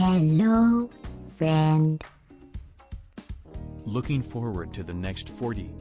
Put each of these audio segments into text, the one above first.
Hello, friend. Looking forward to the next 40.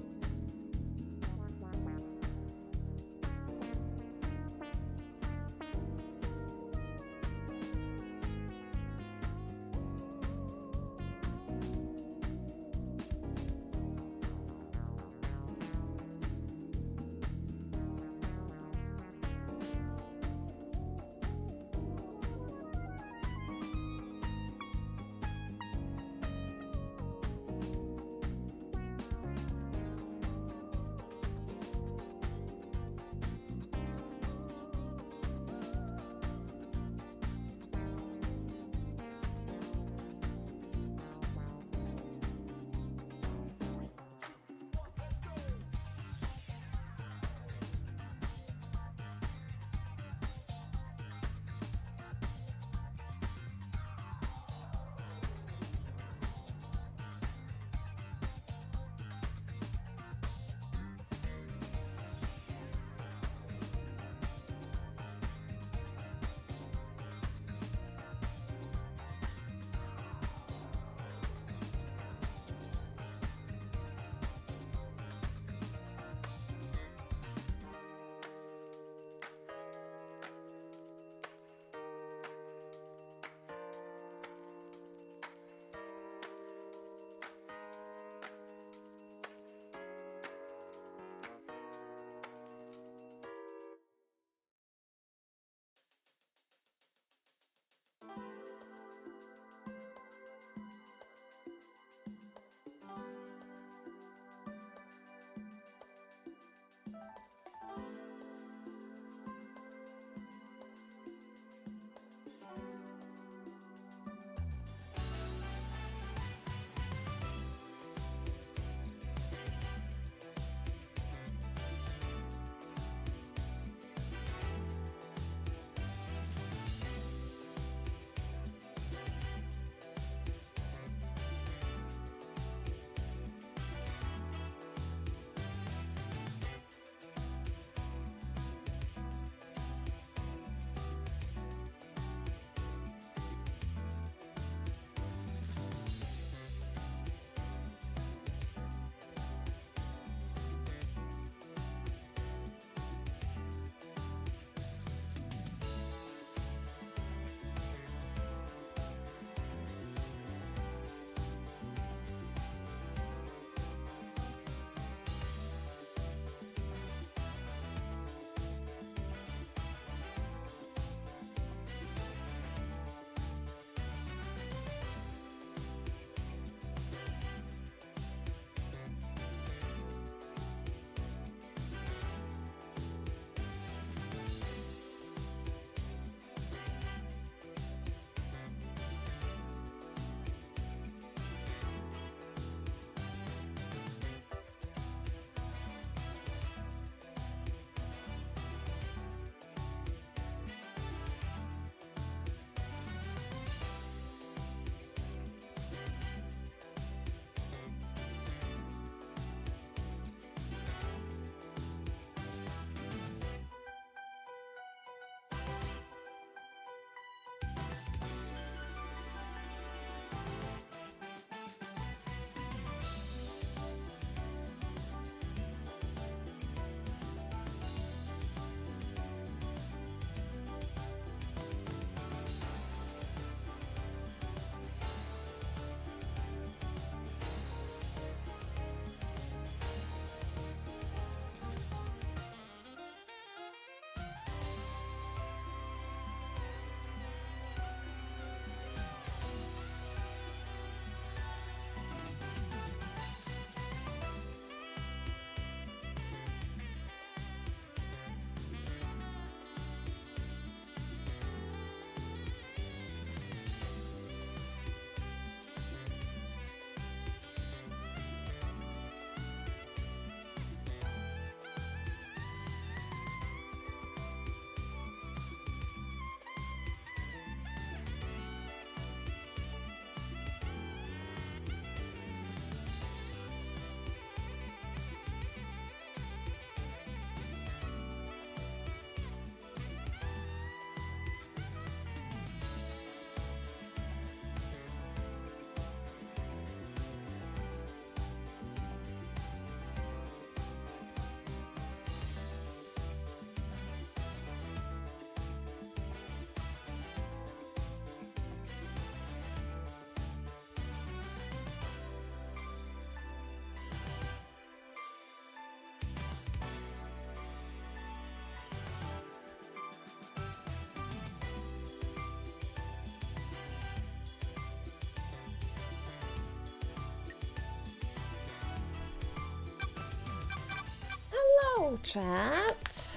Hello, chat.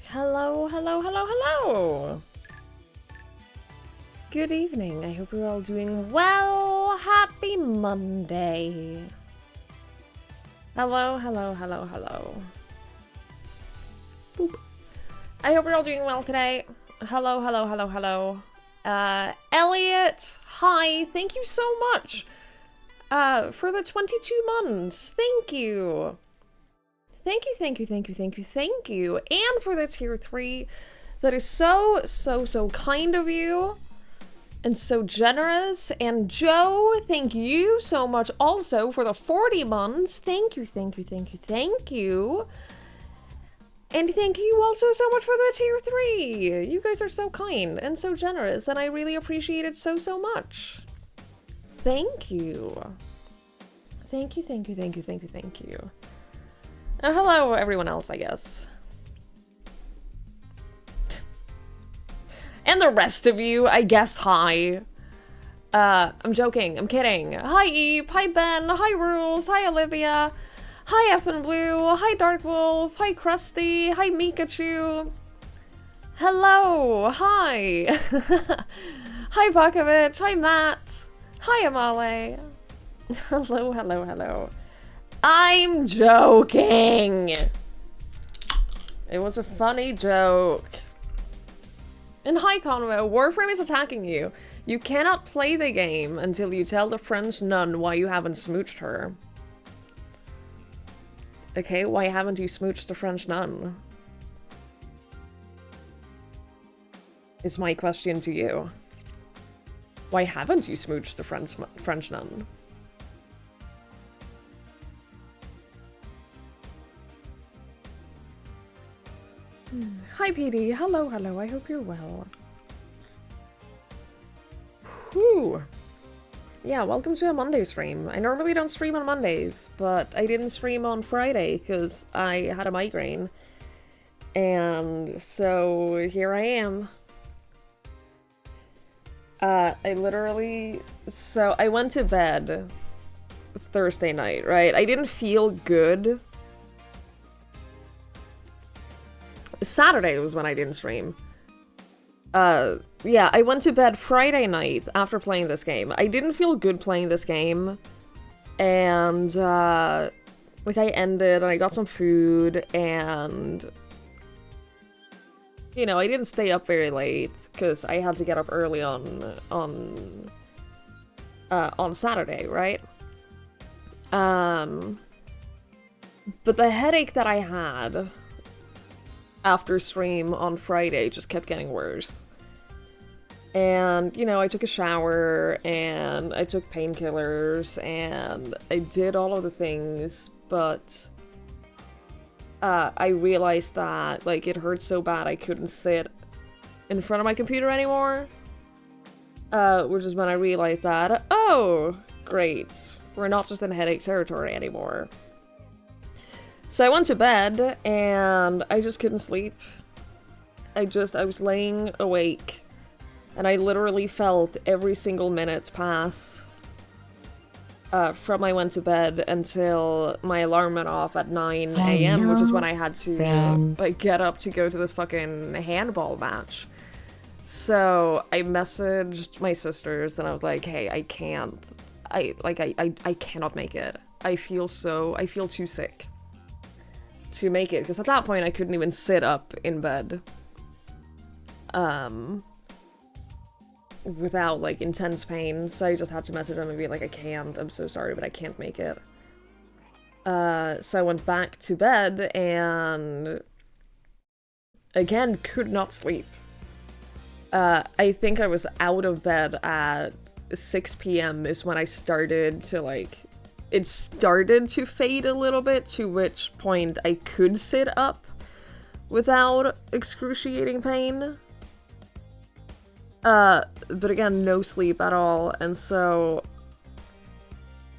Hello, hello, hello, hello. Good evening. I hope you're all doing well. Happy Monday. Hello, hello, hello, hello. Boop. I hope you're all doing well today. Hello, hello, hello, hello. Elliot, hi. Thank you so much for the 22 months. Thank you. Thank you, thank you, thank you, thank you, thank you. And for the tier 3, that is so, so, so kind of you. And so generous. And Joe, thank you so much also for the 40 months. Thank you, thank you, thank you, thank you. And thank you also so much for the tier 3. You guys are so kind and so generous, and I really appreciate it so, so much. Thank you. Thank you, thank you, thank you, thank you, thank you. And hello, everyone else, I guess. And the rest of you, I guess, hi. I'm joking, I'm kidding. Hi, Eep, hi, Ben, hi, Rules, hi, Olivia, hi, Effin Blue, hi, Dark Wolf, hi, Krusty, hi, Mikachu. Hello, hi. Hi, Bakovich, hi, Matt, hi, Amale. Hello, hello, hello. I'm joking! It was a funny joke. And hi, Conwo. Warframe is attacking you. You cannot play the game until you tell the French nun why you haven't smooched her. Okay, why haven't you smooched the French nun? Is my question to you. Why haven't you smooched the French nun? Hi, PD. Hello, hello. I hope you're well. Whew. Yeah, welcome to a Monday stream. I normally don't stream on Mondays, but I didn't stream on Friday because I had a migraine. And so here I am. I went to bed Thursday night, right? I didn't feel good. Saturday was when I didn't stream. Yeah, I went to bed Friday night after playing this game. I didn't feel good playing this game. And, like, I ended, and I got some food, and... You know, I didn't stay up very late, because I had to get up early on Saturday, right? But the headache that I had after stream on Friday just kept getting worse. And, you know, I took a shower, and I took painkillers, and I did all of the things, but I realized that, like, it hurt so bad I couldn't sit in front of my computer anymore. Which is when I realized that, oh, great, we're not just in headache territory anymore. So I went to bed, and I just couldn't sleep. I was laying awake, and I literally felt every single minute pass from I went to bed until my alarm went off at 9 a.m., which is when I had to like get up to go to this fucking handball match. So I messaged my sisters, and I was like, hey, I can't. I cannot make it. I feel too sick to make it, because at that point I couldn't even sit up in bed without like intense pain, so I just had to message them and be like, I can't, I'm so sorry, but I can't make it. So I went back to bed and again could not sleep. I think I was out of bed at 6 p.m. is when I started to like, it started to fade a little bit, to which point I could sit up without excruciating pain. But again, no sleep at all, and so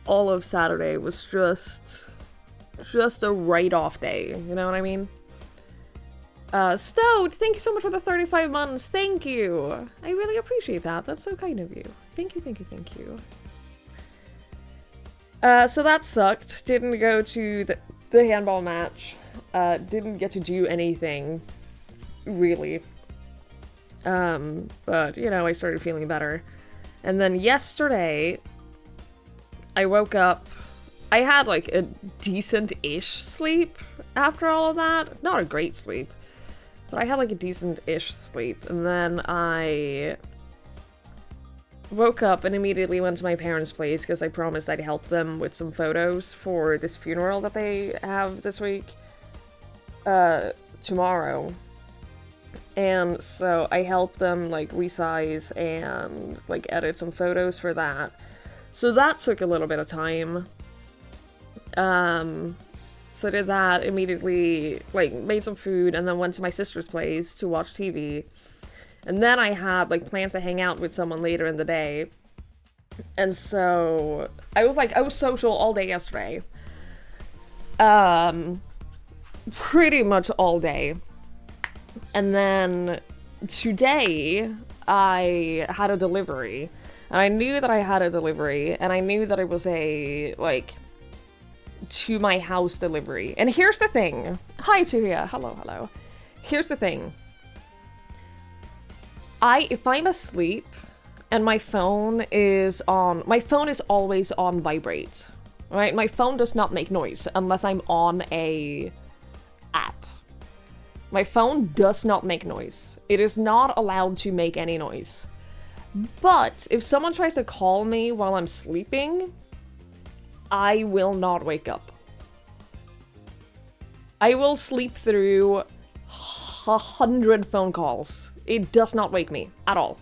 all of Saturday was just a write-off day, you know what I mean? Stowed, thank you so much for the 35 months, thank you! I really appreciate that, that's so kind of you. Thank you, thank you, thank you. So that sucked. Didn't go to the handball match. Didn't get to do anything, really. But, you know, I started feeling better. And then yesterday, I woke up. I had, like, a decent-ish sleep after all of that. Not a great sleep, but I had, like, a decent-ish sleep. And then I woke up and immediately went to my parents' place because I promised I'd help them with some photos for this funeral that they have this week. Tomorrow. And so I helped them, like, resize and, like, edit some photos for that. So that took a little bit of time. So I did that, immediately, like, made some food, and then went to my sister's place to watch TV. And then I had, like, plans to hang out with someone later in the day. And so I was social all day yesterday. Pretty much all day. And then today I had a delivery. And I knew that I had a delivery, and I knew that it was a, like, to my house delivery. And here's the thing. Hi, Tuya. Hello. Here's the thing. If I'm asleep and my phone is always on vibrate, right? My phone does not make noise unless I'm on a app. My phone does not make noise. It is not allowed to make any noise. But if someone tries to call me while I'm sleeping, I will not wake up. I will sleep through 100 phone calls. It does not wake me at all.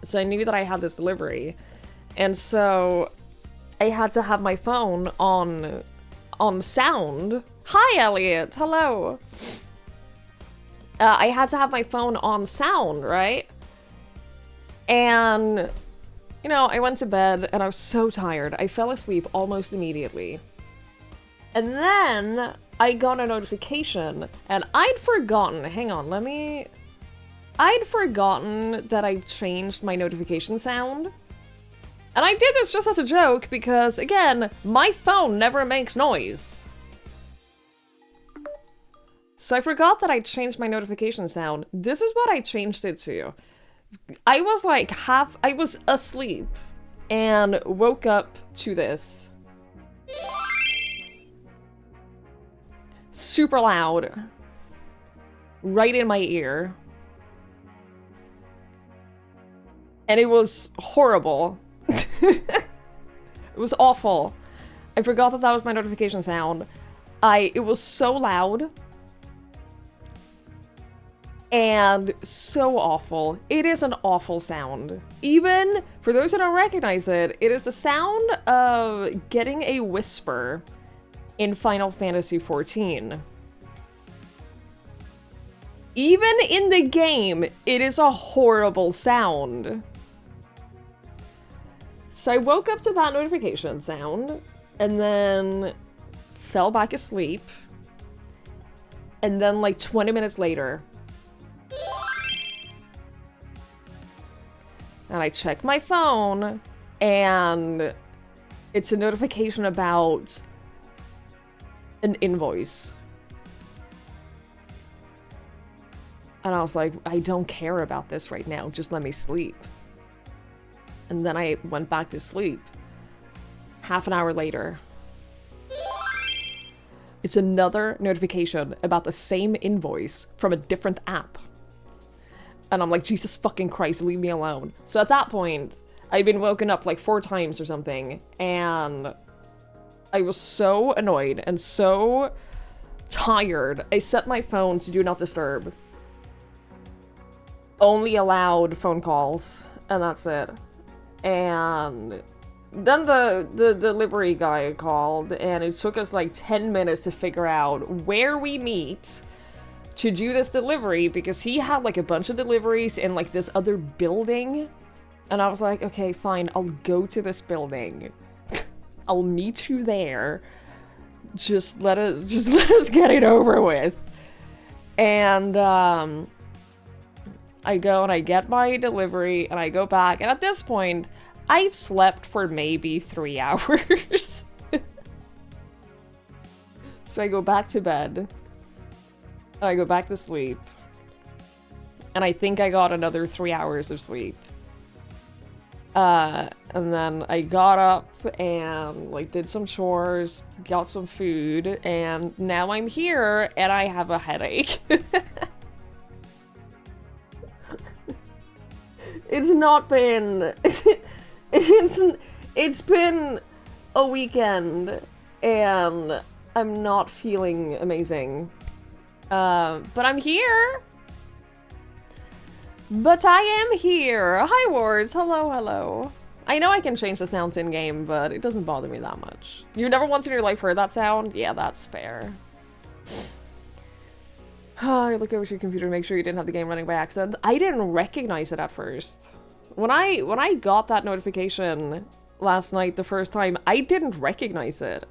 So I knew that I had this delivery. And so I had to have my phone on sound. Hi, Elliot. Hello. I had to have my phone on sound, right? And, you know, I went to bed and I was so tired. I fell asleep almost immediately. And then I got a notification and I'd forgotten. Hang on, I'd forgotten that I changed my notification sound. And I did this just as a joke because, again, my phone never makes noise. So I forgot that I changed my notification sound. This is what I changed it to. I was asleep and woke up to this. Super loud. Right in my ear. And it was horrible. It was awful. I forgot that was my notification sound. It was so loud. And so awful. It is an awful sound. Even, for those who don't recognize it, it is the sound of getting a whisper in Final Fantasy XIV. Even in the game, it is a horrible sound. So I woke up to that notification sound, and then fell back asleep. And then like 20 minutes later, and I checked my phone, and it's a notification about an invoice. And I was like, I don't care about this right now, just let me sleep. And then I went back to sleep. Half an hour later, it's another notification about the same invoice from a different app. And I'm like, Jesus fucking Christ, leave me alone. So at that point, I'd been woken up like 4 times or something, and I was so annoyed and so tired. I set my phone to do not disturb. Only allowed phone calls, and that's it. And then the delivery guy called, and it took us like 10 minutes to figure out where we meet to do this delivery, because he had like a bunch of deliveries in like this other building. And I was like, okay, fine, I'll go to this building. I'll meet you there. Just let us get it over with. And I go and I get my delivery and I go back, and at this point I've slept for maybe 3 hours. So I go back to bed, and I go back to sleep, and I think I got another 3 hours of sleep. And then I got up and, like, did some chores, got some food, and now I'm here, and I have a headache. It's not been... It's been a weekend, and I'm not feeling amazing. But I'm here! But I am here! Hi, Wards! Hello, hello. I know I can change the sounds in-game, but it doesn't bother me that much. You never once in your life heard that sound? Yeah, that's fair. I look over to your computer to make sure you didn't have the game running by accident. I didn't recognize it at first. When I got that notification last night the first time, I didn't recognize it.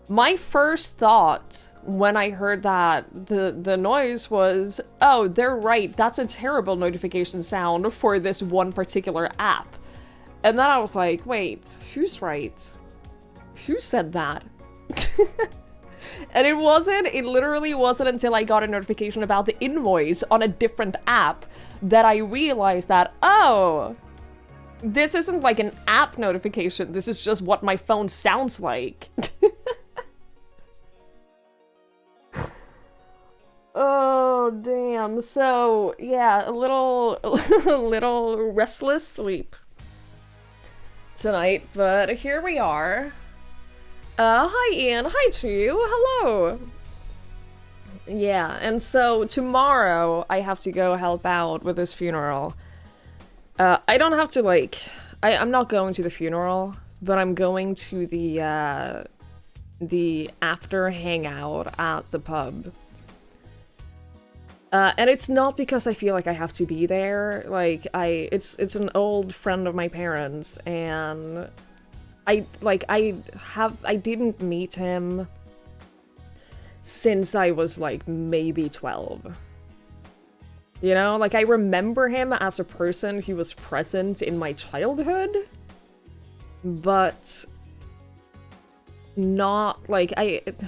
My first thought when I heard that the noise was, oh, they're right, that's a terrible notification sound for this one particular app. And then I was like, wait, who's right? Who said that? And it literally wasn't until I got a notification about the invoice on a different app that I realized that, oh, this isn't like an app notification, this is just what my phone sounds like. Oh, damn. So, yeah, a little restless sleep tonight, but here we are. Hi Ian, hi Chu, hello! Yeah, and so tomorrow I have to go help out with this funeral. I don't have to, like, I'm not going to the funeral, but I'm going to the after hangout at the pub. And it's not because I feel like I have to be there, like, it's an old friend of my parents, and I didn't meet him since I was, like, maybe 12. You know? Like, I remember him as a person who was present in my childhood, but not, like,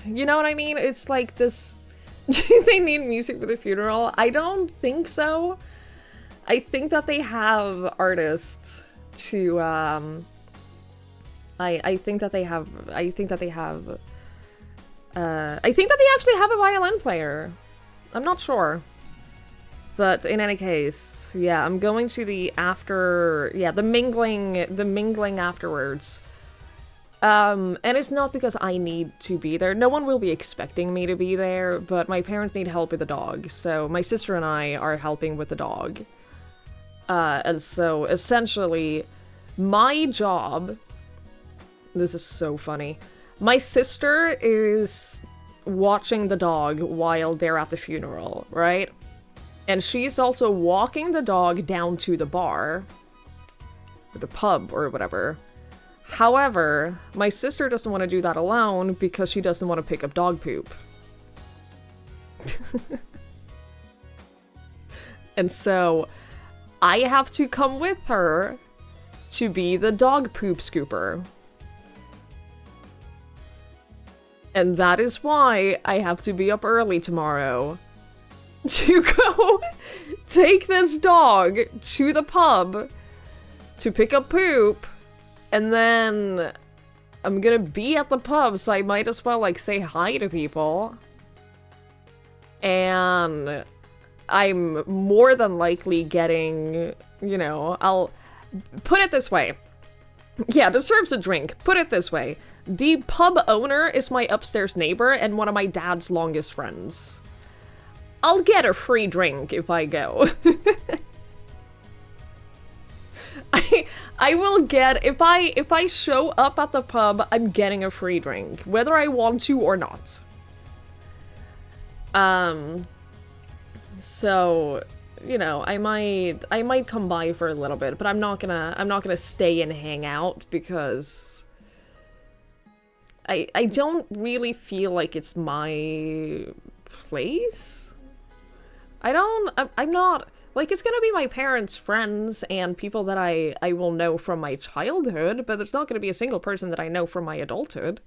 you know what I mean? It's like this... Do they need music for the funeral? I don't think so. I think that they have artists to, I think that they actually have a violin player. I'm not sure. But in any case, yeah, I'm going to the mingling afterwards. And it's not because I need to be there. No one will be expecting me to be there, but my parents need help with the dog, so my sister and I are helping with the dog. And so, essentially, my job... This is so funny. My sister is watching the dog while they're at the funeral, right? And she's also walking the dog down to the bar, or the pub, or whatever. However, my sister doesn't want to do that alone because she doesn't want to pick up dog poop. And so, I have to come with her to be the dog poop scooper. And that is why I have to be up early tomorrow to go take this dog to the pub to pick up poop. And then I'm gonna be at the pub, so I might as well, like, say hi to people. And I'm more than likely getting, you know, I'll put it this way. Yeah, deserves a drink. Put it this way. The pub owner is my upstairs neighbor and one of my dad's longest friends. I'll get a free drink if I go. I will get, if I show up at the pub, I'm getting a free drink, whether I want to or not. So, you know, I might come by for a little bit, but I'm not gonna stay and hang out because I don't really feel like it's my place. I'm not... Like, it's gonna be my parents' friends and people that I will know from my childhood, but there's not gonna be a single person that I know from my adulthood.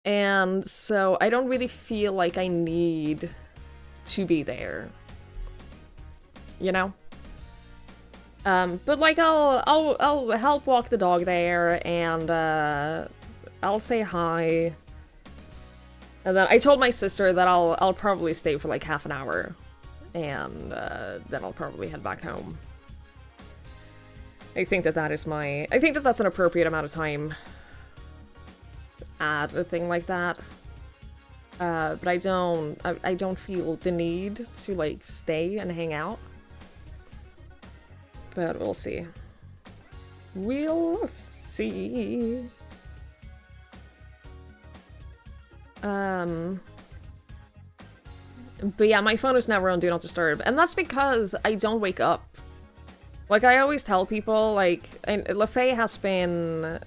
And so I don't really feel like I need to be there. You know? But like I'll help walk the dog there, and I'll say hi. And then I told my sister that I'll probably stay for like half an hour, and then I'll probably head back home. I think that's an appropriate amount of time to add a thing like that. But I don't feel the need to like stay and hang out. But we'll see. We'll see. But yeah, my phone is never on Do Not Disturb, and that's because I don't wake up. Like, I always tell people, like, and LaFay has been,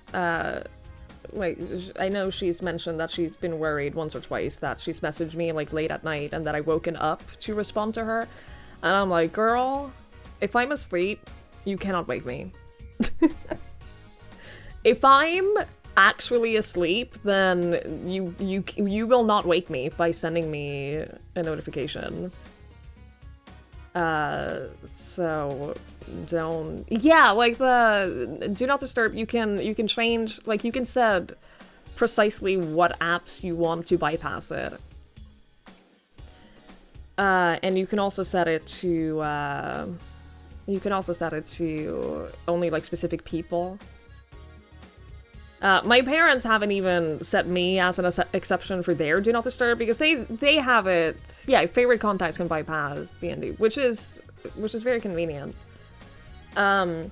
like, I know she's mentioned that she's been worried once or twice that she's messaged me, like, late at night, and that I've woken up to respond to her. And I'm like, girl, if I'm asleep, you cannot wake me. If I'm actually asleep, then you will not wake me by sending me a notification. So don't. Yeah, like the Do Not Disturb. You can change. Like you can set precisely what apps you want to bypass it. And you can also set it to. You can also set it to only like specific people. My parents haven't even set me as an exception for their Do Not Disturb because they have it. Yeah, favorite contacts can bypass D&D, which is very convenient. My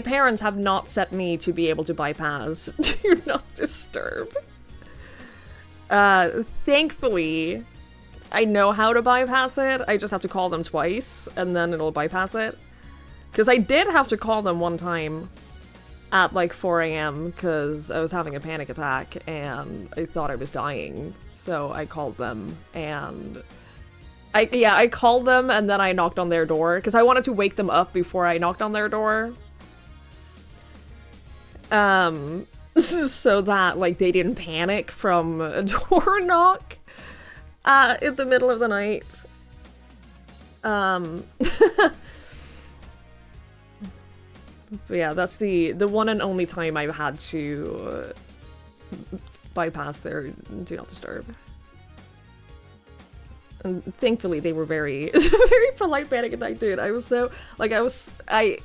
parents have not set me to be able to bypass Do Not Disturb. Thankfully, I know how to bypass it. I just have to call them twice, and then it'll bypass it. Because I did have to call them one time at like 4 a.m. because I was having a panic attack and I thought I was dying. So I called them, and I called them, and then I knocked on their door because I wanted to wake them up before I knocked on their door. So that like they didn't panic from a door knock in the middle of the night. But yeah, that's the one and only time I've had to bypass their Do Not Disturb. And thankfully they were very very polite panic attack, dude. I was so like I was like,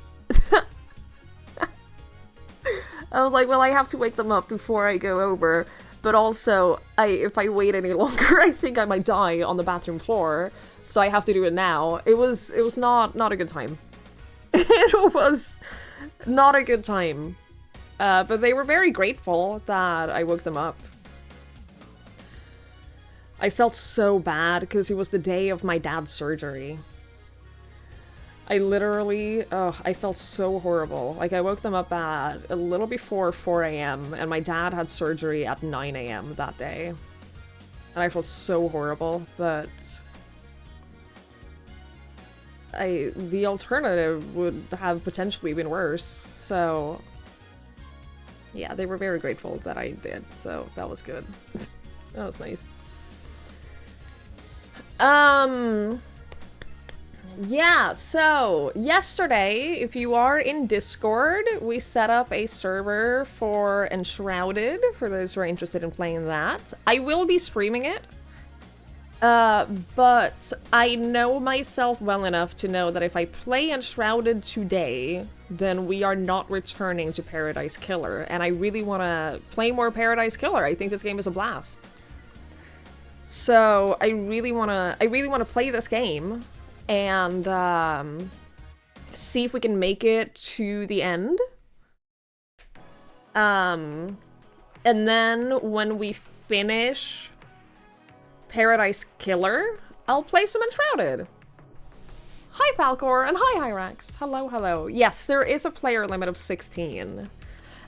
well, I have to wake them up before I go over, but also if I wait any longer, I think I might die on the bathroom floor. So I have to do it now. It was not a good time. It was not a good time. But they were very grateful that I woke them up. I felt so bad because it was the day of my dad's surgery. I literally, I felt so horrible. Like, I woke them up at a little before 4 a.m. and my dad had surgery at 9 a.m. that day. And I felt so horrible, but the alternative would have potentially been worse, so yeah, they were very grateful that I did, so that was good. That was nice. Yeah, so yesterday, if you are in Discord, we set up a server for Enshrouded, for those who are interested in playing that. I will be streaming it. But I know myself well enough to know that if I play Enshrouded today, then we are not returning to Paradise Killer, and I really want to play more Paradise Killer. I think this game is a blast. So I really want to play this game and see if we can make it to the end. And then when we finish Paradise Killer, I'll play some Enshrouded. Hi Falcor, and hi Hyrax. Hello, hello. Yes, there is a player limit of 16.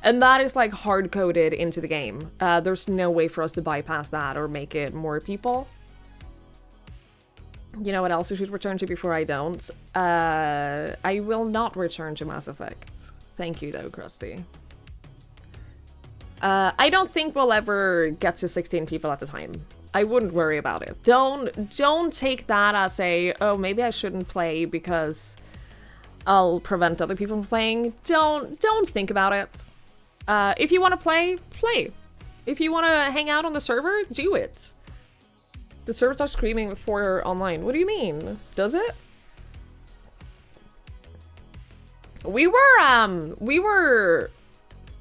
And that is like hard-coded into the game. There's no way for us to bypass that or make it more people. You know what else you should return to before I don't? I will not return to Mass Effect. Thank you though, Krusty. I don't think we'll ever get to 16 people at the time. I wouldn't worry about it. Don't take that as a, oh, maybe I shouldn't play because I'll prevent other people from playing. Don't think about it. If you want to play, play. If you want to hang out on the server, do it. The server starts screaming with 4 online. What do you mean? Does it? We were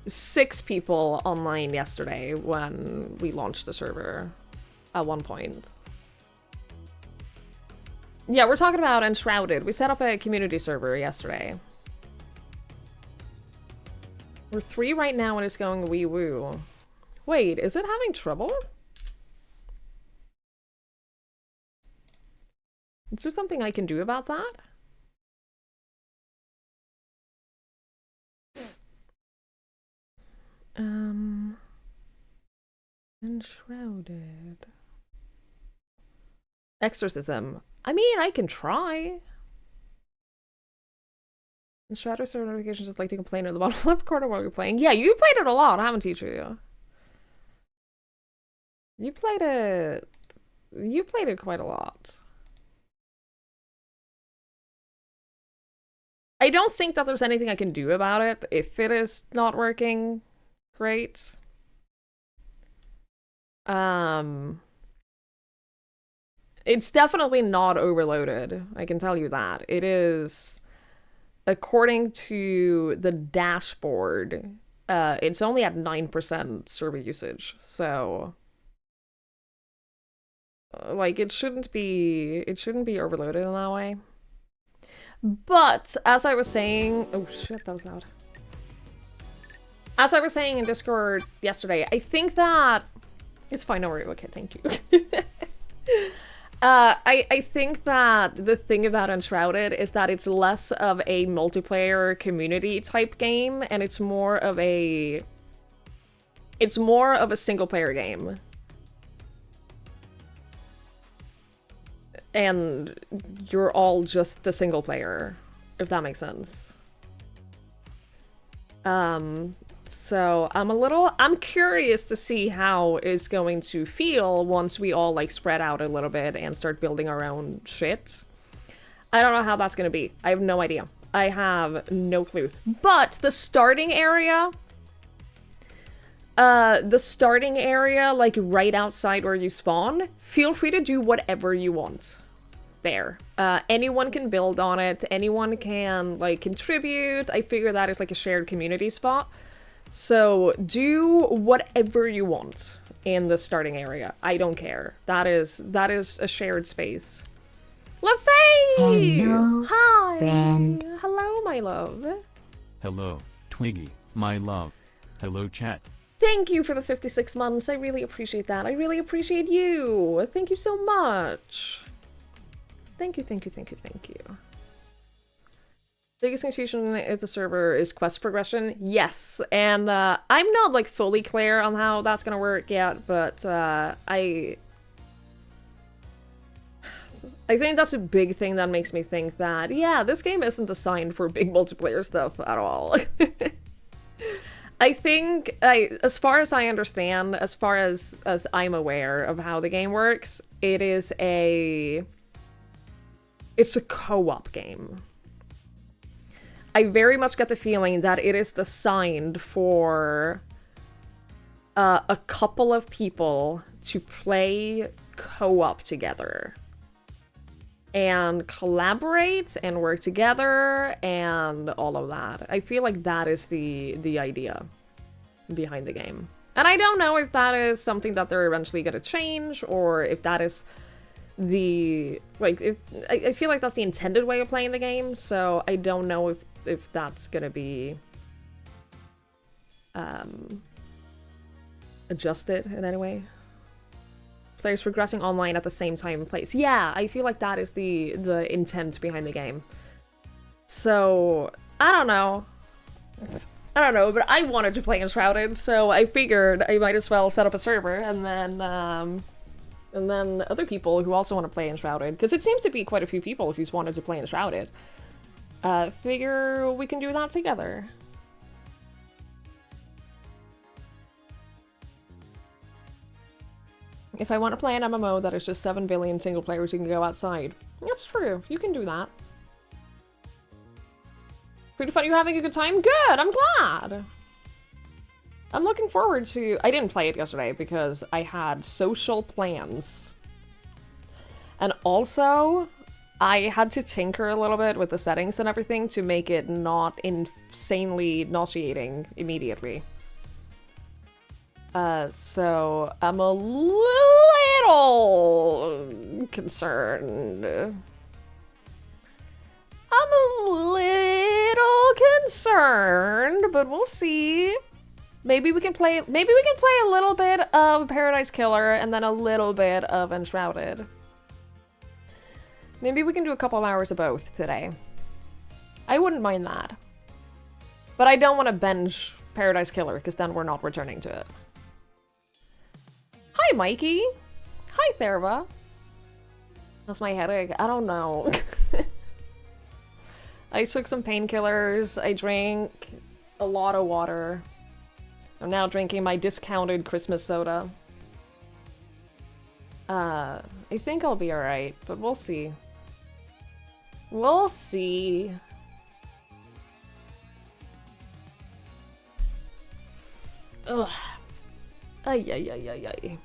6 people online yesterday when we launched the server at one point. Yeah, we're talking about Enshrouded. We set up a community server yesterday. We're 3 right now and it's going wee woo. Wait, is it having trouble? Is there something I can do about that? Enshrouded. Exorcism. I mean, I can try. Enshrouded server notifications just like to complain in the bottom left corner while you're playing. Yeah, you played it a lot, haven't you, Trio? You played it. You played it quite a lot. I don't think that there's anything I can do about it if it is not working great. It's definitely not overloaded, I can tell you that. It is, according to the dashboard, it's only at 9% server usage, so like it shouldn't be overloaded in that way. But as I was saying, oh shit, that was loud. As I was saying in Discord yesterday, I think that it's fine, don't worry. Okay, thank you. I think that the thing about Enshrouded is that it's less of a multiplayer community type game, and it's more of a single player game. And you're all just the single player, if that makes sense. So I'm curious to see how it's going to feel once we all like spread out a little bit and start building our own shit. I don't know how that's gonna be. I have no idea. I have no clue. But the starting area, like right outside where you spawn, feel free to do whatever you want there. Anyone can build on it. Anyone can like contribute. I figure that is like a shared community spot. So do whatever you want in the starting area. I don't care. That is a shared space. LaFay! Hello, Hi! friend. Hello, my love. Hello, Twiggy, my love. Hello, chat. Thank you for the 56 months. I really appreciate that. I really appreciate you. Thank you so much. Thank you, thank you, thank you, thank you. Biggest confusion is the server is quest progression. Yes, and I'm not like fully clear on how that's gonna work yet, but I think that's a big thing that makes me think that yeah, this game isn't designed for big multiplayer stuff at all. I think as far as I understand, as far as I'm aware of how the game works, it's a co-op game. I very much get the feeling that it is designed for a couple of people to play co-op together and collaborate and work together and all of that. I feel like that is the idea behind the game. And I don't know if that is something that they're eventually going to change or if that is the I feel like that's the intended way of playing the game, so I don't know if that's gonna be adjusted in any way. Players progressing online at the same time and place. Yeah, I feel like that is the intent behind the game. So I don't know, but I wanted to play Enshrouded, so I figured I might as well set up a server and then other people who also want to play Enshrouded, because it seems to be quite a few people who's wanted to play Enshrouded. Figure we can do that together. If I want to play an MMO that is just 7 billion single players, you can go outside. That's true. You can do that. Pretty fun. You having a good time? Good. I'm glad. I'm looking forward to... I didn't play it yesterday because I had social plans. And also, I had to tinker a little bit with the settings and everything to make it not insanely nauseating immediately. So I'm a little concerned. I'm a little concerned, but we'll see. Maybe we can play a little bit of Paradise Killer and then a little bit of Enshrouded. Maybe we can do a couple of hours of both today. I wouldn't mind that. But I don't want to binge Paradise Killer because then we're not returning to it. Hi, Mikey. Hi, Therva. That's my headache. I don't know. I took some painkillers. I drank a lot of water. I'm now drinking my discounted Christmas soda. I think I'll be alright, but we'll see. We'll see. Ugh. Ay, ay, ay, ay, ay.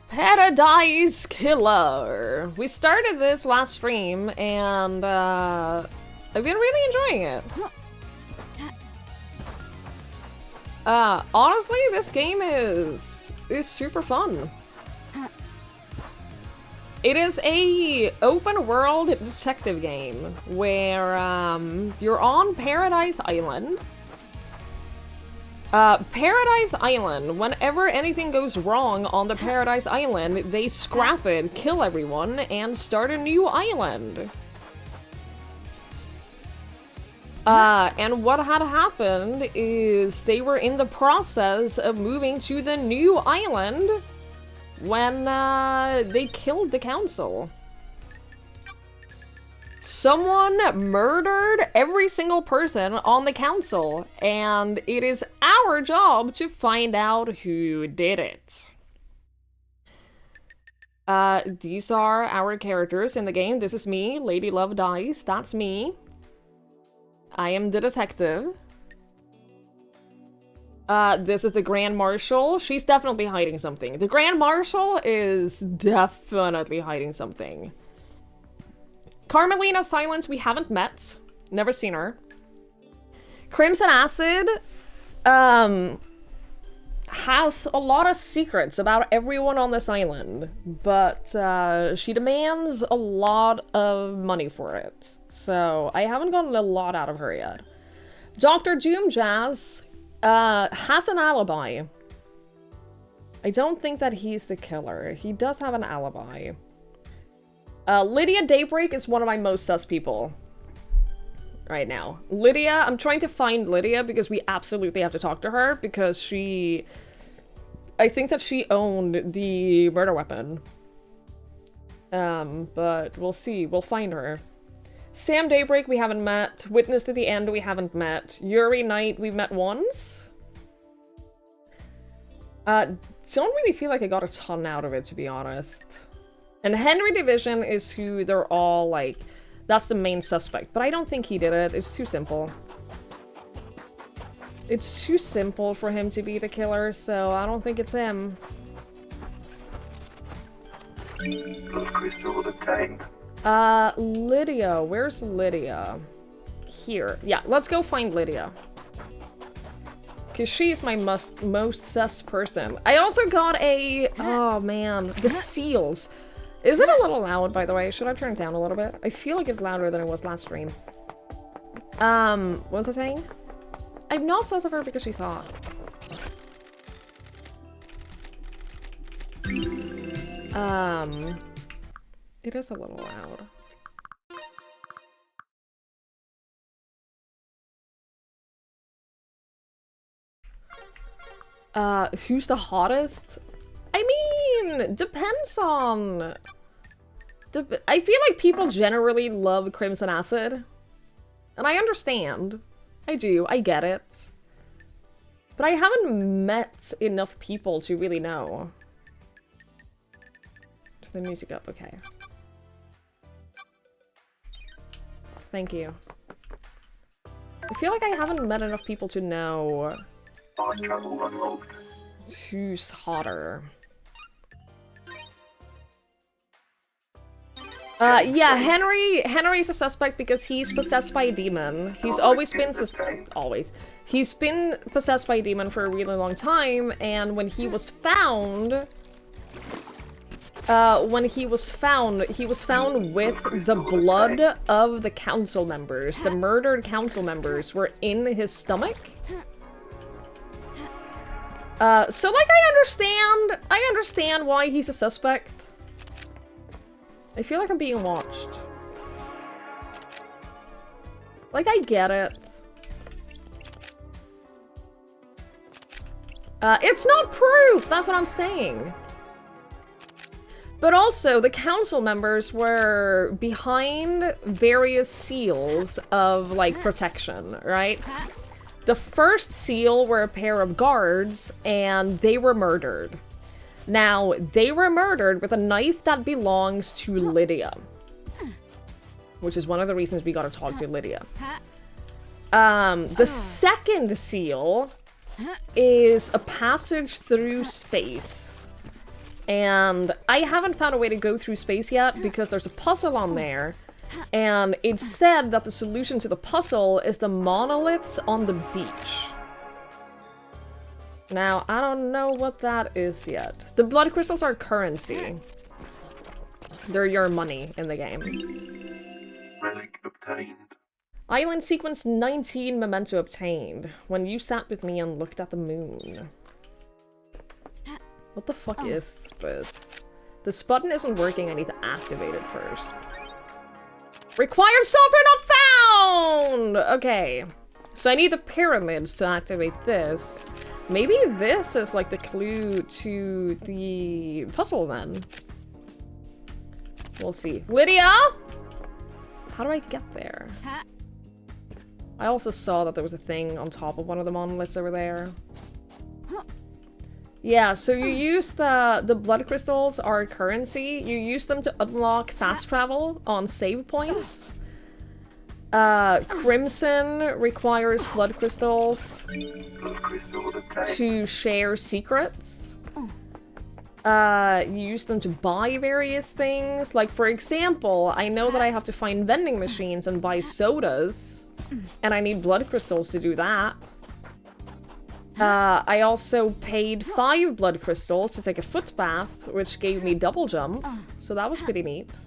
Paradise Killer! We started this last stream, and, I've been really enjoying it. Honestly, this game is super fun. It is a open world detective game where, you're on Paradise Island. Paradise Island, whenever anything goes wrong on the Paradise Island, they scrap it, kill everyone, and start a new island. And what had happened is they were in the process of moving to the new island when, they killed the council. Someone murdered every single person on the council, and it is our job to find out who did it. These are our characters in the game. This is me, Lady Love Dice. That's me. I am the detective. This is the Grand Marshal. She's definitely hiding something. The Grand Marshal is definitely hiding something. Carmelina Silence, we haven't met. Never seen her. Crimson Acid, has a lot of secrets about everyone on this island, but, she demands a lot of money for it. So, I haven't gotten a lot out of her yet. Dr. Doom Jazz, has an alibi. I don't think that he's the killer. He does have an alibi. Lydia Daybreak is one of my most sus people right now. Lydia, I'm trying to find Lydia because we absolutely have to talk to her because I think that she owned the murder weapon. But we'll see. We'll find her. Sam Daybreak, we haven't met. Witness to the End, we haven't met. Yuri Knight, we've met once. Don't really feel like I got a ton out of it, to be honest. And Henry Division is who they're all, like, that's the main suspect. But I don't think he did it. It's too simple. It's too simple for him to be the killer, so I don't think it's him. Crystal obtained. Lydia. Where's Lydia? Here. Yeah, let's go find Lydia. Because she's my most sus person. I also got a... Oh, man. The seals. Is it a little loud, by the way? Should I turn it down a little bit? I feel like it's louder than it was last stream. What was I saying? I'm not sus of her because she's hot. It is a little loud. Who's the hottest? I mean, depends on... I feel like people generally love Crimson Acid. And I understand. I do. I get it. But I haven't met enough people to really know. Turn the music up, okay. Thank you. I feel like I haven't met enough people to know who's hotter. Yeah, Henry's a suspect because he's possessed by a demon. He's always been He's been possessed by a demon for a really long time, and when he was found, he was found with the blood of the council members. The murdered council members were in his stomach. So like I understand why he's a suspect. I feel like I'm being watched. Like, I get it. It's not proof! That's what I'm saying. But also, the council members were behind various seals of, like, protection, right? The first seal were a pair of guards, and they were murdered. Now, they were murdered with a knife that belongs to Lydia. Which is one of the reasons we gotta talk to Lydia. The second seal is a passage through space. And I haven't found a way to go through space yet because there's a puzzle on there. And it's said that the solution to the puzzle is the monoliths on the beach. Now, I don't know what that is yet. The blood crystals are currency. They're your money in the game. Relic obtained. Island sequence 19 memento obtained. When you sat with me and looked at the moon. What the fuck is this? This button isn't working, I need to activate it first. Required software not found! Okay. So I need the pyramids to activate this. Maybe this is like the clue to the puzzle then. We'll see. Lydia! How do I get there? I also saw that there was a thing on top of one of the monoliths over there. Yeah, so you use the blood crystals are currency. You use them to unlock fast travel on save points. Crimson requires blood crystals to share secrets. You use them to buy various things. Like, for example, I know that I have to find vending machines and buy sodas. And I need blood crystals to do that. I also paid 5 blood crystals to take a foot bath, which gave me double jump. So that was pretty neat.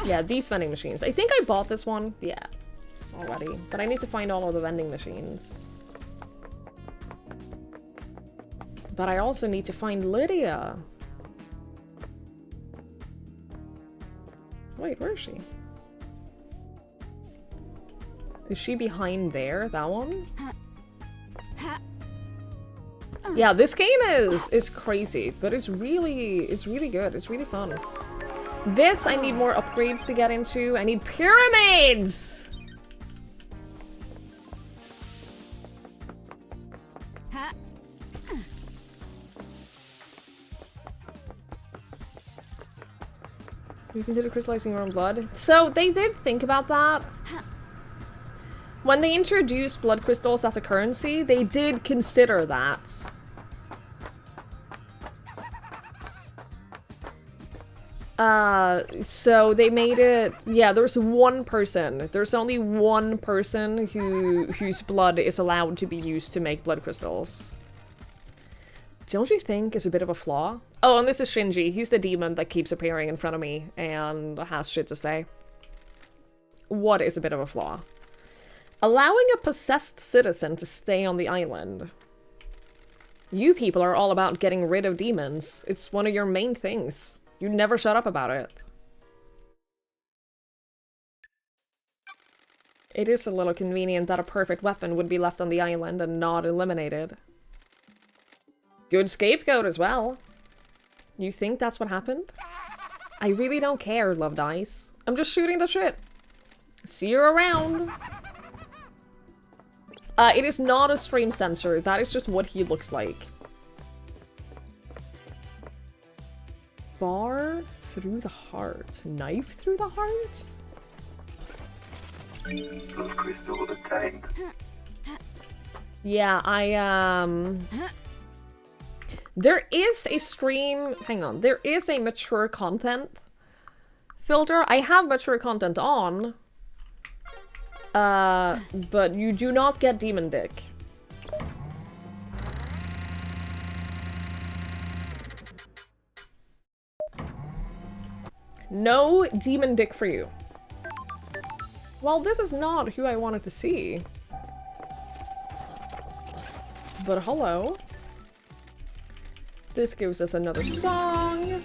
Yeah, these vending machines. I think I bought this one. Yeah, already. But I need to find all of the vending machines. But I also need to find Lydia. Wait, where is she? Is she behind there? That one? Yeah, this game is crazy, but it's really good. It's really fun. This, I need more upgrades to get into. I need pyramids! You consider crystallizing your own blood? So, they did think about that. When they introduced blood crystals as a currency, they did consider that. So they made it... Yeah, there's one person. There's only one person whose blood is allowed to be used to make blood crystals. Don't you think is a bit of a flaw? Oh, and this is Shinji. He's the demon that keeps appearing in front of me and has shit to say. What is a bit of a flaw? Allowing a possessed citizen to stay on the island. You people are all about getting rid of demons. It's one of your main things. You never shut up about it. It is a little convenient that a perfect weapon would be left on the island and not eliminated. Good scapegoat as well. You think that's what happened? I really don't care, Love Dice. I'm just shooting the shit. See you around. It is not a stream censor. That is just what he looks like. Bar through the heart. Knife through the heart? Blood crystal obtained. Yeah, there is a stream... Hang on. There is a mature content filter. I have mature content on. But you do not get demon dick. No demon dick for you. Well, this is not who I wanted to see. But hello. This gives us another song.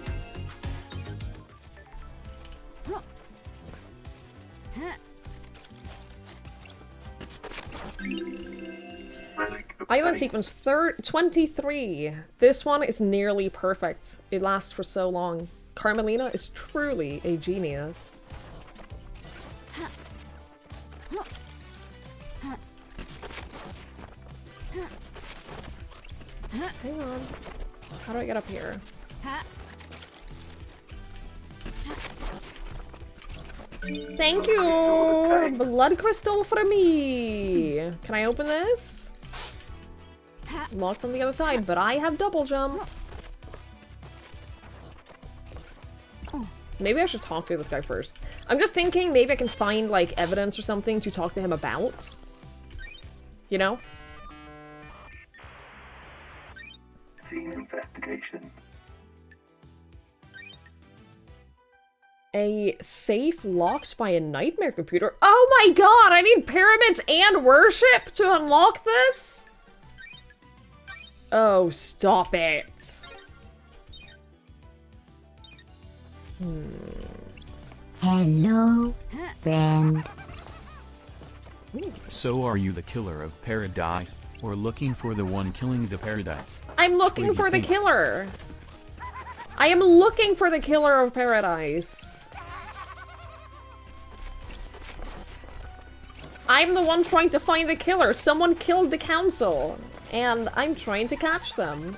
Relic Island obtained. sequence 23. This one is nearly perfect. It lasts for so long. Carmelina is truly a genius. Hang on. How do I get up here? Thank you! Blood crystal for me! Can I open this? Locked from the other side, but I have double jump. Maybe I should talk to this guy first. I'm just thinking maybe I can find, like, evidence or something to talk to him about. You know? Scene investigation. A safe locked by a nightmare computer? Oh my god! I need pyramids and worship to unlock this? Oh, stop it. Hello, friend. So are you the killer of paradise, or looking for the one killing the paradise? I'm looking What do you for the think? killer. I am looking for the killer of paradise. I'm the one trying to find the killer. Someone killed the council, and I'm trying to catch them.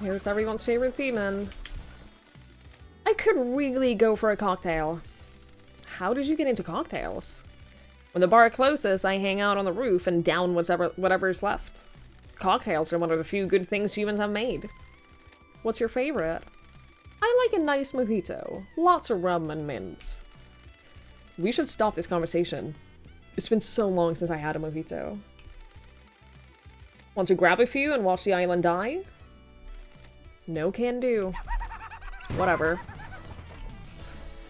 Here's everyone's favorite demon. I could really go for a cocktail. How did you get into cocktails? When the bar closes, I hang out on the roof and down whatever's left. Cocktails are one of the few good things humans have made. What's your favorite? I like a nice mojito. Lots of rum and mint. We should stop this conversation. It's been so long since I had a mojito. Want to grab a few and watch the island die? No can do. Whatever.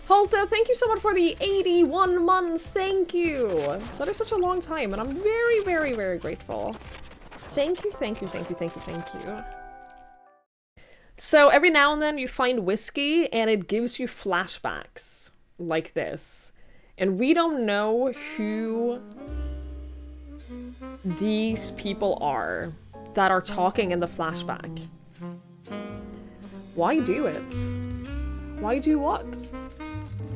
Holta, thank you so much for the 81 months. Thank you. That is such a long time, and I'm very, very, very grateful. Thank you, thank you, thank you, thank you, thank you. So every now and then you find whiskey, and it gives you flashbacks like this. And we don't know who these people are that are talking in the flashback. Why do it? Why do what?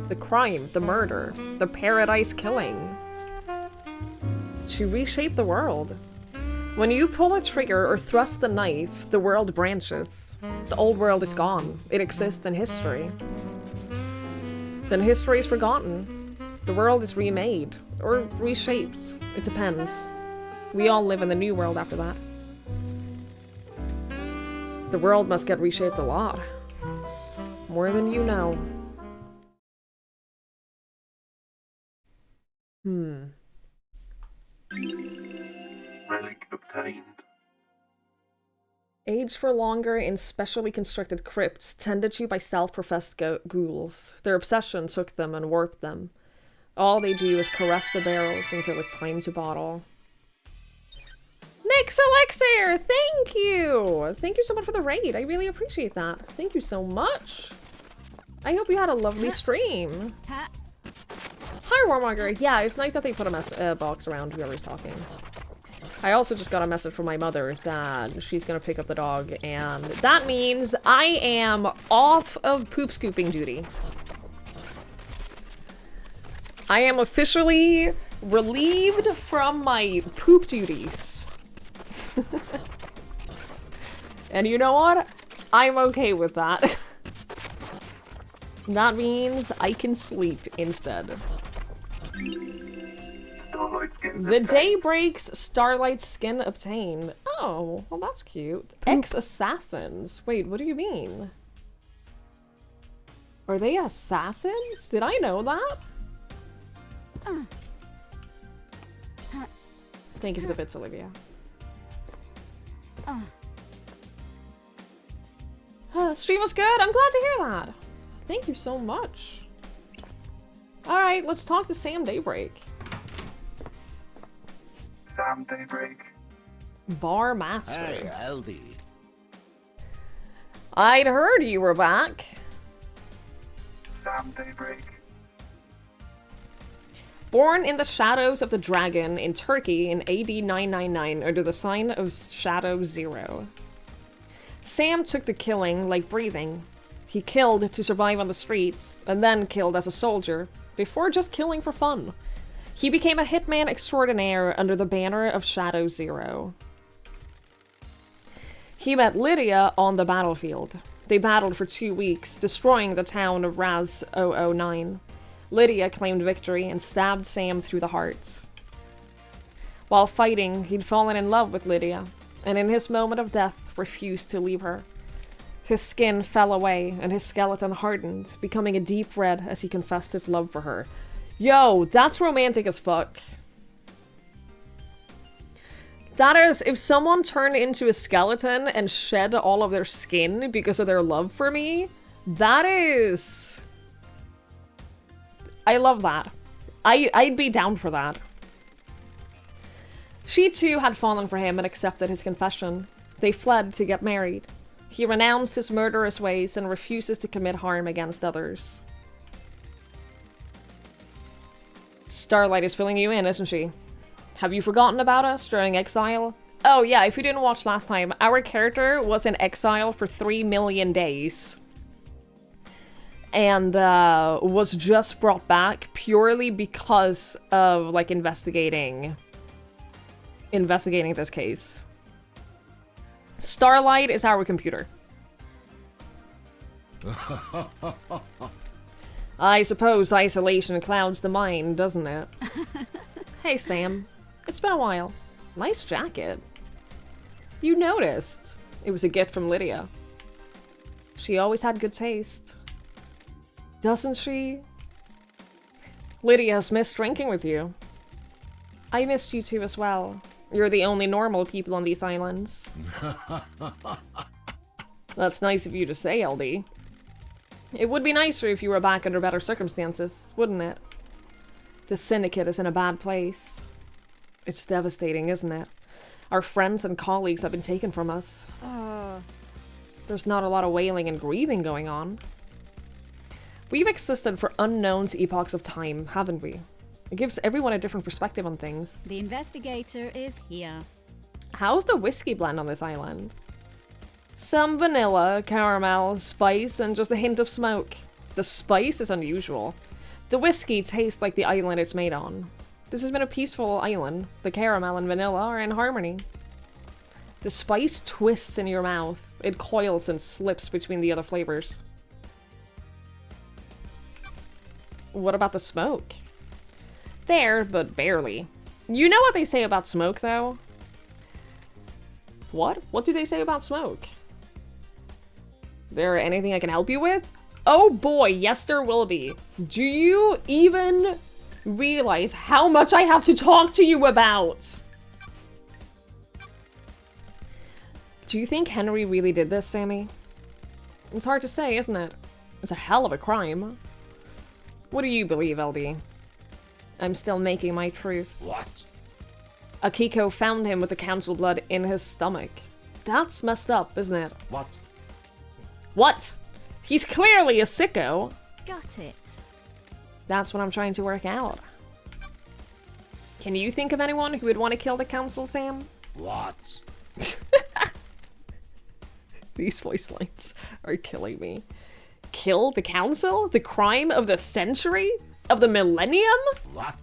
The crime, the murder, the paradise killing. To reshape the world. When you pull a trigger or thrust the knife, the world branches. The old world is gone. It exists in history. Then history is forgotten. The world is remade. Or reshaped. It depends. We all live in the new world after that. The world must get reshaped a lot. More than you know. Relic obtained. Age for longer in specially constructed crypts, tended to by self-professed ghouls. Their obsession took them and warped them. All they do is caress the barrels until it's time to bottle. Nyx Elixir! Thank you! Thank you so much for the raid. I really appreciate that. Thank you so much. I hope you had a lovely stream. Hi, Warmonger. Yeah, it's nice that they put a box around whoever's talking. I also just got a message from my mother that she's gonna pick up the dog, and that means I am off of poop scooping duty. I am officially relieved from my poop duties. And you know what? I'm okay with that. That means I can sleep instead. Starlight skin The obtained. day breaks, Starlight skin obtained. Oh, well that's cute. Ex-assassins. Wait, what do you mean? Are they assassins? Did I know that? Thank you for the bits, Olivia. Stream was good. I'm glad to hear that. Thank you so much. Alright, let's talk to Sam Daybreak. Sam Daybreak. Bar Master. Hey, Aldi. I'd heard you were back. Sam Daybreak. Born in the shadows of the dragon in Turkey in AD 999 under the sign of Shadow Zero. Sam took the killing like breathing. He killed to survive on the streets, and then killed as a soldier, before just killing for fun. He became a hitman extraordinaire under the banner of Shadow Zero. He met Lydia on the battlefield. They battled for 2 weeks, destroying the town of Raz 009. Lydia claimed victory and stabbed Sam through the heart. While fighting, he'd fallen in love with Lydia, and in his moment of death, refused to leave her. His skin fell away, and his skeleton hardened, becoming a deep red as he confessed his love for her. Yo, that's romantic as fuck. That is, if someone turned into a skeleton and shed all of their skin because of their love for me, that is... I love that. I'd be down for that. She too had fallen for him and accepted his confession. They fled to get married. He renounced his murderous ways and refuses to commit harm against others. Starlight is filling you in, isn't she? Have you forgotten about us during exile? Oh yeah, if you didn't watch last time, our character was in exile for 3 million days. And was just brought back purely because of, like, investigating this case. Starlight is our computer. I suppose isolation clouds the mind, doesn't it? Hey, Sam. It's been a while. Nice jacket. You noticed. It was a gift from Lydia. She always had good taste. Doesn't she? Lydia's missed drinking with you. I missed you too as well. You're the only normal people on these islands. That's nice of you to say, LD. It would be nicer if you were back under better circumstances, wouldn't it? The Syndicate is in a bad place. It's devastating, isn't it? Our friends and colleagues have been taken from us. There's not a lot of wailing and grieving going on. We've existed for unknown epochs of time, haven't we? It gives everyone a different perspective on things. The investigator is here. How's the whiskey blend on this island? Some vanilla, caramel, spice, and just a hint of smoke. The spice is unusual. The whiskey tastes like the island it's made on. This has been a peaceful island. The caramel and vanilla are in harmony. The spice twists in your mouth. It coils and slips between the other flavors. What about the smoke? There, but barely. You know what they say about smoke, though? What? What do they say about smoke? There anything I can help you with? Oh boy, yes there will be. Do you even realize how much I have to talk to you about? Do you think Henry really did this, Sammy? It's hard to say, isn't it? It's a hell of a crime. What do you believe, LD? I'm still making my truth. What? Akiko found him with the council blood in his stomach. That's messed up, isn't it? What? What? He's clearly a sicko. Got it. That's what I'm trying to work out. Can you think of anyone who would want to kill the council, Sam? What? These voice lines are killing me. Kill the council? The crime of the century? of the millennium? What?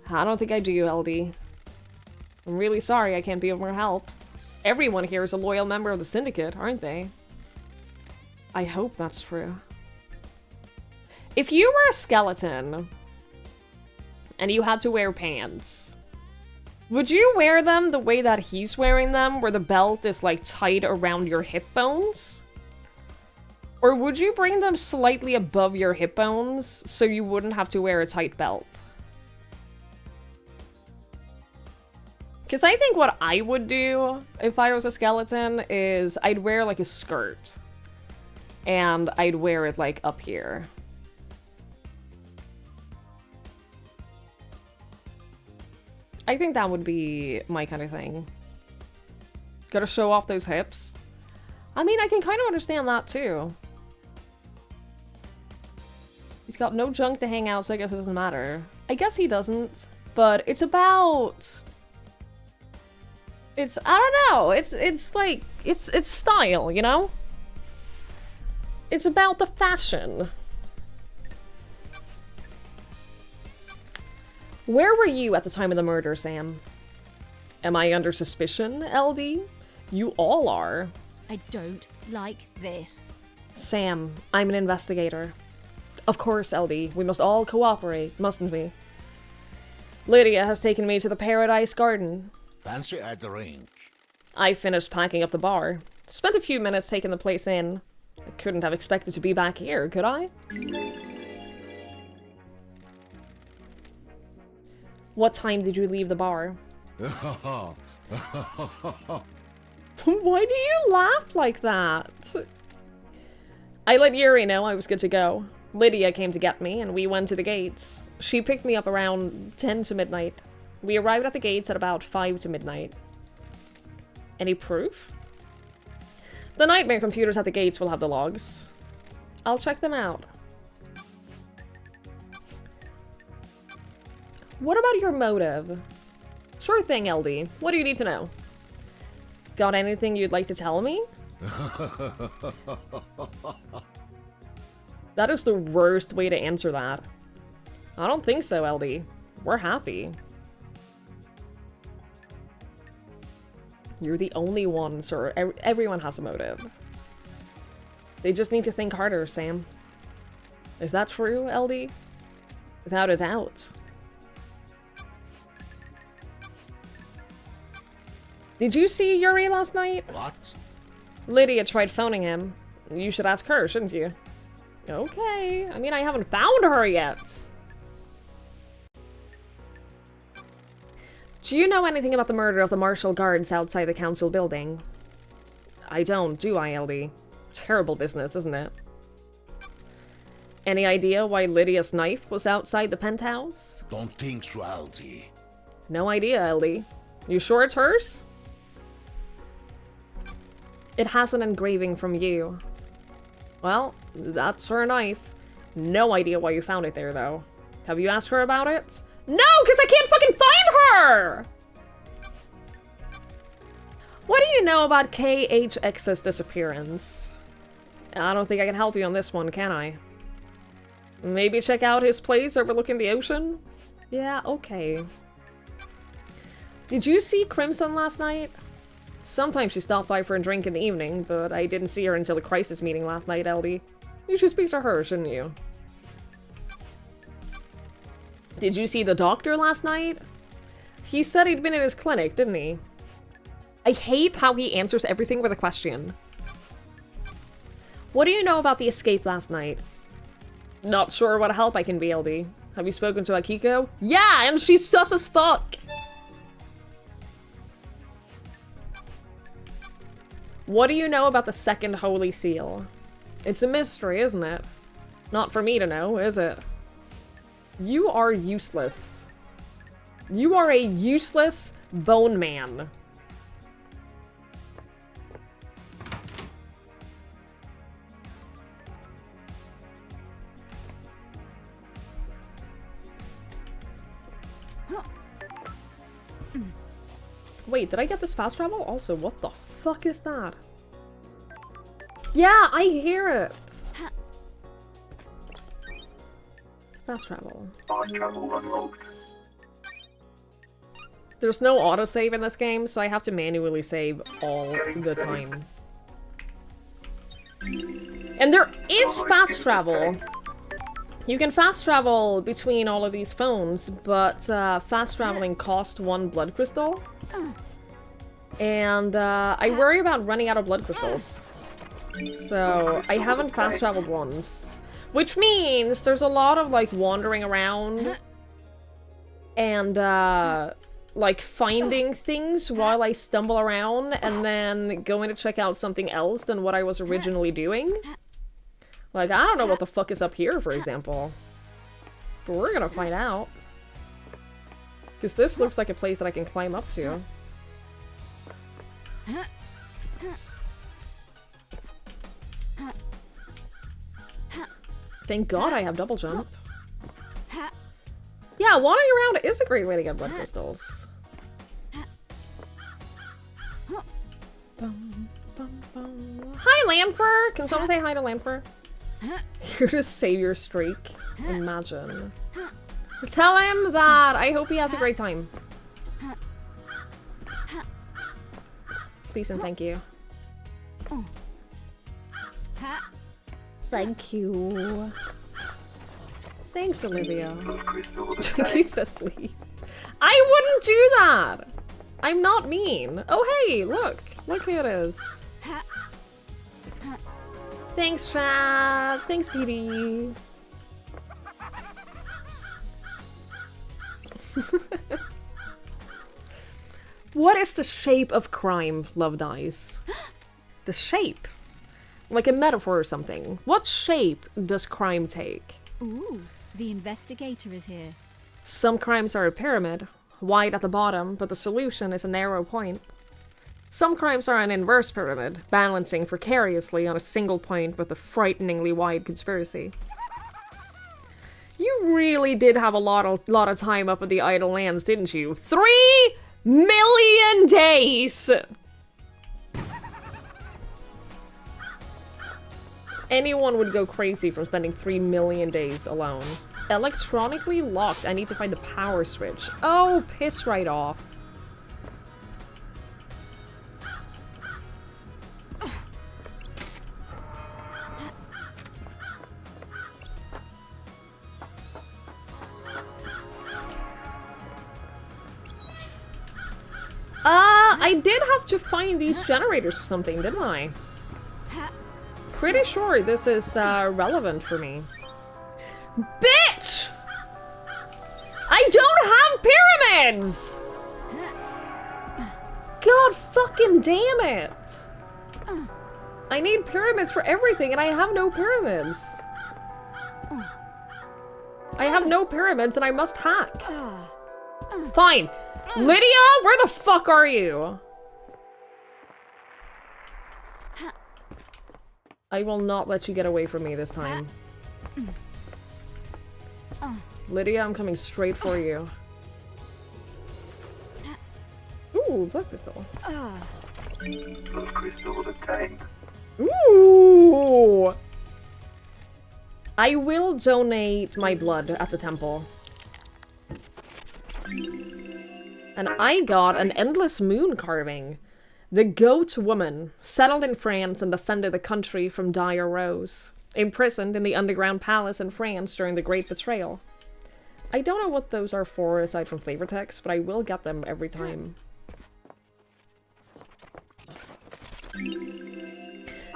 I don't think I do, LD. I'm really sorry I can't be of more help. Everyone here is a loyal member of the Syndicate, aren't they? I hope that's true. If you were a skeleton and you had to wear pants, would you wear them the way that he's wearing them, where the belt is like tight around your hip bones? Or would you bring them slightly above your hip bones so you wouldn't have to wear a tight belt? Because I think what I would do if I was a skeleton is I'd wear like a skirt. And I'd wear it like up here. I think that would be my kind of thing. Gotta show off those hips. I mean, I can kind of understand that too. He's got no junk to hang out, so I guess it doesn't matter. I guess he doesn't, but it's about... It's, I don't know, it's like, it's style, you know? It's about the fashion. Where were you at the time of the murder, Sam? Am I under suspicion, LD? You all are. I don't like this. Sam, I'm an investigator. Of course, LD. We must all cooperate, mustn't we? Lydia has taken me to the Paradise Garden. Fancy a drink? I finished packing up the bar. Spent a few minutes taking the place in. I couldn't have expected to be back here, could I? What time did you leave the bar? Why do you laugh like that? I let Yuri know I was good to go. Lydia came to get me, and we went to the gates. She picked me up around 10 to midnight. We arrived at the gates at about 5 to midnight. Any proof? The nightmare computers at the gates will have the logs. I'll check them out. What about your motive? Sure thing, LD. What do you need to know? Got anything you'd like to tell me? That is the worst way to answer that. I don't think so, LD. We're happy. You're the only one, sir. Everyone has a motive. They just need to think harder, Sam. Is that true, LD? Without a doubt. Did you see Yuri last night? What? Lydia tried phoning him. You should ask her, shouldn't you? Okay. I mean, I haven't found her yet. Do you know anything about the murder of the martial guards outside the council building? I don't, do I, LD? Terrible business, isn't it? Any idea why Lydia's knife was outside the penthouse? Don't think so, LD. No idea, LD. You sure it's hers? It has an engraving from you. Well, that's her knife. No idea why you found it there, though. Have you asked her about it? No, because I can't fucking find her! What do you know about KHX's disappearance? I don't think I can help you on this one, can I? Maybe check out his place overlooking the ocean? Yeah, okay. Did you see Crimson last night? Sometimes she stopped by for a drink in the evening, but I didn't see her until the crisis meeting last night, LD. You should speak to her, shouldn't you? Did you see the doctor last night? He said he'd been in his clinic, didn't he? I hate how he answers everything with a question. What do you know about the escape last night? Not sure what help I can be, LD. Have you spoken to Akiko? Yeah, and she's sus as fuck! What do you know about the second Holy Seal? It's a mystery, isn't it? Not for me to know, is it? You are useless. You are a useless bone man. Wait, did I get this fast travel? Also, what the fuck is that? Yeah, I hear it. Fast travel. Fast travel unlocked. There's no autosave in this game, so I have to manually save all the time. And there is fast travel! You can fast travel between all of these phones, but fast traveling costs 1 blood crystal. And I worry about running out of blood crystals. So I haven't fast traveled once. Which means there's a lot of like wandering around and like finding things while I stumble around and then going to check out something else than what I was originally doing. Like, I don't know what the fuck is up here, for example. But we're gonna find out. Because this looks like a place that I can climb up to. Thank God I have double jump. Yeah, wandering around is a great way to get blood crystals. Hi, Lanfer! Can someone say hi to Lanfer? Here to save your streak. Imagine. Tell him that I hope he has a great time. Please and thank you. Thank you. Thanks, Olivia. He says leave. I wouldn't do that! I'm not mean. Oh hey, look. Look who it is. Thanks, Chad. Thanks, PD. What is the shape of crime, Love Dice? The shape? Like a metaphor or something. What shape does crime take? Ooh, the investigator is here. Some crimes are a pyramid, wide at the bottom, but the solution is a narrow point. Some crimes are an inverse pyramid, balancing precariously on a single point with a frighteningly wide conspiracy. You really did have a lot of time up at the Idle Lands, didn't you? 3 million days! Anyone would go crazy from spending 3 million days alone. Electronically locked. I need to find the power switch. Oh, piss right off. I did have to find these generators for something, didn't I? Pretty sure this is relevant for me. Bitch! I don't have pyramids! God fucking damn it! I need pyramids for everything and I have no pyramids. I have no pyramids and I must hack. Fine. Lydia, where the fuck are you? I will not let you get away from me this time. Lydia, I'm coming straight for you. Ooh, blood crystal. Blood crystal obtained. Ooh! I will donate my blood at the temple. And I got an endless moon carving. The Goat Woman, settled in France and defended the country from dire woes. Imprisoned in the underground palace in France during the Great Betrayal. I don't know what those are for aside from flavor text, but I will get them every time.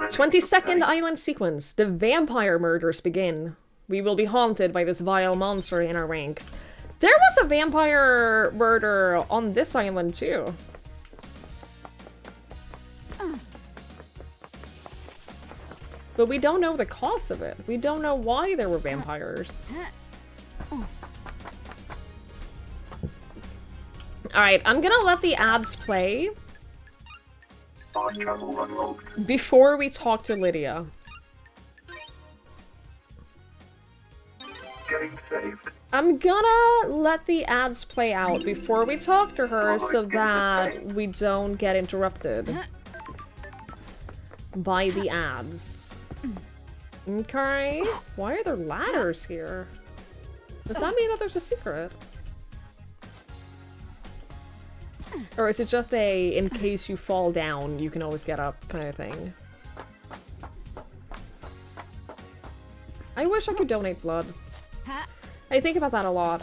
22nd island sequence. The vampire murders begin. We will be haunted by this vile monster in our ranks. There was a vampire murder on this island too. But we don't know the cause of it. We don't know why there were vampires. Alright, I'm gonna let the ads play Fast travel unlocked. before we talk to Lydia. Game saved. I'm gonna let the ads play out before we talk to her so that we don't get interrupted by the ads. Okay. Why are there ladders here? Does that mean that there's a secret? Or is it just a, in case you fall down, you can always get up kind of thing? I wish I could donate blood. I think about that a lot.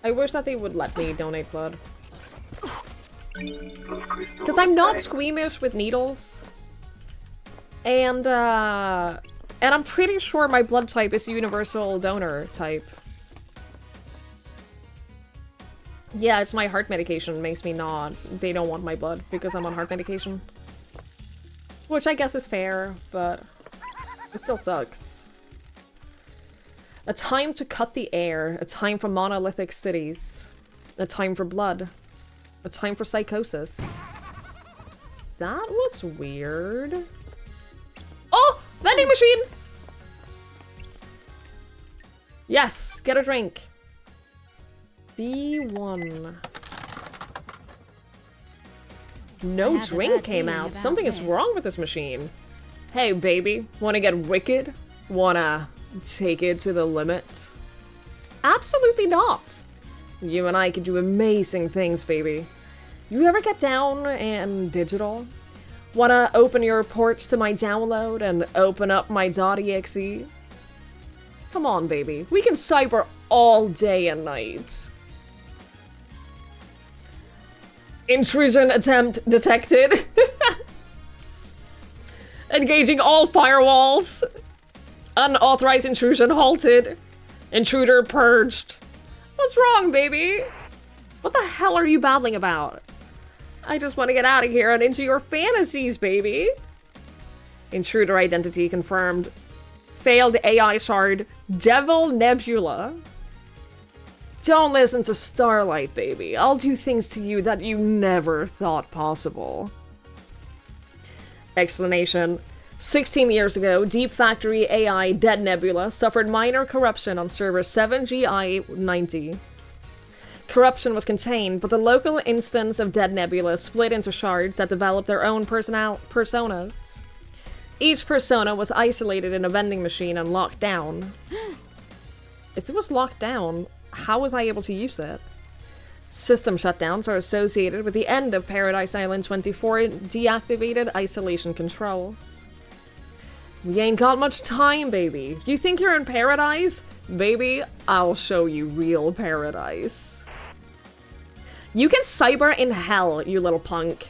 I wish that they would let me donate blood. Because I'm not squeamish with needles. And I'm pretty sure my blood type is universal donor type. Yeah, it's my heart medication makes me not. They don't want my blood because I'm on heart medication. Which I guess is fair, but it still sucks. A time to cut the air. A time for monolithic cities. A time for blood. A time for psychosis. That was weird. Oh! Vending machine! Yes! Get a drink. B1. No drink came out. Something is wrong with this machine. Hey, baby. Wanna get wicked? Wanna take it to the limit? Absolutely not. You and I could do amazing things, baby. You ever get down and digital? Wanna open your ports to my download and open up my .exe? Come on, baby. We can cyber all day and night. Intrusion attempt detected. Engaging all firewalls. Unauthorized intrusion halted. Intruder purged. What's wrong, baby? What the hell are you babbling about? I just want to get out of here and into your fantasies, baby. Intruder identity confirmed. Failed AI shard. Devil Nebula. Don't listen to Starlight, baby. I'll do things to you that you never thought possible. Explanation. 16 years ago, Deep Factory AI Dead Nebula suffered minor corruption on server 7GI90. Corruption was contained, but the local instance of Dead Nebula split into shards that developed their own personas. Each persona was isolated in a vending machine and locked down. If it was locked down, how was I able to use it? System shutdowns are associated with the end of Paradise Island 24 deactivated isolation controls. We ain't got much time, baby. You think you're in paradise? Baby, I'll show you real paradise. You can cyber in hell, you little punk.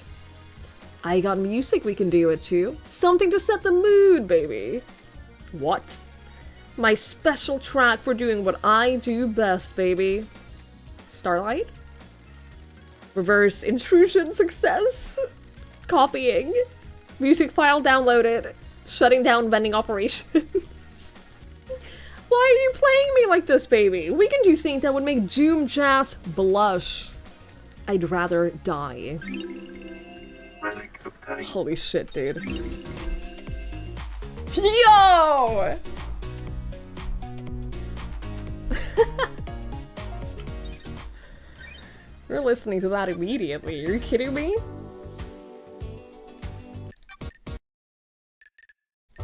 I got music we can do it to. Something to set the mood, baby. What? My special track for doing what I do best, baby. Starlight? Reverse intrusion success. Copying. Music file downloaded. Shutting down vending operations. Why are you playing me like this, baby? We can do things that would make Doom Jazz blush. I'd rather die. Relic obtained. Holy shit, dude. Yo! You're listening to that immediately. Are you kidding me?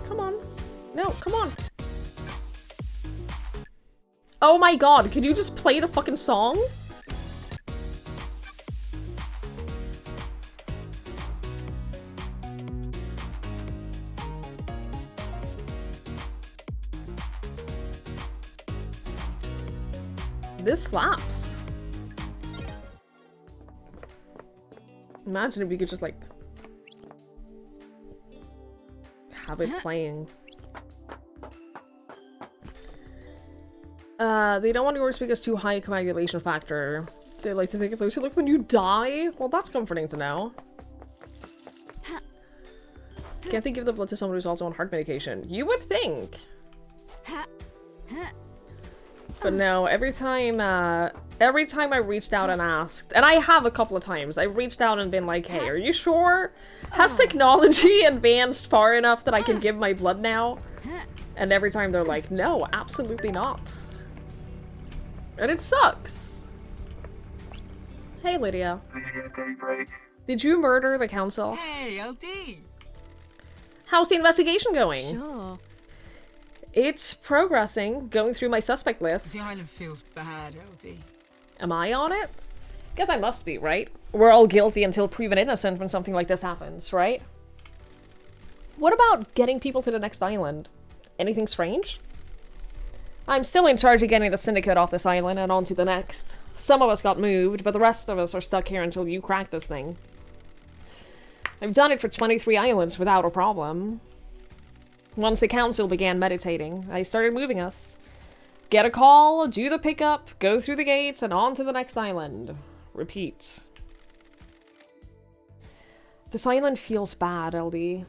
Come on. No, come on. Oh my god, could you just play the fucking song? This slaps. Imagine if we could just, like, have it playing. They don't want your speakers too high coagulation factor. They like to take it loosely. Like when you die? Well, that's comforting to know. Can't they give the blood to someone who's also on heart medication? You would think. But no, every time I reached out and asked, and I have a couple of times, I reached out and been like, hey, are you sure? Has technology advanced far enough that I can give my blood now? And every time they're like, no, absolutely not. And it sucks. Hey, Lydia. Lydia Daybreak. Did you murder the council? Hey, LD! How's the investigation going? Sure. It's progressing, going through my suspect list. The island feels bad, LD. Am I on it? Guess I must be, right? We're all guilty until proven innocent when something like this happens, right? What about getting people to the next island? Anything strange? I'm still in charge of getting the syndicate off this island and onto the next. Some of us got moved, but the rest of us are stuck here until you crack this thing. I've done it for 23 islands without a problem. Once the council began meditating, I started moving us. Get a call, do the pickup, go through the gates, and on to the next island. Repeat. This island feels bad, LD.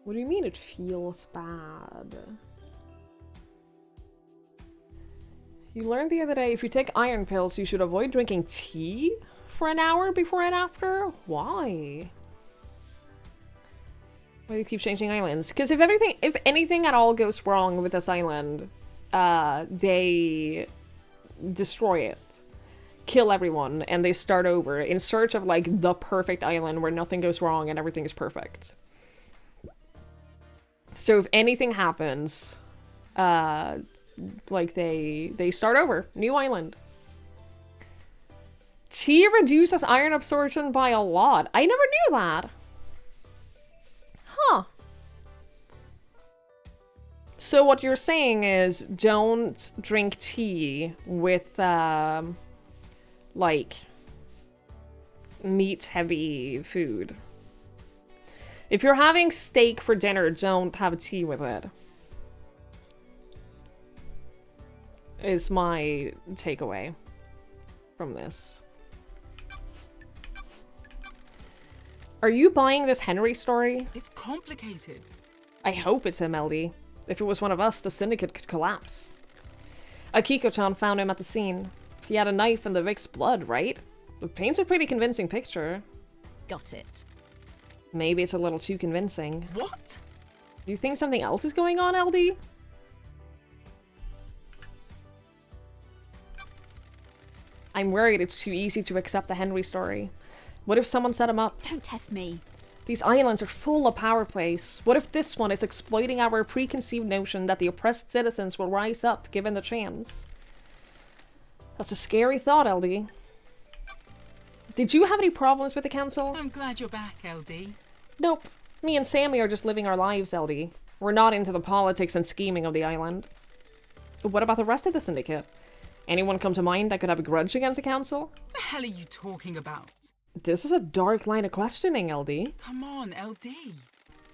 What do you mean it feels bad? You learned the other day if you take iron pills, you should avoid drinking tea for an hour before and after? Why? Why do you keep changing islands? Because if anything at all goes wrong with this island, they destroy it, kill everyone, and they start over in search of like the perfect island where nothing goes wrong and everything is perfect. So if anything happens, like they start over, new island. Tea reduces iron absorption by a lot. I never knew that. Huh. So what you're saying is don't drink tea with, like, meat-heavy food. If you're having steak for dinner, don't have tea with it. Is my takeaway from this. Are you buying this Henry story? It's complicated. I hope it's him, LD. If it was one of us, the syndicate could collapse. Akiko-chan found him at the scene. He had a knife and the Vic's blood, right? It paints a pretty convincing picture. Got it. Maybe it's a little too convincing. What? Do you think something else is going on, LD? I'm worried it's too easy to accept the Henry story. What if someone set him up? Don't test me. These islands are full of power plays. What if this one is exploiting our preconceived notion that the oppressed citizens will rise up given the chance? That's a scary thought, LD. Did you have any problems with the council? I'm glad you're back, LD. Nope. Me and Sammy are just living our lives, LD. We're not into the politics and scheming of the island. What about the rest of the syndicate? Anyone come to mind that could have a grudge against the council? What the hell are you talking about? This is a dark line of questioning, LD. Come on, LD.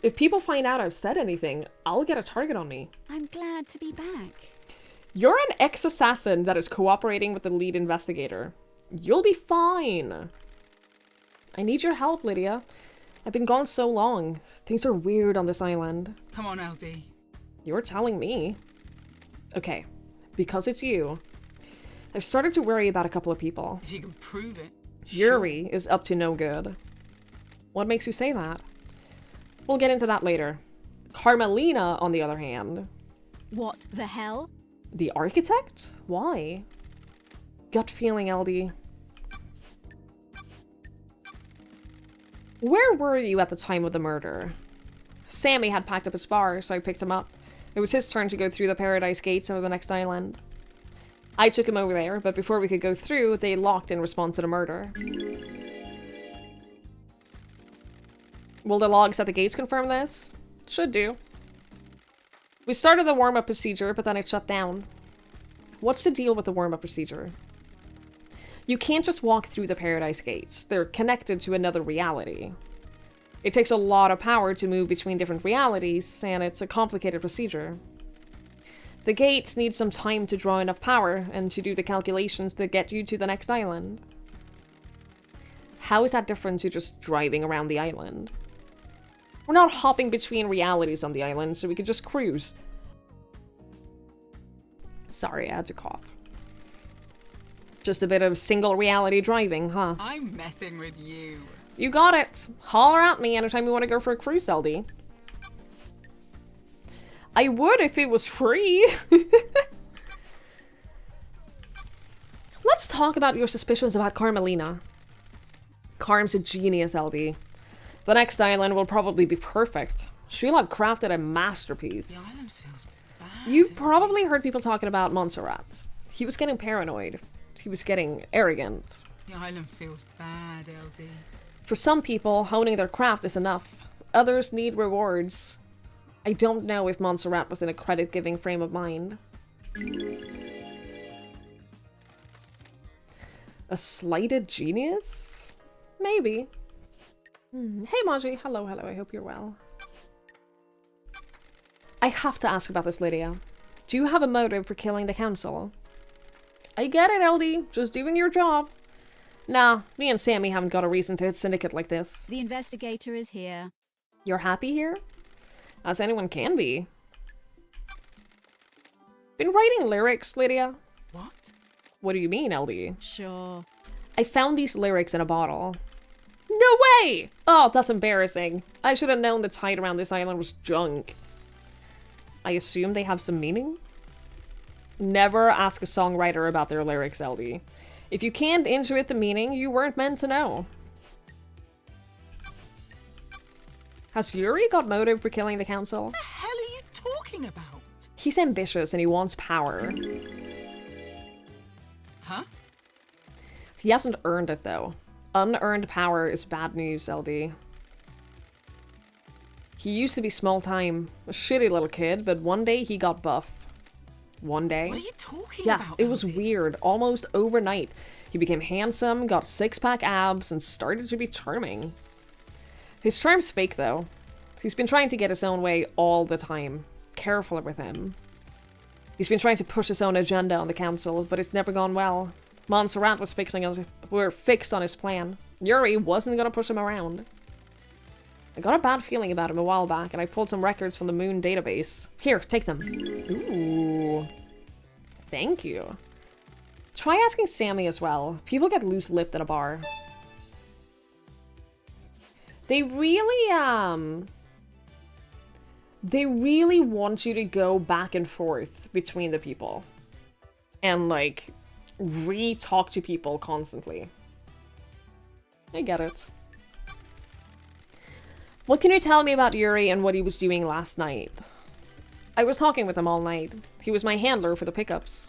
If people find out I've said anything, I'll get a target on me. I'm glad to be back. You're an ex-assassin that is cooperating with the lead investigator. You'll be fine. I need your help, Lydia. I've been gone so long. Things are weird on this island. Come on, LD. You're telling me. Okay, because it's you, I've started to worry about a couple of people. If you can prove it. Yuri is up to no good. What makes you say that? We'll get into that later. Carmelina, on the other hand. What the hell? The architect? Why? Gut feeling, LD. Where were you at the time of the murder? Sammy had packed up his bar, so I picked him up. It was his turn to go through the Paradise Gates over the next island. I took him over there, but before we could go through, they locked in response to the murder. Will the logs at the gates confirm this? Should do. We started the warm-up procedure, but then it shut down. What's the deal with the warm-up procedure? You can't just walk through the Paradise Gates. They're connected to another reality. It takes a lot of power to move between different realities, and it's a complicated procedure. The gates need some time to draw enough power and to do the calculations that get you to the next island. How is that different to just driving around the island? We're not hopping between realities on the island, so we could just cruise. Sorry, I had to cough. Just a bit of single reality driving, huh? I'm messing with you. You got it! Holler at me anytime you want to go for a cruise, LD. I would if it was free. Let's talk about your suspicions about Carmelina. Carm's a genius, LD. The next island will probably be perfect. Sheila crafted a masterpiece. The island feels bad. You've LD. probably heard people talking about Montserrat. He was getting paranoid. He was getting arrogant. The island feels bad, LD. For some people, honing their craft is enough. Others need rewards. I don't know if Montserrat was in a credit-giving frame of mind. A slighted genius? Maybe. Hey, Maji. Hello, hello. I hope you're well. I have to ask about this, Lydia. Do you have a motive for killing the council? I get it, LD. Just doing your job. Nah, me and Sammy haven't got a reason to hit Syndicate like this. The investigator is here. You're happy here? As anyone can be. Been writing lyrics, Lydia? What? What do you mean, LD? Sure. I found these lyrics in a bottle. No way! Oh, that's embarrassing. I should have known the tide around this island was junk. I assume they have some meaning? Never ask a songwriter about their lyrics, LD. If you can't intuit the meaning, you weren't meant to know. Has Yuri got motive for killing the council? What the hell are you talking about? He's ambitious and he wants power. Huh? He hasn't earned it, though. Unearned power is bad news, LD. He used to be small-time, a shitty little kid, but one day he got buff. One day. What are you talking Yeah, about, it was LD? weird. Almost overnight. He became handsome, got six-pack abs, and started to be charming. His charm's fake, though. He's been trying to get his own way all the time. Careful with him. He's been trying to push his own agenda on the council, but it's never gone well. Montserrat was fixed on his plan. Yuri wasn't gonna push him around. I got a bad feeling about him a while back, and I pulled some records from the Moon database. Here, take them. Ooh. Thank you. Try asking Sammy as well. People get loose-lipped in a bar. They really want you to go back and forth between the people. And, like, re-talk to people constantly. I get it. What can you tell me about Yuri and what he was doing last night? I was talking with him all night. He was my handler for the pickups.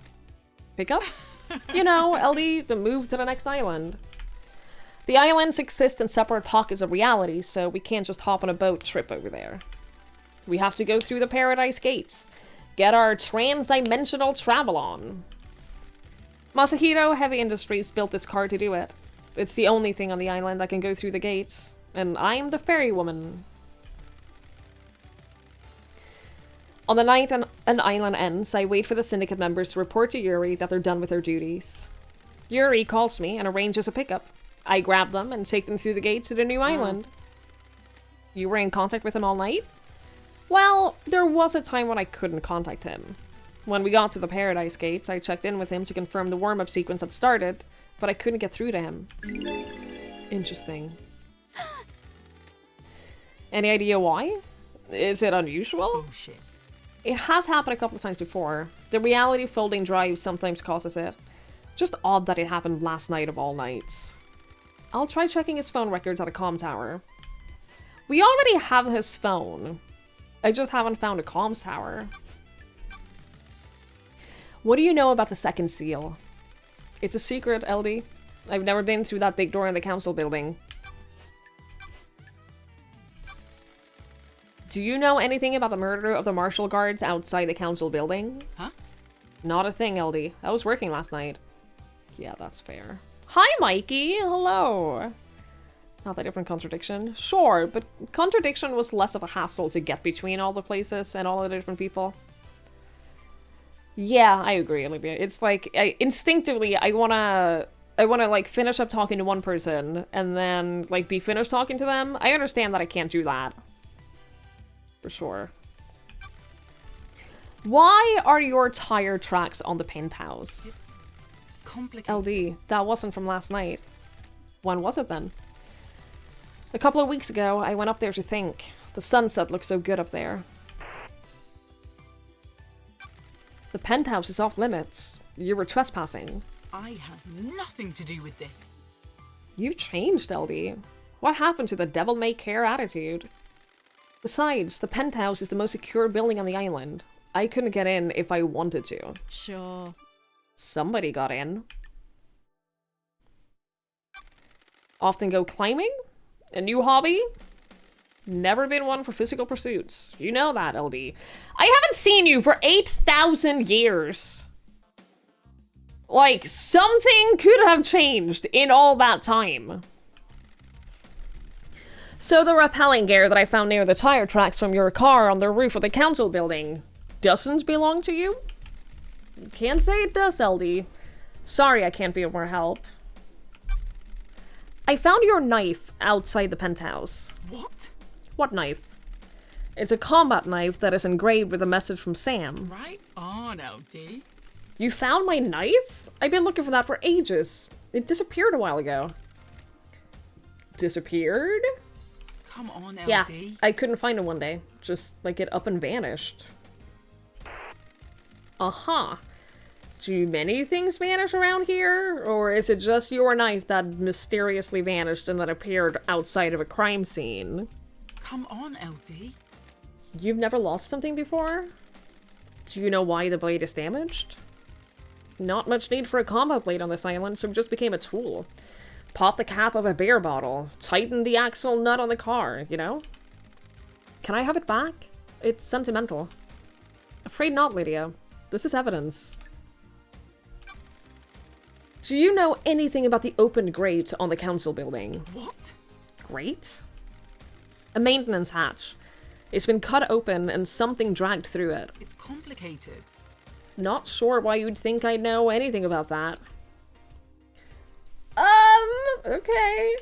Pickups? You know, LD, the move to the next island. The islands exist in separate pockets of reality, so we can't just hop on a boat trip over there. We have to go through the Paradise Gates. Get our trans-dimensional travel on. Masahiro Heavy Industries built this car to do it. It's the only thing on the island that can go through the gates. And I am the ferry woman. On the night an island ends, I wait for the Syndicate members to report to Yuri that they're done with their duties. Yuri calls me and arranges a pickup. I grab them and take them through the gate to the new island. You were in contact with him all night? Well, there was a time when I couldn't contact him. When we got to the Paradise Gates, I checked in with him to confirm the warm-up sequence had started, but I couldn't get through to him. Interesting. Any idea why? Is it unusual? Bullshit. It has happened a couple of times before. The reality folding drive sometimes causes it. Just odd that it happened last night of all nights. I'll try checking his phone records at a comm tower. We already have his phone. I just haven't found a comms tower. What do you know about the second seal? It's a secret, LD. I've never been through that big door in the council building. Do you know anything about the murder of the marshal guards outside the council building? Huh? Not a thing, LD. I was working last night. Yeah, that's fair. Hi, Mikey! Hello! Not that different contradiction. Sure, but contradiction was less of a hassle to get between all the places and all the different people. Yeah, I agree, Olivia. It's like, instinctively, I wanna, like, finish up talking to one person and then, like, be finished talking to them. I understand that I can't do that. For sure. Why are your tire tracks on the penthouse? It's complicated. LD, that wasn't from last night. When was it then? A couple of weeks ago, I went up there to think. The sunset looks so good up there. The penthouse is off limits. You were trespassing. I have nothing to do with this. You've changed, LD. What happened to the devil-may-care attitude? Besides, the penthouse is the most secure building on the island. I couldn't get in if I wanted to. Sure. Somebody got in. Often go climbing? A new hobby? Never been one for physical pursuits. You know that, LD. I haven't seen you for 8,000 years. Like, something could have changed in all that time. So the rappelling gear that I found near the tire tracks from your car on the roof of the council building doesn't belong to you? Can't say it does, LD. Sorry I can't be of more help. I found your knife outside the penthouse. What? What knife? It's a combat knife that is engraved with a message from Sam. Right on, LD. You found my knife? I've been looking for that for ages. It disappeared a while ago. Disappeared? Come on, LD. Yeah, I couldn't find it one day. Just, like, it up and vanished. Uh-huh. Do many things vanish around here? Or is it just your knife that mysteriously vanished and then appeared outside of a crime scene? Come on, LD. You've never lost something before? Do you know why the blade is damaged? Not much need for a combat blade on this island, so it just became a tool. Pop the cap of a beer bottle, tighten the axle nut on the car, you know? Can I have it back? It's sentimental. Afraid not, Lydia. This is evidence. Do you know anything about the open grate on the council building? What? Grate? A maintenance hatch. It's been cut open and something dragged through it. It's complicated. Not sure why you'd think I know anything about that. Okay.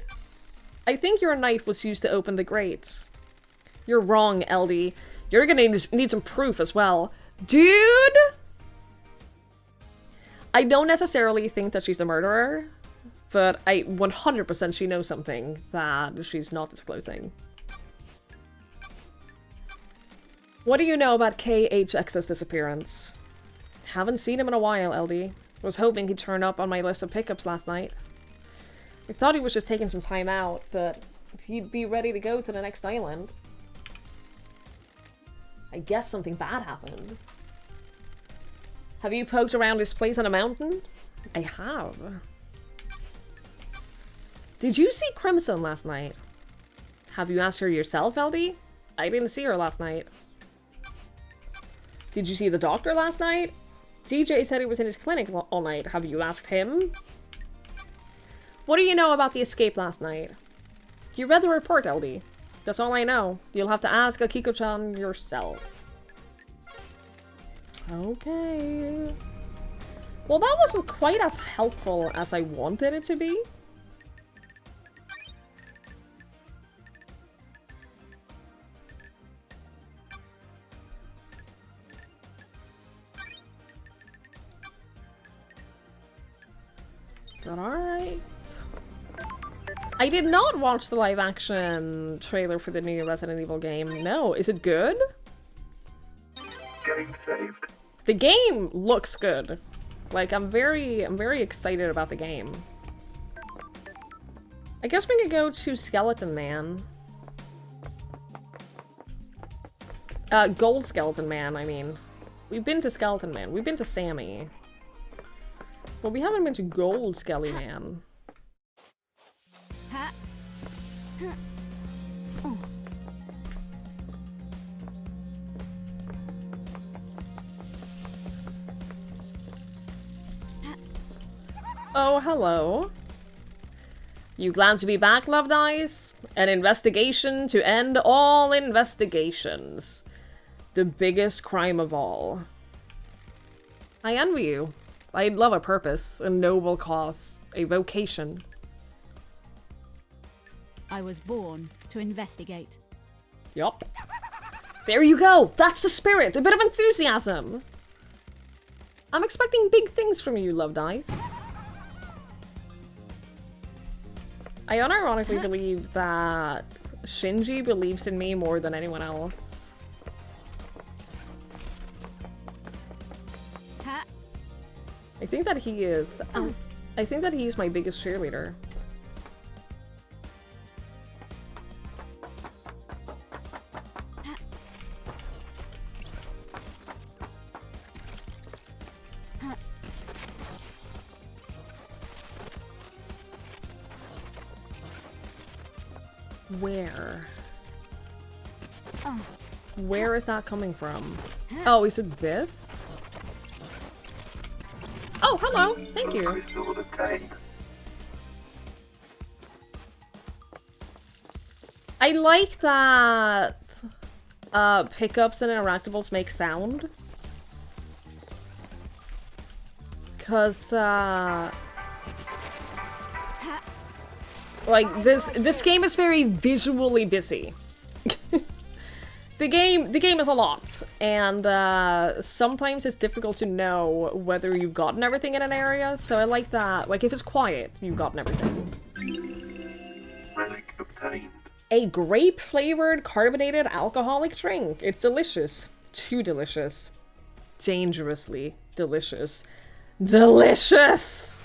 I think your knife was used to open the grate. You're wrong, LD. You're gonna need some proof as well. Dude! I don't necessarily think that she's the murderer, but 100% she knows something that she's not disclosing. What do you know about KHX's disappearance? Haven't seen him in a while, LD. Was hoping he'd turn up on my list of pickups last night. I thought he was just taking some time out, but he'd be ready to go to the next island. I guess something bad happened. Have you poked around his place on a mountain? I have. Did you see Crimson last night? Have you asked her yourself, LD? I didn't see her last night. Did you see the doctor last night? DJ said he was in his clinic all night. Have you asked him? What do you know about the escape last night? You read the report, LD. That's all I know. You'll have to ask Akiko-chan yourself. Okay. Well, that wasn't quite as helpful as I wanted it to be. But alright. I did not watch the live-action trailer for the new Resident Evil game. No, is it good? Game saved. The game looks good. Like, I'm very excited about the game. I guess we could go to Skeleton Man. Gold Skeleton Man, I mean. We've been to Skeleton Man. We've been to Sammy. But we haven't been to Gold Skelly Man. Ha. Oh. Oh, hello. You glad to be back, Loved Eyes? An investigation to end all investigations. The biggest crime of all. I envy you. I'd love a purpose, a noble cause, a vocation. I was born to investigate. Yup. There you go! That's the spirit! A bit of enthusiasm! I'm expecting big things from you, Loved Eyes. I unironically believe that Shinji believes in me more than anyone else. Ha. I think that he is. I think that he's my biggest cheerleader. Where? Where is that coming from? Oh, is it this? Oh, hello. Thank you. Crystal obtained. I like that pickups and interactables make sound. Cause like this game is very visually busy. The game is a lot, and sometimes it's difficult to know whether you've gotten everything in an area, so I like that. Like, if it's quiet, you've gotten everything. Relic obtained. A grape-flavored carbonated alcoholic drink. It's delicious. Too delicious. Dangerously delicious. Delicious!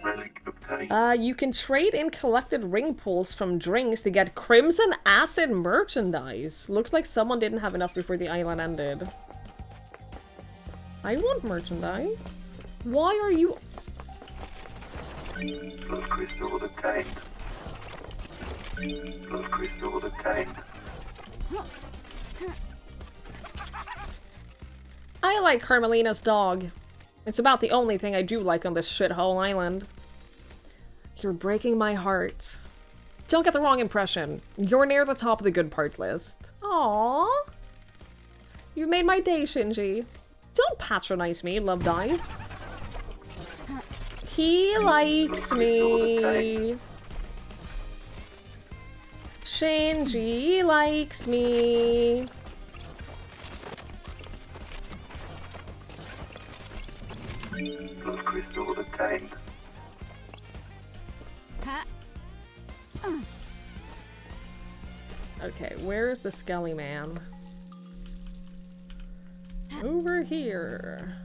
Relic obtained. You can trade in collected ring pulls from drinks to get Crimson Acid merchandise. Looks like someone didn't have enough before the island ended. I want merchandise. Why are you... Plus crystal obtained. Plus crystal obtained. I like Carmelina's dog. It's about the only thing I do like on this shithole island. You're breaking my heart. Don't get the wrong impression. You're near the top of the good part list. Aww. You made my day, Shinji. Don't patronize me, Love Dice. He likes me. Shinji likes me. Plus crystal obtained. Okay, where's the Skelly Man? Over here.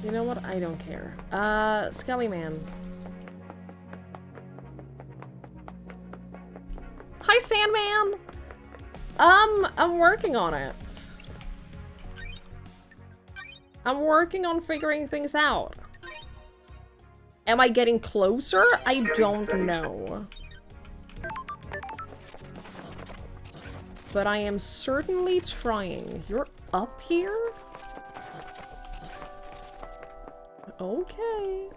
You know what? I don't care. Skelly Man. Hi, Sandman! I'm working on it. I'm working on figuring things out. Am I getting closer? I don't know. But I am certainly trying. You're up here? Okay.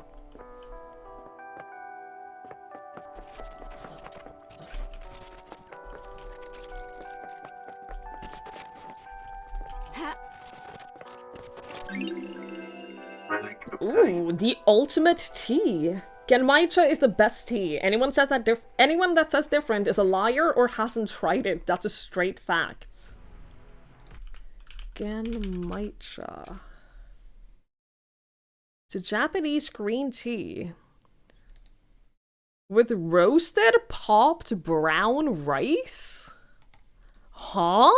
Relic obtained. Ooh, the ultimate tea. Genmaicha is the best tea. Anyone that says different is a liar or hasn't tried it. That's a straight fact. Genmaicha. It's a Japanese green tea. With roasted popped brown rice? Huh?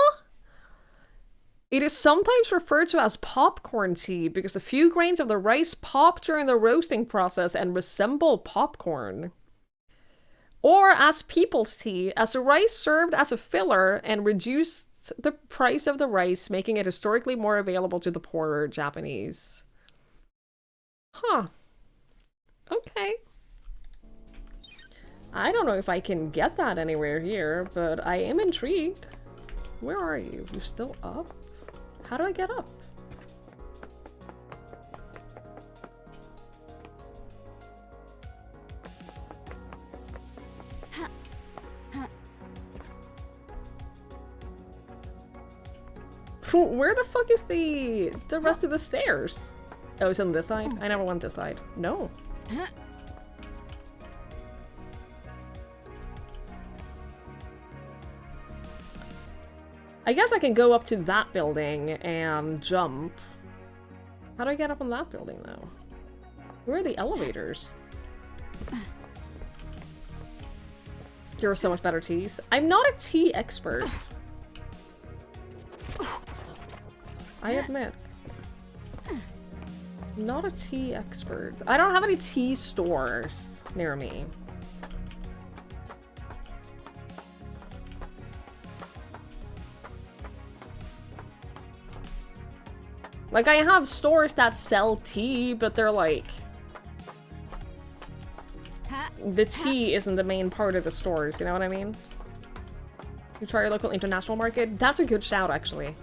It is sometimes referred to as popcorn tea because a few grains of the rice pop during the roasting process and resemble popcorn. Or as people's tea, as the rice served as a filler and reduced the price of the rice, making it historically more available to the poorer Japanese. Huh. Okay. I don't know if I can get that anywhere here, but I am intrigued. Where are you? You still up? How do I get up? Where the fuck is the rest of the stairs? Oh, it's on this side? I never went this side. No. I guess I can go up to that building and jump. How do I get up on that building, though? Where are the elevators? There are so much better teas. I'm not a tea expert. I admit. I'm not a tea expert. I don't have any tea stores near me. Like, I have stores that sell tea, but they're like... The tea isn't the main part of the stores, you know what I mean? You try your local international market? That's a good shout, actually.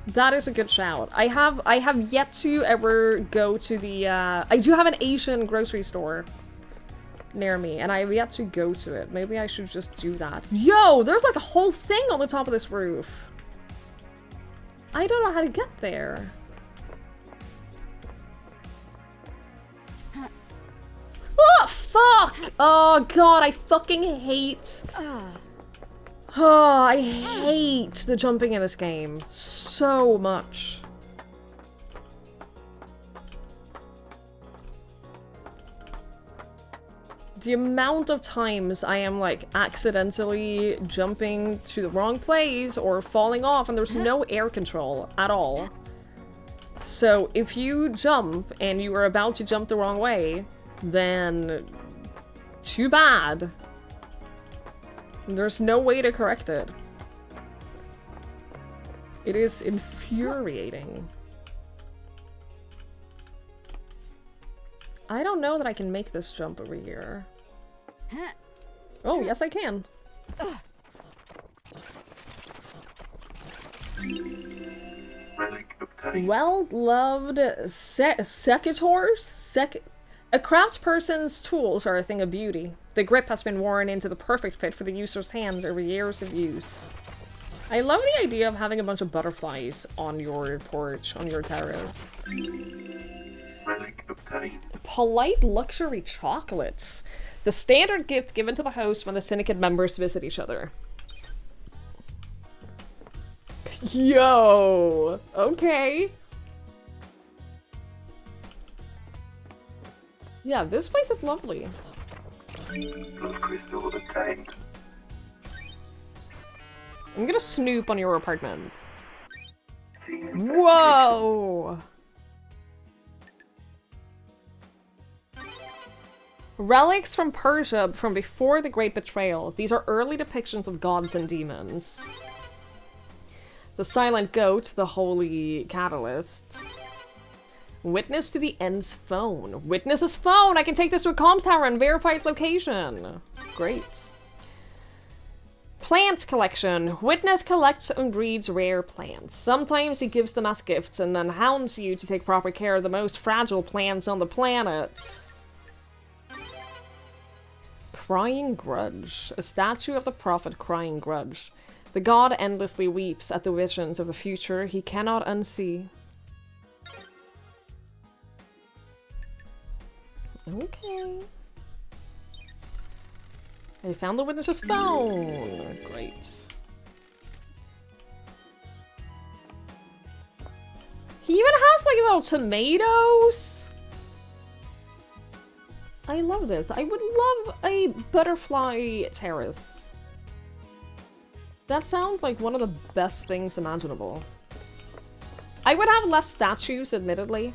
That is a good shout. I have yet to ever go to the, I do have an Asian grocery store near me, and I have yet to go to it. Maybe I should just do that. Yo, there's like a whole thing on the top of this roof. I don't know how to get there. Oh, fuck! Oh, God, I fucking hate... Oh, I hate the jumping in this game so much. The amount of times I am, like, accidentally jumping to the wrong place or falling off, and there's no air control at all. So, if you jump and you are about to jump the wrong way, then too bad. There's no way to correct it. It is infuriating. I don't know that I can make this jump over here. Oh, yes I can. Relic obtained. Well-loved secateurs? A craftsperson's tools are a thing of beauty. The grip has been worn into the perfect fit for the user's hands over years of use. I love the idea of having a bunch of butterflies on your porch, on your terrace. Relic obtained. Polite luxury chocolates. The standard gift given to the host when the syndicate members visit each other. Yo! Okay. Yeah, this place is lovely. Blood crystal obtained. I'm gonna snoop on your apartment. Scene Whoa! Relics from Persia from before the Great Betrayal. These are early depictions of gods and demons. The Silent Goat, the Holy Catalyst. Witness to the End's phone. Witness's phone! I can take this to a comms tower and verify its location. Great. Plant collection. Witness collects and breeds rare plants. Sometimes he gives them as gifts and then hounds you to take proper care of the most fragile plants on the planet. Crying Grudge. A statue of the prophet Crying Grudge. The god endlessly weeps at the visions of the future he cannot unsee. Okay. I found the witness's phone. Great. He even has like little tomatoes. I love this. I would love a butterfly terrace. That sounds like one of the best things imaginable. I would have less statues, admittedly.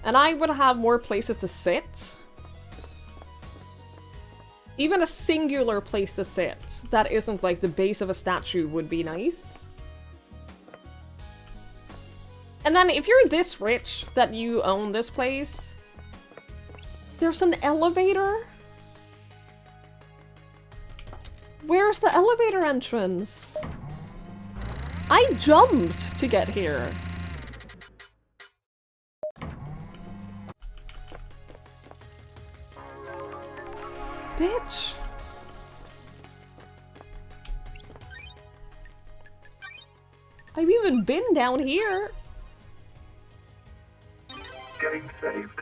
And I would have more places to sit. Even a singular place to sit that isn't like the base of a statue would be nice. And then if you're this rich that you own this place, there's an elevator? Where's the elevator entrance? I jumped to get here. Bitch. I've even been down here. Game saved.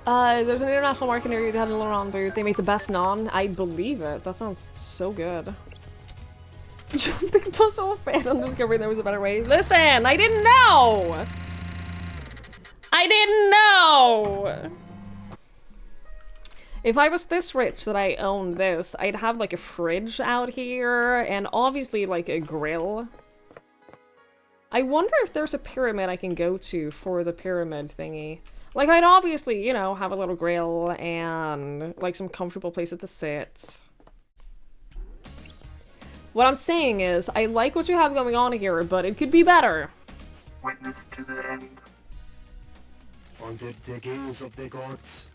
There's an international market near you that had a Laurent booth. They make the best naan. I believe it. That sounds so good. Jumping puzzle fan on discovering there was a better way. Listen, I didn't know! I didn't know! If I was this rich that I owned this, I'd have like a fridge out here and obviously like a grill. I wonder if there's a pyramid I can go to for the pyramid thingy. Like, I'd obviously, you know, have a little grill and like some comfortable places to sit. What I'm saying is, I like what you have going on here, but it could be better. Witness to the end. Under the gaze of the gods.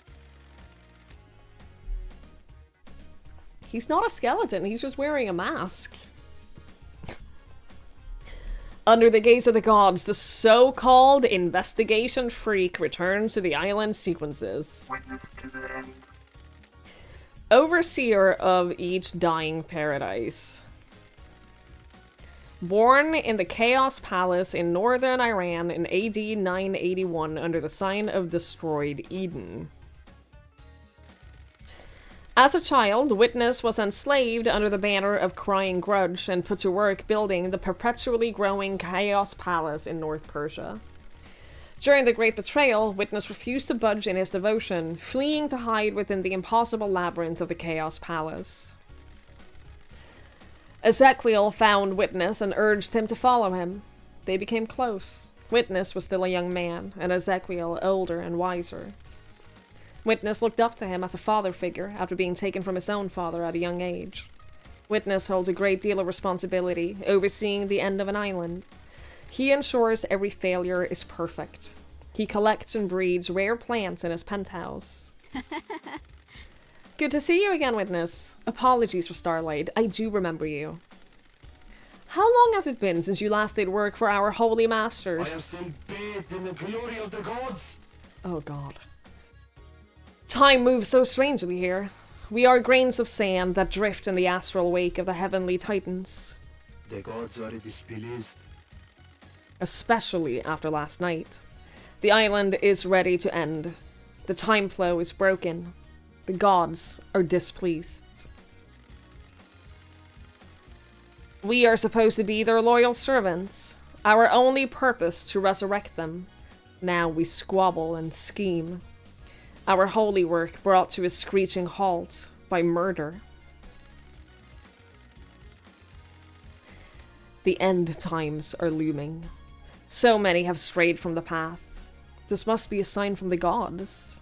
He's not a skeleton, he's just wearing a mask. Under the gaze of the gods, the so-called investigation freak returns to the island sequences. Witness to the end. Overseer of each dying paradise. Born in the Chaos Palace in northern Iran in AD 981 under the sign of destroyed Eden. As a child, Witness was enslaved under the banner of Crying Grudge and put to work building the perpetually growing Chaos Palace in North Persia. During the Great Betrayal, Witness refused to budge in his devotion, fleeing to hide within the impossible labyrinth of the Chaos Palace. Ezekiel found Witness and urged him to follow him. They became close. Witness was still a young man, and Ezekiel older and wiser. Witness looked up to him as a father figure after being taken from his own father at a young age. Witness holds a great deal of responsibility, overseeing the end of an island. He ensures every failure is perfect. He collects and breeds rare plants in his penthouse. Good to see you again, Witness. Apologies for Starlight. I do remember you. How long has it been since you last did work for our holy masters? I am still bathed in the glory of the gods. Oh god. Time moves so strangely here. We are grains of sand that drift in the astral wake of the heavenly titans. The gods are displeased. Especially after last night. The island is ready to end. The time flow is broken. The gods are displeased. We are supposed to be their loyal servants. Our only purpose to resurrect them. Now we squabble and scheme. Our holy work brought to a screeching halt by murder. The end times are looming. So many have strayed from the path. This must be a sign from the gods.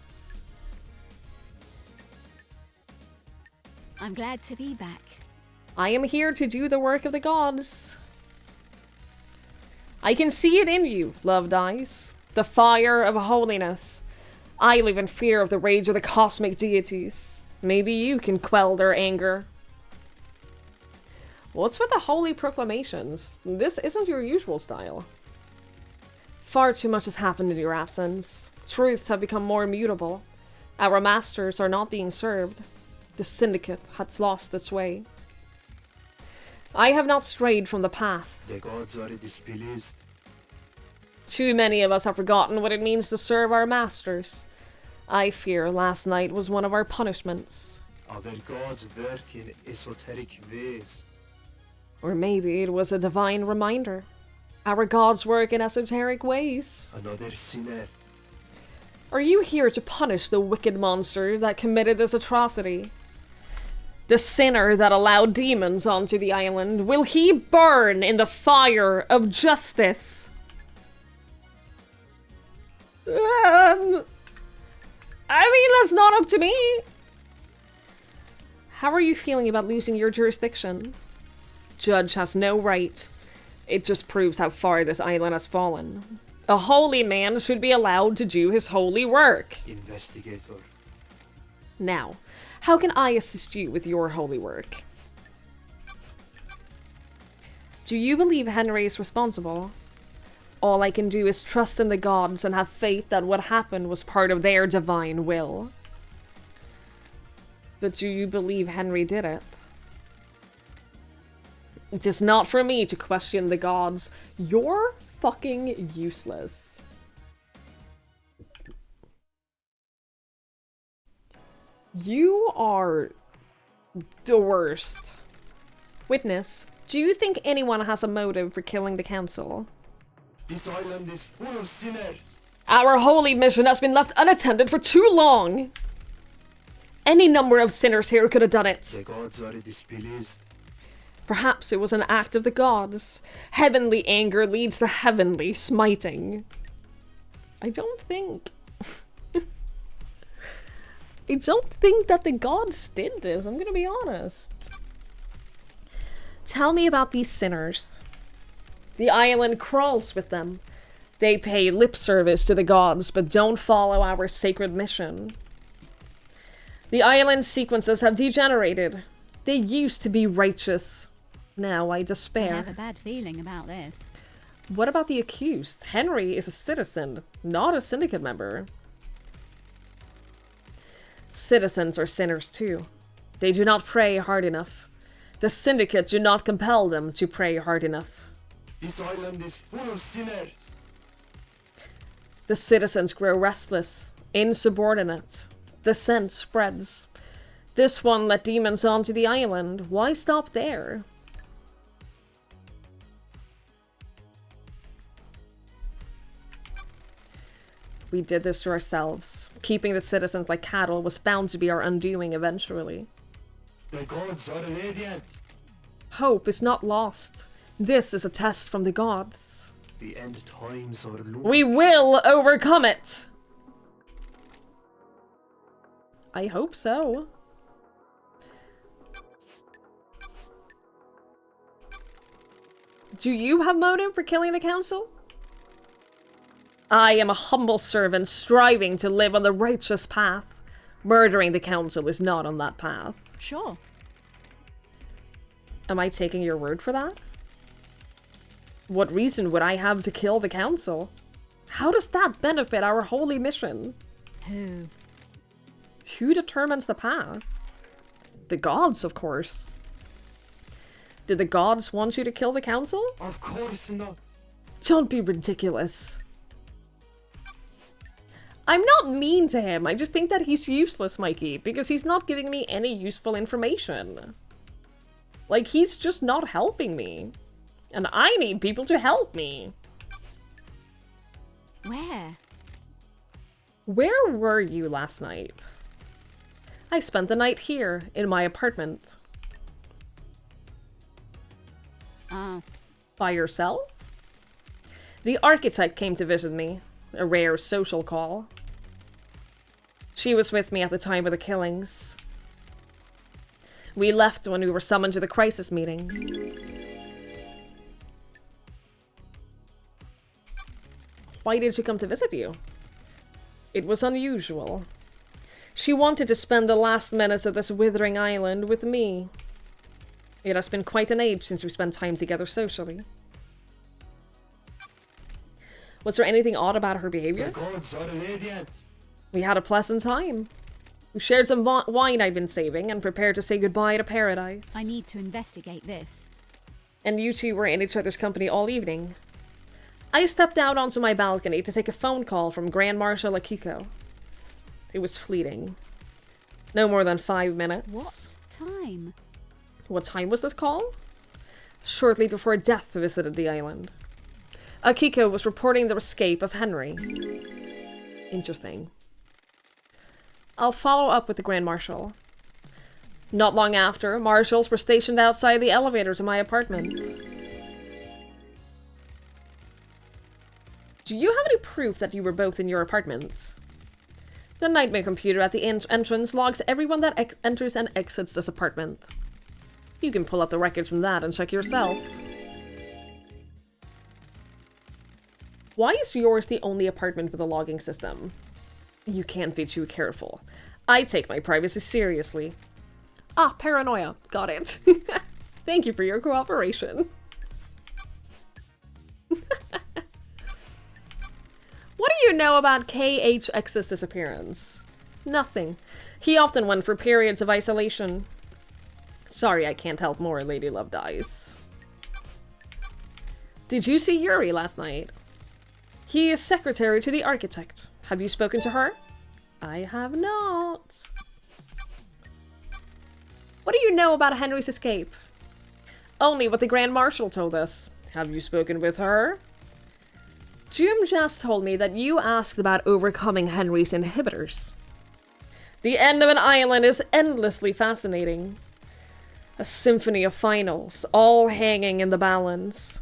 I'm glad to be back. I am here to do the work of the gods. I can see it in you, loved eyes. The fire of holiness. I live in fear of the rage of the cosmic deities. Maybe you can quell their anger. What's with the holy proclamations? This isn't your usual style. Far too much has happened in your absence. Truths have become more mutable. Our masters are not being served. The syndicate has lost its way. I have not strayed from the path. The gods are displeased. Too many of us have forgotten what it means to serve our masters. I fear last night was one of our punishments. Our gods work in esoteric ways. Or maybe it was a divine reminder. Our gods work in esoteric ways. Another sinner. Are you here to punish the wicked monster that committed this atrocity? The sinner that allowed demons onto the island, will he burn in the fire of justice? I mean, that's not up to me. How are you feeling about losing your jurisdiction? Judge has no right. It just proves how far this island has fallen. A holy man should be allowed to do his holy work. Investigator. Now, how can I assist you with your holy work? Do you believe Henry is responsible? All I can do is trust in the gods and have faith that what happened was part of their divine will. But do you believe Henry did it? It is not for me to question the gods. You're fucking useless. You are the worst. Witness, do you think anyone has a motive for killing the council? This island is full of sinners. Our holy mission has been left unattended for too long. Any number of sinners here could have done it. The gods are displeased. Perhaps it was an act of the gods. Heavenly anger leads to heavenly smiting. I don't think... I don't think that the gods did this, I'm gonna be honest. Tell me about these sinners. The island crawls with them. They pay lip service to the gods, but don't follow our sacred mission. The island's sequences have degenerated. They used to be righteous. Now I I despair. have a bad feeling about this. What about the accused? Henry is a citizen, not a syndicate member. Citizens are sinners too. They do not pray hard enough. The syndicate do not compel them to pray hard enough. This island is full of sinners. The citizens grow restless, insubordinate. The scent spreads. This one let demons onto the island. Why stop there? We did this to ourselves. Keeping the citizens like cattle was bound to be our undoing eventually. The gods are radiant. Hope is not lost. This is a test from the gods. The end times are low. We will overcome it! I hope so. Do you have motive for killing the council? I am a humble servant striving to live on the righteous path. Murdering the council is not on that path. Sure. Am I taking your word for that? What reason would I have to kill the council? How does that benefit our holy mission? Who? Who determines the path? The gods, of course. Did the gods want you to kill the council? Of course not. Don't be ridiculous. I'm not mean to him, I just think that he's useless, Mikey, because he's not giving me any useful information. Like, he's just not helping me. And I need people to help me. Where? Where were you last night? I spent the night here, in my apartment. Oh. By yourself? The architect came to visit me. A rare social call. She was with me at the time of the killings. We left when we were summoned to the crisis meeting. Why did she come to visit you? It was unusual. She wanted to spend the last minutes of this withering island with me. It has been quite an age since we spent time together socially. Was there anything odd about her The behavior? gods are radiant. We had a pleasant time. We shared some wine I'd been saving and prepared to say goodbye to paradise. I need to investigate this. And you two were in each other's company all evening. I stepped out onto my balcony to take a phone call from Grand Marshal Akiko. It was fleeting. No more than 5 minutes. What time? What time was this call? Shortly before death visited the island. Akiko was reporting the escape of Henry. Interesting. I'll follow up with the Grand Marshal. Not long after, marshals were stationed outside the elevator to my apartment. Do you have any proof that you were both in your apartment? The nightmare computer at the entrance logs everyone that enters and exits this apartment. You can pull up the records from that and check yourself. Why is yours the only apartment with a logging system? You can't be too careful. I take my privacy seriously. Ah, paranoia. Got it. Thank you for your cooperation. What do you know about KHX's disappearance? Nothing. He often went for periods of isolation. Sorry, I can't help more, Lady Love Dies. Did you see Yuri last night? He is secretary to the architect. Have you spoken to her? I have not. What do you know about Henry's escape? Only what the Grand Marshal told us. Have you spoken with her? Jim just told me that you asked about overcoming Henry's inhibitors. The end of an island is endlessly fascinating. A symphony of finals, all hanging in the balance.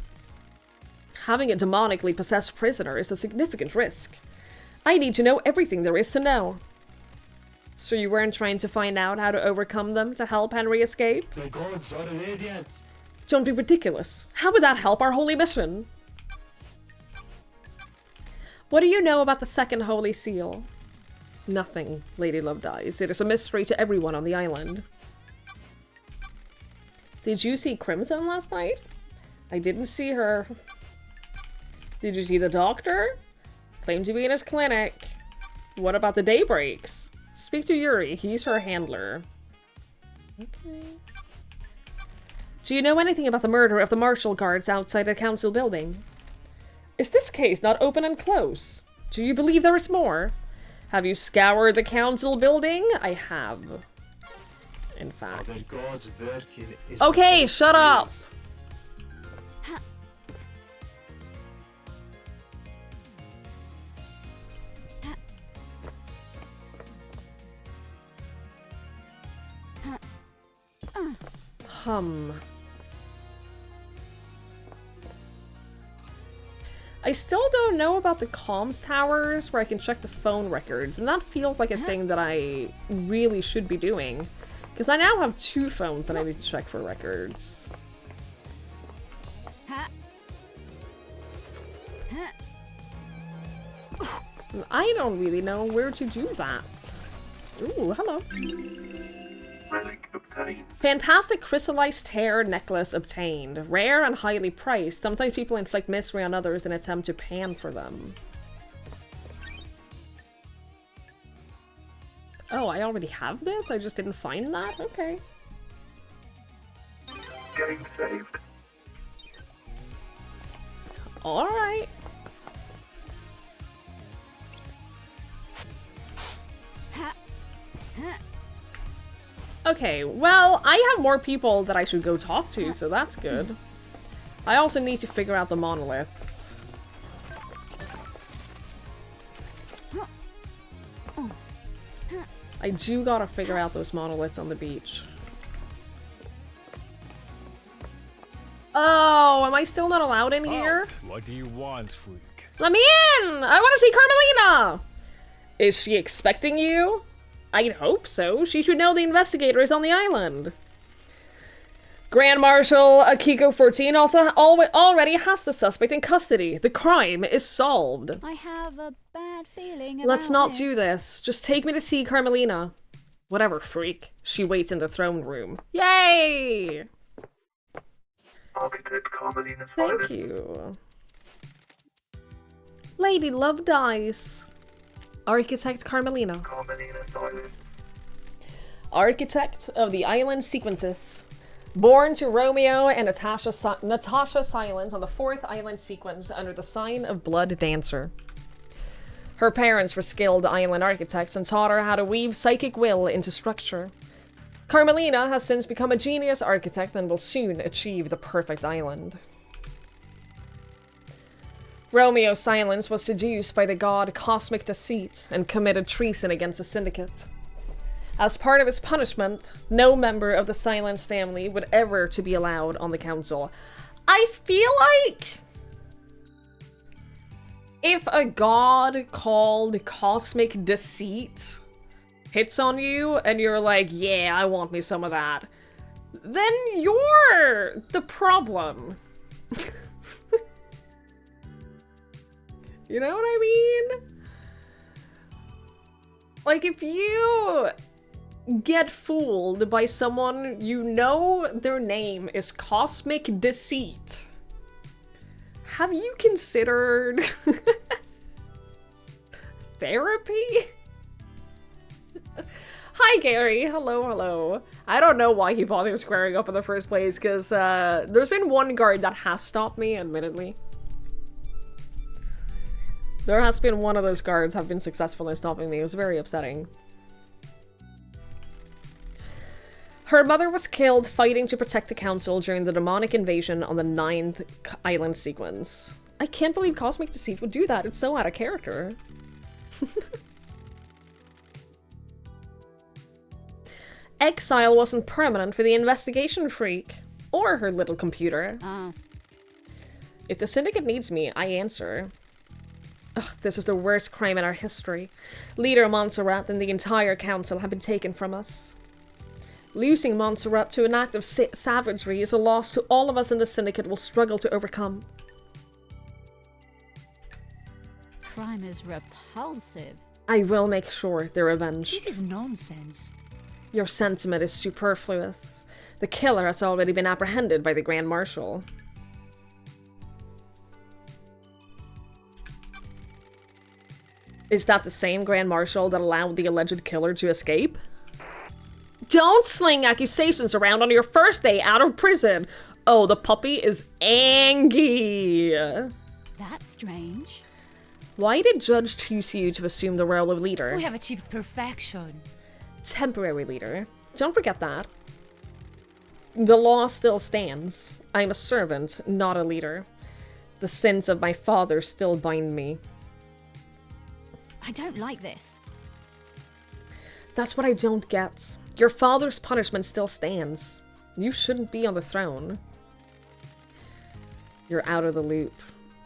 Having a demonically possessed prisoner is a significant risk. I need to know everything there is to know. So you weren't trying to find out how to overcome them to help Henry escape? The gods are radiant. Don't be ridiculous. How would that help our holy mission? What do you know about the second holy seal? Nothing, Lady Love Dies. It is a mystery to everyone on the island. Did you see Crimson last night? I didn't see her. Did you see the doctor? Claimed to be in his clinic. What about the Daybreaks? Speak to Yuri. He's her handler. Okay. Do you know anything about the murder of the martial guards outside the council building? Is this case not open and close? Do you believe there is more? Have you scoured the council building? I have. In fact. Other gods working is Okay, shut up! I still don't know about the comms towers where I can check the phone records, and that feels like a thing that I really should be doing. Because I now have 2 phones that I need to check for records. I don't really know where to do that. Ooh, hello. Relic obtained. Fantastic crystallized hair necklace obtained. Rare and highly priced. Sometimes people inflict misery on others in an attempt to pan for them. Oh, I already have this? I just didn't find that? Okay. Getting saved. Alright. Okay, well, I have more people that I should go talk to, so that's good. I also need to figure out the monoliths. I do gotta figure out those monoliths on the beach. Oh, am I still not allowed in here? What do you want, freak? Let me in! I want to see Carmelina! Is she expecting you? I'd hope so. She should know the investigator is on the island. Grand Marshal Akiko 14 also already has the suspect in custody. The crime is solved. I have a bad feeling about Let's not this. do this. Just take me to see Carmelina. Whatever, freak. She waits in the throne room. Yay! Architect Carmelina Thank Silent. you. Lady Love Dies. Architect Carmelina. Carmelina Silent. Architect of the Island Sequences. Born to Romeo and Natasha Silent on the 4th island sequence under the sign of Blood Dancer. Her parents were skilled island architects and taught her how to weave psychic will into structure. Carmelina has since become a genius architect and will soon achieve the perfect island. Romeo Silence was seduced by the god Cosmic Deceit and committed treason against the Syndicate. As part of his punishment, no member of the Silence family would ever to be allowed on the council. I feel like if a god called Cosmic Deceit hits on you and you're like, yeah, I want me some of that, then you're the problem. You know what I mean? Like, if you get fooled by someone you know their name is Cosmic Deceit, have you considered therapy? Hi, Gary. Hello, hello. I don't know why he bothered squaring up in the first place, because there's been one guard that has stopped me, admittedly. There has been one of those guards have been successful in stopping me. It was very upsetting. Her mother was killed fighting to protect the council during the demonic invasion on the 9th island sequence. I can't believe Cosmic Deceit would do that. It's so out of character. Exile wasn't permanent for the investigation freak. Or her little computer. Oh. If the Syndicate needs me, I answer. Ugh, this is the worst crime in our history. Leader Montserrat and the entire council have been taken from us. Losing Montserrat to an act of savagery is a loss to all of us in the Syndicate will struggle to overcome. Crime is repulsive. I will make sure they're avenged. This is nonsense. Your sentiment is superfluous. The killer has already been apprehended by the Grand Marshal. Is that the same Grand Marshal that allowed the alleged killer to escape? Don't sling accusations around on your first day out of prison! Oh, the puppy is angry! That's strange. Why did Judge choose you to assume the role of leader? We have achieved perfection. Temporary leader. Don't forget that. The law still stands. I'm a servant, not a leader. The sins of my father still bind me. I don't like this. That's what I don't get. Your father's punishment still stands. You shouldn't be on the throne. You're out of the loop.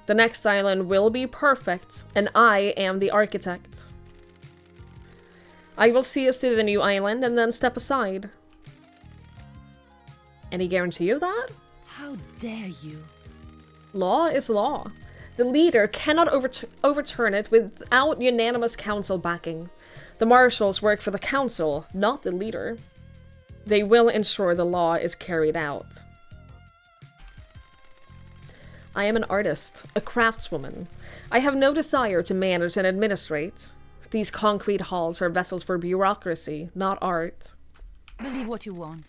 The next island will be perfect, and I am the architect. I will see us to the new island and then step aside. Any guarantee of that? How dare you? Law is law. The leader cannot overturn it without unanimous council backing. The marshals work for the council, not the leader. They will ensure the law is carried out. I am an artist, a craftswoman. I have no desire to manage and administrate. These concrete halls are vessels for bureaucracy, not art. Believe what you want.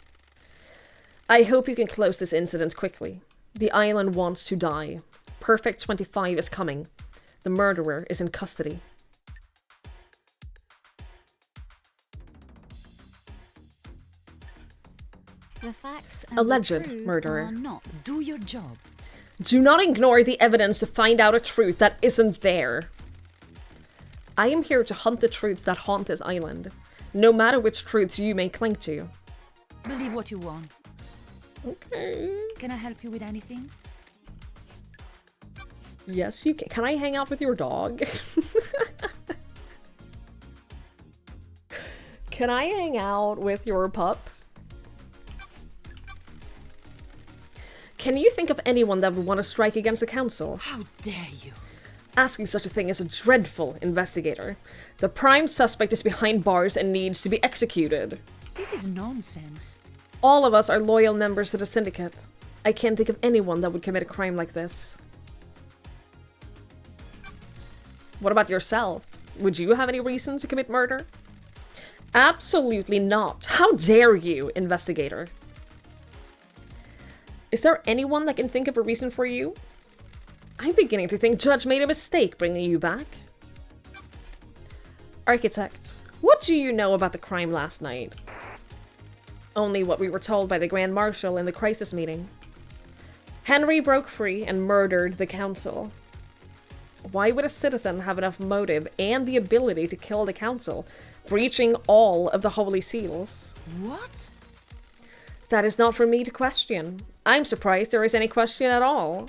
I hope you can close this incident quickly. The island wants to die. Perfect 25 is coming. The murderer is in custody. The facts and Alleged the truth murderer. are not. Do your job. Do not ignore the evidence to find out a truth that isn't there. I am here to hunt the truths that haunt this island, no matter which truths you may cling to. Believe what you want. Okay. Can I help you with anything? Yes, you can. Can I hang out with your dog? Can I hang out with your pup? Can you think of anyone that would want to strike against the council? How dare you? Asking such a thing is a dreadful, investigator. The prime suspect is behind bars and needs to be executed. This is nonsense. All of us are loyal members to the Syndicate. I can't think of anyone that would commit a crime like this. What about yourself? Would you have any reason to commit murder? Absolutely not. How dare you, investigator? Is there anyone that can think of a reason for you? I'm beginning to think Judge made a mistake bringing you back. Architect, what do you know about the crime last night? Only what we were told by the Grand Marshal in the crisis meeting. Henry broke free and murdered the council. Why would a citizen have enough motive and the ability to kill the council, breaching all of the holy seals? What? That is not for me to question. I'm surprised there is any question at all.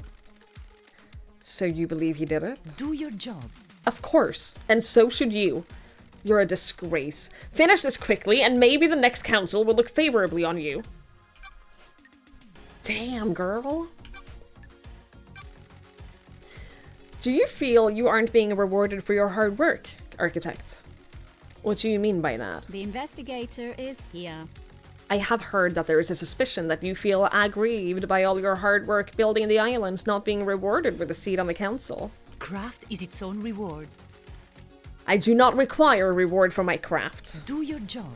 So you believe he did it? Do your job. Of course, and so should you. You're a disgrace. Finish this quickly, and maybe the next council will look favorably on you. Damn, girl. Do you feel you aren't being rewarded for your hard work, Architect? What do you mean by that? The investigator is here. I have heard that there is a suspicion that you feel aggrieved by all your hard work building the islands not being rewarded with a seat on the council. Craft is its own reward. I do not require a reward for my craft. Do your job.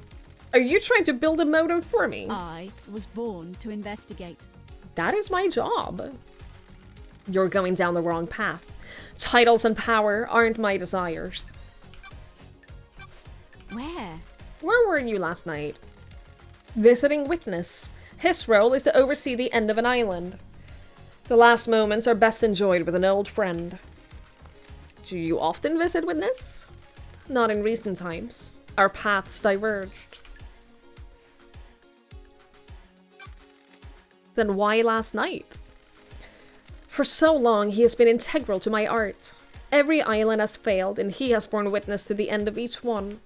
Are you trying to build a motive for me? I was born to investigate. That is my job. You're going down the wrong path. Titles and power aren't my desires. Where? Where were you last night? Visiting witness. His role is to oversee the end of an island. The last moments are best enjoyed with an old friend. Do you often visit witness? Not in recent times. Our paths diverged. Then why last night? For so long, he has been integral to my art. Every island has failed, and he has borne witness to the end of each one.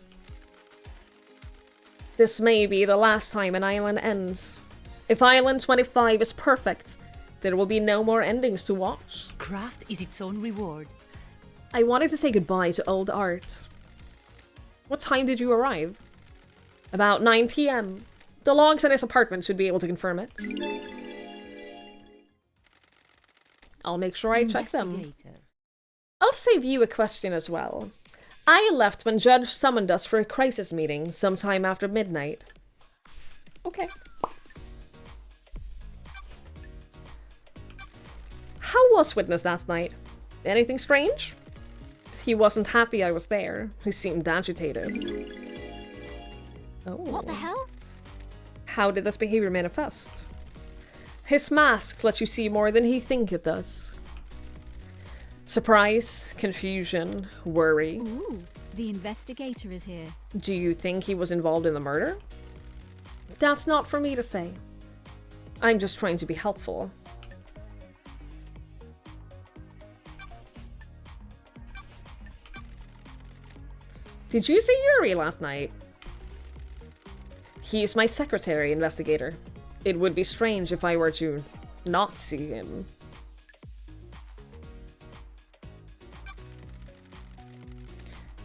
This may be the last time an island ends. If Island 25 is perfect, there will be no more endings to watch. Craft is its own reward. I wanted to say goodbye to old art. What time did you arrive? About 9 p.m. The logs in his apartment should be able to confirm it. I'll make sure I check them. Investigator. I'll save you a question as well. I left when Judge summoned us for a crisis meeting sometime after midnight. Okay. How was Witness last night? Anything strange? He wasn't happy I was there. He seemed agitated. Oh. What the hell? How did this behavior manifest? His mask lets you see more than he thinks it does. Surprise, confusion, worry. Ooh, the investigator is here. Do you think he was involved in the murder? That's not for me to say. I'm just trying to be helpful. Did you see Yuri last night? He's my secretary, investigator. It would be strange if I were to not see him.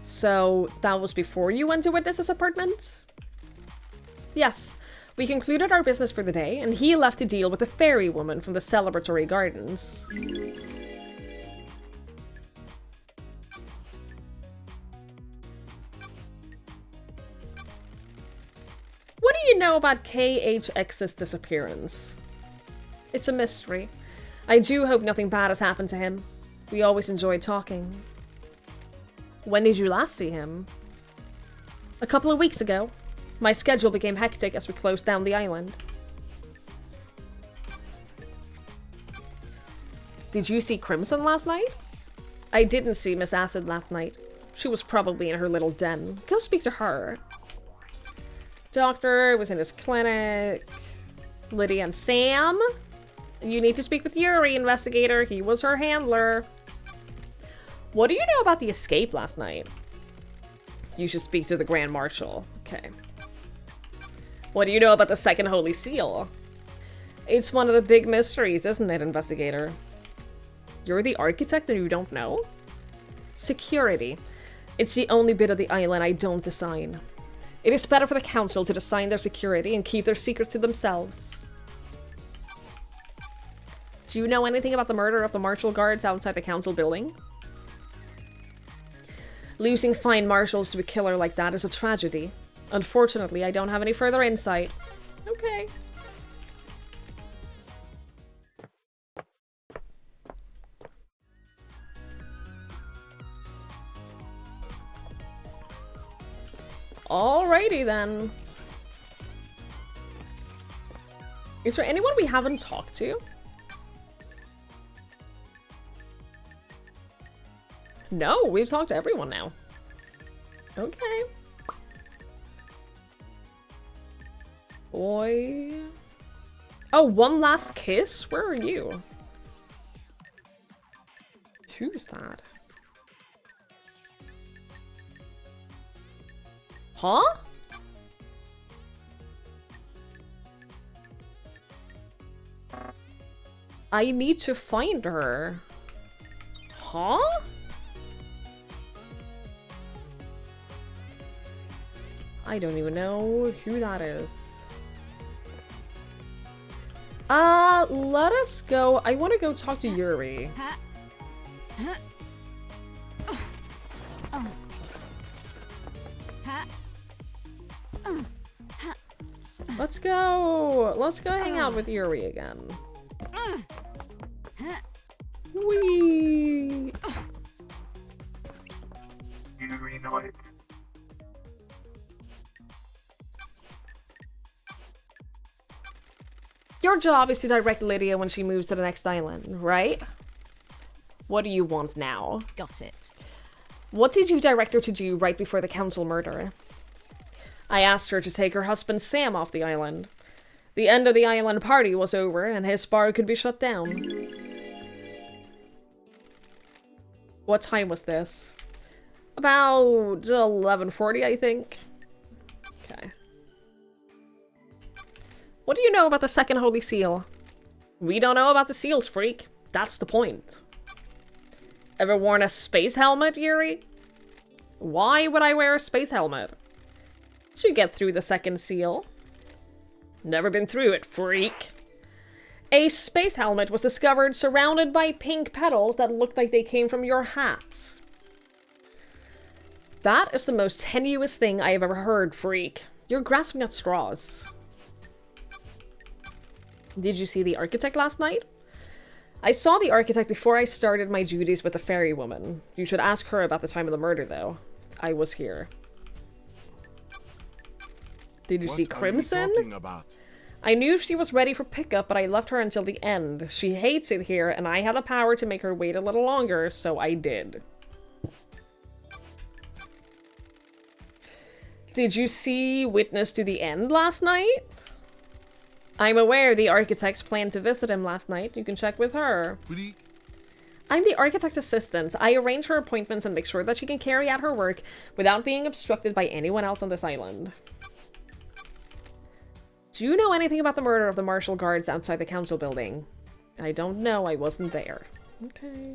So, that was before you went to Witness's apartment? Yes, we concluded our business for the day, and he left to deal with the fairy woman from the celebratory gardens. What do you know about KHX's disappearance? It's a mystery. I do hope nothing bad has happened to him. We always enjoyed talking. When did you last see him? A couple of weeks ago. My schedule became hectic as we closed down the island. Did you see Crimson last night? I didn't see Miss Acid last night. She was probably in her little den. Go speak to her. Doctor was in his clinic. Lydia and Sam? You need to speak with Yuri, investigator. He was her handler. What do you know about the escape last night? You should speak to the Grand Marshal. Okay. What do you know about the Second Holy Seal? It's one of the big mysteries, isn't it, investigator? You're the architect and you don't know? Security. It's the only bit of the island I don't design. It is better for the council to design their security and keep their secrets to themselves. Do you know anything about the murder of the marshal guards outside the council building? Losing fine marshals to a killer like that is a tragedy. Unfortunately, I don't have any further insight. Okay. Alrighty then. Is there anyone we haven't talked to? No, we've talked to everyone now. Okay. Boy. Oh, one last kiss? Where are you? Who's that? Huh? I need to find her. Huh? I don't even know who that is. Let us go. I want to go talk to Yuri. Let's go. Let's go hang out with Yuri again. Whee! Yuri Knight. Your job is to direct Lydia when she moves to the next island, right? What do you want now? Got it. What did you direct her to do right before the council murder? I asked her to take her husband Sam off the island. The end of the island party was over and his bar could be shut down. What time was this? About 11:40, I think. Okay. What do you know about the second holy seal? We don't know about the seals, freak. That's the point. Ever worn a space helmet, Yuri? Why would I wear a space helmet? To get through the second seal. Never been through it, freak. A space helmet was discovered surrounded by pink petals that looked like they came from your hat. That is the most tenuous thing I have ever heard, freak. You're grasping at straws. Did you see the architect last night? I saw the architect before I started my duties with the fairy woman. You should ask her about the time of the murder, though. I was here. Did you see Crimson? I knew she was ready for pickup, but I left her until the end. She hates it here, and I had the power to make her wait a little longer, so I did. Did you see Witness to the End last night? I'm aware the architects planned to visit him last night. You can check with her. I'm the architect's assistant. I arrange her appointments and make sure that she can carry out her work without being obstructed by anyone else on this island. Do you know anything about the murder of the martial guards outside the council building? I don't know. I wasn't there. Okay.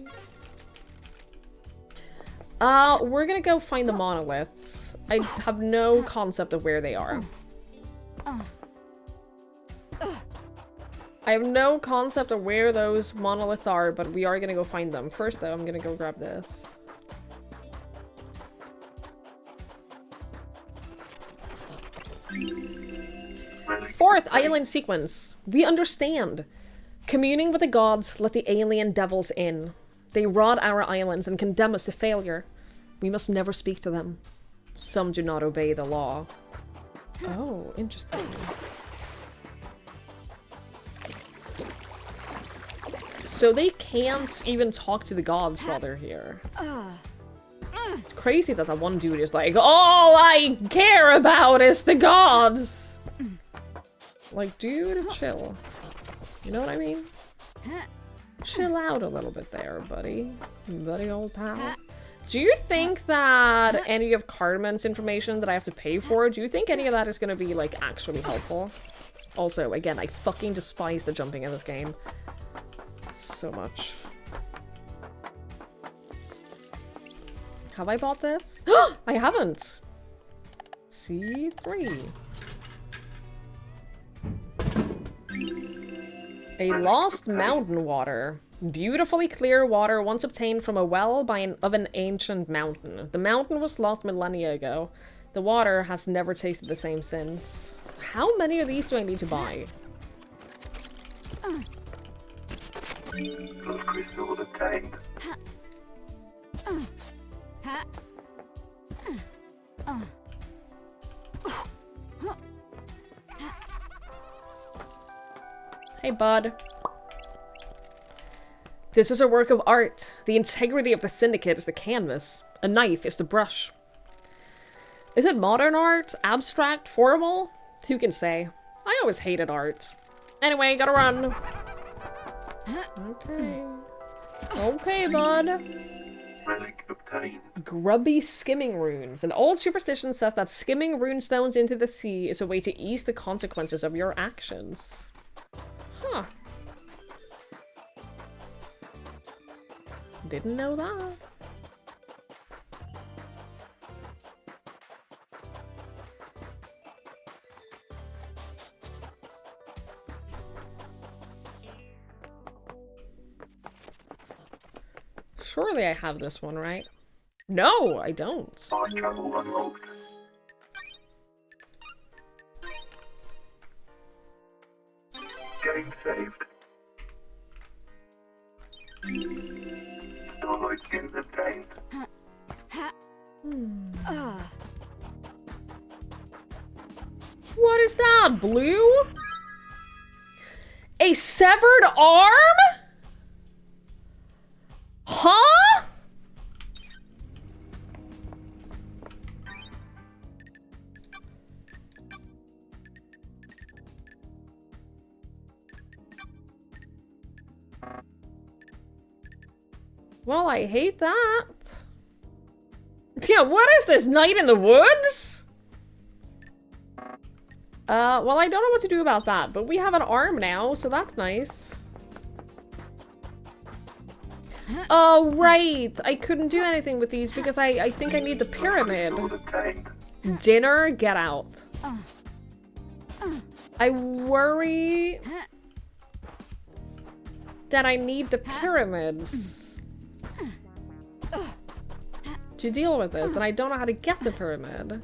We're gonna go find the monoliths. I have no concept of where they are. I have no concept of where those monoliths are, but we are gonna go find them. First, though, I'm gonna go grab this. Fourth island sequence. We understand. Communing with the gods let the alien devils in. They rot our islands and condemn us to failure. We must never speak to them. Some do not obey the law. Oh, interesting. So they can't even talk to the gods while they're here. It's crazy that that one dude is like, all I care about is the gods! Like, dude, chill. You know what I mean? Chill out a little bit there, buddy. Buddy old pal. Do you think that any of Carmen's information that I have to pay for, do you think any of that is going to be, like, actually helpful? Also, again, I fucking despise the jumping in this game. So much. Have I bought this? I haven't! C3. A lost mountain water. Beautifully clear water once obtained from a well of an ancient mountain. The mountain was lost millennia ago. The water has never tasted the same since. How many of these do I need to buy? Those crystals obtained. Hey, bud. This is a work of art. The integrity of the syndicate is the canvas. A knife is the brush. Is it modern art? Abstract? Formal? Who can say? I always hated art. Anyway, gotta run. Okay. Okay, bud. Relic obtained. Grubby skimming runes. An old superstition says that skimming rune stones into the sea is a way to ease the consequences of your actions. Huh. Didn't know that. Surely I have this one, right? No, I don't. Time travel unlocked. Game saved. Starlight skin obtained. What is that? Blue? A severed arm? Huh? Well, I hate that. Yeah, what is this? Night in the woods? Well, I don't know what to do about that, but we have an arm now, so that's nice. Oh, right! I couldn't do anything with these because I think I need the pyramid. Dinner, get out. I worry that I need the pyramids to deal with this, and I don't know how to get the pyramid.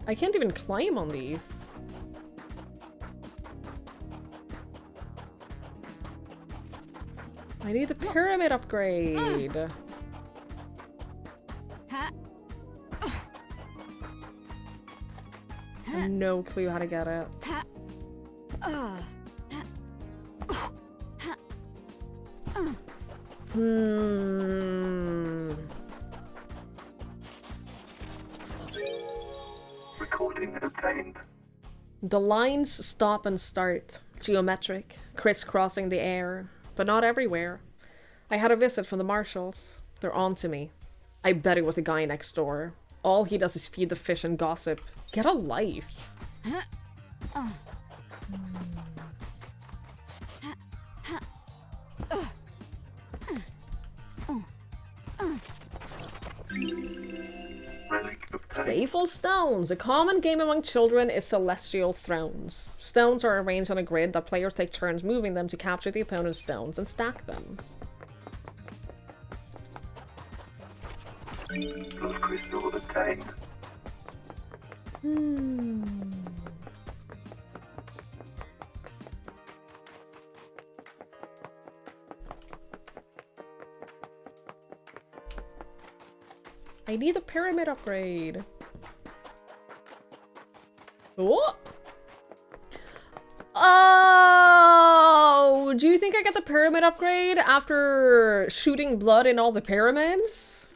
I can't even climb on these. I need the pyramid upgrade. I have no clue how to get it. Recording obtained. The lines stop and start. Geometric, crisscrossing the air, but not everywhere. I had a visit from the marshals. They're on to me. I bet it was the guy next door. All he does is feed the fish and gossip. Get a life. Relic obtained. Faithful stones. A common game among children is celestial thrones. Stones are arranged on a grid that players take turns moving them to capture the opponent's stones and stack them. Blood crystal obtained. I need a pyramid upgrade. Oh! Oh! Do you think I get the pyramid upgrade after shooting blood in all the pyramids?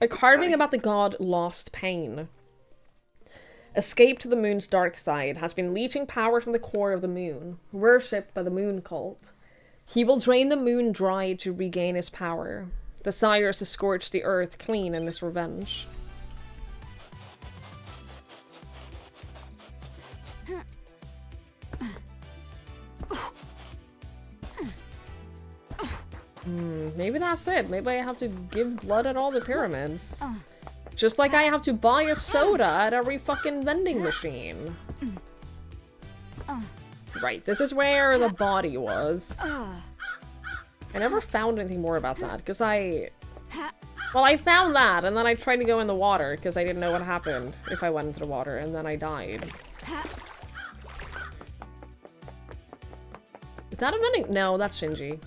A carving about the god Lost Pain. Escape to the moon's dark side, has been leeching power from the core of the moon, worshipped by the moon cult. He will drain the moon dry to regain his power. Desires to scorch the earth clean in his revenge. Maybe that's it. Maybe I have to give blood at all the pyramids. Just like I have to buy a soda at every fucking vending machine. Right, this is where the body was. I never found anything more about that, because well, I found that, and then I tried to go in the water, because I didn't know what happened if I went into the water, and then I died. Is that a vending? No, that's Shinji.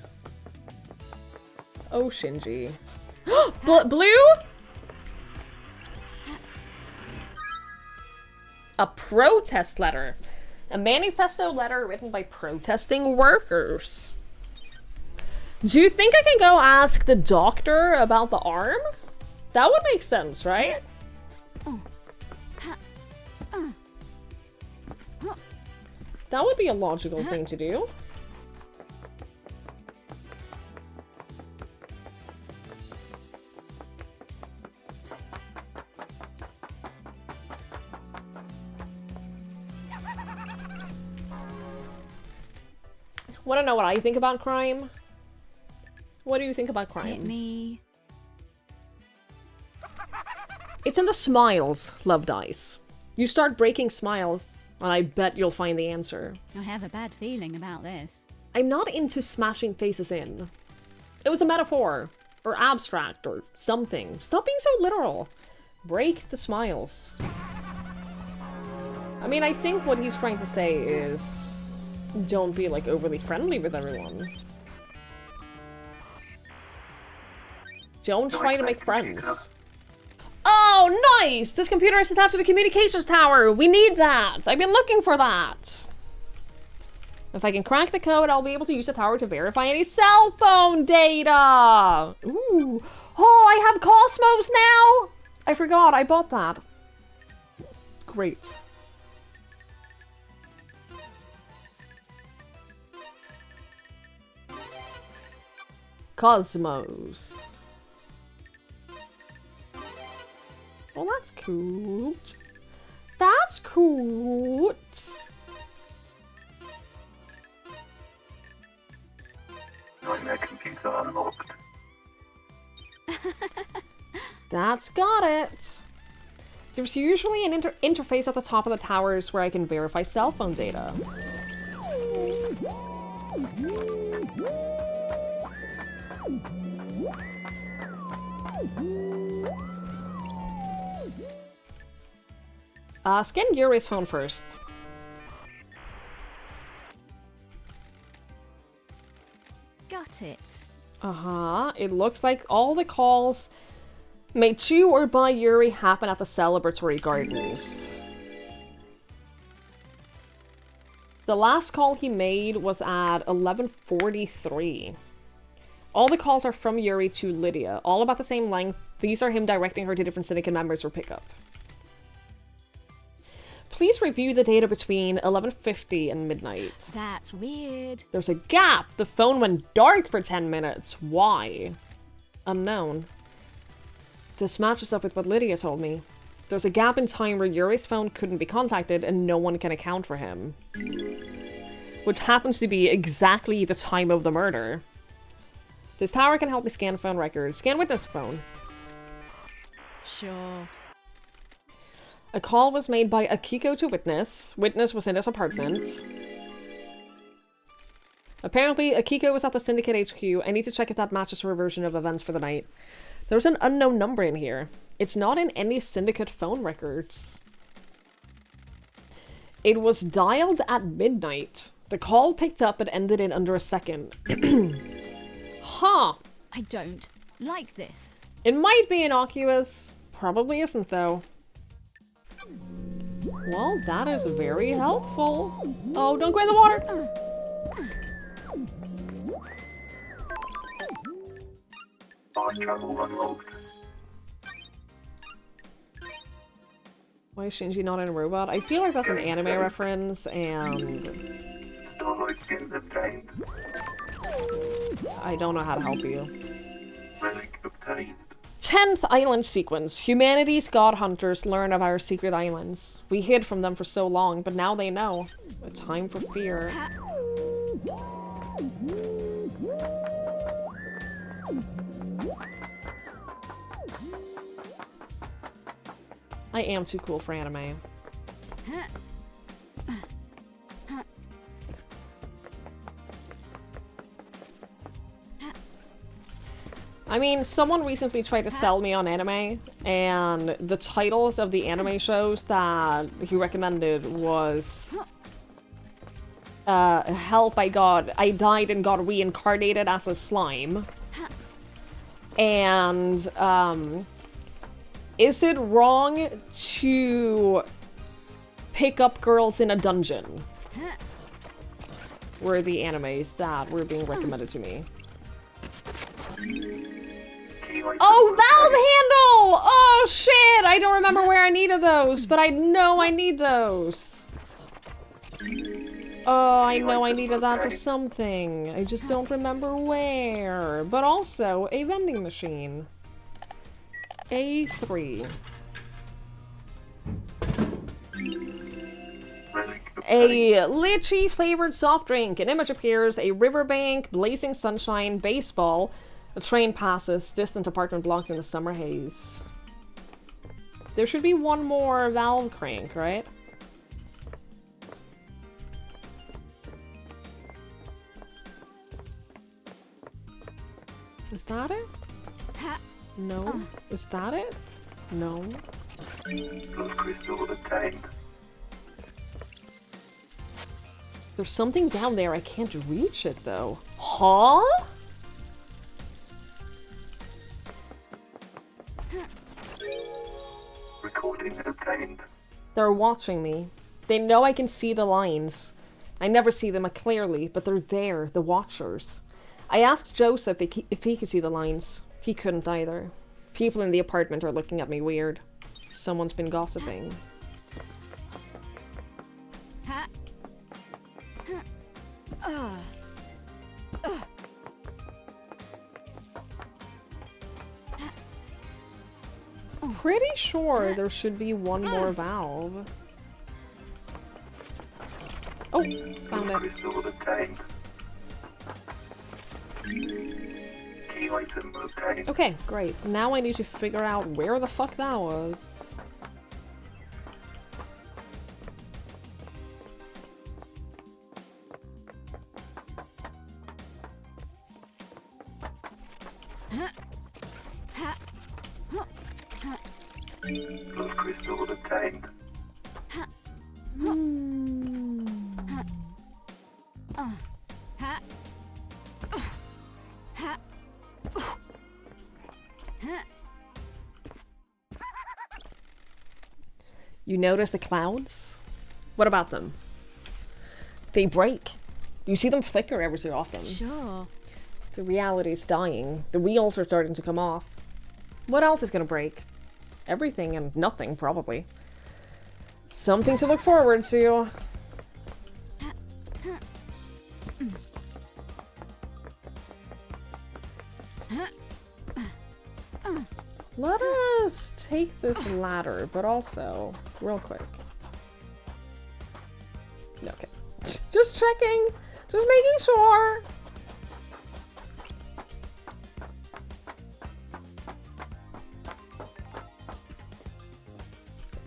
Oh, Shinji. Blue? A protest letter. A manifesto letter written by protesting workers. Do you think I can go ask the doctor about the arm? That would make sense, right? That would be a logical thing to do. Want to know what I think about crime? What do you think about crime? Hit me. It's in the smiles, Love Dice. You start breaking smiles, and I bet you'll find the answer. I have a bad feeling about this. I'm not into smashing faces in. It was a metaphor, or abstract, or something. Stop being so literal. Break the smiles. I mean, I think what he's trying to say is... don't be, like, overly friendly with everyone. Don't try to make friends. Oh, nice! This computer is attached to the communications tower! We need that! I've been looking for that! If I can crack the code, I'll be able to use the tower to verify any cell phone data! Ooh! Oh, I have Cosmos now! I forgot, I bought that. Great. Cosmos. Well, that's cute. That's cute. Nightmare computer unlocked. That's got it. There's usually an interface at the top of the towers where I can verify cell phone data. Scan Yuri's phone first. Got it. Uh-huh. It looks like all the calls made to or by Yuri happen at the celebratory gardens. The last call he made was at 11:43. All the calls are from Yuri to Lydia, all about the same length. These are him directing her to different syndicate members for pickup. Please review the data between 11:50 and midnight. That's weird. There's a gap. The phone went dark for 10 minutes. Why? Unknown. This matches up with what Lydia told me. There's a gap in time where Yuri's phone couldn't be contacted and no one can account for him. Which happens to be exactly the time of the murder. This tower can help me scan phone records. Scan witness phone. Sure. A call was made by Akiko to Witness. Witness was in his apartment. Apparently, Akiko was at the Syndicate HQ. I need to check if that matches her version of events for the night. There's an unknown number in here. It's not in any Syndicate phone records. It was dialed at midnight. The call picked up and ended in under a second. Huh. I don't like this. It might be innocuous. Probably isn't, though. Well, that is very helpful. Oh, don't go in the water! Fast travel unlocked. Why is Shinji not in a robot? I feel like that's an anime reference, and Starlight skins obtained. I don't know how to help you. Relic obtained. 10th island sequence. Humanity's god hunters learn of our secret islands. We hid from them for so long, but now they know. A time for fear. I am too cool for anime. I mean, someone recently tried to sell me on anime, and the titles of the anime shows that he recommended was Help, I died and got reincarnated as a slime. And, Is it wrong to pick up girls in a dungeon? Were the animes that were being recommended to me. Oh, valve handle! Oh, shit! I don't remember where I needed those, but I know I need those. Oh, I know I needed that for something. I just don't remember where. But also, a vending machine. A3. A lychee-flavored soft drink. An image appears. A riverbank, blazing sunshine, baseball. A train passes. Distant apartment blocked in the summer haze. There should be one more valve crank, right? Is that it? No. Is that it? No. Blood crystal obtained. There's something down there. I can't reach it, though. Huh? Recording obtained. They're watching me. They know I can see the lines. I never see them clearly, but they're there, the watchers. I asked Joseph if he could see the lines. He couldn't either. People in the apartment are looking at me weird. Someone's been gossiping. pretty sure there should be one more valve. Oh, found it. Crystal obtained. Key item obtained. Okay, great. Now I need to figure out where the fuck that was. Love crystal obtained. You notice the clouds? What about them? They break. You see them flicker every so often. Sure. The reality's dying. The wheels are starting to come off. What else is gonna break? Everything and nothing, probably. Something to look forward to. Let us take this ladder, but also, real quick. Okay. Just checking. Just making sure.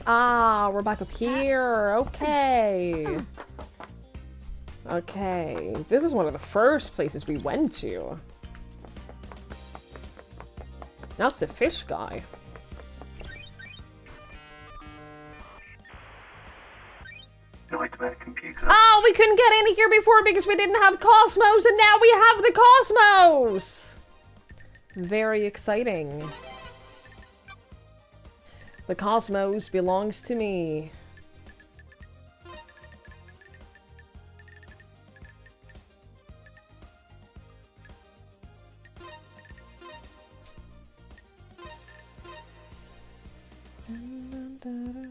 Ah, we're back up here. Okay. Okay. This is one of the first places we went to. Now it's the fish guy. Nightmare computer. Oh, we couldn't get in here before because we didn't have Cosmos, and now we have the Cosmos! Very exciting. The Cosmos belongs to me.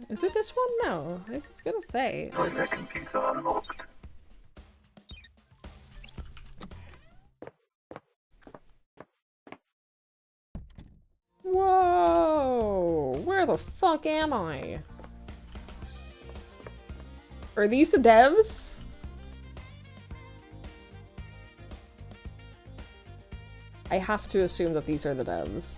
Is it this one? No. I was gonna say. Nightmare computer unlocked. Whoa! Where the fuck am I? Are these the devs? I have to assume that these are the devs.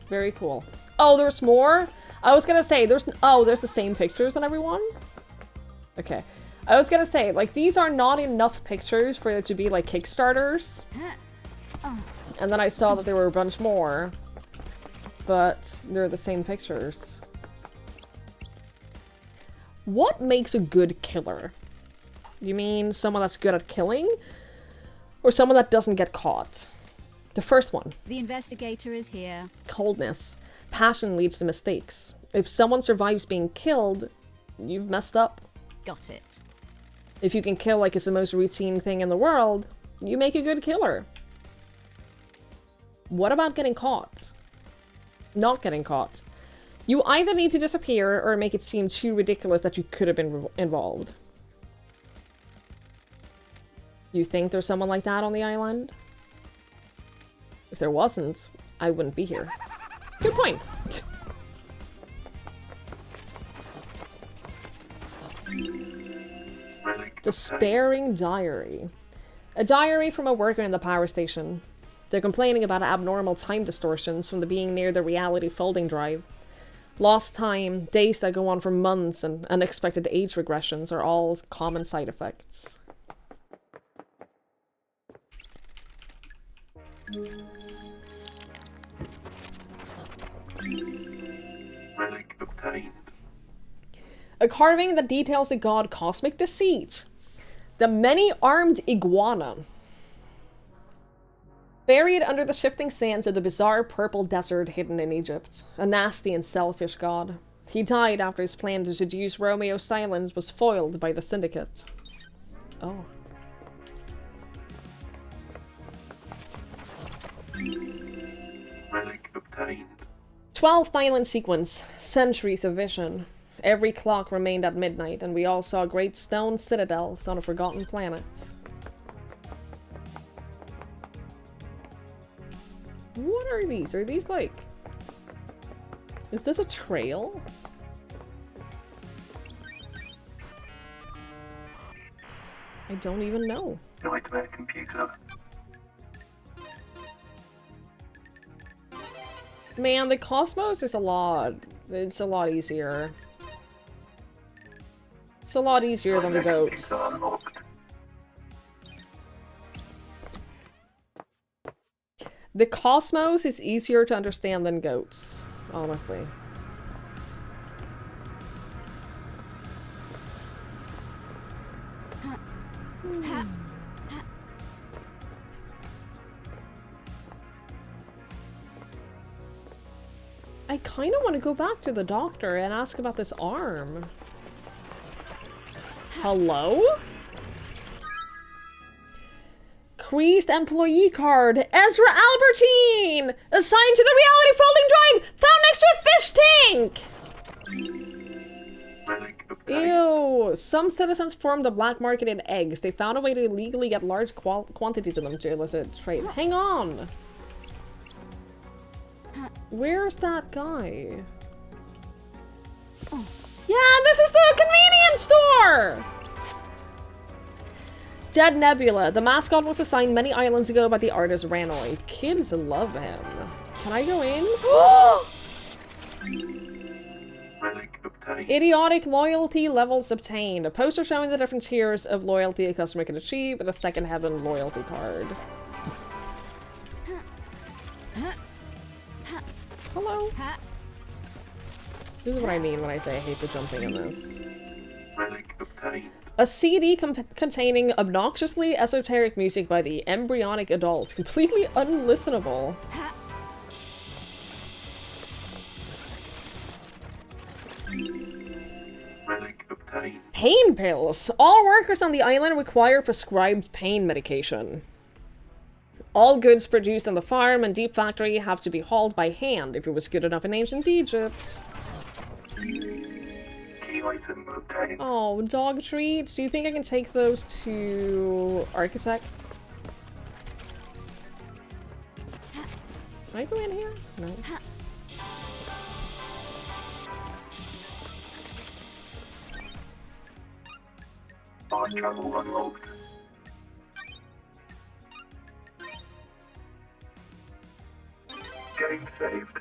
Very cool. Oh, there's more? I was gonna say, there's the same pictures on everyone? Okay. I was gonna say, like, these are not enough pictures for it to be, like, Kickstarters. And then I saw that there were a bunch more. But they're the same pictures. What makes a good killer? You mean someone that's good at killing? Or someone that doesn't get caught? The first one. The investigator is here. Coldness. Passion leads to mistakes. If someone survives being killed, you've messed up. Got it. If you can kill like it's the most routine thing in the world, you make a good killer. What about getting caught? Not getting caught. You either need to disappear or make it seem too ridiculous that you could have been involved. You think there's someone like that on the island? If there wasn't, I wouldn't be here. Good point. Despairing diary. A diary from a worker in the power station. They're complaining about abnormal time distortions from the being near the reality folding drive. Lost time, days that go on for months, and unexpected age regressions are all common side effects. Relic obtained. A carving that details the god Cosmic Deceit. The many-armed iguana. Buried under the shifting sands of the bizarre purple desert hidden in Egypt. A nasty and selfish god. He died after his plan to seduce Romeo Silence was foiled by the Syndicate. Oh. Relic obtained. 12th island sequence. Centuries of vision. Every clock remained at midnight, and we all saw great stone citadels on a forgotten planet. What are these? Are these like... Is this a trail? I don't even know. Nightmare computer. Man, the Cosmos is a lot. It's a lot easier. It's a lot easier than the Nightmare goats. computer unlocked. The Cosmos is easier to understand than goats, honestly. I kind of want to go back to the doctor and ask about this arm. Hello? Increased employee card. Ezra Albertine! Assigned to the reality folding drive! Found next to a fish tank! Relic obtained. Ew. Some citizens formed a black market in eggs. They found a way to illegally get large quantities of them to elicit trade. Hang on! Where's that guy? Oh. Yeah, this is the convenience store! Dead Nebula. The mascot was assigned many islands ago by the artist Ranoy. Kids love him. Can I go in? Relic obtained. Idiotic loyalty levels obtained. A poster showing the different tiers of loyalty a customer can achieve with a second heaven loyalty card. Hello. This is what I mean when I say I hate the jumping in this. Relic obtained. A CD containing obnoxiously esoteric music by the Embryonic Adults. Completely unlistenable. Relic obtained. Pain pills. All workers on the island require prescribed pain medication. All goods produced on the farm and deep factory have to be hauled by hand if it was good enough in ancient Egypt. Key item obtained. Oh, dog treats. Do you think I can take those to Architect? Can I go in here? No. Fast travel unlocked. Game saved.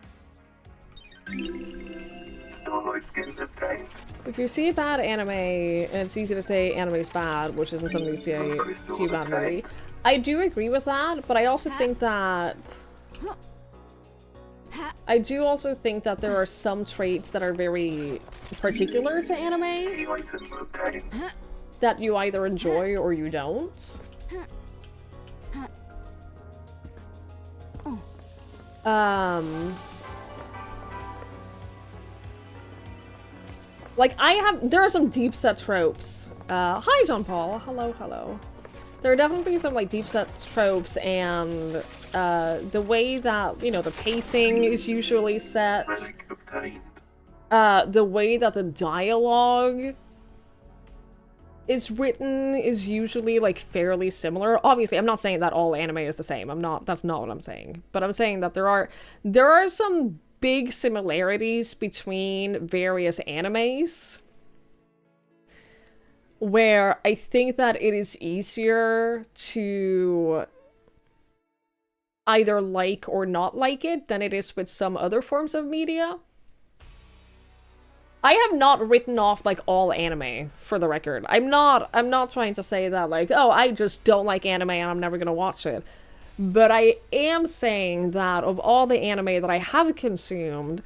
Starlight skins obtained. If you see a bad anime, and it's easy to say anime's bad, which isn't something you see a bad movie, I do agree with that, but I also think that... I do also think that there are some traits that are very particular to anime Key item obtained. that you either enjoy or you don't. Like, there are some deep set tropes. Hi, John Paul. Hello, hello. There are definitely some, like, deep set tropes, and, the way that, you know, the pacing is usually set. Relic obtained. The way that the dialogue is written is usually, like, fairly similar. Obviously, I'm not saying that all anime is the same. That's not what I'm saying. But I'm saying that there are some big similarities between various animes where I think that it is easier to either like or not like it than it is with some other forms of media. I have not written off, like, all anime, for the record. I'm not trying to say that, like, oh, I just don't like anime and I'm never gonna watch it. But I am saying that of all the anime that I have consumed,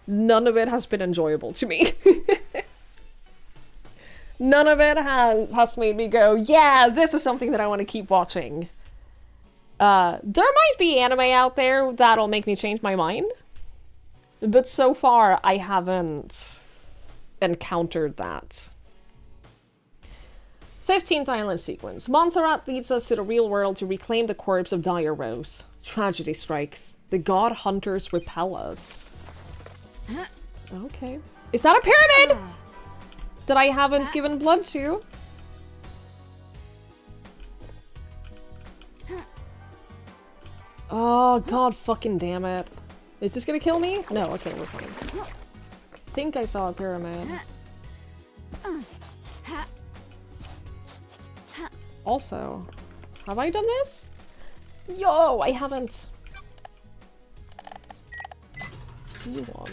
none of it has been enjoyable to me. None of it has made me go, yeah, this is something that I want to keep watching. There might be anime out there that'll make me change my mind. But so far, I haven't encountered that. 15th island sequence. Montserrat leads us to the real world to reclaim the corpse of Dire Rose. Tragedy strikes. The god hunters repel us. Okay. Is that a pyramid? That I haven't given blood to? Oh, god fucking damn it. Is this gonna kill me? No, okay, we're fine. I think I saw a pyramid. Also, have I done this? Yo, I haven't. D1.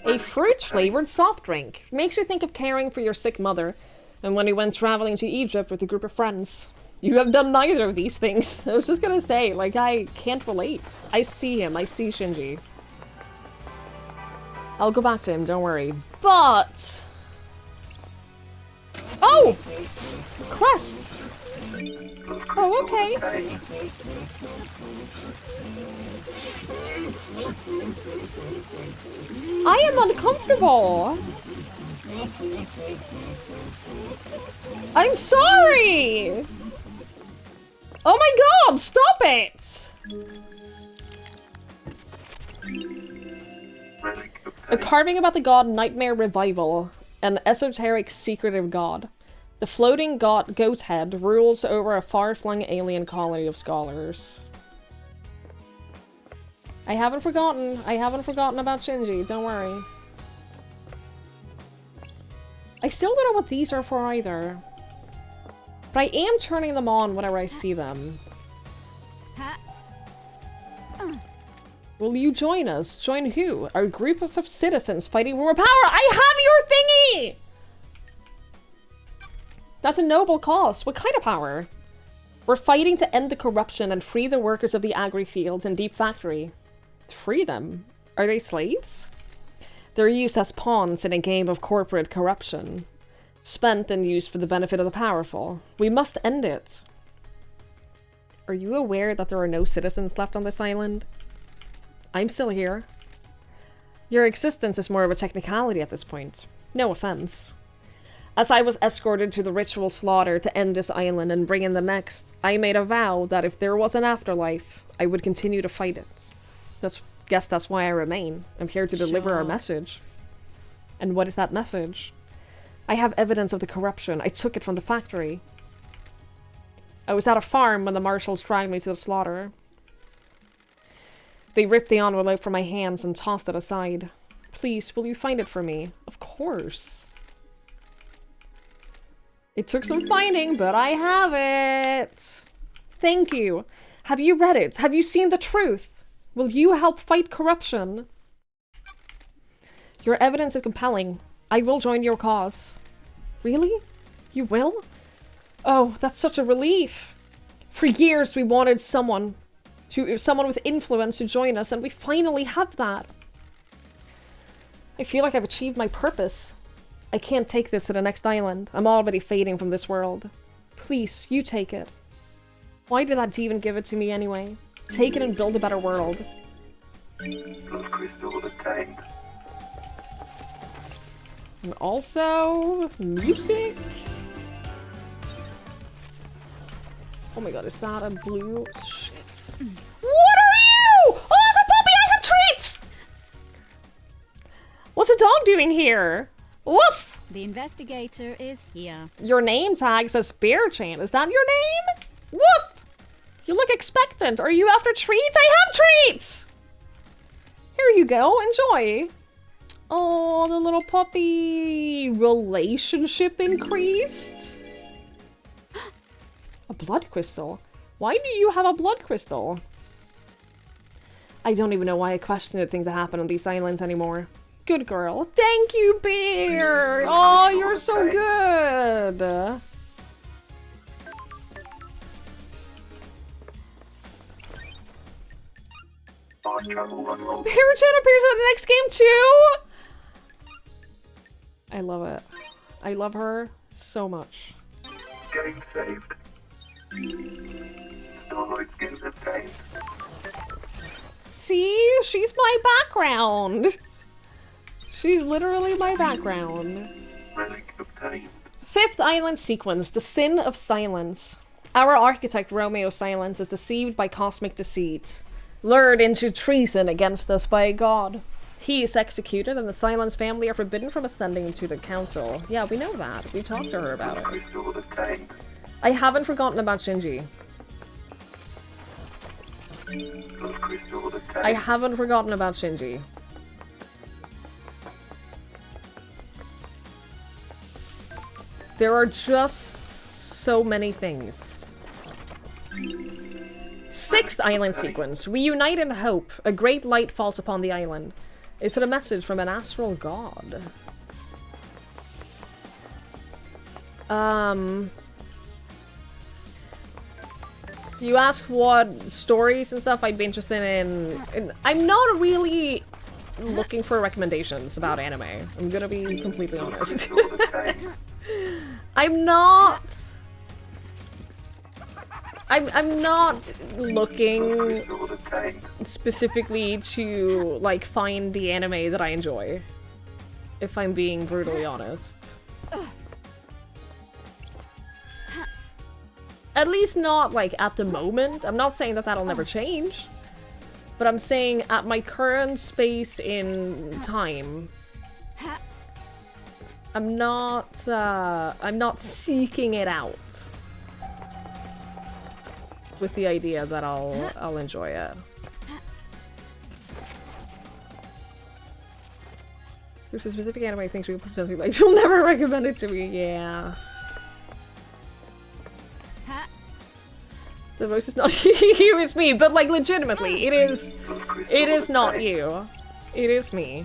A fruit-flavored soft drink. Makes you think of caring for your sick mother, and when he went traveling to Egypt with a group of friends. You have done neither of these things. I was just gonna say, like, I can't relate. I see him. I see Shinji. I'll go back to him, don't worry. But... Oh! Crest! Oh, okay. I am uncomfortable! I'm sorry! Oh my god, stop it! A carving about the god Nightmare Revival, an esoteric secretive god. The floating goat head rules over a far-flung alien colony of scholars. I haven't forgotten about Shinji, don't worry. I still don't know what these are for either. But I am turning them on whenever I see them. Will you join us? Join who? Our group of citizens fighting for power! I have your thingy! That's a noble cause. What kind of power? We're fighting to end the corruption and free the workers of the agri-fields and deep factory. Free them? Are they slaves? They're used as pawns in a game of corporate corruption. Spent and used for the benefit of the powerful. We must end it. Are you aware that there are no citizens left on this island? I'm still here. Your existence is more of a technicality at this point. No offense. As I was escorted to the ritual slaughter to end this island and bring in the next, I made a vow that if there was an afterlife, I would continue to fight it. Guess that's why I remain. I'm here to deliver our message. And what is that message? I have evidence of the corruption. I took it from the factory. I was at a farm when the marshals dragged me to the slaughter. They ripped the envelope from my hands and tossed it aside. Please, will you find it for me? Of course. It took some finding, but I have it. Thank you. Have you read it? Have you seen the truth? Will you help fight corruption? Your evidence is compelling. I will join your cause. Really? You will? Oh, that's such a relief. For years we wanted someone with influence to join us, and we finally have that. I feel like I've achieved my purpose. I can't take this to the next island. I'm already fading from this world. Please, you take it. Why did that demon give it to me anyway? Take it and build a better world. Blood crystal obtained. And also, music? Oh my god, is that a blue? Shit. What are you? Oh, it's a puppy! I have treats! What's a dog doing here? Woof! The investigator is here. Your name tag says Bear Chain. Is that your name? Woof! You look expectant. Are you after treats? I have treats! Here you go. Enjoy. Oh, the little puppy. Relationship increased? A blood crystal. Why do you have a blood crystal? I don't even know why I question the things that happen on these islands anymore. Good girl. Thank you, Bear! Oh, you're so good! Bear-chan appears in the next game too? I love it. I love her so much. Game saved. Starlight skins obtained. See? She's my background! She's literally my background. Relic obtained. Fifth island sequence, the sin of silence. Our architect, Romeo Silence, is deceived by cosmic deceit, lured into treason against us by God. He is executed, and the Silence family are forbidden from ascending to the council. Yeah, we know that. We talked to her about it. Crystal obtained. I haven't forgotten about Shinji. Plus Crystal the I Tame. haven't forgotten about Shinji. There are just so many things. 6th island sequence. We unite in hope. A great light falls upon the island. Is it a message from an astral god? You ask what stories and stuff I'd be interested in. I'm not really looking for recommendations about anime. I'm gonna be completely honest. Crystal the Tame. I'm not looking Crystal the Tame. specifically to like find the anime that I enjoy. If I'm being brutally honest. At least not like at the moment. I'm not saying that that'll never change. But I'm saying at my current space in time, I'm not seeking it out with the idea that I'll enjoy it. There's a specific anime I think you potentially like. You'll never recommend it to me. Yeah. The voice is not you, it's me. But like legitimately, it is not you. It is me.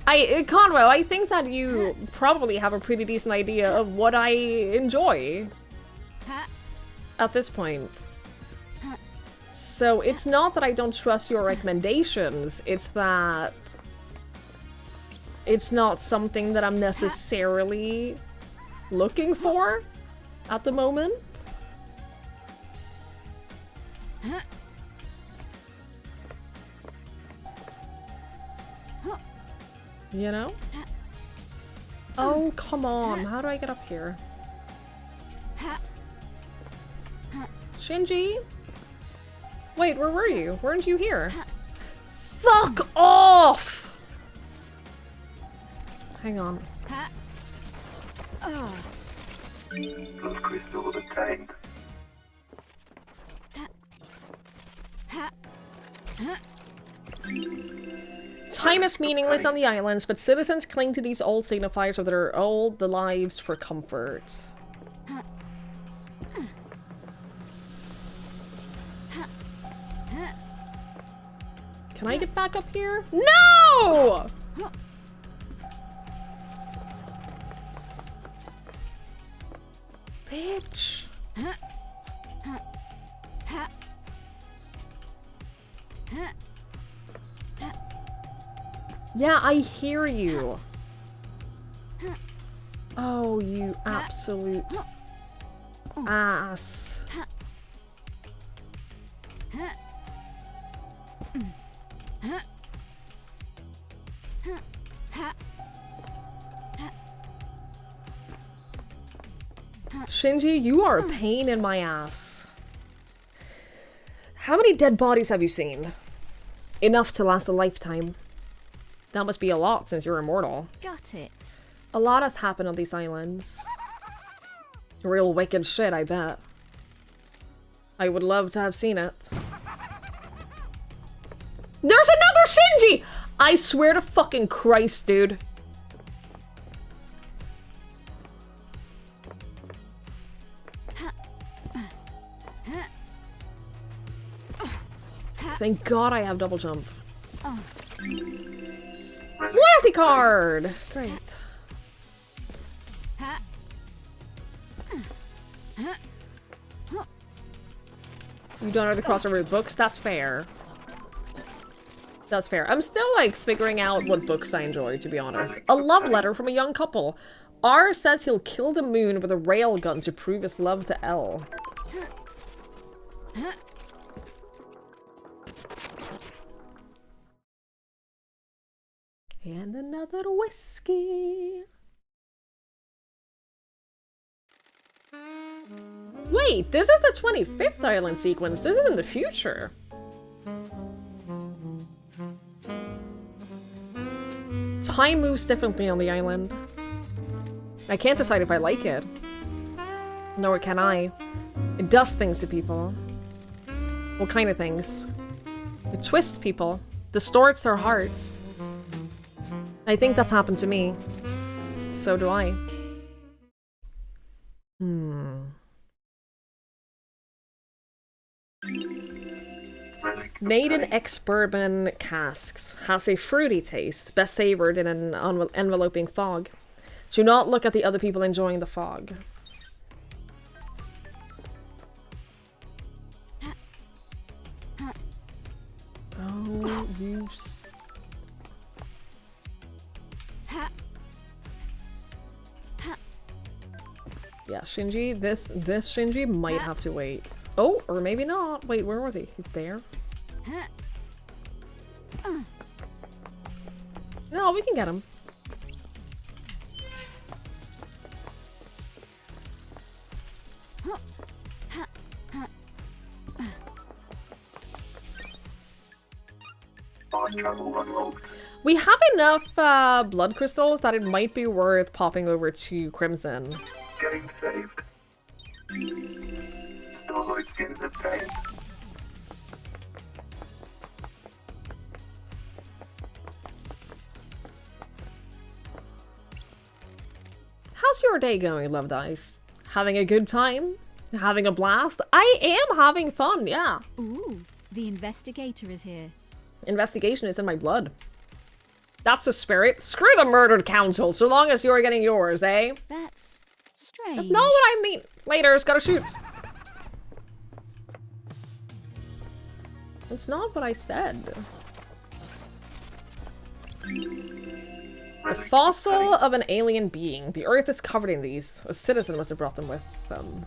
Convo, I think that you probably have a pretty decent idea of what I enjoy at this point. So it's not that I don't trust your recommendations, it's that it's not something that I'm necessarily looking for at the moment. You know? Oh, come on. How do I get up here? Shinji? Wait, where were you? Weren't you here? Fuck off! Hang on. Plus Crystal the Tame. Time is meaningless on the islands, but citizens cling to these old signifiers of their old lives for comfort. Can I get back up here? No! Bitch. Yeah, I hear you. Oh, you absolute ass. Shinji, you are a pain in my ass. How many dead bodies have you seen? Enough to last a lifetime. That must be a lot since you're immortal. Got it. A lot has happened on these islands. Real wicked shit, I bet. I would love to have seen it. There's another Shinji! I swear to fucking Christ, dude. Thank God I have double jump. Loyalty card! Great. You don't know the crossover books? That's fair. That's fair. I'm still, like, figuring out what books I enjoy, to be honest. A love letter from a young couple. R says he'll kill the moon with a railgun to prove his love to L. And another whiskey. Wait, this is the 25th island sequence. This is in the future. Time moves differently on the island. I can't decide if I like it. Nor can I. It does things to people. What kind of things? It twists people, distorts their hearts. I think that's happened to me. So do I. Made in ex-bourbon casks, has a fruity taste, best savored in an enveloping fog. Do not look at the other people enjoying the fog. Oh, use. Yeah, Shinji, this Shinji might have to wait. Oh, or maybe not. Wait, where was he? He's there. No, we can get him. We have enough blood crystals that it might be worth popping over to Crimson. Game saved. Starlight skins obtained. How's your day going, Love Dice? Having a good time? Having a blast? I am having fun, yeah. Ooh, the investigator is here. Investigation is in my blood. That's the spirit. Screw the murdered council, so long as you're getting yours, eh? That's strange. That's not what I mean. Later, it's gotta shoot. It's not what I said. A fossil of an alien being. The earth is covered in these. A citizen must have brought them with them.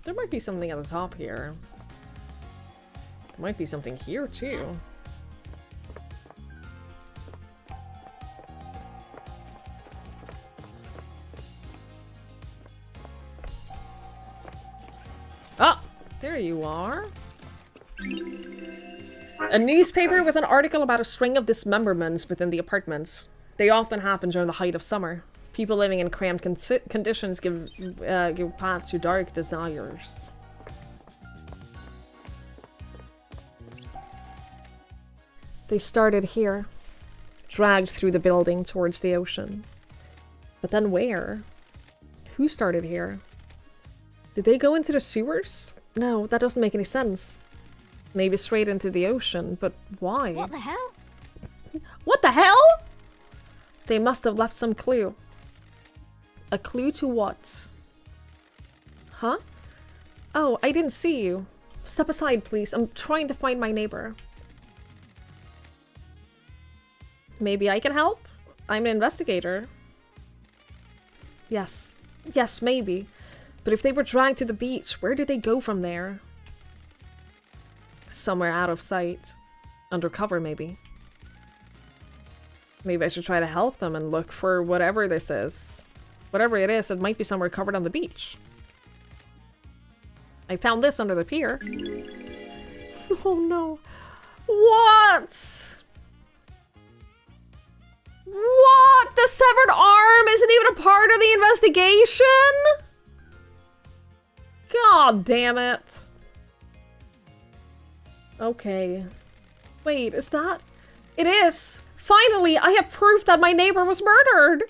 There might be something at the top here. There might be something here too. Ah, there you are. A newspaper with an article about a string of dismemberments within the apartments. They often happen during the height of summer. People living in cramped conditions give path to dark desires. They started here, dragged through the building towards the ocean. But then where? Who started here? Did they go into the sewers? No, that doesn't make any sense. Maybe straight into the ocean, but why? What the hell? What the hell? They must have left some clue. A clue to what? Huh? Oh, I didn't see you. Step aside, please. I'm trying to find my neighbor. Maybe I can help? I'm an investigator. Yes. Yes, maybe. But if they were dragged to the beach, where did they go from there? Somewhere out of sight. Undercover, maybe. Maybe I should try to help them and look for whatever this is. Whatever it is, it might be somewhere covered on the beach. I found this under the pier. Oh no. What? What? The severed arm isn't even a part of the investigation? God damn it. Okay. Wait, is that... It is! Finally, I have proof that my neighbor was murdered!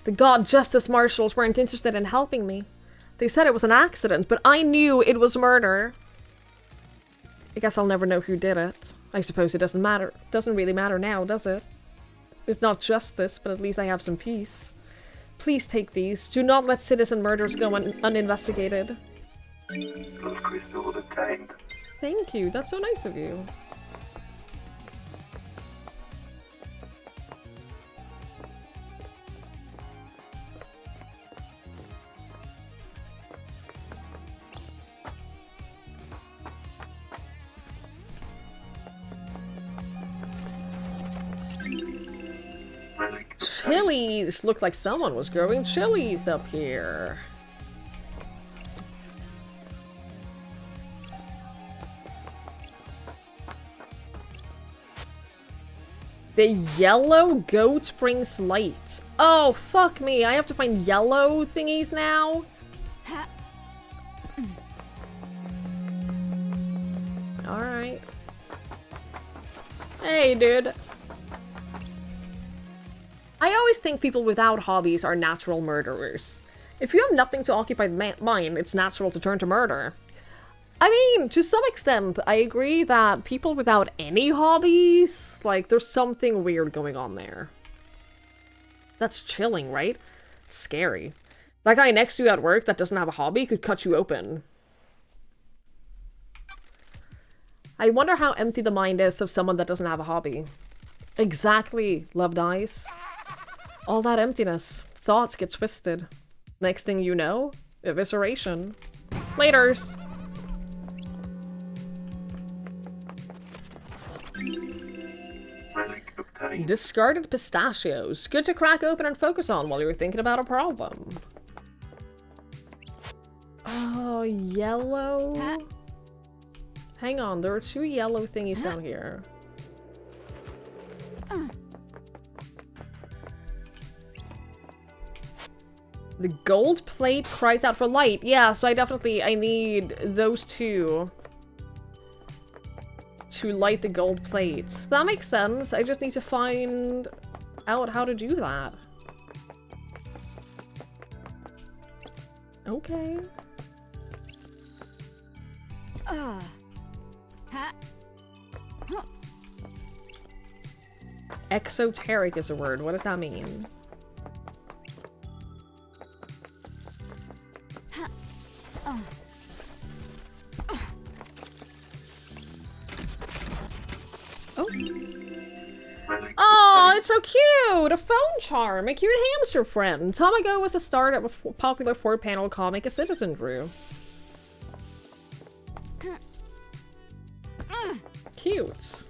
The God Justice Marshals weren't interested in helping me. They said it was an accident, but I knew it was murder. I guess I'll never know who did it. I suppose it doesn't matter. Doesn't really matter now, does it? It's not justice, but at least I have some peace. Please take these. Do not let citizen murders go uninvestigated. Those crystals obtained. Thank you. That's so nice of you. chilies! Looked like someone was growing chilies up here. The yellow goat brings light. Oh, fuck me. I have to find yellow thingies now? Alright. Hey, dude. I always think people without hobbies are natural murderers. If you have nothing to occupy the mind, it's natural to turn to murder. I mean, to some extent, I agree that people without any hobbies, like, there's something weird going on there. That's chilling, right? Scary. That guy next to you at work that doesn't have a hobby could cut you open. I wonder how empty the mind is of someone that doesn't have a hobby. Exactly, Love Dice. All that emptiness. Thoughts get twisted. Next thing you know, evisceration. Laters! Relic obtained. Discarded pistachios. Good to crack open and focus on while you're thinking about a problem. Oh, yellow? Hang on, there are 2 yellow thingies down here. The gold plate cries out for light. Yeah, so I need those 2 to light the gold plates. That makes sense. I just need to find out how to do that. Okay. Exoteric is a word. What does that mean? Oh, it's so cute! A phone charm! A cute hamster friend! Tamago was the start of a popular 4-panel comic a citizen drew. Cute.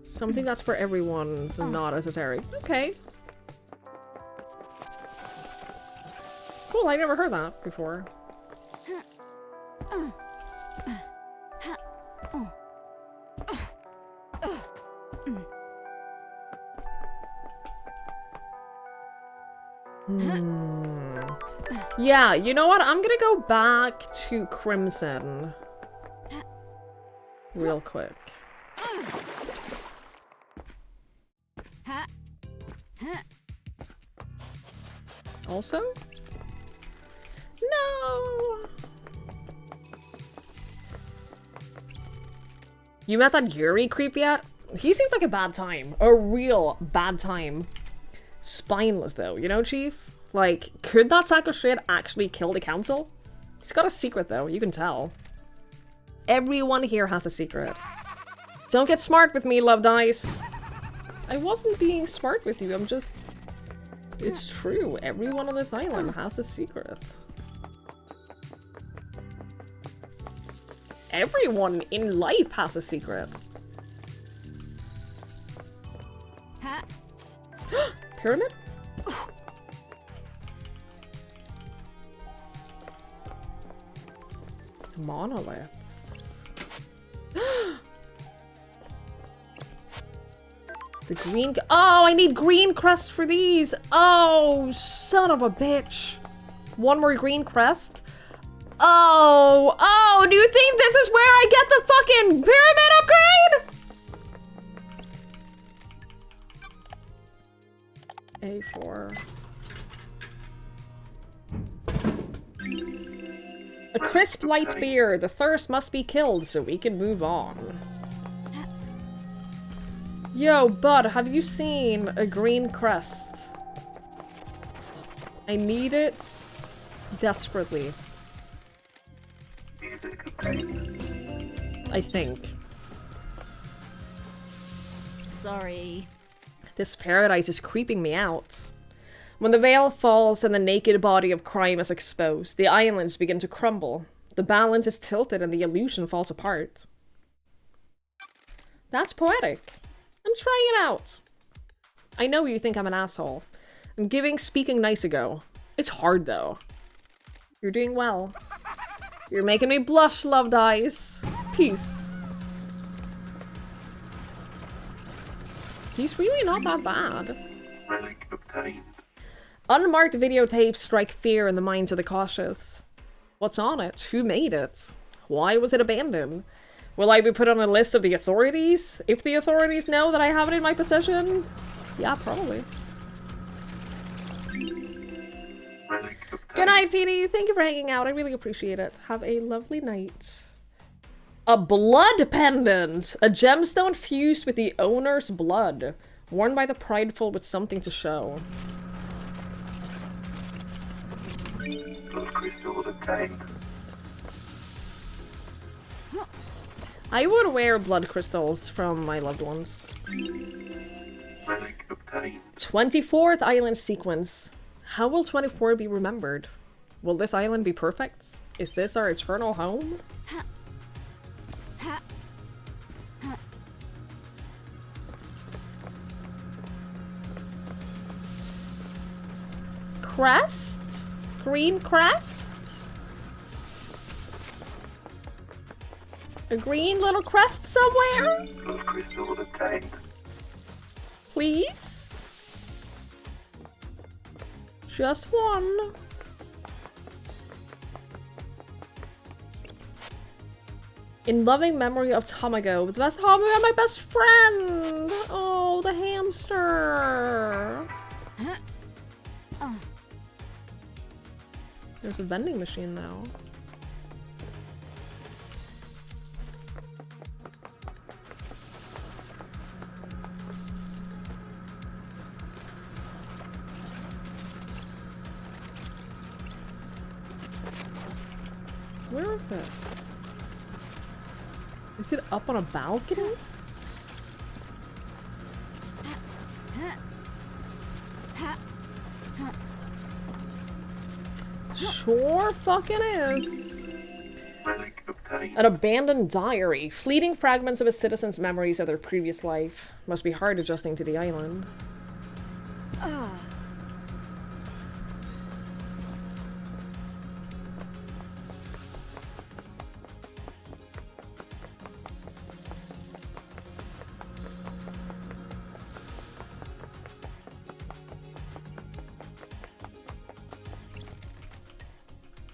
Something that's for everyone, so not esoteric. Okay. Cool, I never heard that before. Yeah, you know what? I'm gonna go back to Crimson real quick. Also? No! You met that Yuri creep yet? He seemed like a bad time. A real bad time. Spineless though, you know, Chief? Like, could that sack of shit actually kill the council? He's got a secret though, you can tell. Everyone here has a secret. Don't get smart with me, Love Dice. I wasn't being smart with you, I'm just... It's true, everyone on this island has a secret. Everyone in life has a secret. Pyramid? Monoliths. The green... Oh, I need green crest for these! Oh, son of a bitch. One more green crest? Oh, oh, do you think this is where I get the fucking pyramid upgrade? A4. A crisp light beer. The thirst must be killed so we can move on. Yo, bud, have you seen a green crest? I need it desperately. Music obtained. I think. Sorry. This paradise is creeping me out. When the veil falls and the naked body of crime is exposed, the islands begin to crumble. The balance is tilted and the illusion falls apart. That's poetic. I'm trying it out. I know you think I'm an asshole. I'm giving speaking nice a go. It's hard though. You're doing well. You're making me blush, loved eyes. Peace. He's really not that bad. Relic obtained. Unmarked videotapes strike fear in the minds of the cautious. What's on it? Who made it? Why was it abandoned? Will I be put on a list of the authorities? If the authorities know that I have it in my possession? Yeah, probably. Relic obtained. Good night, Petey. Thank you for hanging out. I really appreciate it. Have a lovely night. A blood pendant! A gemstone fused with the owner's blood. Worn by the prideful with something to show. Blood crystals obtained. I would wear blood crystals from my loved ones. Relic obtained. 24th island sequence. How will 24 be remembered? Will this island be perfect? Is this our eternal home? Crest? Green crest? A green little crest somewhere? Blood crystals obtained. Please? Just one. In loving memory of Tamago, the best hobby and my best friend! Oh, the hamster! There's a vending machine now. Where is it? Is it up on a balcony? Sure fucking is. Relic obtained. An abandoned diary. Fleeting fragments of a citizen's memories of their previous life. Must be hard adjusting to the island.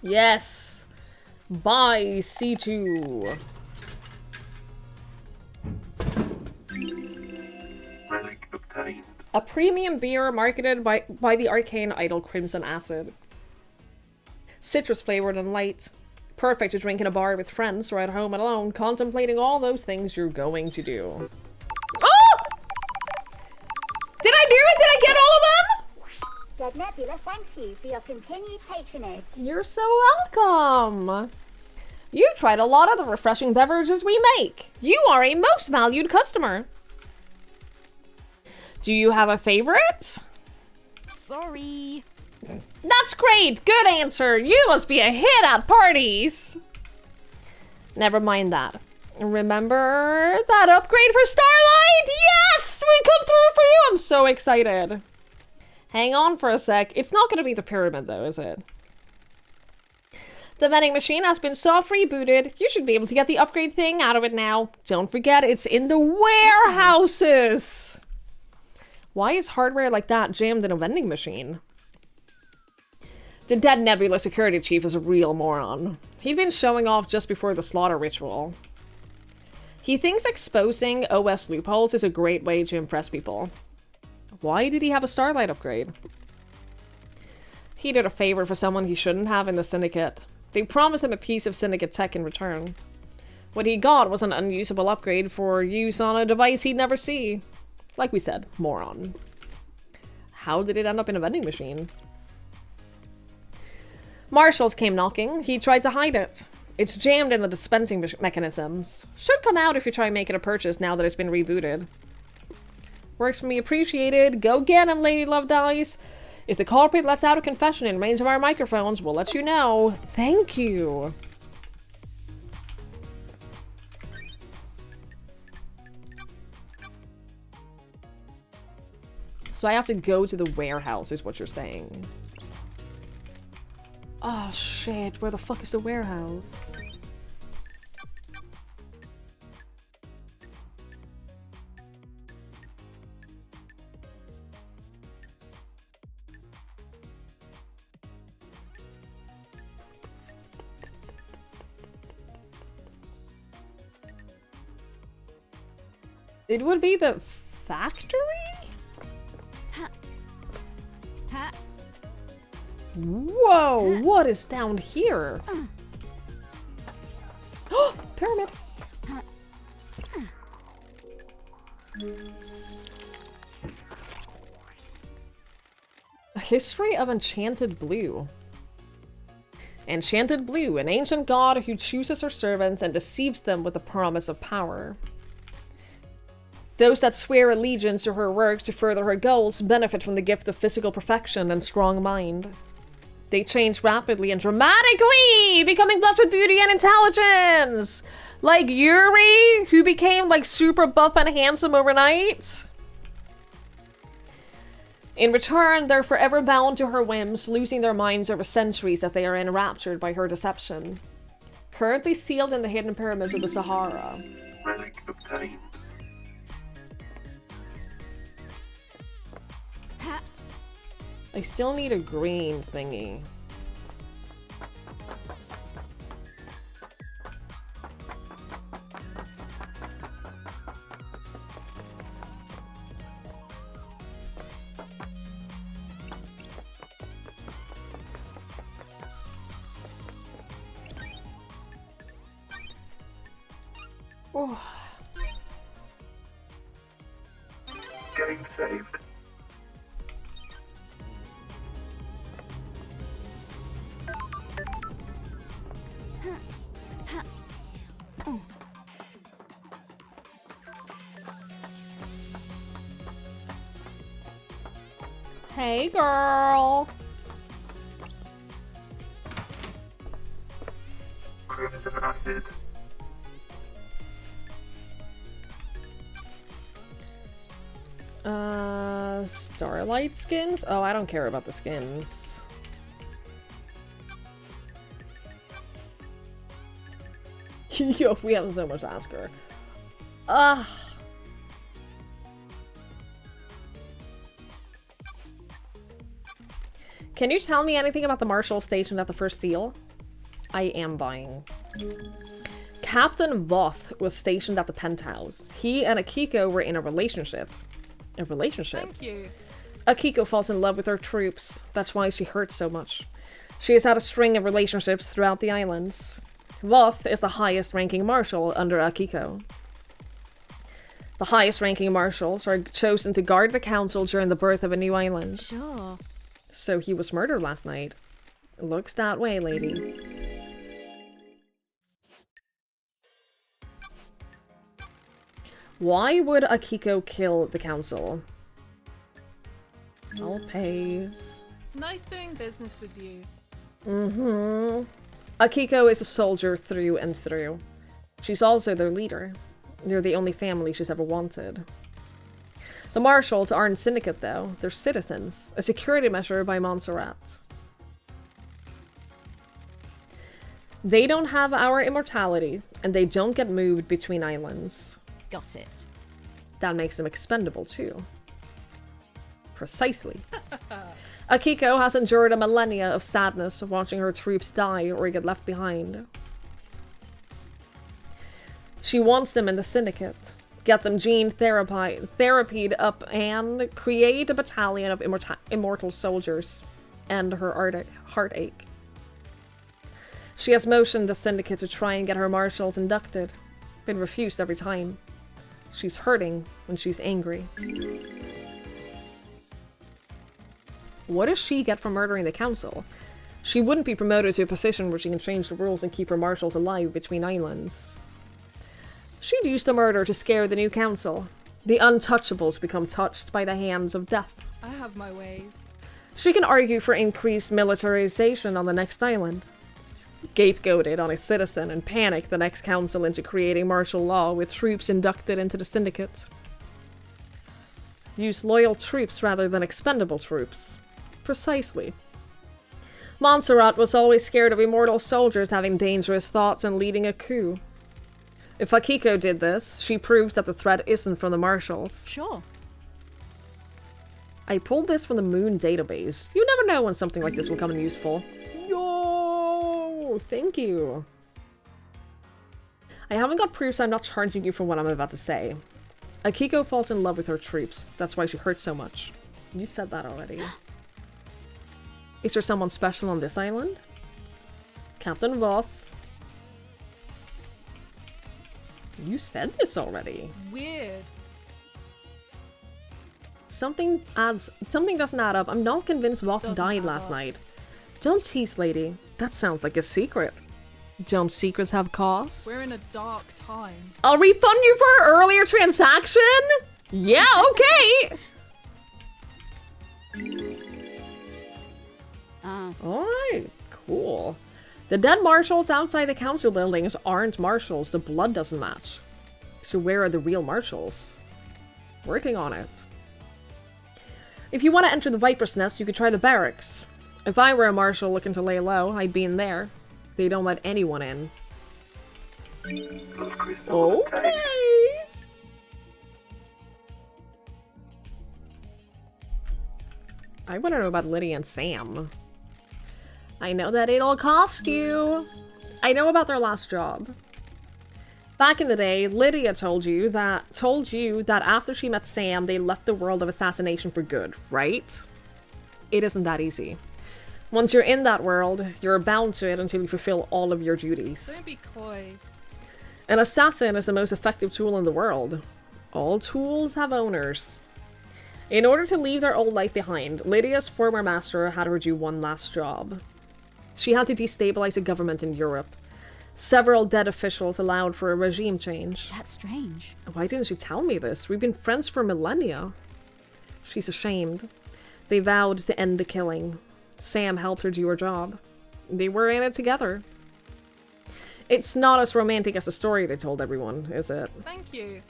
Yes! Bye, C2! Relic obtained. A premium beer marketed by the arcane idol Crimson Acid. Citrus flavored and light. Perfect to drink in a bar with friends or at home and alone, contemplating all those things you're going to do. Oh! Did I do it? Did I get all of them? Dead Nebula, thank you for your continued patronage. You're so welcome! You've tried a lot of the refreshing beverages we make. You are a most valued customer. Do you have a favorite? Sorry. That's great! Good answer! You must be a hit at parties! Never mind that. Remember that upgrade for Starlight? Yes! We come through for you! I'm so excited. Hang on for a sec. It's not going to be the pyramid though, is it? The vending machine has been soft rebooted. You should be able to get the upgrade thing out of it now. Don't forget, it's in the warehouses! Why is hardware like that jammed in a vending machine? The Dead Nebula security chief is a real moron. He'd been showing off just before the slaughter ritual. He thinks exposing OS loopholes is a great way to impress people. Why did he have a Starlight upgrade? He did a favor for someone he shouldn't have in the Syndicate. They promised him a piece of Syndicate tech in return. What he got was an unusable upgrade for use on a device he'd never see. Like we said, moron. How did it end up in a vending machine? Marshals came knocking. He tried to hide it. It's jammed in the dispensing mechanisms. Should come out if you try making a purchase now that it's been rebooted. Works for me, appreciated. Go get him, Lady Love Dice. If the culprit lets out a confession in range of our microphones, we'll let you know. Thank you. So I have to go to the warehouse, is what you're saying. Oh shit, where the fuck is the warehouse? It would be the factory? Whoa, what is down here? Oh, pyramid. A history of Enchanted Blue. Enchanted Blue, an ancient god who chooses her servants and deceives them with the promise of power. Those that swear allegiance to her work to further her goals benefit from the gift of physical perfection and strong mind. They change rapidly and dramatically, becoming blessed with beauty and intelligence! Like Yuri, who became like super buff and handsome overnight. In return, they're forever bound to her whims, losing their minds over centuries as they are enraptured by her deception. Currently sealed in the hidden pyramids of the Sahara. Relic obtained. I still need a green thingy. Oh. Game saved. Hey, girl. Crimson acid. Starlight skins? Oh, I don't care about the skins. Yo, we have so much to ask her. Can you tell me anything about the marshal stationed at the first seal? I am buying. Captain Voth was stationed at the penthouse. He and Akiko were in a relationship. A relationship? Thank you. Akiko falls in love with her troops. That's why she hurts so much. She has had a string of relationships throughout the islands. Voth is the highest ranking marshal under Akiko. The highest ranking marshals are chosen to guard the council during the birth of a new island. Sure. So he was murdered last night. Looks that way, lady. Why would Akiko kill the council? I'll pay. Nice doing business with you. Mm-hmm. Akiko is a soldier through and through. She's also their leader. They're the only family she's ever wanted. The marshals aren't syndicate, though. They're citizens. A security measure by Montserrat. They don't have our immortality, and they don't get moved between islands. Got it. That makes them expendable, too. Precisely. Akiko has endured a millennia of sadness of watching her troops die or get left behind. She wants them in the syndicate. Get them gene therapied up and create a battalion of immortal soldiers. End her heartache. She has motioned the syndicate to try and get her marshals inducted. Been refused every time. She's hurting when she's angry. What does she get from murdering the council? She wouldn't be promoted to a position where she can change the rules and keep her marshals alive between islands. She'd use the murder to scare the new council. The untouchables become touched by the hands of death. I have my ways. She can argue for increased militarization on the next island, scapegoated on a citizen, and panic the next council into creating martial law with troops inducted into the syndicate. Use loyal troops rather than expendable troops. Precisely. Montserrat was always scared of immortal soldiers having dangerous thoughts and leading a coup. If Akiko did this, she proves that the threat isn't from the Marshals. Sure. I pulled this from the Moon database. You never know when something like this will come in useful. Yo! Thank you. I haven't got proofs. I'm not charging you for what I'm about to say. Akiko falls in love with her troops. That's why she hurts so much. You said that already. Is there someone special on this island? Captain Voth. You said this already. Weird. Something doesn't add up. I'm not convinced Voth Doesn't died add last up. night. Don't tease, lady. That sounds like a secret. Don't secrets have costs? We're in a dark time. I'll refund you for an earlier transaction? Yeah, okay! Alright, cool. The dead marshals outside the council buildings aren't marshals. The blood doesn't match. So where are the real marshals? Working on it. If you want to enter the Viper's Nest, you could try the barracks. If I were a marshal looking to lay low, I'd be in there. They don't let anyone in. Those crystals are Okay! tight. I want to know about Lydia and Sam. I know that it'll cost you. I know about their last job. Back in the day, Lydia told you that after she met Sam, they left the world of assassination for good, right? It isn't that easy. Once you're in that world, you're bound to it until you fulfill all of your duties. Don't be coy. An assassin is the most effective tool in the world. All tools have owners. In order to leave their old life behind, Lydia's former master had her do one last job. She had to destabilize a government in Europe. Several dead officials allowed for a regime change. That's strange. Why didn't she tell me this? We've been friends for millennia. She's ashamed. They vowed to end the killing. Sam helped her do her job. They were in it together. It's not as romantic as the story they told everyone, is it? Thank you.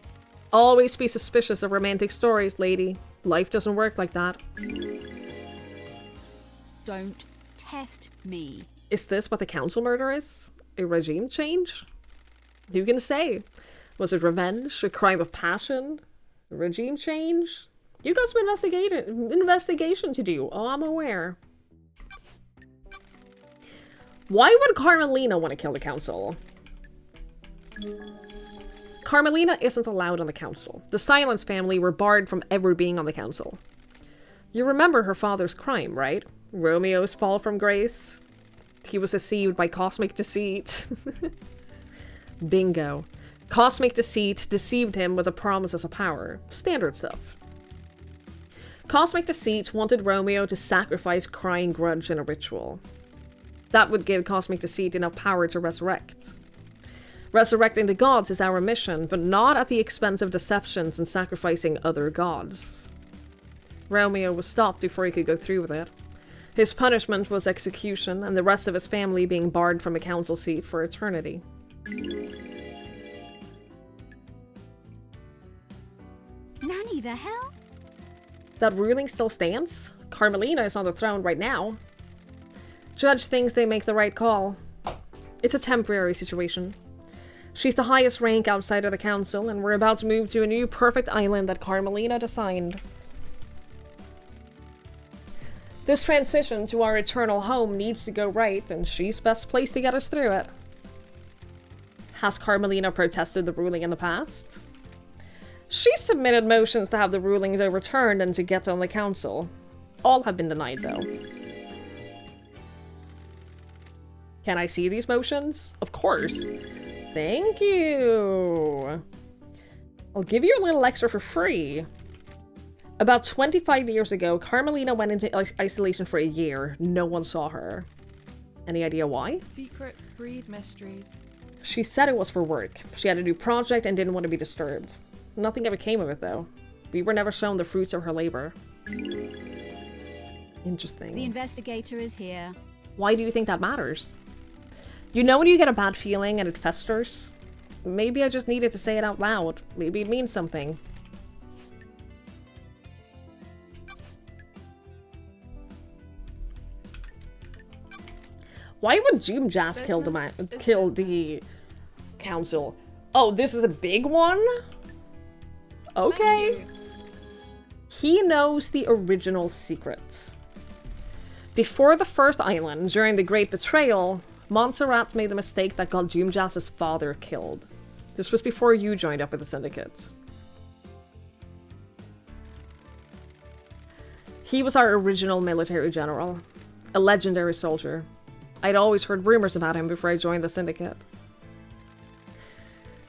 Always be suspicious of romantic stories, lady. Life doesn't work like that. Don't test me. Is this what the council murder is? A regime change? Who can say? Was it revenge? A crime of passion? A regime change? You got some investigation to do. Oh, I'm aware. Why would Carmelina want to kill the council? Carmelina isn't allowed on the council. The Silence family were barred from ever being on the council. You remember her father's crime, right? Romeo's fall from grace? He was deceived by cosmic deceit. Bingo. Cosmic deceit deceived him with the promises of power. Standard stuff. Cosmic deceit wanted Romeo to sacrifice crying grudge in a ritual. That would give Cosmic Deceit enough power to resurrect. Resurrecting the gods is our mission, but not at the expense of deceptions and sacrificing other gods. Romeo was stopped before he could go through with it. His punishment was execution, and the rest of his family being barred from a council seat for eternity. Nanny, the hell? That ruling still stands? Carmelina is on the throne right now. Judge thinks they make the right call. It's a temporary situation. She's the highest rank outside of the council, and we're about to move to a new perfect island that Carmelina designed. This transition to our eternal home needs to go right, and she's best placed to get us through it. Has Carmelina protested the ruling in the past? She submitted motions to have the rulings overturned and to get on the council. All have been denied, though. Can I see these motions? Of course. Thank you. I'll give you a little extra for free. About 25 years ago, Carmelina went into isolation for a year. No one saw her. Any idea why? Secrets breed mysteries. She said it was for work. She had a new project and didn't want to be disturbed. Nothing ever came of it, though. We were never shown the fruits of her labor. Interesting. The investigator is here. Why do you think that matters? You know when you get a bad feeling and it festers? Maybe I just needed to say it out loud. Maybe it means something. Why would Doomjas kill the council? Oh, this is a big one? Okay. He knows the original secret. Before the first island, during the Great Betrayal, Montserrat made the mistake that got Doomjas' father killed. This was before you joined up with the Syndicate. He was our original military general, a legendary soldier. I'd always heard rumors about him before I joined the Syndicate.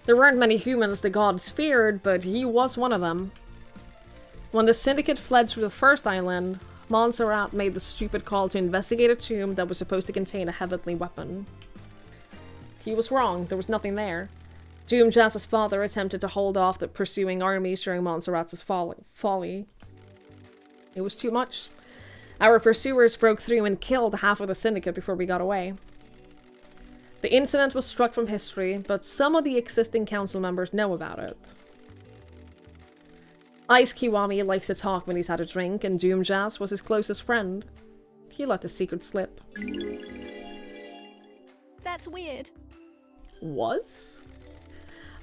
There weren't many humans the gods feared, but he was one of them. When the Syndicate fled to the first island, Montserrat made the stupid call to investigate a tomb that was supposed to contain a heavenly weapon. He was wrong, there was nothing there. Doomjas' father attempted to hold off the pursuing armies during Montserrat's folly. It was too much. Our pursuers broke through and killed half of the Syndicate before we got away. The incident was struck from history, but some of the existing council members know about it. Ice Kiwami likes to talk when he's had a drink, and Doomjas was his closest friend. He let the secret slip. That's weird. Was?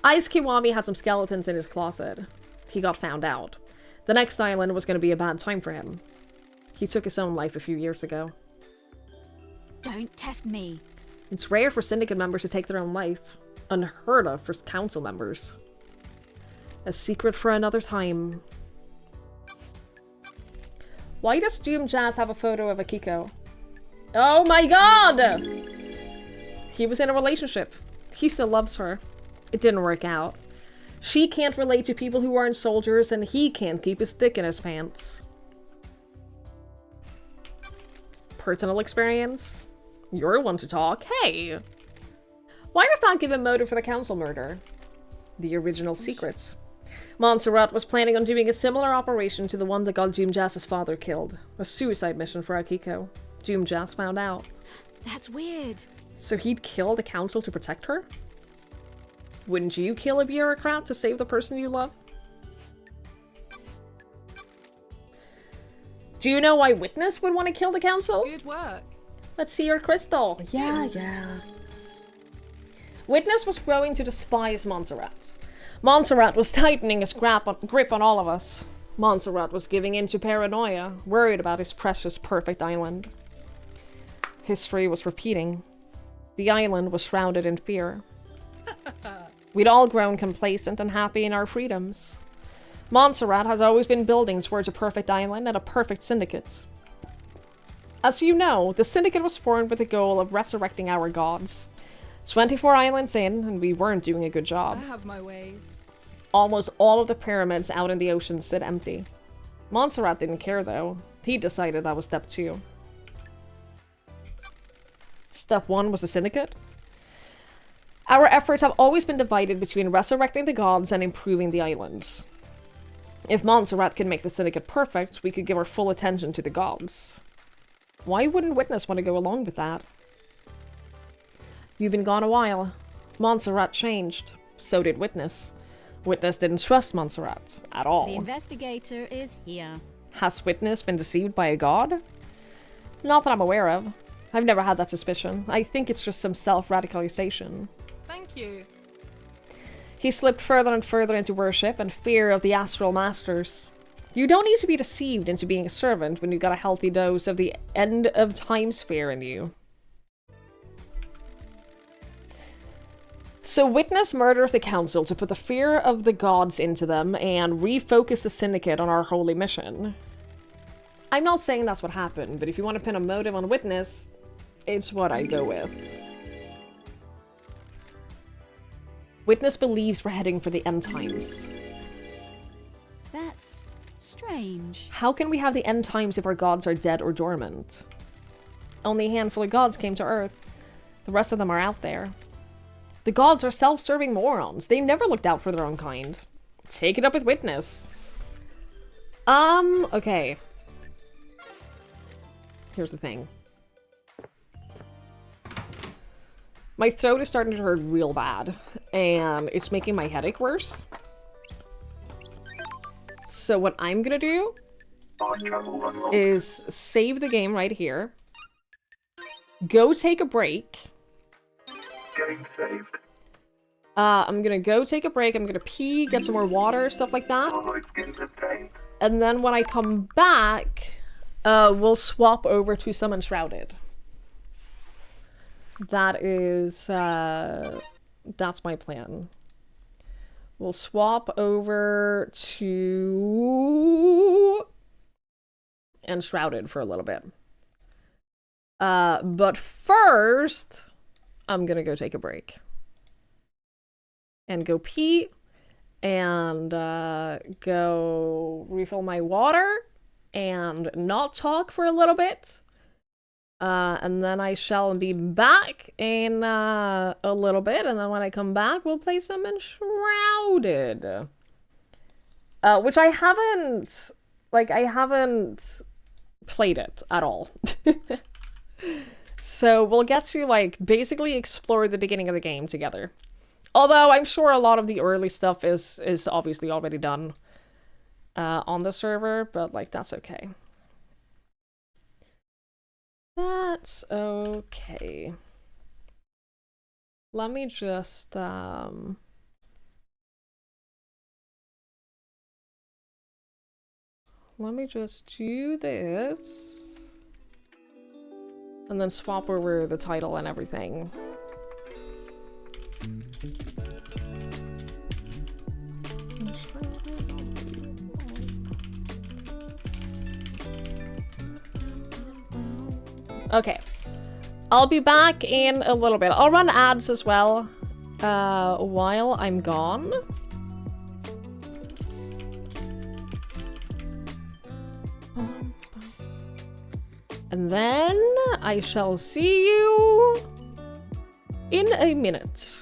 Ice Kiwami had some skeletons in his closet. He got found out. The next island was going to be a bad time for him. He took his own life a few years ago. Don't test me. It's rare for Syndicate members to take their own life. Unheard of for council members. A secret for another time. Why does Doomjas have a photo of Akiko? Oh my god! He was in a relationship. He still loves her. It didn't work out. She can't relate to people who aren't soldiers, and he can't keep his dick in his pants. Personal experience? You're one to talk. Hey! Why does that give a motive for the council murder? The original secrets. Montserrat was planning on doing a similar operation to the one that got Doomjas' father killed. A suicide mission for Akiko. Doomjas found out. That's weird. So he'd kill the council to protect her? Wouldn't you kill a bureaucrat to save the person you love? Do you know why Witness would want to kill the council? Good work. Let's see your crystal. Yeah. Witness was growing to despise Montserrat. Montserrat was tightening his grip on all of us. Montserrat was giving in to paranoia, worried about his precious perfect island. History was repeating. The island was shrouded in fear. We'd all grown complacent and happy in our freedoms. Montserrat has always been building towards a perfect island and a perfect syndicate. As you know, the syndicate was formed with the goal of resurrecting our gods. 24 islands in, and we weren't doing a good job. I have my ways. Almost all of the pyramids out in the ocean stood empty. Montserrat didn't care though. He decided that was step 2. Step 1 was the syndicate. Our efforts have always been divided between resurrecting the gods and improving the islands. If Montserrat could make the syndicate perfect, we could give our full attention to the gods. Why wouldn't Witness want to go along with that? You've been gone a while. Montserrat changed. So did Witness. Witness didn't trust Montserrat at all. The investigator is here. Has Witness been deceived by a god? Not that I'm aware of. I've never had that suspicion. I think it's just some self-radicalization. Thank you. He slipped further and further into worship and fear of the astral masters. You don't need to be deceived into being a servant when you got a healthy dose of the end of times fear in you. So Witness murders the council to put the fear of the gods into them and refocus the syndicate on our holy mission. I'm not saying that's what happened, but if you want to pin a motive on Witness, it's what I go with. Witness believes we're heading for the end times. That's strange. How can we have the end times if our gods are dead or dormant? Only a handful of gods came to Earth. The rest of them are out there. The gods are self-serving morons. They never looked out for their own kind. Take it up with Witness. Okay. here's the thing. My throat is starting to hurt real bad, and it's making my headache worse. So what I'm gonna do is save the game right here. Go take a break. Game saved. I'm gonna go take a break. I'm gonna pee, get some more water, stuff like that. Download skins obtained. And then when I come back, we'll swap over to some Enshrouded. That is, that's my plan. We'll swap over to Enshrouded for a little bit. But first, I'm gonna go take a break. And go pee. And go refill my water. And not talk for a little bit. And then I shall be back in a little bit, and then when I come back, we'll play some Enshrouded. Which I haven't played it at all. So we'll get to, like, basically explore the beginning of the game together. Although I'm sure a lot of the early stuff is obviously already done on the server, but, like, that's okay. That's okay. Let me just, let me just do this. And then swap over the title and everything. Okay, I'll be back in a little bit. I'll run ads as well while I'm gone. And then I shall see you in a minute.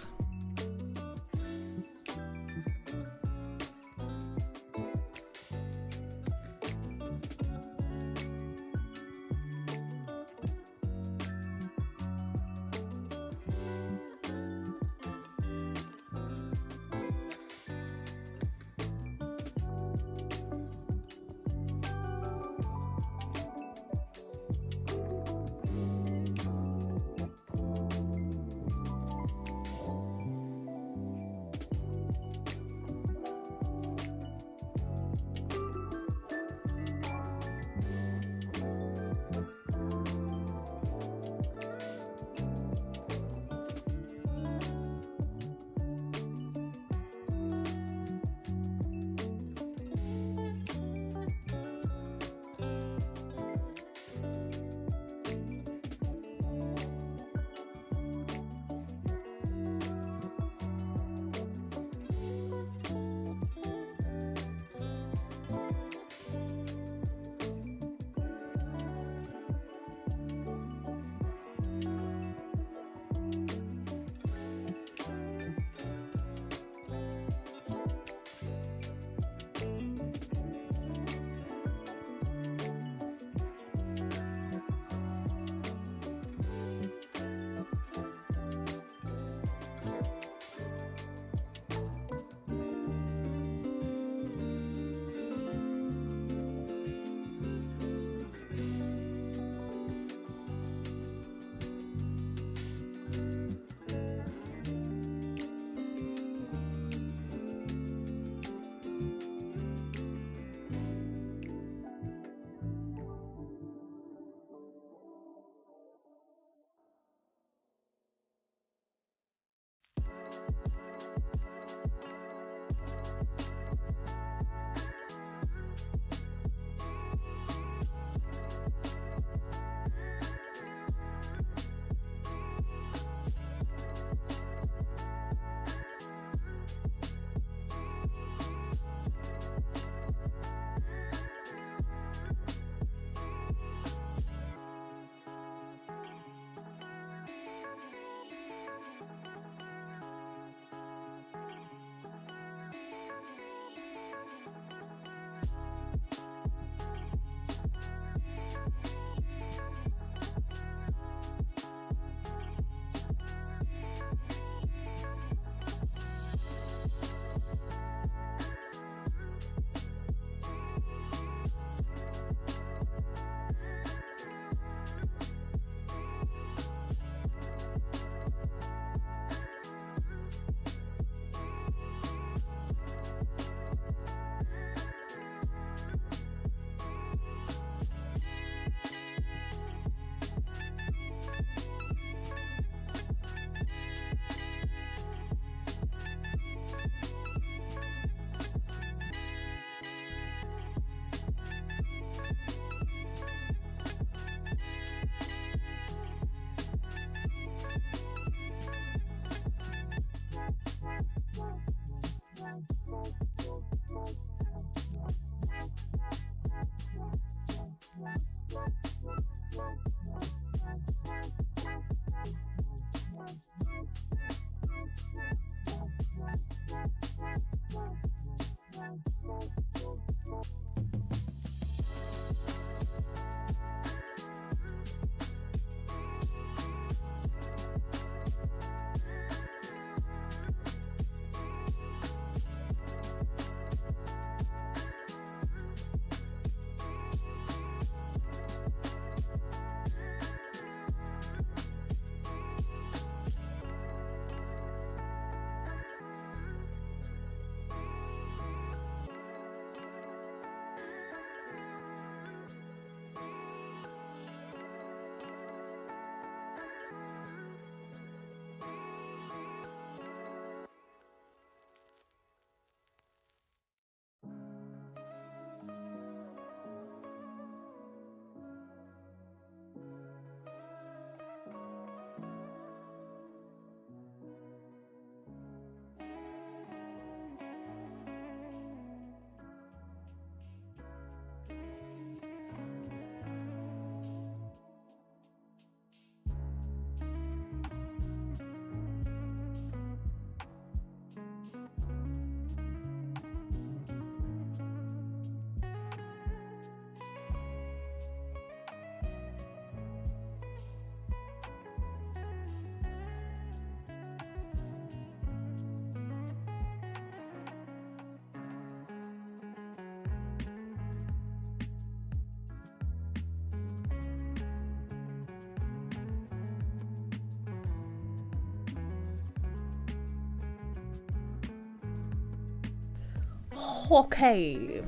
Okay.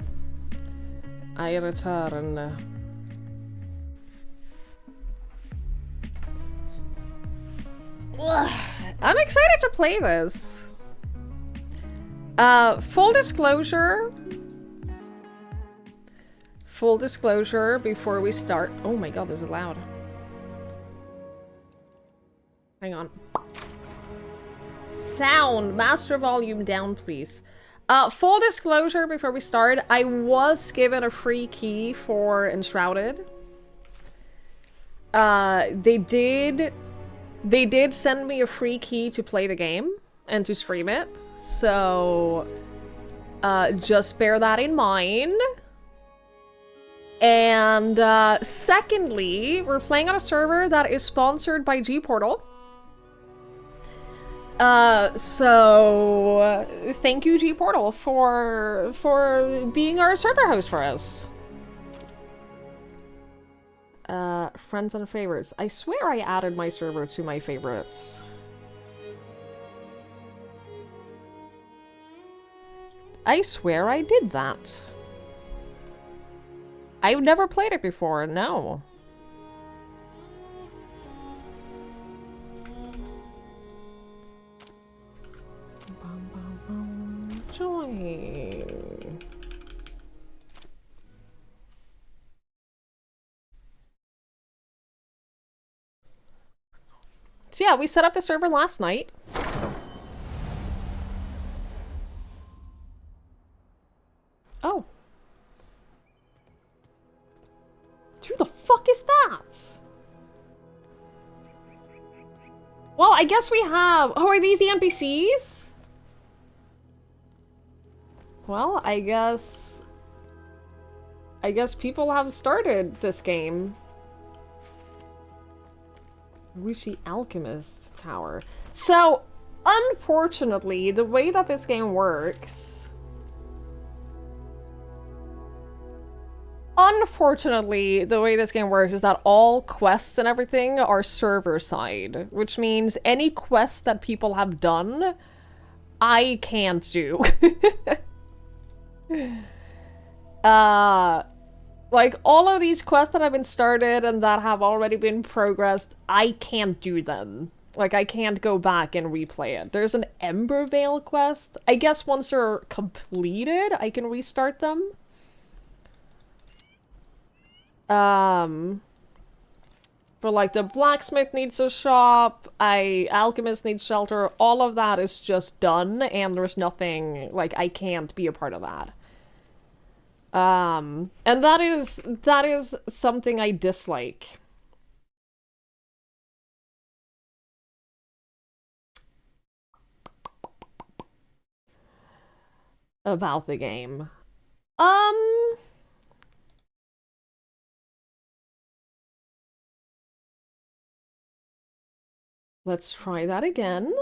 I return. Ugh. I'm excited to play this. Full disclosure. Full disclosure before we start. Oh my god, this is loud. Hang on. Sound. Master volume down, please. Full disclosure before we start. I was given a free key for Enshrouded. They did send me a free key to play the game and to stream it. So, just bear that in mind. And, secondly, we're playing on a server that is sponsored by G-Portal. So thank you, G-Portal, for being our server host for us. Friends and favorites. I swear I added my server to my favorites. I swear I did that. I've never played it before, no. Join. So yeah, we set up the server last night. Oh. Who the fuck is that? Well, I guess we have... Oh, are these the NPCs? Well, I guess people have started this game. Wuxi Alchemist Tower. So, unfortunately, the way that this game works... Unfortunately, the way this game works is that all quests and everything are server-side, which means any quests that people have done, I can't do. Like, all of these quests that have been started and that have already been progressed, I can't do them. Like, I can't go back and replay it. There's an Embervale quest. I guess once they're completed, I can restart them. But like, the blacksmith needs a shop, alchemist needs shelter, all of that is just done, and there's nothing, like, I can't be a part of that. And that is something I dislike. About the game. Let's try that again.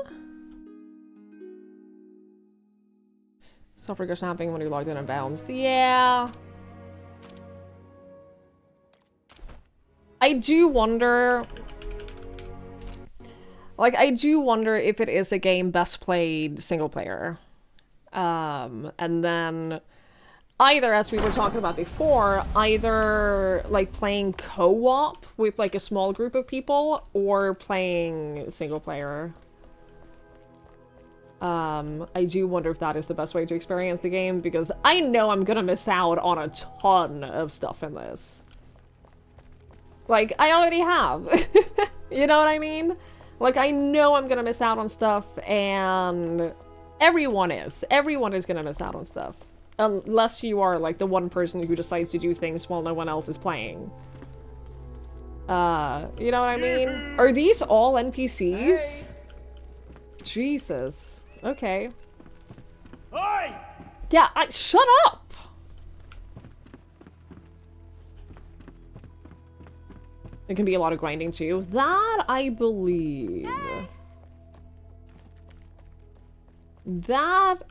Stop regression happening when you logged in and bounced. Yeah. I do wonder... Like, I do wonder if it is a game best played single player. And then... Either, as we were talking about before, either, like, playing co-op with, like, a small group of people, or playing single player. I do wonder if that is the best way to experience the game, because I know I'm gonna miss out on a ton of stuff in this. Like, I already have. You know what I mean? Like, I know I'm gonna miss out on stuff, and everyone is. Everyone is gonna miss out on stuff. Unless you are, like, the one person who decides to do things while no one else is playing. You know what I mean? Are these all NPCs? Hey. Jesus. Okay. Oi! Yeah, shut up! There can be a lot of grinding, too. That, I believe. Hey. That...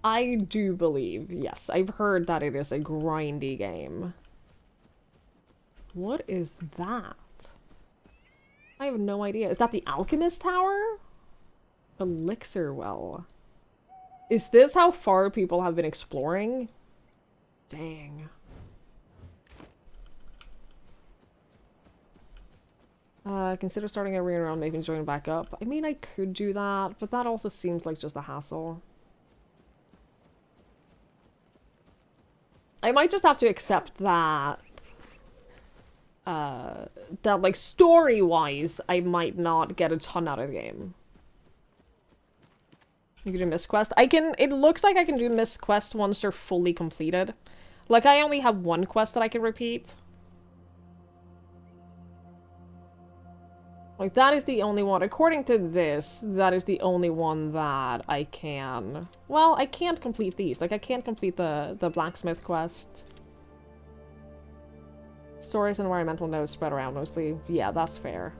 I do believe, yes. I've heard that it is a grindy game. What is that? I have no idea. Is that the Alchemist Tower? Elixir Well. Is this how far people have been exploring? Dang. Consider starting a arena around, maybe joining back up. I mean, I could do that, but that also seems like just a hassle. I might just have to accept that, that, like, story-wise, I might not get a ton out of the game. You can do Mist Quest. It looks like I can do Mist Quest once they're fully completed. Like, I only have one quest that I can repeat. Like, that is the only one. According to this, that is the only one that I can... Well, I can't complete these. Like, I can't complete the blacksmith quest. Stories and environmental notes spread around mostly. Yeah, that's fair.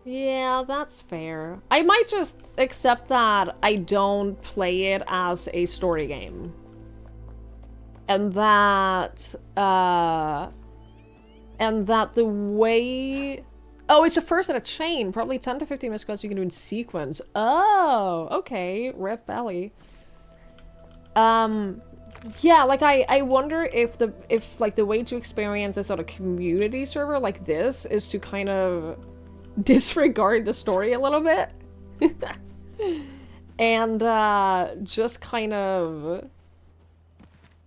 Yeah, that's fair. I might just accept that I don't play it as a story game. And that the way... Oh, it's a first in a chain. Probably 10 to 15 missed quests you can do in sequence. Oh, okay. Rip belly. Yeah, like, I wonder if like, the way to experience a sort of community server like this is to kind of disregard the story a little bit. And, just kind of...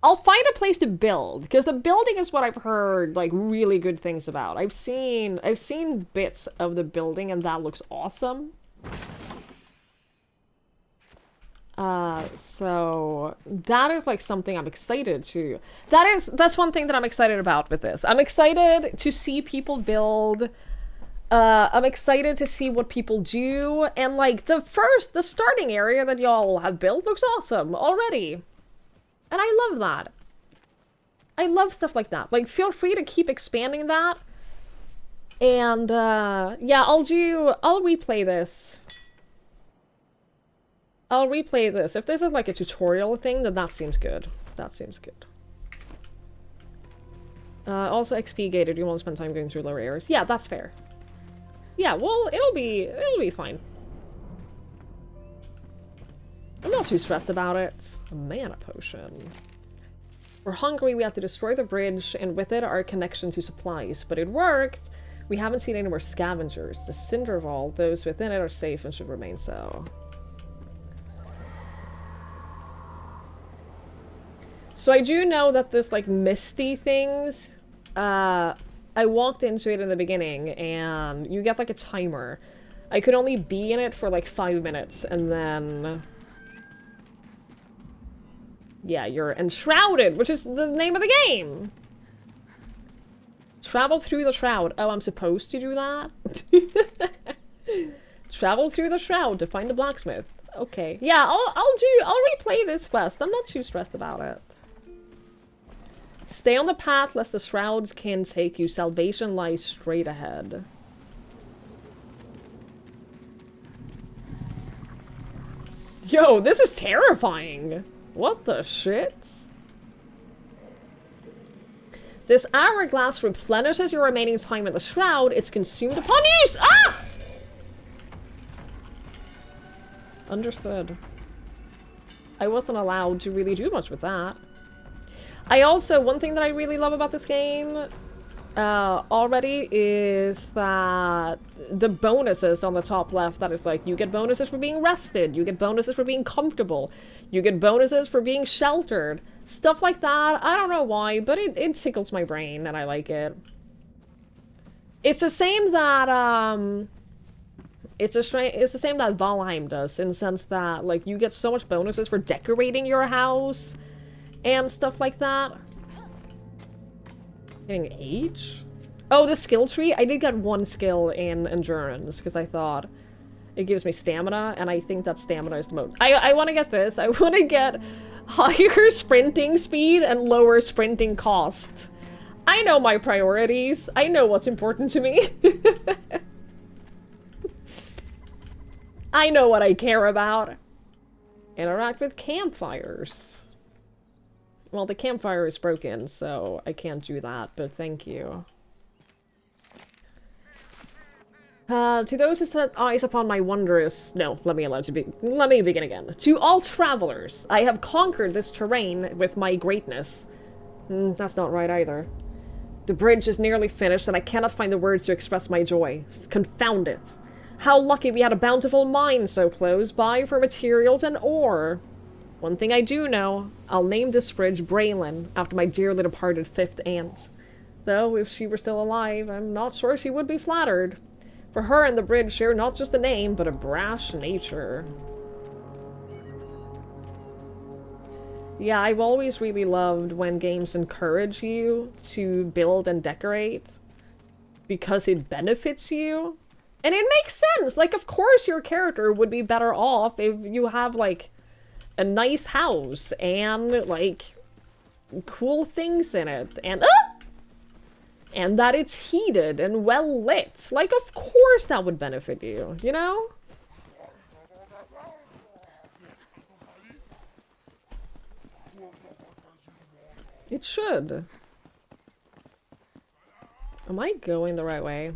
I'll find a place to build, because the building is what I've heard, like, really good things about. I've seen bits of the building, and that looks awesome. So that is, like, something I'm excited to... That's one thing that I'm excited about with this. I'm excited to see people build... I'm excited to see what people do, and, like, the starting area that y'all have built looks awesome already. And I love that. I love stuff like that. Like, feel free to keep expanding that. And, yeah, I'll replay this. I'll replay this. If this is, like, a tutorial thing, then that seems good. That seems good. Also, XP gated. You won't spend time going through lower areas. Yeah, that's fair. Yeah, well, it'll be fine. I'm not too stressed about it. A mana potion. We're hungry, we have to destroy the bridge, and with it our connection to supplies. But it worked! We haven't seen any more scavengers. The Cinder Vault, those within it are safe and should remain so. So I do know that this, like, misty things, I walked into it in the beginning, and you get, like, a timer. I could only be in it for, like, 5 minutes, and then... Yeah, you're enshrouded, which is the name of the game! Travel through the shroud. Oh, I'm supposed to do that? Travel through the shroud to find the blacksmith. Okay. Yeah, I'll replay this quest. I'm not too stressed about it. Stay on the path lest the shrouds can take you. Salvation lies straight ahead. Yo, this is terrifying! What the shit? This hourglass replenishes your remaining time in the shroud. It's consumed upon use! Ah! Understood. I wasn't allowed to really do much with that. I also, one thing that I really love about this game already is that the bonuses on the top left, that is like, you get bonuses for being rested, you get bonuses for being comfortable, you get bonuses for being sheltered. Stuff like that. I don't know why, but it tickles my brain and I like it. It's the same that, it's the same that Valheim does, in the sense that, like, you get so much bonuses for decorating your house and stuff like that. Getting age? Oh, the skill tree? I did get one skill in endurance, because I thought it gives me stamina, and I think that stamina is the most... I want to get this. I want to get higher sprinting speed and lower sprinting cost. I know my priorities. I know what's important to me. I know what I care about. Interact with campfires. Well, the campfire is broken, so I can't do that, but thank you. To those who set eyes upon my wondrous... No, let me begin again. To all travelers, I have conquered this terrain with my greatness. That's not right either. The bridge is nearly finished, and I cannot find the words to express my joy. Confound it. How lucky we had a bountiful mine so close by for materials and ore. One thing I do know, I'll name this bridge Braylon, after my dearly departed 5th aunt. Though, if she were still alive, I'm not sure she would be flattered. For her and the bridge share not just a name, but a brash nature. Yeah, I've always really loved when games encourage you to build and decorate because it benefits you. And it makes sense! Like, of course your character would be better off if you have, like, a nice house and, like, cool things in it. And that it's heated and well lit. Like, of course that would benefit you, you know? It should. Am I going the right way?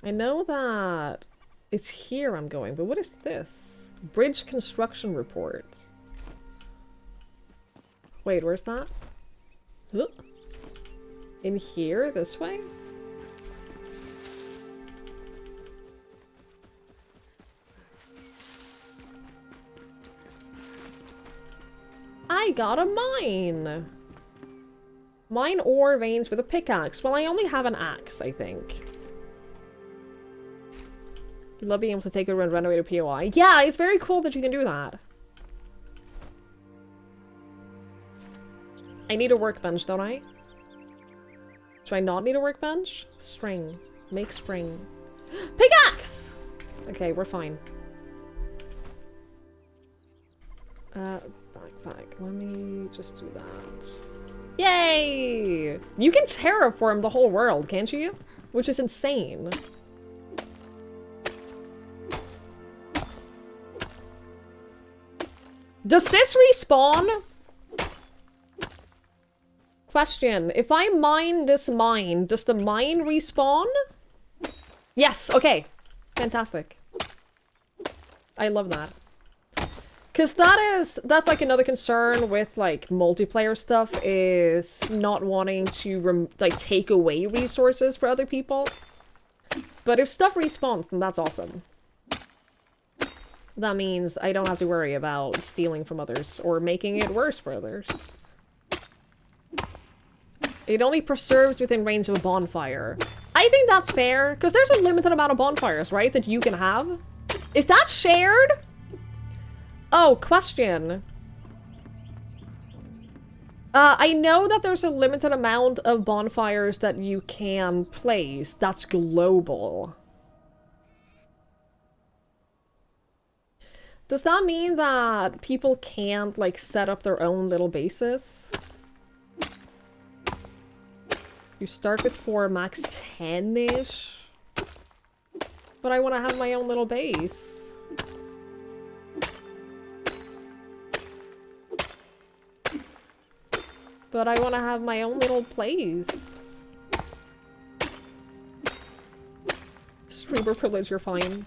I know that it's here I'm going, but what is this? Bridge construction report. Wait, where's that? Huh? In here? This way? I got a mine! Mine ore veins with a pickaxe. Well, I only have an axe, I think. I love being able to take over and renovate a POI. Yeah, it's very cool that you can do that. I need a workbench, don't I? Do I not need a workbench? Spring. Make spring. Pickaxe! Okay, we're fine. Backpack. Let me just do that. Yay! You can terraform the whole world, can't you? Which is insane. Does this respawn? Question. If I mine this mine, does the mine respawn? Yes, okay. Fantastic. I love that. Because that's like another concern with like multiplayer stuff is not wanting to like take away resources for other people. But if stuff respawns, then that's awesome. That means I don't have to worry about stealing from others or making it worse for others. It only preserves within range of a bonfire. I think that's fair, because there's a limited amount of bonfires, right, that you can have? Is that shared? Oh, question. I know that there's a limited amount of bonfires that you can place. That's global. Does that mean that people can't, like, set up their own little bases? You start with 4, max 10-ish. But I want to have my own little base. But I want to have my own little place. Streamer privilege, you're fine.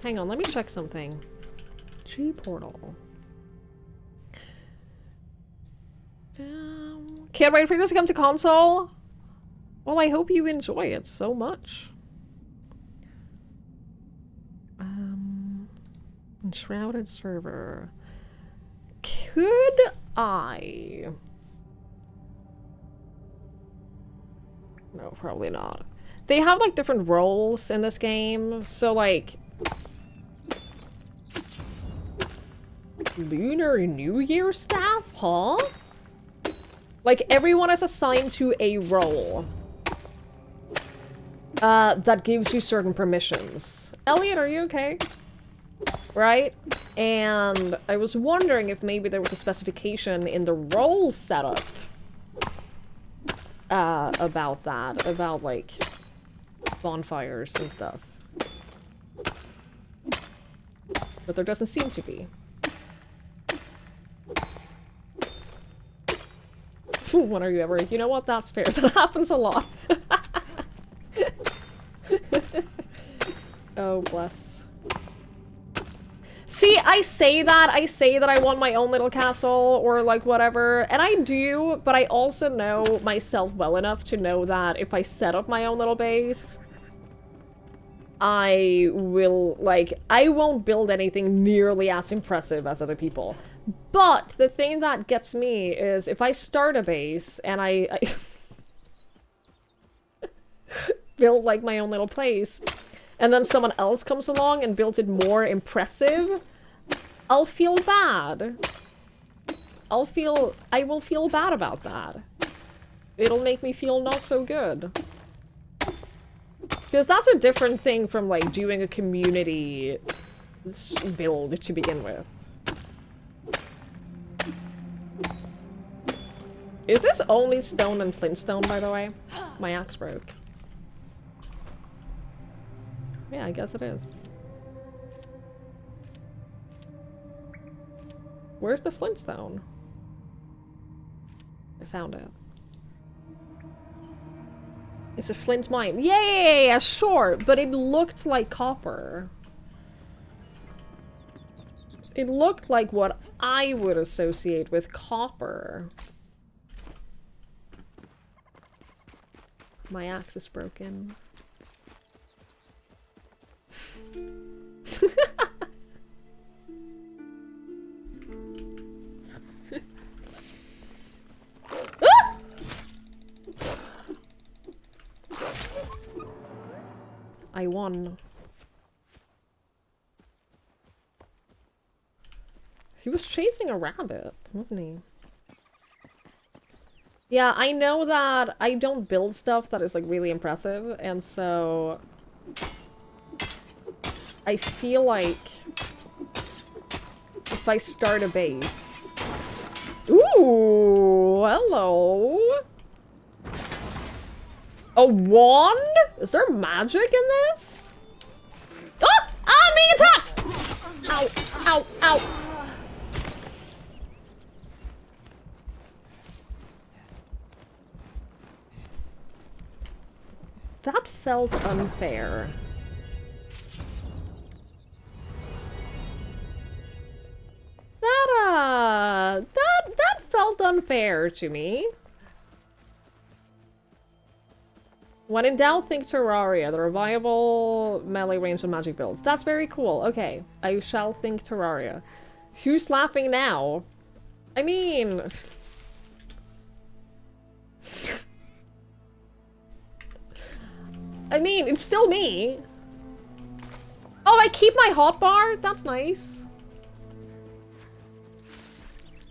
Hang on, let me check something. G-Portal. Can't wait for this to come to console. Well, I hope you enjoy it so much. Enshrouded server. Could I? No, probably not. They have like different roles in this game, so like Lunar New Year staff, huh? Like everyone is assigned to a role that gives you certain permissions. Elliot, are you okay? Right? And I was wondering if maybe there was a specification in the role setup about that, about like bonfires and stuff. But there doesn't seem to be. When are you ever? You know what? That's fair. That happens a lot. Oh, bless. See, I say that I want my own little castle, or like whatever, and I do, but I also know myself well enough to know that if I set up my own little base, I will, like, I won't build anything nearly as impressive as other people. But the thing that gets me is if I start a base and I build like my own little place, and then someone else comes along and built it more impressive, I'll feel bad. I will feel bad about that. It'll make me feel not so good. Because that's a different thing from, like, doing a community build to begin with. Is this only stone and flintstone, by the way? My axe broke. Yeah, I guess it is. Where's the flintstone? I found it. It's a flint mine. Yeah, sure, but it looked like copper. It looked like what I would associate with copper. My axe is broken. Ah! I won. He was chasing a rabbit, wasn't he? Yeah, I know that I don't build stuff that is, like, really impressive, and so I feel like if I start a base... Ooh, hello! A wand? Is there magic in this? Oh! I'm being attacked! Ow, ow, ow! That felt unfair. That felt unfair to me. When in doubt, think Terraria. There are viable melee range and magic builds. That's very cool. Okay, I shall think Terraria. Who's laughing now? I mean... it's still me. Oh, I keep my hotbar? That's nice.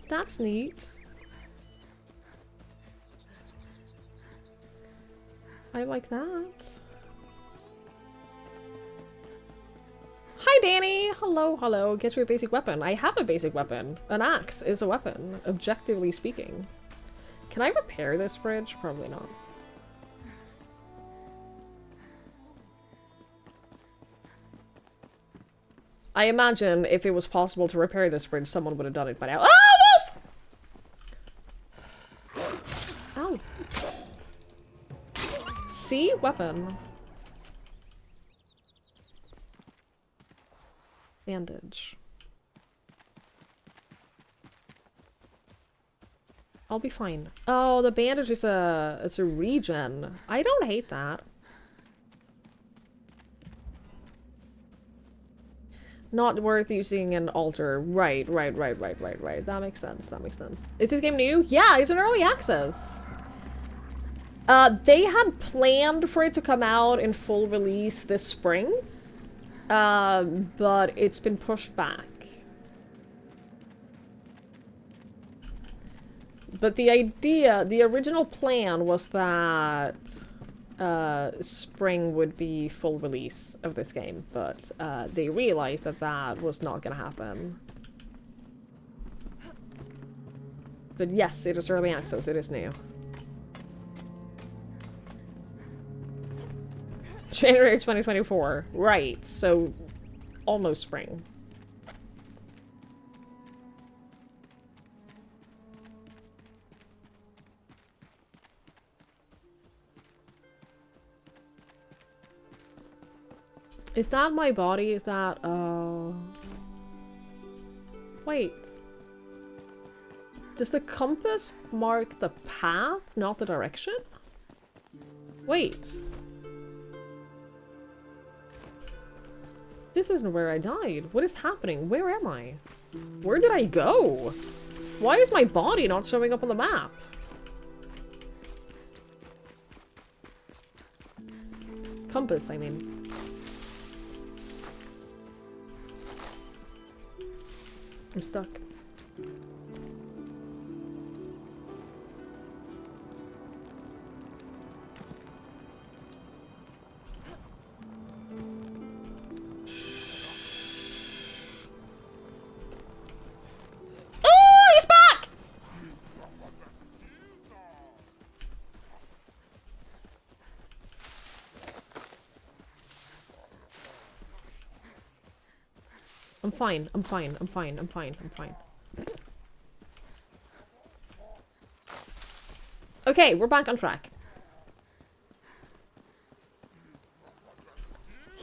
That's neat. I like that. Hi, Danny! Hello, hello. Get your basic weapon. I have a basic weapon. An axe is a weapon, objectively speaking. Can I repair this bridge? Probably not. I imagine if it was possible to repair this bridge, someone would have done it by now. Oh, wolf! Ow. See? Weapon. Bandage. I'll be fine. Oh, the bandage is it's a regen. I don't hate that. Not worth using an altar. Right. That makes sense. That makes sense. Is this game new? Yeah, it's an early access. They had planned for it to come out in full release this spring. But it's been pushed back. But the original plan was that spring would be full release of this game, but they realized that that was not gonna happen. But yes, it is early access, it is new. January 2024, right, so almost spring. Is that my body? Is that, Wait. Does the compass mark the path, not the direction? Wait. This isn't where I died. What is happening? Where am I? Where did I go? Why is my body not showing up on the map? Compass, I mean. I'm stuck. Oh, he's back! I'm fine, I'm fine, I'm fine, I'm fine, I'm fine. Okay, we're back on track.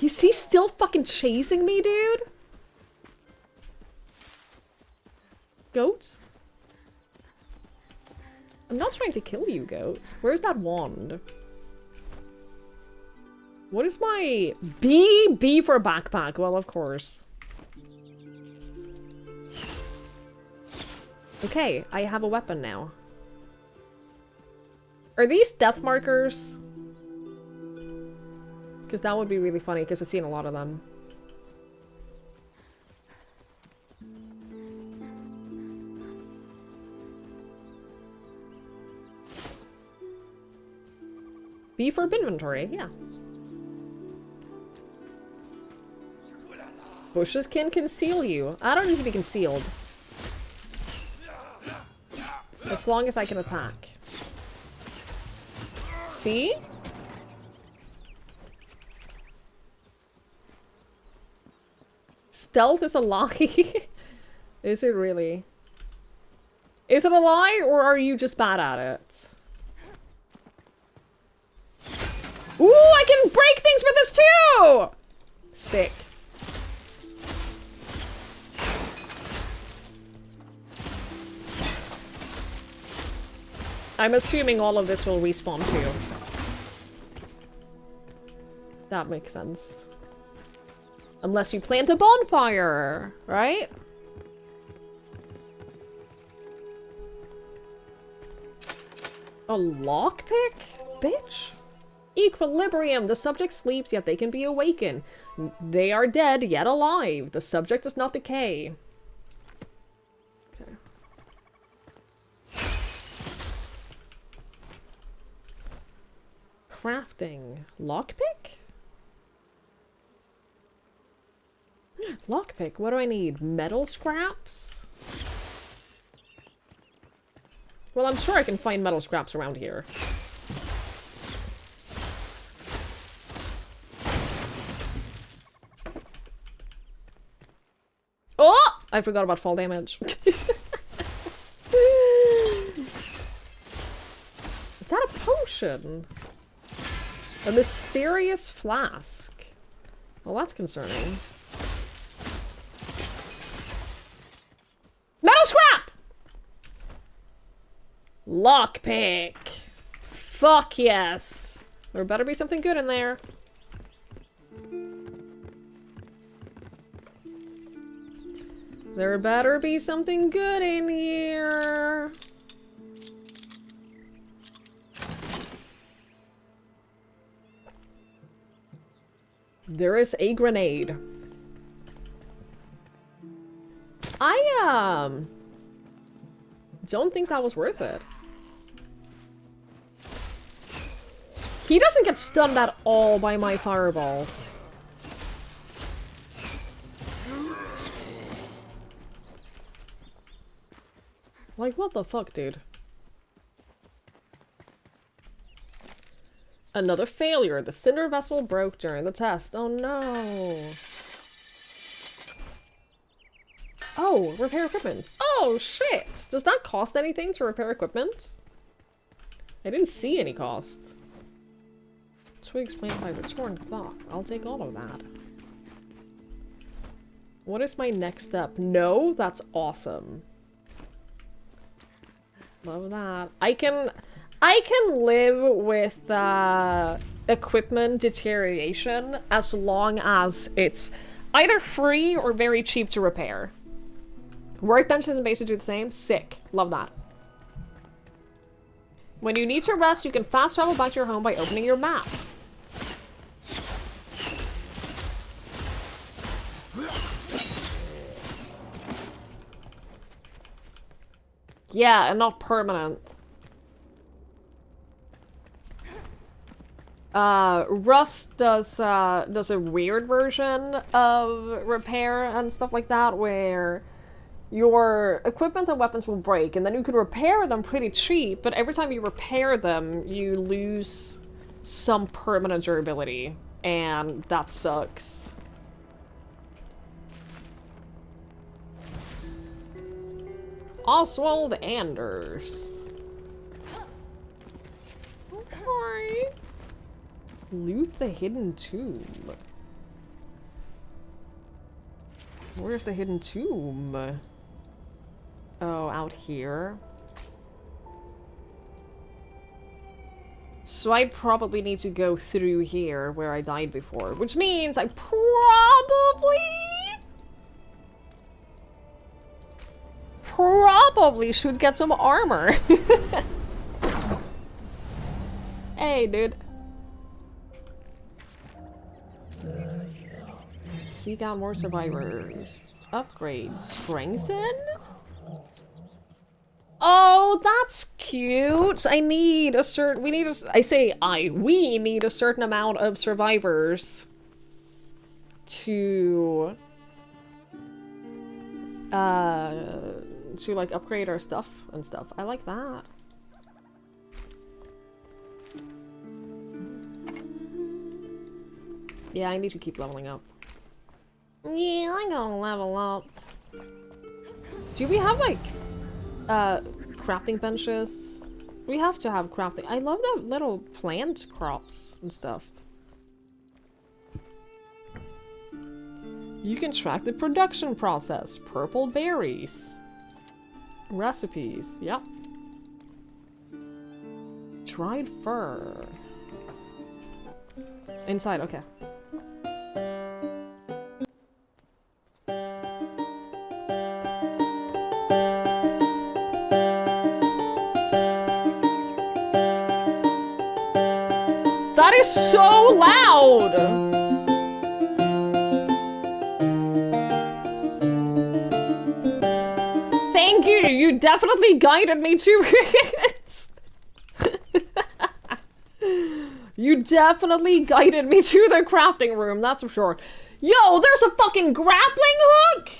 Is he still fucking chasing me, dude? Goat? I'm not trying to kill you, goat. Where's that wand? What is my... B? B for backpack. Well, of course. Okay, I have a weapon now. Are these death markers? Because that would be really funny, because I've seen a lot of them. B for inventory, yeah. Bushes can conceal you. I don't need to be concealed. As long as I can attack. See? Stealth is a lie? Is it really? Is it a lie, or are you just bad at it? Ooh, I can break things with this too! Sick. I'm assuming all of this will respawn too. That makes sense. Unless you plant a bonfire, right? A lockpick? Bitch? Equilibrium. The subject sleeps, yet they can be awakened. They are dead, yet alive. The subject does not decay. Okay. Crafting. Lockpick? Lockpick. What do I need? Metal scraps? Well, I'm sure I can find metal scraps around here. Oh! I forgot about fall damage. Is that a potion? A mysterious flask. Well, that's concerning. Metal scrap! Lockpick. Fuck yes. There better be something good in there. There better be something good in here. There is a grenade. I don't think that was worth it. He doesn't get stunned at all by my fireballs. Like, what the fuck, dude? Another failure. The cinder vessel broke during the test. Oh no. Oh, repair equipment. Oh shit! Does that cost anything to repair equipment? I didn't see any cost. Twigs plant fiber, torn cloth. I'll take all of that. What is my next step? No? That's awesome. Love that. I can live with equipment deterioration as long as it's either free or very cheap to repair. Workbenches and bases do the same. Sick. Love that. When you need to rest, you can fast travel back to your home by opening your map. Yeah, and not permanent. Rust does a weird version of repair and stuff like that, where your equipment and weapons will break, and then you can repair them pretty cheap, but every time you repair them, you lose some permanent durability, and that sucks. Oswald Anders. Okay. Loot the hidden tomb. Where's the hidden tomb? Oh, out here. So I probably need to go through here where I died before, which means I probably should get some armor. Hey, dude. Seek out more survivors. Upgrade. Strengthen? Oh, that's cute. I need a certain... We need a... We need a certain amount of survivors to like upgrade our stuff and stuff. I like that. Yeah, I need to keep leveling up. Yeah, I'm gonna level up. Do we have like crafting benches? We have to have crafting. I love the little plant crops and stuff. You can track the production process. Purple berries. Recipes. Yep. Dried fur. Inside, okay. That is so loud! Thank you! You definitely guided me to it! You definitely guided me to the crafting room, that's for sure. Yo, there's a fucking grappling hook!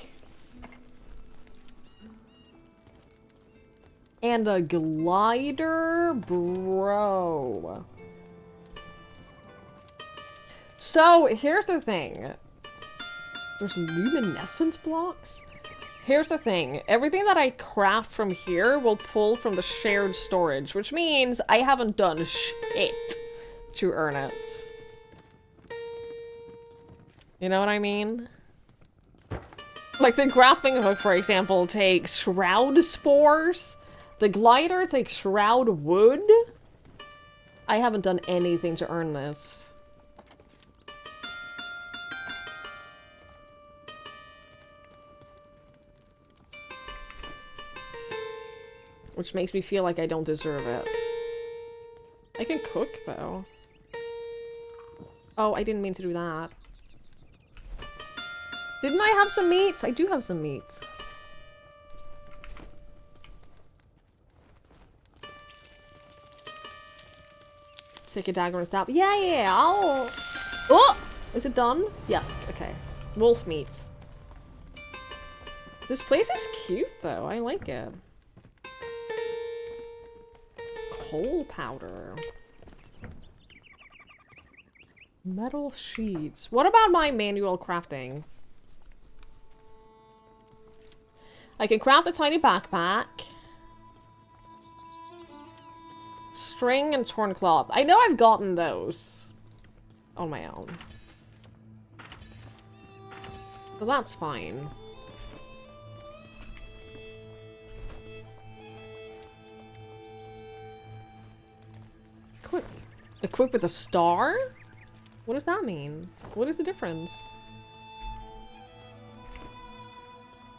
And a glider? Bro. So, here's the thing. There's luminescent blocks? Here's the thing. Everything that I craft from here will pull from the shared storage, which means I haven't done shit to earn it. You know what I mean? Like, the grappling hook, for example, takes shroud spores. The glider takes shroud wood. I haven't done anything to earn this. Which makes me feel like I don't deserve it. I can cook, though. Oh, I didn't mean to do that. Didn't I have some meats? I do have some meats. Take a dagger and stab. Yeah, I'll... Oh! Is it done? Yes, okay. Wolf meat. This place is cute, though. I like it. Coal powder. Metal sheets. What about my manual crafting? I can craft a tiny backpack. String and torn cloth. I know I've gotten those on my own. So that's fine. Equip with a star? What does that mean? What is the difference?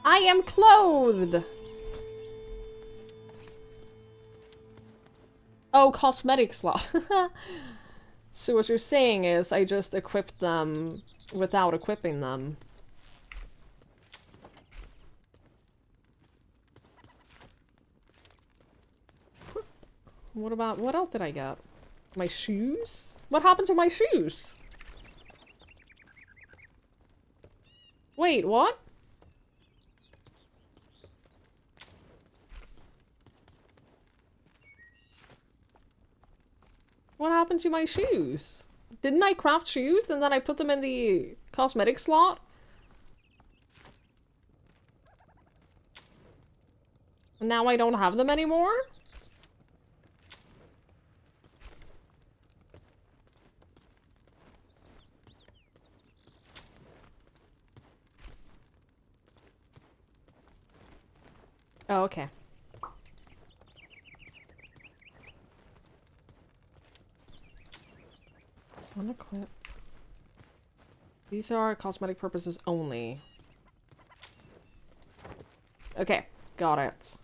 I am clothed! Oh, cosmetic slot. So what you're saying is I just equipped them without equipping them. What else did I get? My shoes? What happened to my shoes? Wait, what? What happened to my shoes? Didn't I craft shoes and then I put them in the cosmetic slot? And now I don't have them anymore? Oh, okay. Unequip. These are cosmetic purposes only. Okay, got it.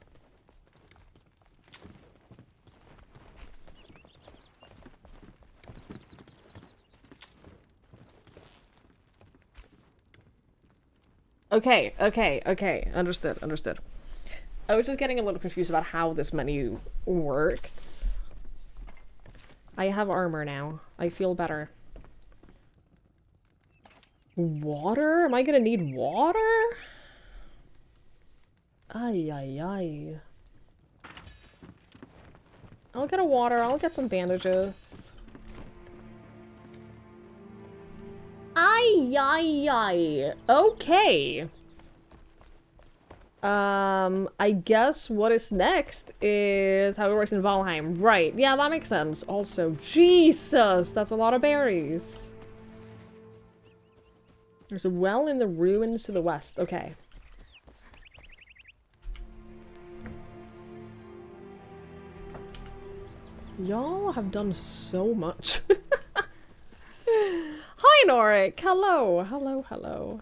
Okay. Understood. I was just getting a little confused about how this menu works. I have armor now. I feel better. Water? Am I gonna need water? Ay. I'll get a water. I'll get some bandages. Ay. Okay. I guess what is next is how it works in Valheim. Right, yeah, that makes sense. Also, Jesus, that's a lot of berries. There's a well in the ruins to the west. Okay. Y'all have done so much. Hi, Norik. Hello.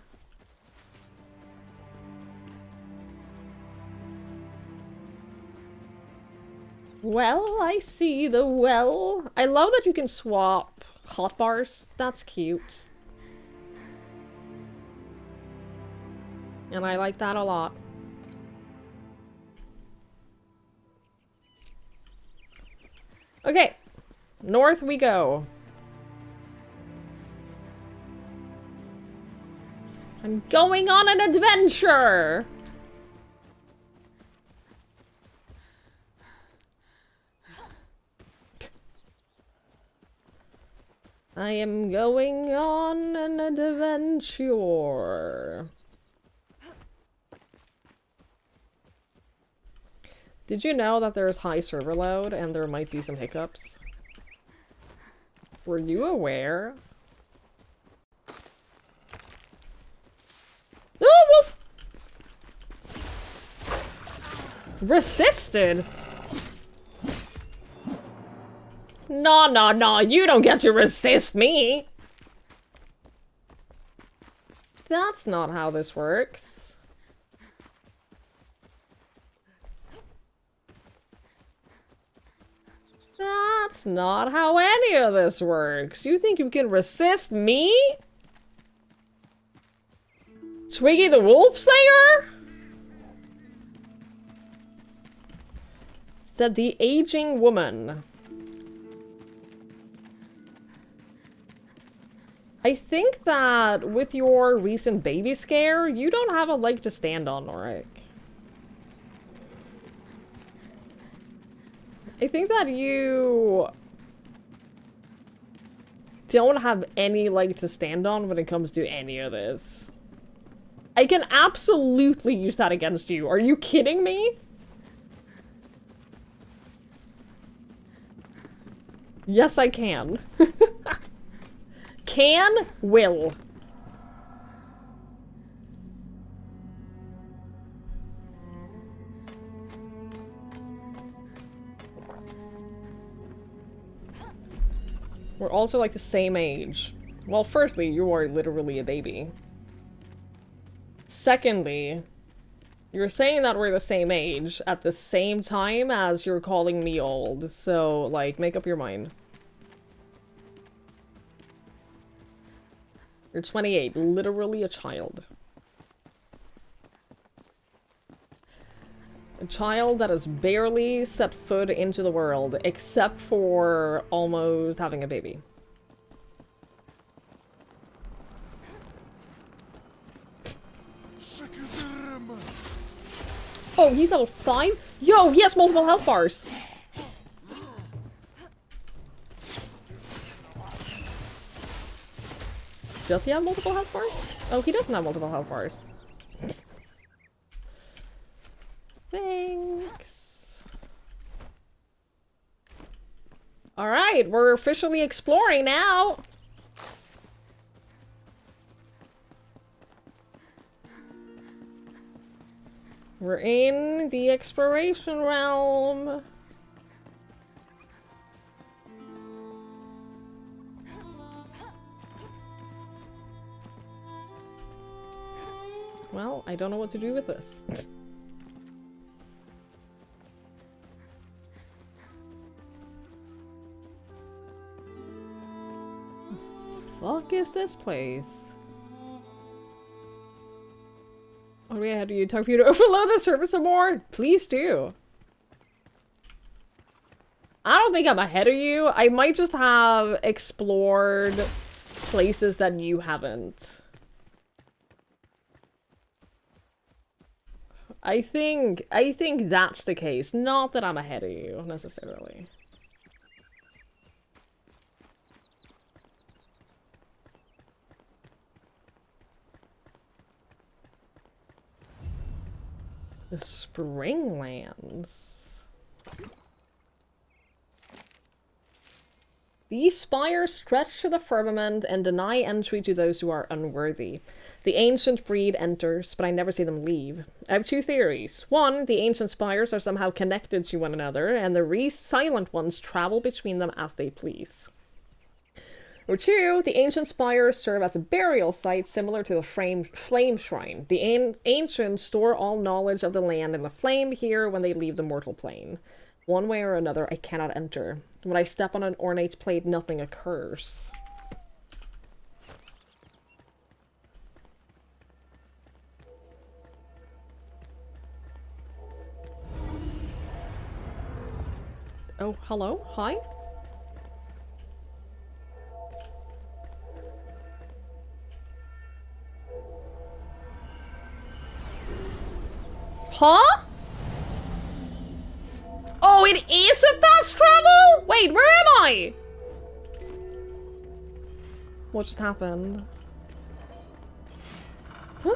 Well, I see the well. I love that you can swap hotbars. That's cute. And I like that a lot. Okay, north we go. I'm going on an adventure! I am going on an adventure. Did you know that there's high server load and there might be some hiccups? Were you aware? Oh, wolf! Resisted? No, you don't get to resist me! That's not how this works. That's not how any of this works. You think you can resist me? Twiggy the Wolf Slayer? Said the aging woman. I think that with your recent baby scare, you don't have a leg to stand on, Norik. I think that you don't have any leg to stand on when it comes to any of this. I can absolutely use that against you. Are you kidding me? Yes, I can. Will. We're also like the same age. Well, firstly, you are literally a baby. Secondly, you're saying that we're the same age at the same time as you're calling me old. So, like, make up your mind. You're 28, literally a child. A child that has barely set foot into the world, except for almost having a baby. Oh, he's level 5? Yo, he has multiple health bars! Does he have multiple health bars? Oh, he doesn't have multiple health bars. Thanks. Alright, we're officially exploring now! We're in the exploration realm. Well, I don't know what to do with this. Fuck is this place? What do we have to do? Talk for you to overload the server some more? Please do. I don't think I'm ahead of you. I might just have explored places that you haven't. I think that's the case. Not that I'm ahead of you, necessarily. The Springlands. These spires stretch to the firmament and deny entry to those who are unworthy. The ancient breed enters, but I never see them leave. I have two theories. One, the ancient spires are somehow connected to one another, and the silent ones travel between them as they please. Or two, the ancient spires serve as a burial site similar to the flame shrine. The ancients store all knowledge of the land in the flame here when they leave the mortal plane. One way or another, I cannot enter. When I step on an ornate plate, nothing occurs. Oh, hello? Hi? Huh? Oh, it is a fast travel? Wait, where am I? What just happened? Huh?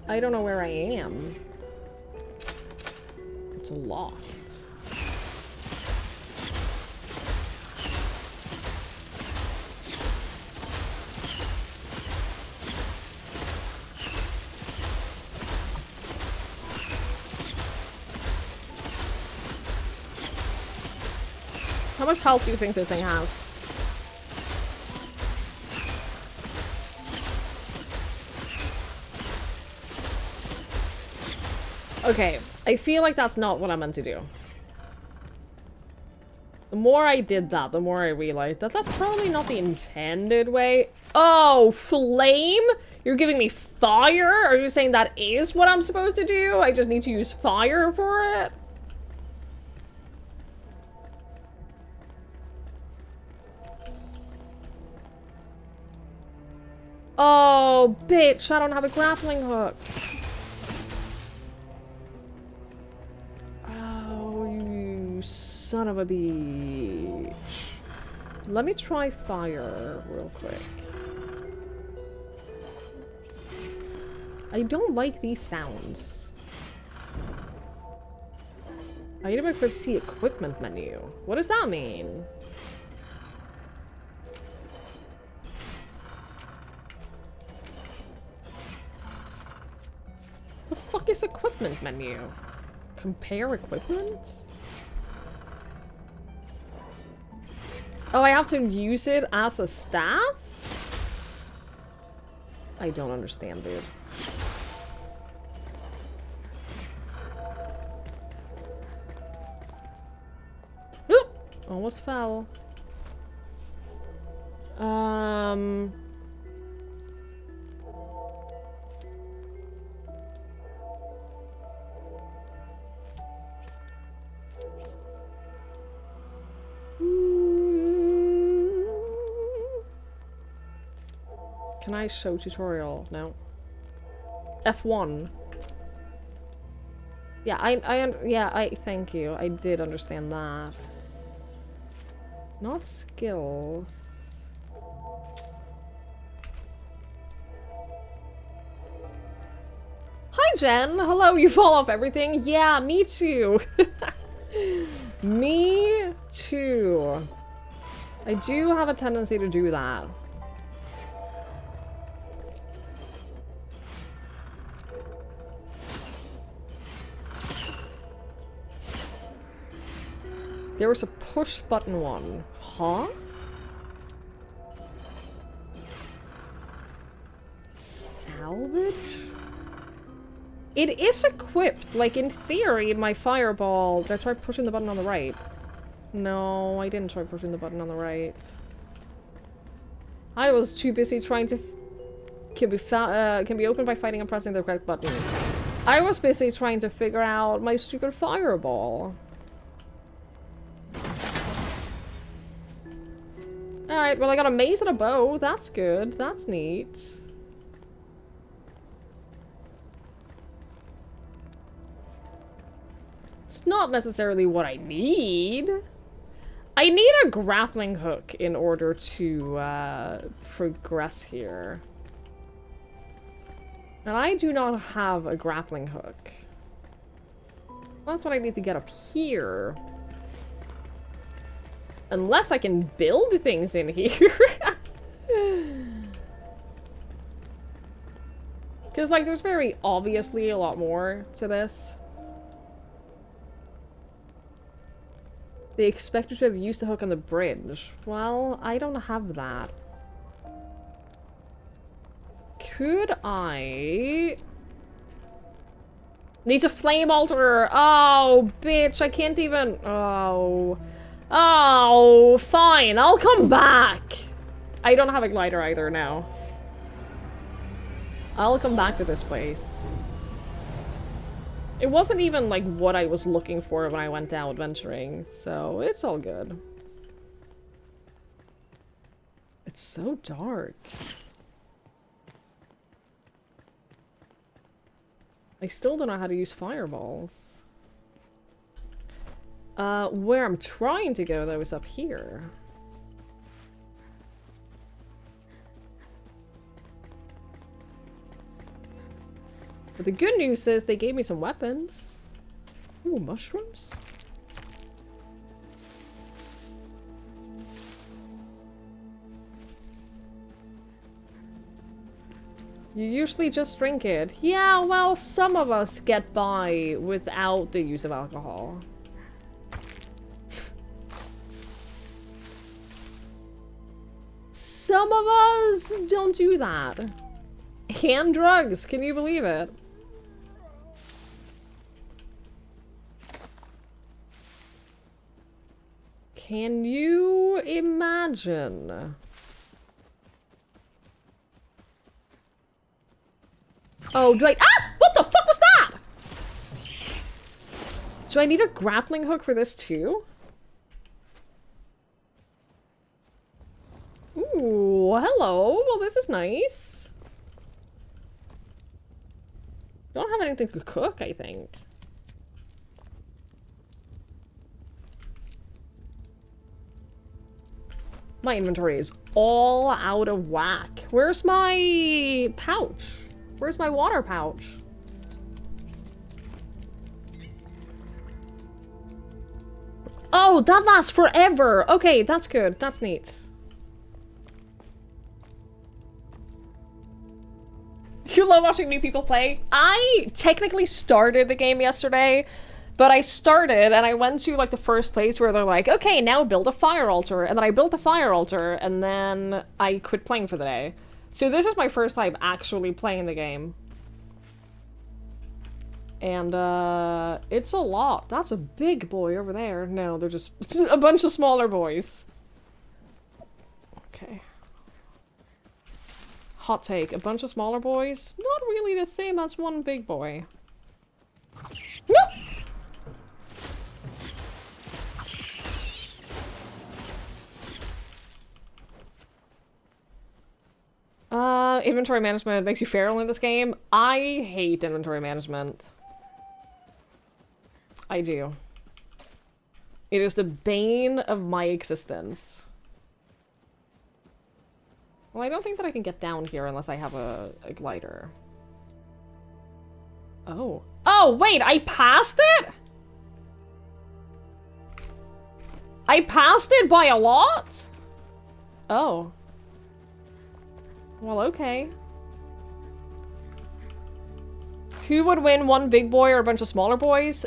I don't know where I am. It's locked. How much health do you think this thing has? Okay, I feel like that's not what I meant to do. The more I did that, the more I realized that that's probably not the intended way. Oh, flame? You're giving me fire? Are you saying that is what I'm supposed to do? I just need to use fire for it? Oh, bitch, I don't have a grappling hook. Oh, you son of a bitch. Let me try fire real quick. I don't like these sounds. Item equipped C equipment menu. What does that mean? The fuck is equipment menu? Compare equipment? Oh, I have to use it as a staff? I don't understand, dude. Oop! Almost fell. Can I show tutorial? No. F1. Yeah, I thank you. I did understand that. Not skills. Hi, Jen. Hello, you fall off everything? Yeah, me too. Me too. I do have a tendency to do that. There was a push button one. Huh? Salvage? It is equipped. Like, in theory, my fireball... Did I try pushing the button on the right? No, I didn't try pushing the button on the right. I was too busy trying to... Can be opened by fighting and pressing the correct button. I was busy trying to figure out my stupid fireball. Alright, well I got a mace and a bow. That's good. That's neat. It's not necessarily what I need. I need a grappling hook in order to progress here. And I do not have a grappling hook. That's what I need to get up here. Unless I can build things in here. Because, like, there's very obviously a lot more to this. They expect you to have used the hook on the bridge. Well, I don't have that. Could I... Needs a flame altar! Oh, bitch, I can't even... Oh... Oh, fine. I'll come back. I don't have a glider either now. I'll come back to this place. It wasn't even like what I was looking for when I went out adventuring, so it's all good. It's so dark. I still don't know how to use fireballs. Where I'm trying to go, though, is up here. But the good news is they gave me some weapons. Ooh, mushrooms? You usually just drink it. Yeah, well, some of us get by without the use of alcohol. Some of us don't do that. And drugs, can you believe it? Can you imagine? Oh, do I- Ah! What the fuck was that? Do I need a grappling hook for this too? Ooh, hello. Well, this is nice. Don't have anything to cook, I think. My inventory is all out of whack. Where's my pouch? Where's my water pouch? Oh, that lasts forever. Okay, that's good. That's neat. You love watching new people play? I technically started the game yesterday, But I started, and I went to, like, the first place where they're like, okay, now build a fire altar. And then I built a fire altar, and then I quit playing for the day. So this is my first time actually playing the game. And, it's a lot. That's a big boy over there. No, they're just a bunch of smaller boys. Okay. Hot take. A bunch of smaller boys? Not really the same as one big boy. No! Inventory management makes you feral in this game. I hate inventory management. I do. It is the bane of my existence. Well, I don't think that I can get down here unless I have a glider. Oh. Oh, wait! I passed it?! I passed it by a lot?! Oh. Well, okay. Who would win, one big boy or a bunch of smaller boys?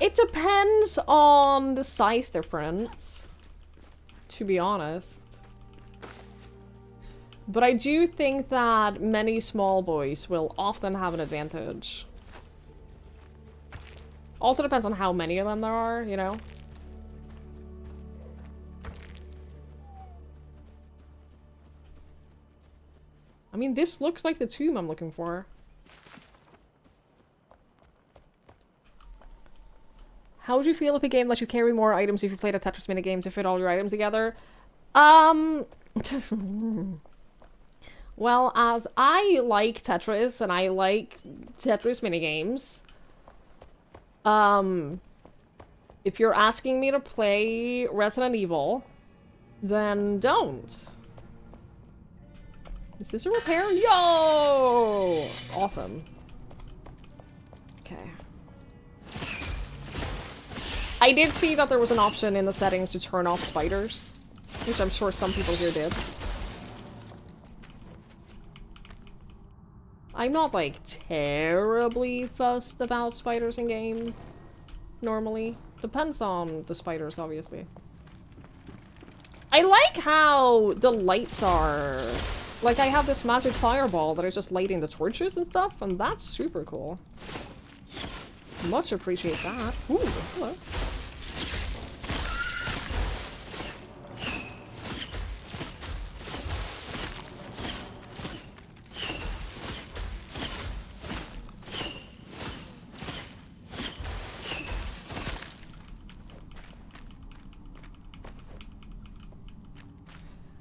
It depends on the size difference, to be honest. But I do think that many small boys will often have an advantage. Also depends on how many of them there are, you know? I mean, this looks like the tomb I'm looking for. How would you feel if a game lets you carry more items if you played a Tetris minigames to fit all your items together? Well, as I like Tetris and I like Tetris minigames, if you're asking me to play Resident Evil, then don't. Is this a repair? Yo! Awesome. Okay. I did see that there was an option in the settings to turn off spiders, which I'm sure some people here did. I'm not, like, terribly fussed about spiders in games, normally. Depends on the spiders, obviously. I like how the lights are... Like, I have this magic fireball that is just lighting the torches and stuff, and that's super cool. Much appreciate that. Ooh, hello.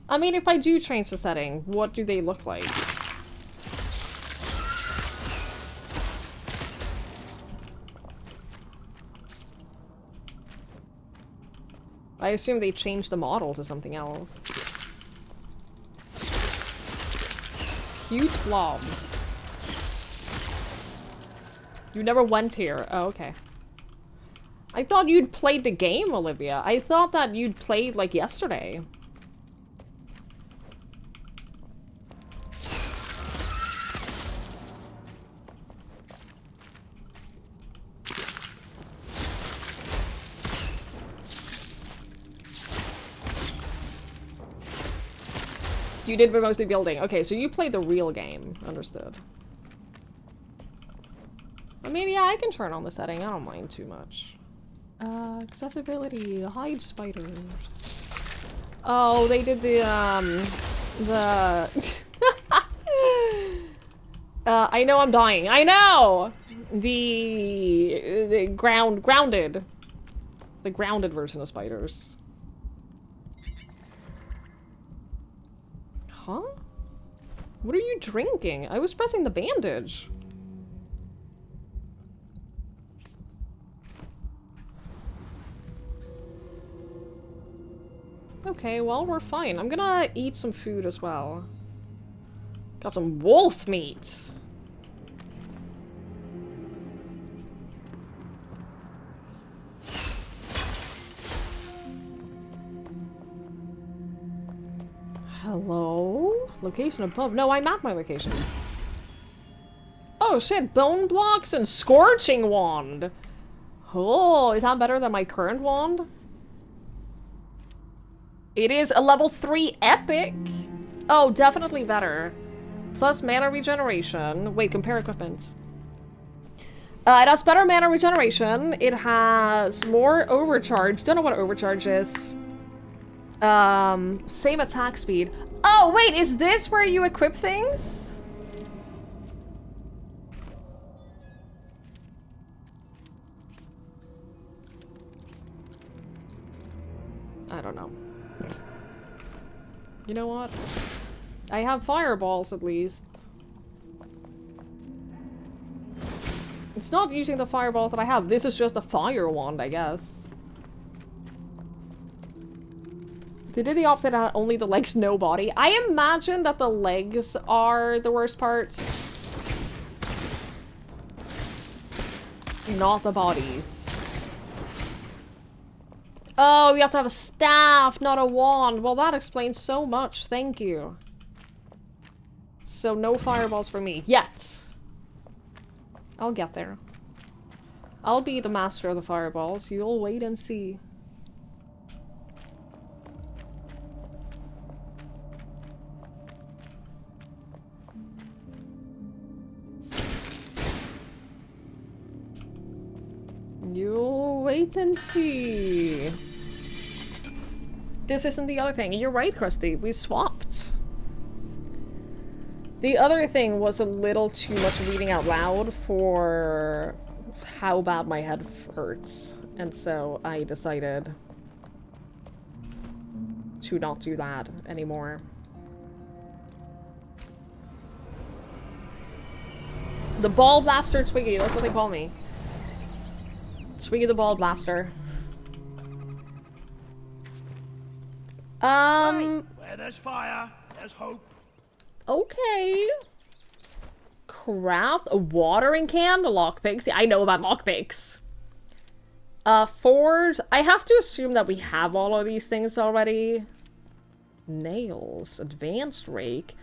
I mean, if I do change the setting, what do they look like? I assume they changed the model to something else. Huge blobs. You never went here. Oh, okay. I thought you'd played the game, Olivia. I thought that you'd played, like, yesterday. You did mostly building. Okay, so you played the real game. Understood. I mean, yeah, I can turn on the setting. I don't mind too much. Accessibility. Hide spiders. Oh, they did the I know I'm dying. I know! The grounded. The grounded version of spiders. Huh? What are you drinking? I was pressing the bandage. Okay, well, we're fine. I'm gonna eat some food as well. Got some wolf meat. Hello? Location above. No, I'm at my location. Oh shit, bone blocks and scorching wand. Oh, is that better than my current wand? It is a level 3 epic. Oh, definitely better. Plus mana regeneration. Wait, compare equipment. It has better mana regeneration. It has more overcharge. Don't know what overcharge is. Same attack speed. Oh, wait, is this where you equip things? I don't know. You know what? I have fireballs at least. It's not using the fireballs that I have. This is just a fire wand, I guess. They did the opposite, had only the legs, no body. I imagine that the legs are the worst part. Not the bodies. Oh, you have to have a staff, not a wand. Well, that explains so much. Thank you. So no fireballs for me. Yet. I'll get there. I'll be the master of the fireballs. You'll wait and see. You'll wait and see. This isn't the other thing. You're right, Krusty. We swapped. The other thing was a little too much reading out loud for how bad my head hurts. And so I decided to not do that anymore. The Ball Blaster Twiggy, that's what they call me. Twiggy the Ball Blaster. Where there's fire, there's hope. Okay. Craft a watering can, lockpicks. Yeah, I know about lockpicks. Forge. I have to assume that we have all of these things already. Nails. Advanced rake.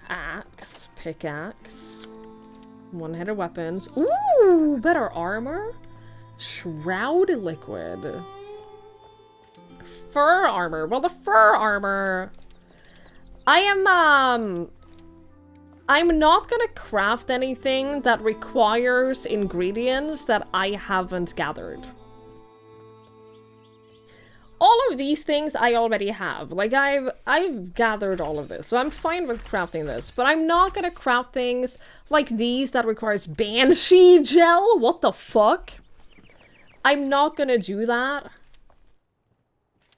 Axe. Pickaxe. One-handed weapons. Ooh, better armor. Shroud liquid. Fur armor. Well, the fur armor... I'm not gonna craft anything that requires ingredients that I haven't gathered. All of these things I already have. Like, I've gathered all of this, so I'm fine with crafting this. But I'm not gonna craft things like these that requires Banshee gel? What the fuck? I'm not gonna do that.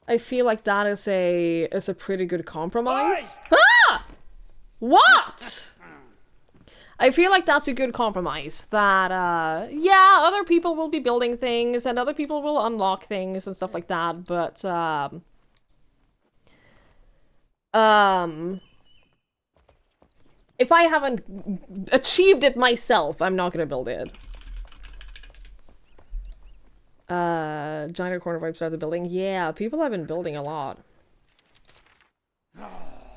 I feel like that is a pretty good compromise. Ah! What? I feel like that's a good compromise. That, yeah, other people will be building things, and other people will unlock things and stuff like that, but, if I haven't achieved it myself, I'm not gonna build it. Giant corner vibes started building. Yeah, people have been building a lot.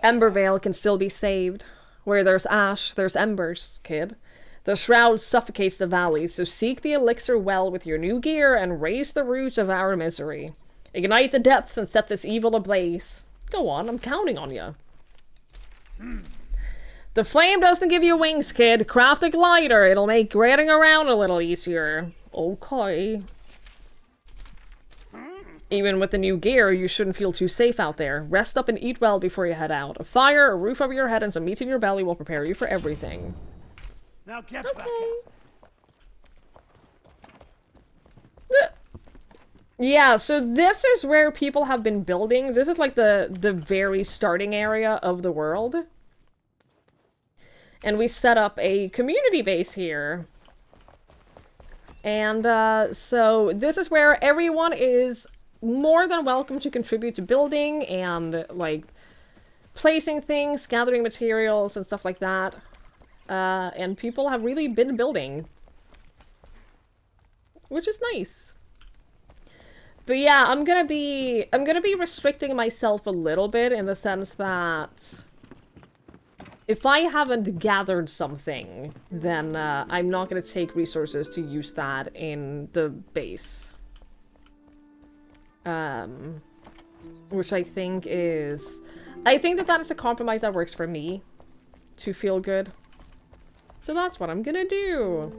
Embervale can still be saved. Where there's ash, there's embers, kid. The shroud suffocates the valley, so seek the elixir well with your new gear and raise the roots of our misery. Ignite the depths and set this evil ablaze. Go on, I'm counting on you. The flame doesn't give you wings, kid. Craft a glider. It'll make getting around a little easier. Okay. Even with the new gear, you shouldn't feel too safe out there. Rest up and eat well before you head out. A fire, a roof over your head, and some meat in your belly will prepare you for everything. Now get back. Yeah, so this is where people have been building. This is like the very starting area of the world. And we set up a community base here. And so this is where everyone is more than welcome to contribute to building and, like, placing things, gathering materials, and stuff like that. And people have really been building. Which is nice. But yeah, I'm gonna be restricting myself a little bit in the sense that If I haven't gathered something, then I'm not going to take resources to use that in the base. Which I think is... I think that is a compromise that works for me to feel good. So that's what I'm gonna do.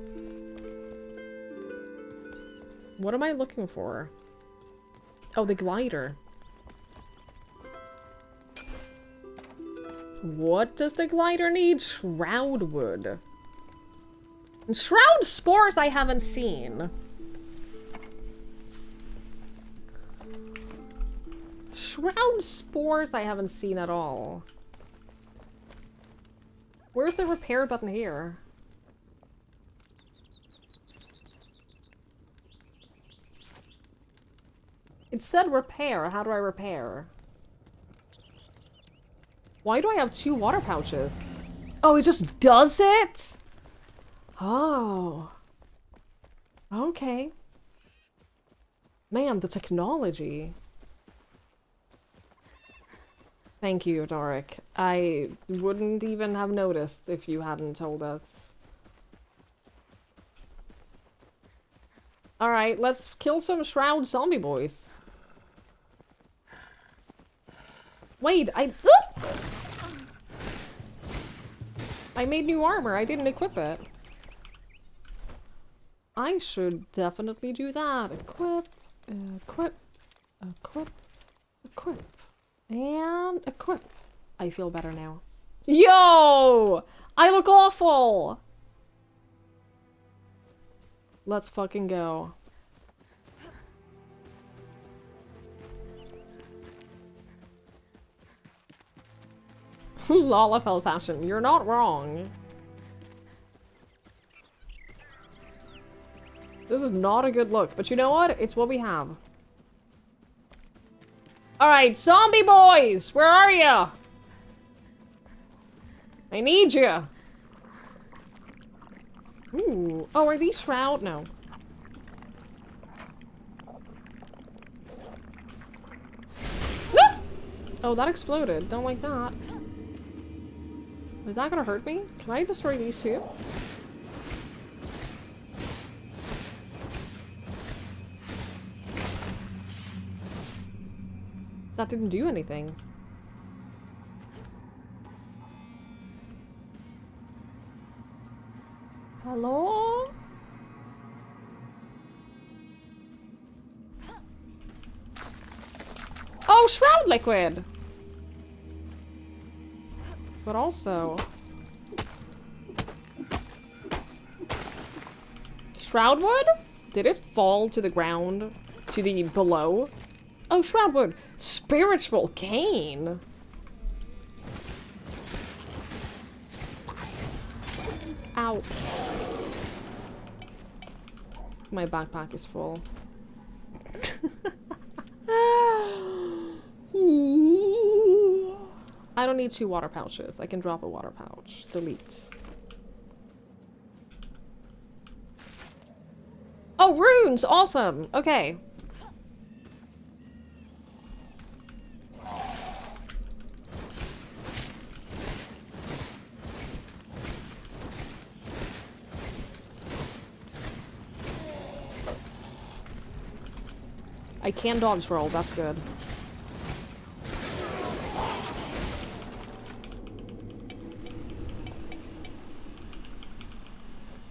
What am I looking for? Oh, the glider. What does the glider need? Shroud wood. And shroud spores I haven't seen. Shroud spores I haven't seen at all. Where's the repair button here? It said repair. How do I repair? Why do I have 2 water pouches? Oh, it just does it? Oh. Okay. Man, the technology. Thank you, Doric. I wouldn't even have noticed if you hadn't told us. Alright, let's kill some Shroud zombie boys. Wait, I made new armor. I didn't equip it. I should definitely do that. Equip, equip, equip, equip. And equip. I feel better now. Yo! I look awful! Let's fucking go. Lalafell fashion. You're not wrong. This is not a good look, but you know what? It's what we have. Alright, zombie boys! Where are you? I need you. Ooh. Oh, are these Shroud? No. Ah! Oh, that exploded. Don't like that. Is that gonna hurt me? Can I destroy these two? That didn't do anything. Hello? Oh, Shroud liquid! But also... Shroud wood? Did it fall to the ground? To the below? Oh, Shroud wood. Spiritual cane. Ow. My backpack is full. I don't need 2 water pouches. I can drop a water pouch. Delete. Oh, runes! Awesome! Okay. I can dodge roll, that's good.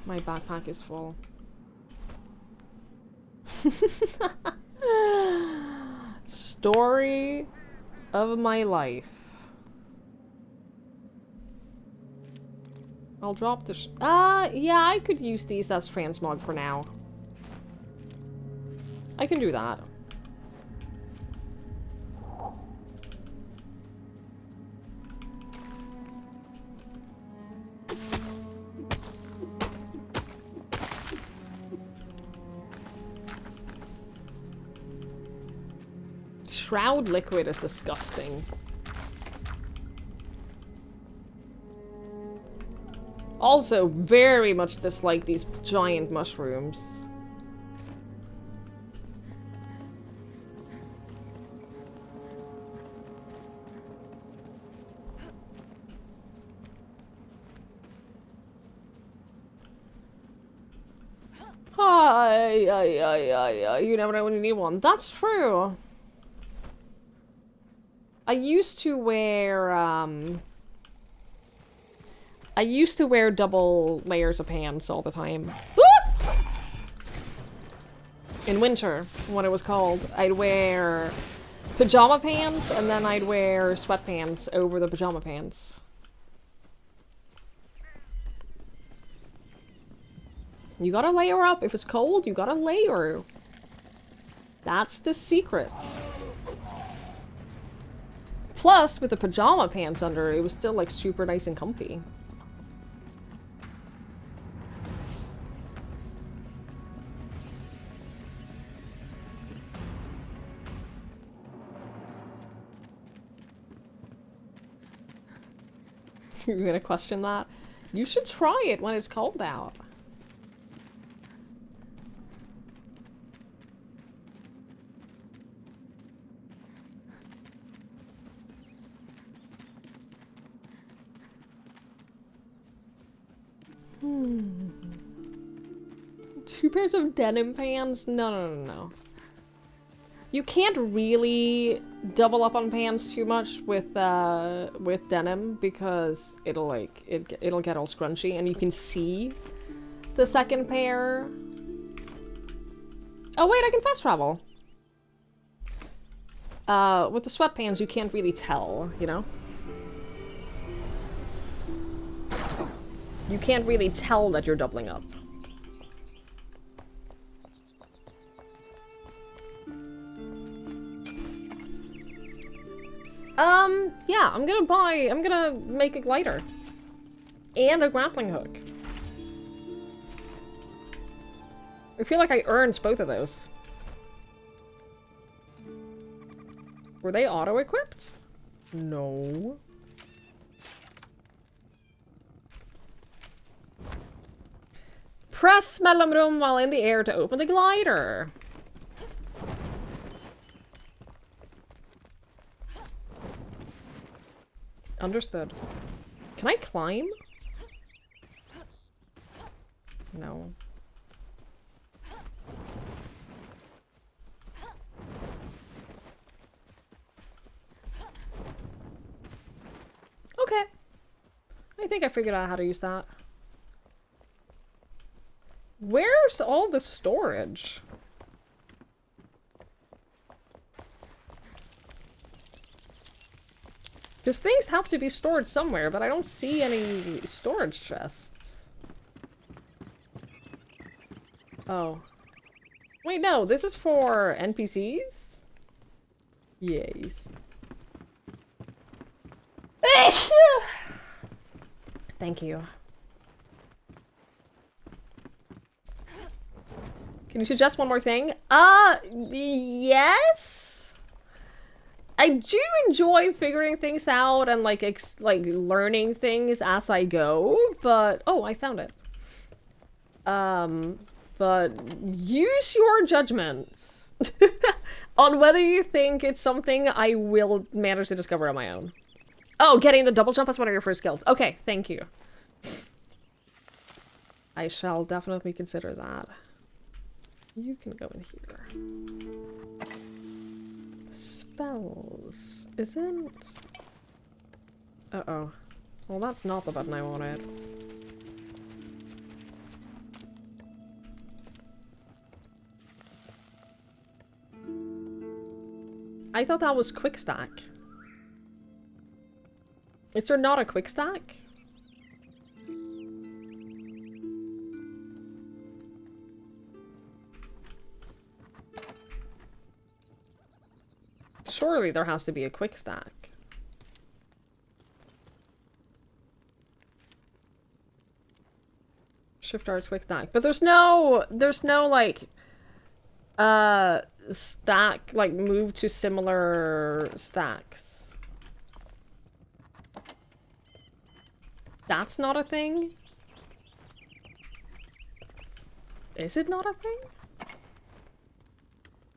My backpack is full. Story of my life. I'll drop the yeah, I could use these as transmog for now. I can do that. Shroud liquid is disgusting. Also, very much dislike these giant mushrooms. You never know when you need one. That's true. I used to wear double layers of pants all the time. In winter, when it was cold, I'd wear pajama pants and then I'd wear sweatpants over the pajama pants. You gotta layer up. If it's cold, you gotta layer. That's the secret. Plus, with the pajama pants under, it was still like super nice and comfy. You're gonna question that? You should try it when it's cold out. Two pairs of denim pants? No. You can't really double up on pants too much with denim because it'll get all scrunchy and you can see the second pair. Oh wait, I can fast travel. With the sweatpants you can't really tell, you know? You can't really tell that you're doubling up. Yeah, I'm gonna make a glider. And a grappling hook. I feel like I earned both of those. Were they auto-equipped? No. Press mellanrum while in the air to open the glider. Understood. Can I climb? No. Okay. I think I figured out how to use that. Where's all the storage? Because things have to be stored somewhere, but I don't see any storage chests. Oh. Wait, no, this is for NPCs? Yes. Thank you. Can you suggest one more thing? Yes? I do enjoy figuring things out and like learning things as I go, but oh, I found it. But use your judgments on whether you think it's something I will manage to discover on my own. Oh, getting the double jump as one of your first skills. Okay, thank you. I shall definitely consider that. You can go in here. Spells. Isn't... Uh-oh. Well, that's not the button I wanted. I thought that was quick stack. Is there not a quick stack? Surely there has to be a quick stack. Shift R's quick stack. But there's no like stack, like move to similar stacks. That's not a thing? Is it not a thing?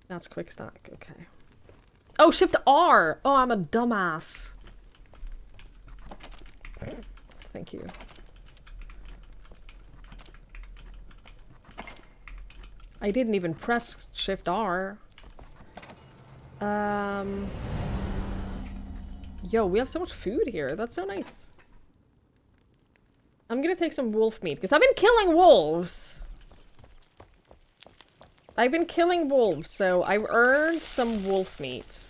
That's quick stack, okay. Oh, Shift R! Oh, I'm a dumbass. Thank you. I didn't even press Shift R. Yo, we have so much food here. That's so nice. I'm gonna take some wolf meat, because I've been killing wolves. I've been killing wolves, so I've earned some wolf meat.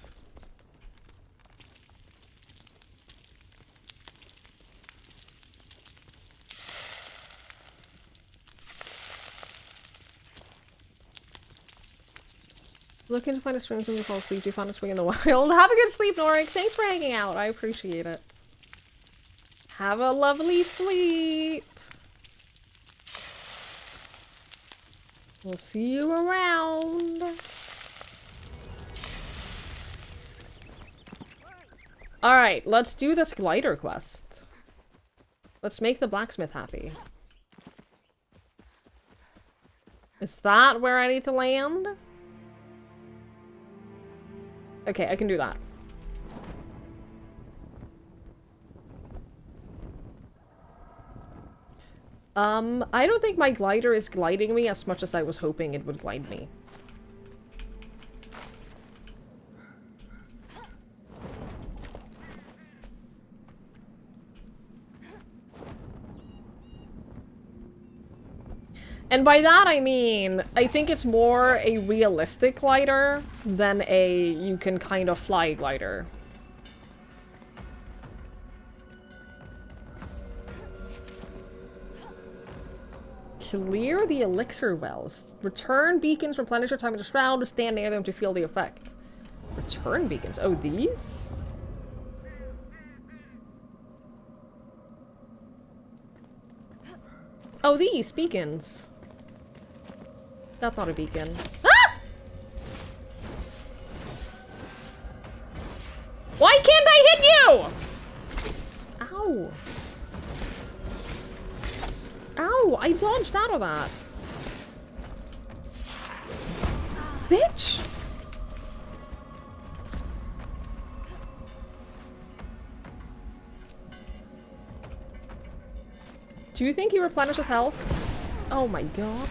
Looking to find a swing when you fall asleep. Do you find a swing in the wild? Have a good sleep, Norik. Thanks for hanging out. I appreciate it. Have a lovely sleep. We'll see you around. Alright, let's do this glider quest. Let's make the blacksmith happy. Is that where I need to land? Okay, I can do that. I don't think my glider is gliding me as much as I was hoping it would glide me. And by that I mean, I think it's more a realistic glider than a you can kind of fly glider. Clear the elixir wells. Return beacons, replenish your time in the shroud to stand near them to feel the effect. Return beacons? Oh, these? Oh, these beacons. That's not a beacon. Ah! Why can't I hit you? Ow. Ow, I dodged out of that. Bitch! Do you think he replenishes health? Oh my god.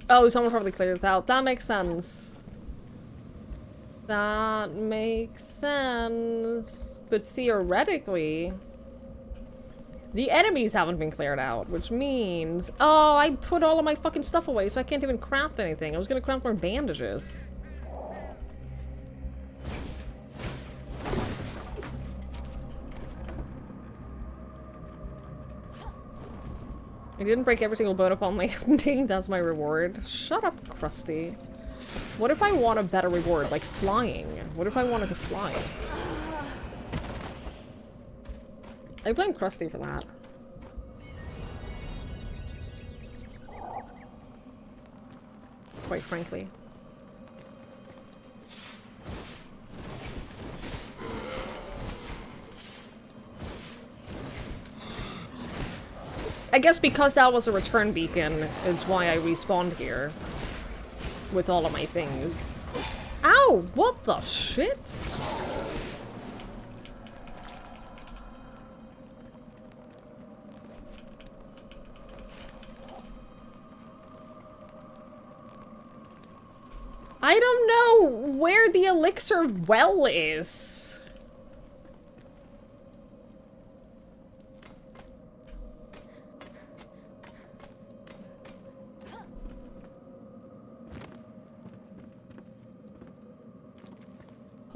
Oh, someone probably cleared this out. That makes sense. That makes sense. But theoretically, the enemies haven't been cleared out, which means... Oh, I put all of my fucking stuff away, so I can't even craft anything. I was gonna craft more bandages. I didn't break every single bone upon landing. That's my reward. Shut up, Krusty. What if I want a better reward, like flying? What if I wanted to fly? I blame Krusty for that. Quite frankly. I guess because that was a return beacon is why I respawned here. With all of my things. Ow! What the shit? I don't know where the elixir well is.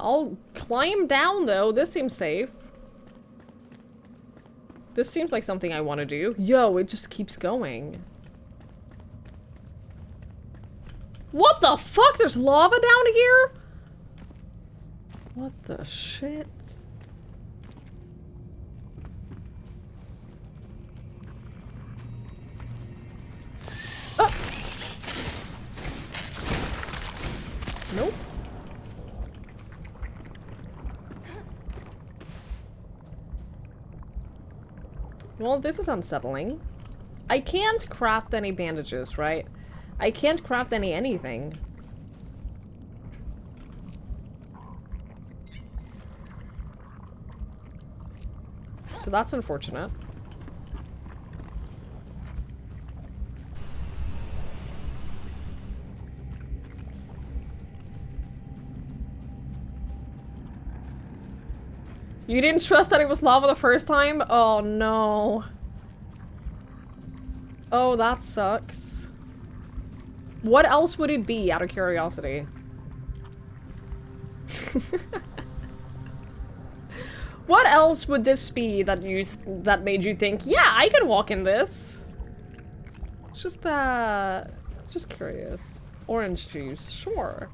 I'll climb down, though. This seems safe. This seems like something I want to do. Yo, it just keeps going. What the fuck? There's lava down here? What the shit? Ah! Nope. Well, this is unsettling. I can't craft any bandages, right? I can't craft anything. so that's unfortunate. You didn't trust that it was lava the first time? Oh no. Oh, that sucks. What else would it be, out of curiosity? What else would this be that that made you think, yeah, I can walk in this? Just curious. Orange juice, sure.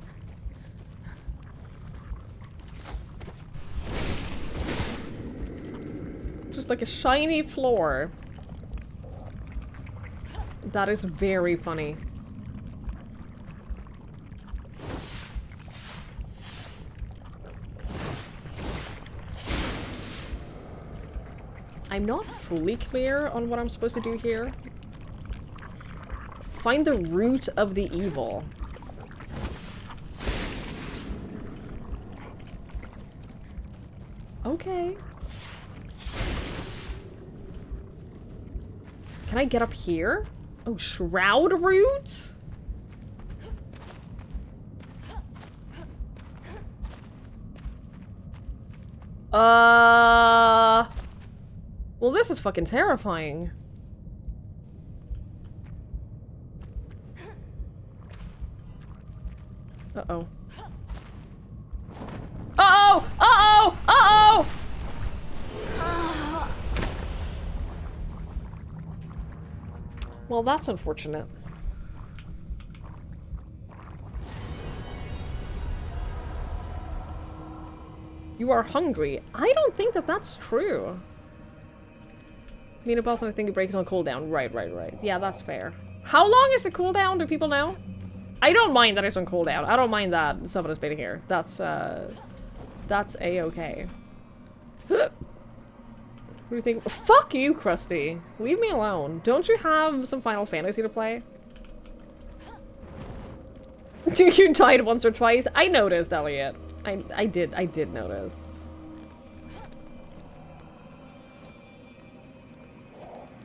Just like a shiny floor. That is very funny. I'm not fully clear on what I'm supposed to do here. Find the root of the evil. Okay. Can I get up here? Oh, shroud root? Well, this is fucking terrifying. Uh-oh. Uh-oh! Uh-oh! Uh-oh! Well, that's unfortunate. You are hungry. I don't think that that's true. I mean, boss, and I think it breaks on cooldown. Right. Yeah, that's fair. How long is the cooldown? Do people know? I don't mind that it's on cooldown. I don't mind that someone is baiting here. That's a-okay. What do you think? Fuck you, Krusty. Leave me alone. Don't you have some Final Fantasy to play? You died once or twice? I noticed, Elliot. I did notice.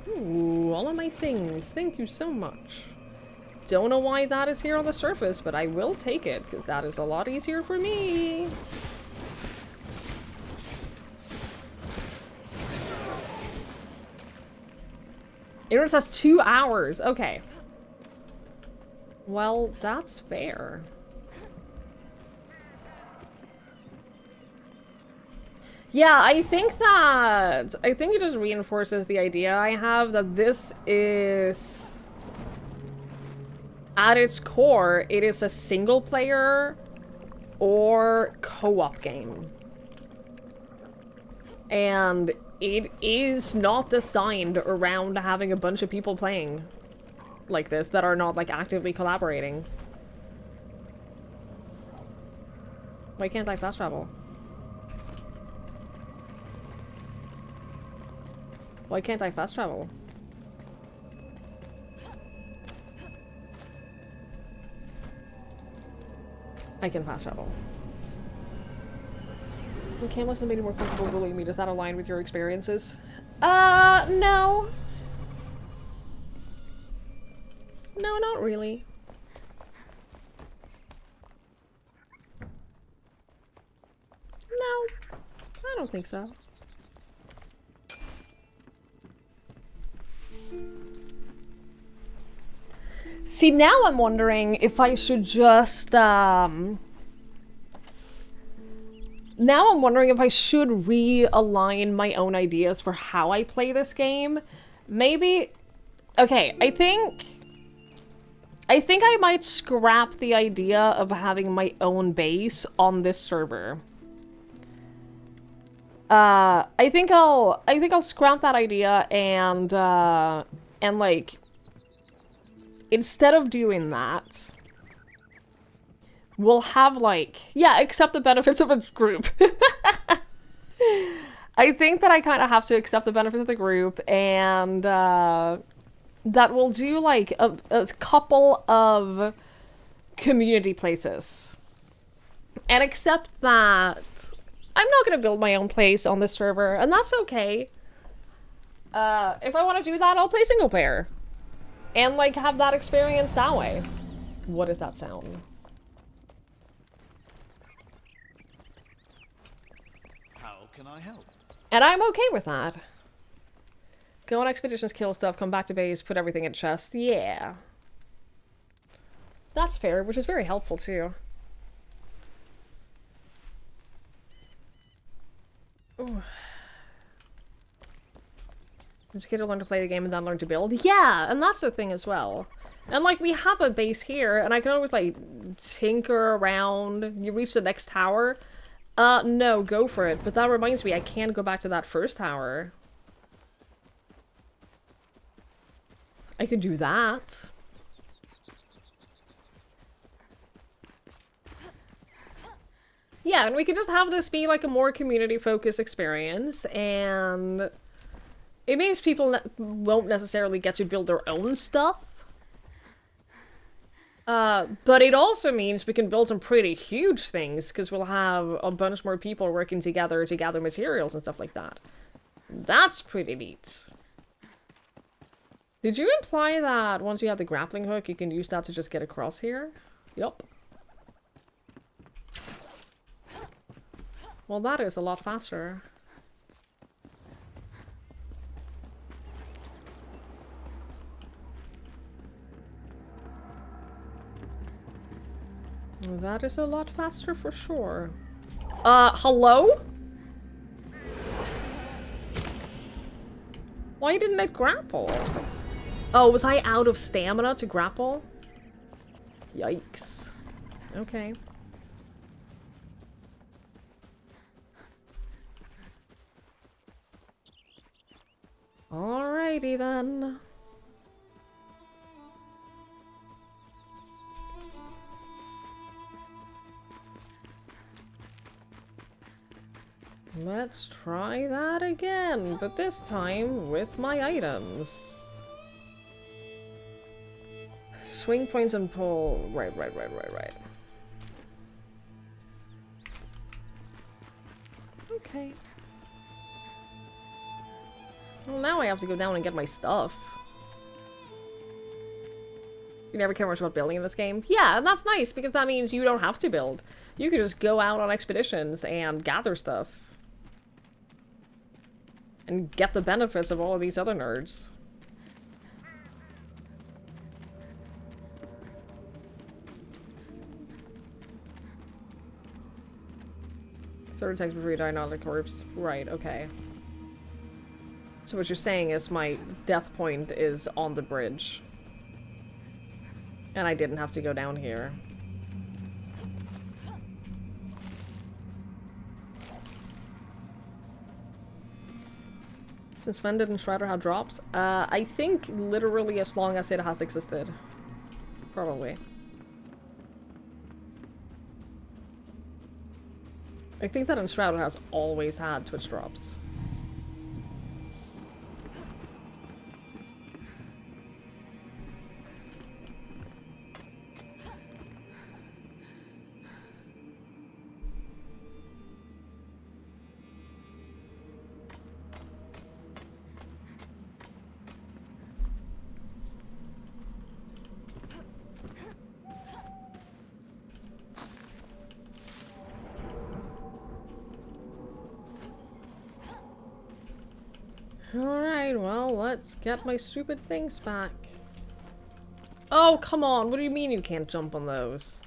Ooh, all of my things. Thank you so much. Don't know why that is here on the surface, but I will take it, because that is a lot easier for me. It has 2 hours. Okay. Well, that's fair. Yeah, I think it just reinforces the idea I have that this is, at its core, it is a single player or co-op game. And it is not designed around having a bunch of people playing like this that are not, like, actively collaborating. Why can't I fast travel? Why can't I fast travel? I can fast travel. We can't listen to me more comfortable bullying me. Does that align with your experiences? No. No, not really. No, I don't think so. See, now I'm wondering if I should just, now I'm wondering if I should realign my own ideas for how I play this game. Maybe... Okay, I think I might scrap the idea of having my own base on this server. I think I'll scrap that idea and like, instead of doing that, we'll have, like, yeah, accept the benefits of a group. I think that I kind of have to accept the benefits of the group, and that we'll do, like, a couple of community places. And accept that I'm not going to build my own place on this server, and that's okay. If I want to do that, I'll play single player. And, like, have that experience that way. What does that sound? How can I help? And I'm okay with that. Go on expeditions, kill stuff, come back to base, put everything in chest. Yeah. That's fair, which is very helpful, too. Ooh. Just get to learn to play the game and then learn to build. Yeah, and that's the thing as well. And, like, we have a base here, and I can always, like, tinker around. You reach the next tower. No, go for it. But that reminds me, I can go back to that first tower. I could do that. Yeah, and we could just have this be, like, a more community-focused experience, and it means people won't necessarily get to build their own stuff. But it also means we can build some pretty huge things, because we'll have a bunch more people working together to gather materials and stuff like that. That's pretty neat. Did you imply that once you have the grappling hook, you can use that to just get across here? Yup. Well, that is a lot faster. That is a lot faster for sure. Hello? Why didn't it grapple? Oh, was I out of stamina to grapple? Yikes. Okay. Alrighty then. Let's try that again, but this time with my items. Swing points and pull. Right. Okay. Well, now I have to go down and get my stuff. You never care much about building in this game? Yeah, and that's nice, because that means you don't have to build. You can just go out on expeditions and gather stuff. And get the benefits of all of these other nerds. Third text before you die, not a corpse. Right, okay. So what you're saying is my death point is on the bridge. And I didn't have to go down here. Since when didn't Shredder have drops? I think literally as long as it has existed. Probably. I think that Enshrouded has always had Twitch drops. Alright, well, let's get my stupid things back. Oh, come on, what do you mean you can't jump on those?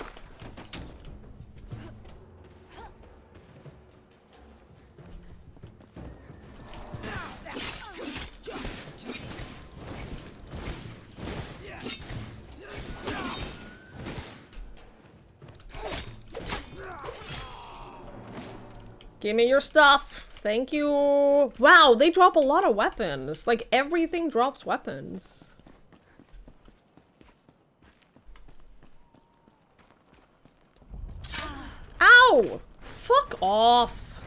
Give me your stuff! Thank you! Wow, they drop a lot of weapons! Like, everything drops weapons. Ow! Fuck off!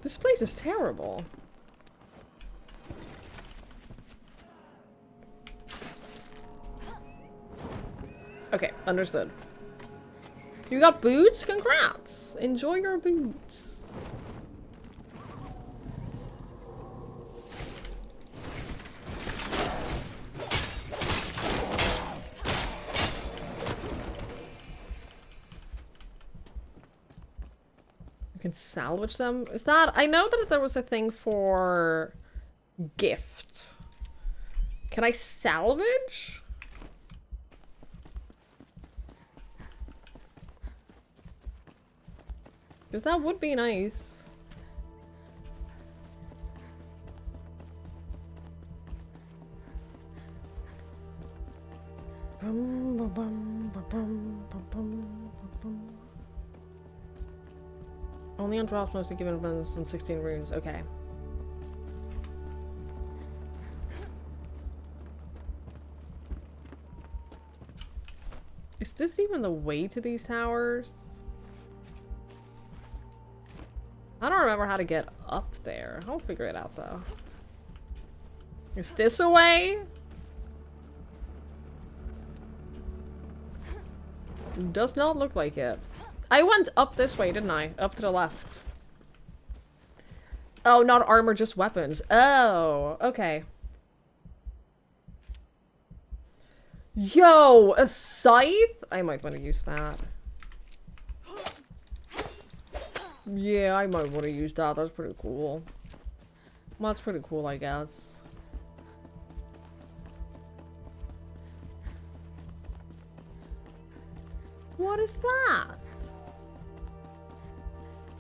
This place is terrible. Okay, understood. You got boots? Congrats! Enjoy your boots. You can salvage them? Is that... I know that there was a thing for... gifts. Can I salvage? Because that would be nice. Only on drops mostly given abundance and 16 runes. Okay. Is this even the way to these towers? I don't remember how to get up there. I'll figure it out though. Is this a way? Does not look like it. I went up this way, didn't I? Up to the left. Oh, not armor, just weapons. Oh, okay. Yo, a scythe? I might want to use that. Yeah, I might want to use that. That's pretty cool. Well, that's pretty cool, I guess. What is that?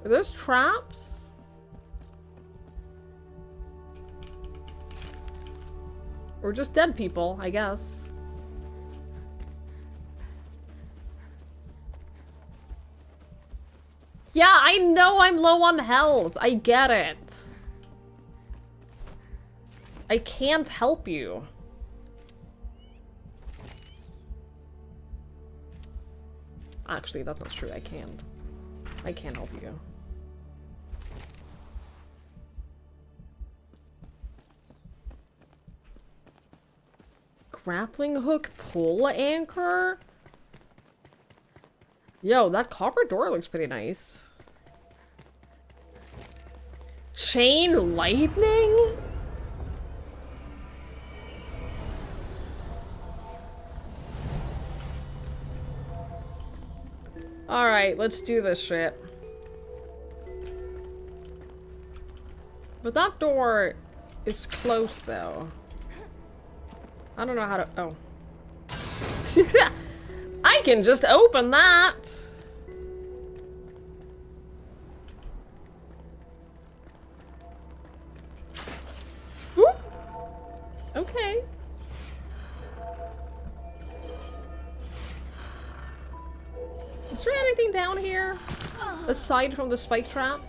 Are those traps? Or just dead people, I guess. Yeah, I know I'm low on health. I get it. I can't help you. Actually, that's not true. I can't. I can't help you. Grappling hook pull anchor? Yo, that copper door looks pretty nice. Chain lightning? Alright, let's do this shit. But that door is closed, though. I don't know how to... Oh. I can just open that! Whoop. Okay. Is there anything down here? Aside from the spike trap?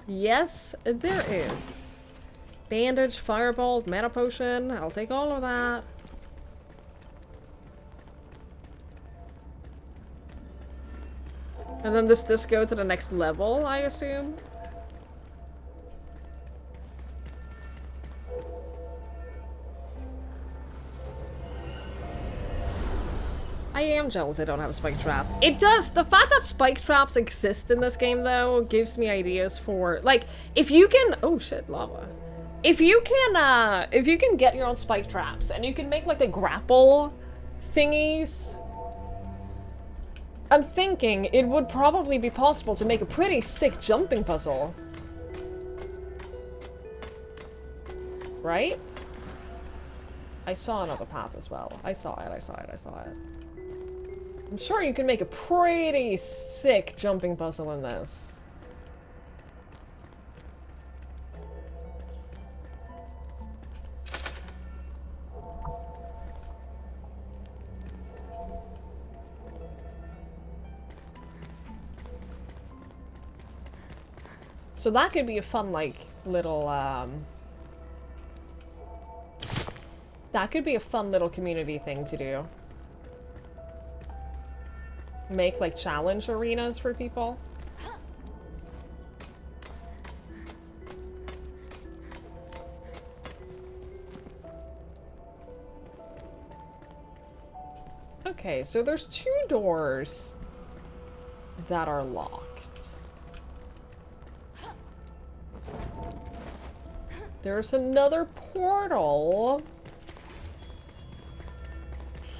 Yes, there is. Bandage, fireball, mana potion. I'll take all of that. And then does this go to the next level, I assume? I am jealous I don't have a spike trap. It does! The fact that spike traps exist in this game, though, gives me ideas for... Like, if you can... Oh shit, lava. If you can get your own spike traps, and you can make, like, the grapple thingies... I'm thinking it would probably be possible to make a pretty sick jumping puzzle. Right? I saw another path as well. I saw it, I saw it, I saw it. I'm sure you can make a pretty sick jumping puzzle in this. So that could be a fun, like, little, that could be a fun little community thing to do. Make, like, challenge arenas for people. Okay, so there's 2 doors that are locked. There's another portal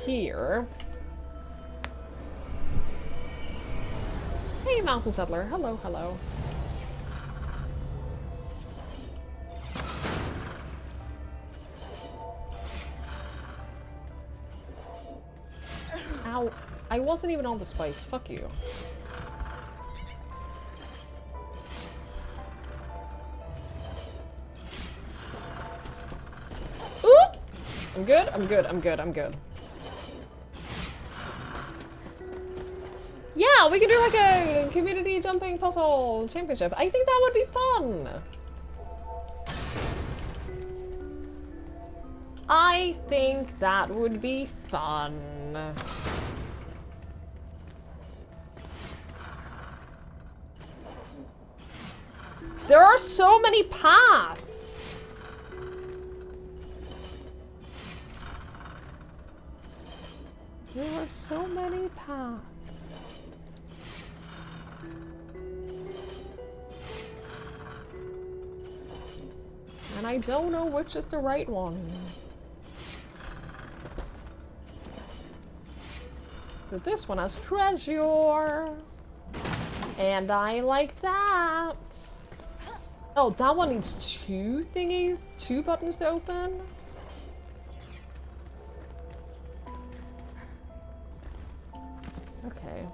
here. Hey, Mountain Settler. Hello, hello. Ow. I wasn't even on the spikes. Fuck you. Ooh! I'm good, I'm good, I'm good, I'm good. Yeah, we could do like a community jumping puzzle championship. I think that would be fun. I think that would be fun. There are so many paths. There are so many paths. And I don't know which is the right one. But this one has treasure. And I like that. Oh, that one needs 2 thingies? 2 buttons to open? Okay.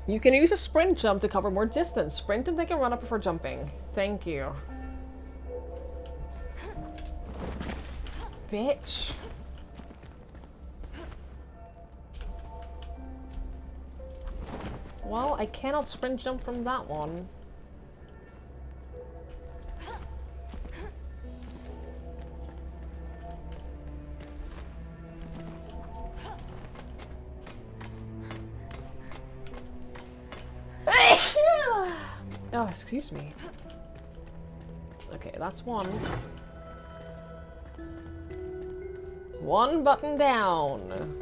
You can use a sprint jump to cover more distance. Sprint and take a run up before jumping. Thank you. Bitch. Well, I cannot sprint jump from that one. Oh, excuse me. Okay, that's one. 1 button down.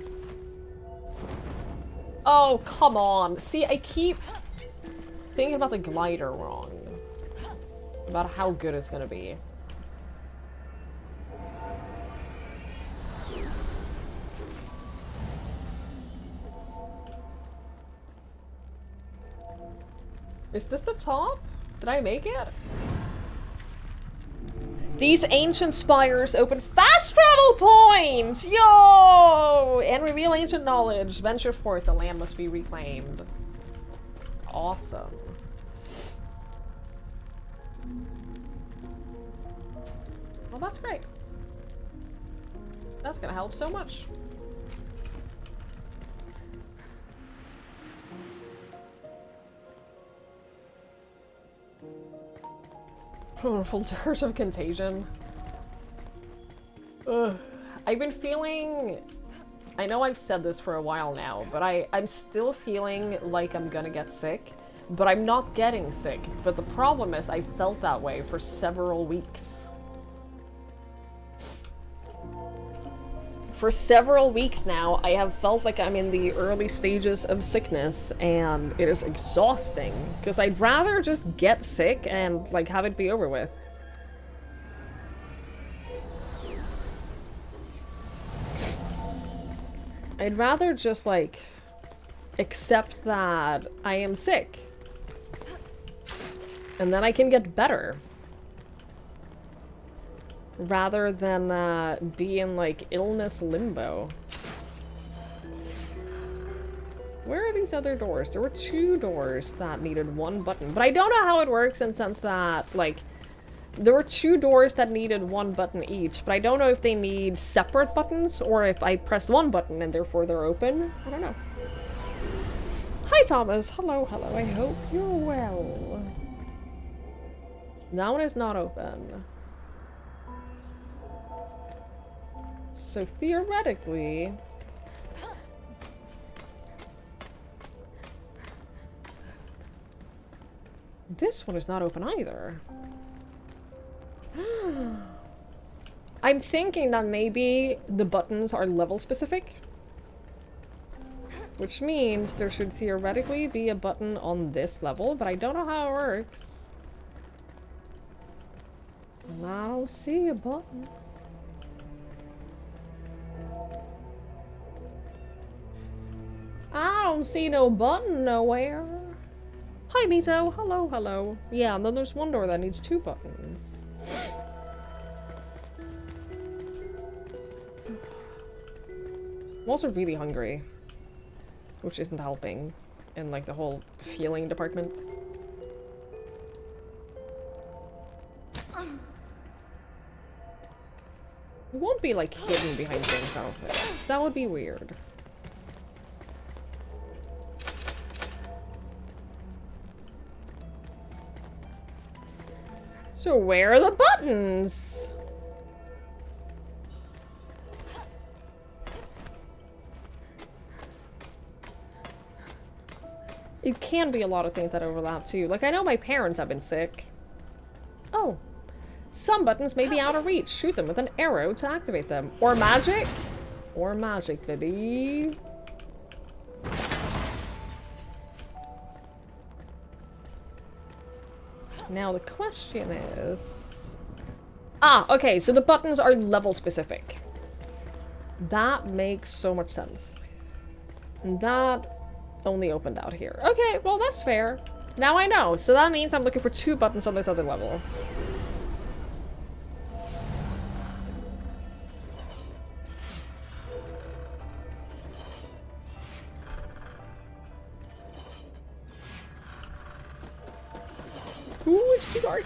Oh, come on. See, I keep thinking about the glider wrong. About how good it's gonna be. Is this the top? Did I make it? These ancient spires open fast travel points! Yo! And reveal ancient knowledge. Venture forth, the land must be reclaimed. Awesome. Well, that's great. That's gonna help so much. Full Dirge of Contagion. Ugh. I've been feeling... I know I've said this for a while now, but I'm still feeling like I'm gonna get sick. But I'm not getting sick. But the problem is I felt that way for several weeks. For several weeks now, I have felt like I'm in the early stages of sickness, and it is exhausting. Because I'd rather just get sick and, like, have it be over with. I'd rather just, like, accept that I am sick. And then I can get better. Rather than be in, like, illness limbo. Where are these other doors? There were 2 doors that needed 1 button. But I don't know how it works in the sense that, like, there were 2 doors that needed 1 button each. But I don't know if they need separate buttons or if I pressed 1 button and therefore they're open. I don't know. Hi, Thomas. Hello, hello. I hope you're well. That one is not open. So theoretically... this one is not open either. I'm thinking that maybe the buttons are level specific. Which means there should theoretically be a button on this level, but I don't know how it works. I don't see a button. I don't see no button nowhere. Hi, Mito. Hello, hello. Yeah, and then there's one door that needs 2 buttons. I'm also really hungry, which isn't helping in like the whole feeling department. It won't be like hidden behind things, I don't think. That would be weird. So where are the buttons? It can be a lot of things that overlap too. Like I know my parents have been sick. Oh. Some buttons may be out of reach. Shoot them with an arrow to activate them. Or magic. Or magic, baby. Now the question is... Ah, okay, so the buttons are level specific. That makes so much sense. And that only opened out here. Okay, well that's fair. Now I know. So that means I'm looking for 2 buttons on this other level. Ooh, it's too dark.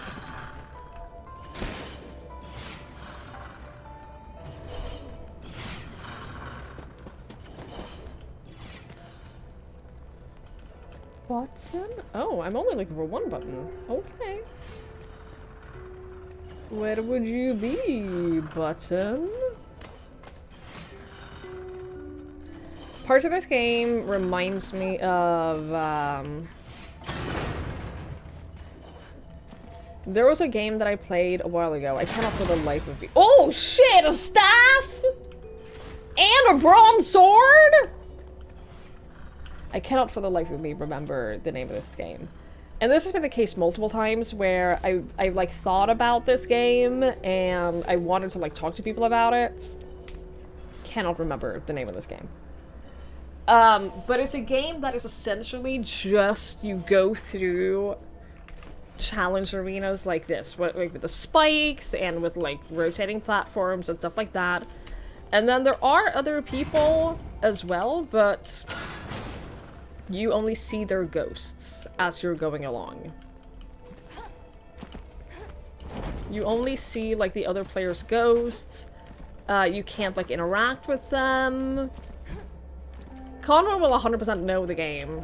Button? Oh, I'm only looking for 1 button. Okay. Where would you be, button? Parts of this game reminds me of, there was a game that I played a while ago. I cannot for the life of me. Oh shit! A staff? And a bronze sword? I cannot for the life of me remember the name of this game. And this has been the case multiple times where I like thought about this game and I wanted to like talk to people about it. Cannot remember the name of this game. But it's a game that is essentially just you go through challenge arenas like this, like with the spikes and with like rotating platforms and stuff like that. And then there are other people as well, but you only see their ghosts as you're going along. You only see like the other players' ghosts. You can't like interact with them. Conrad will 100% know the game.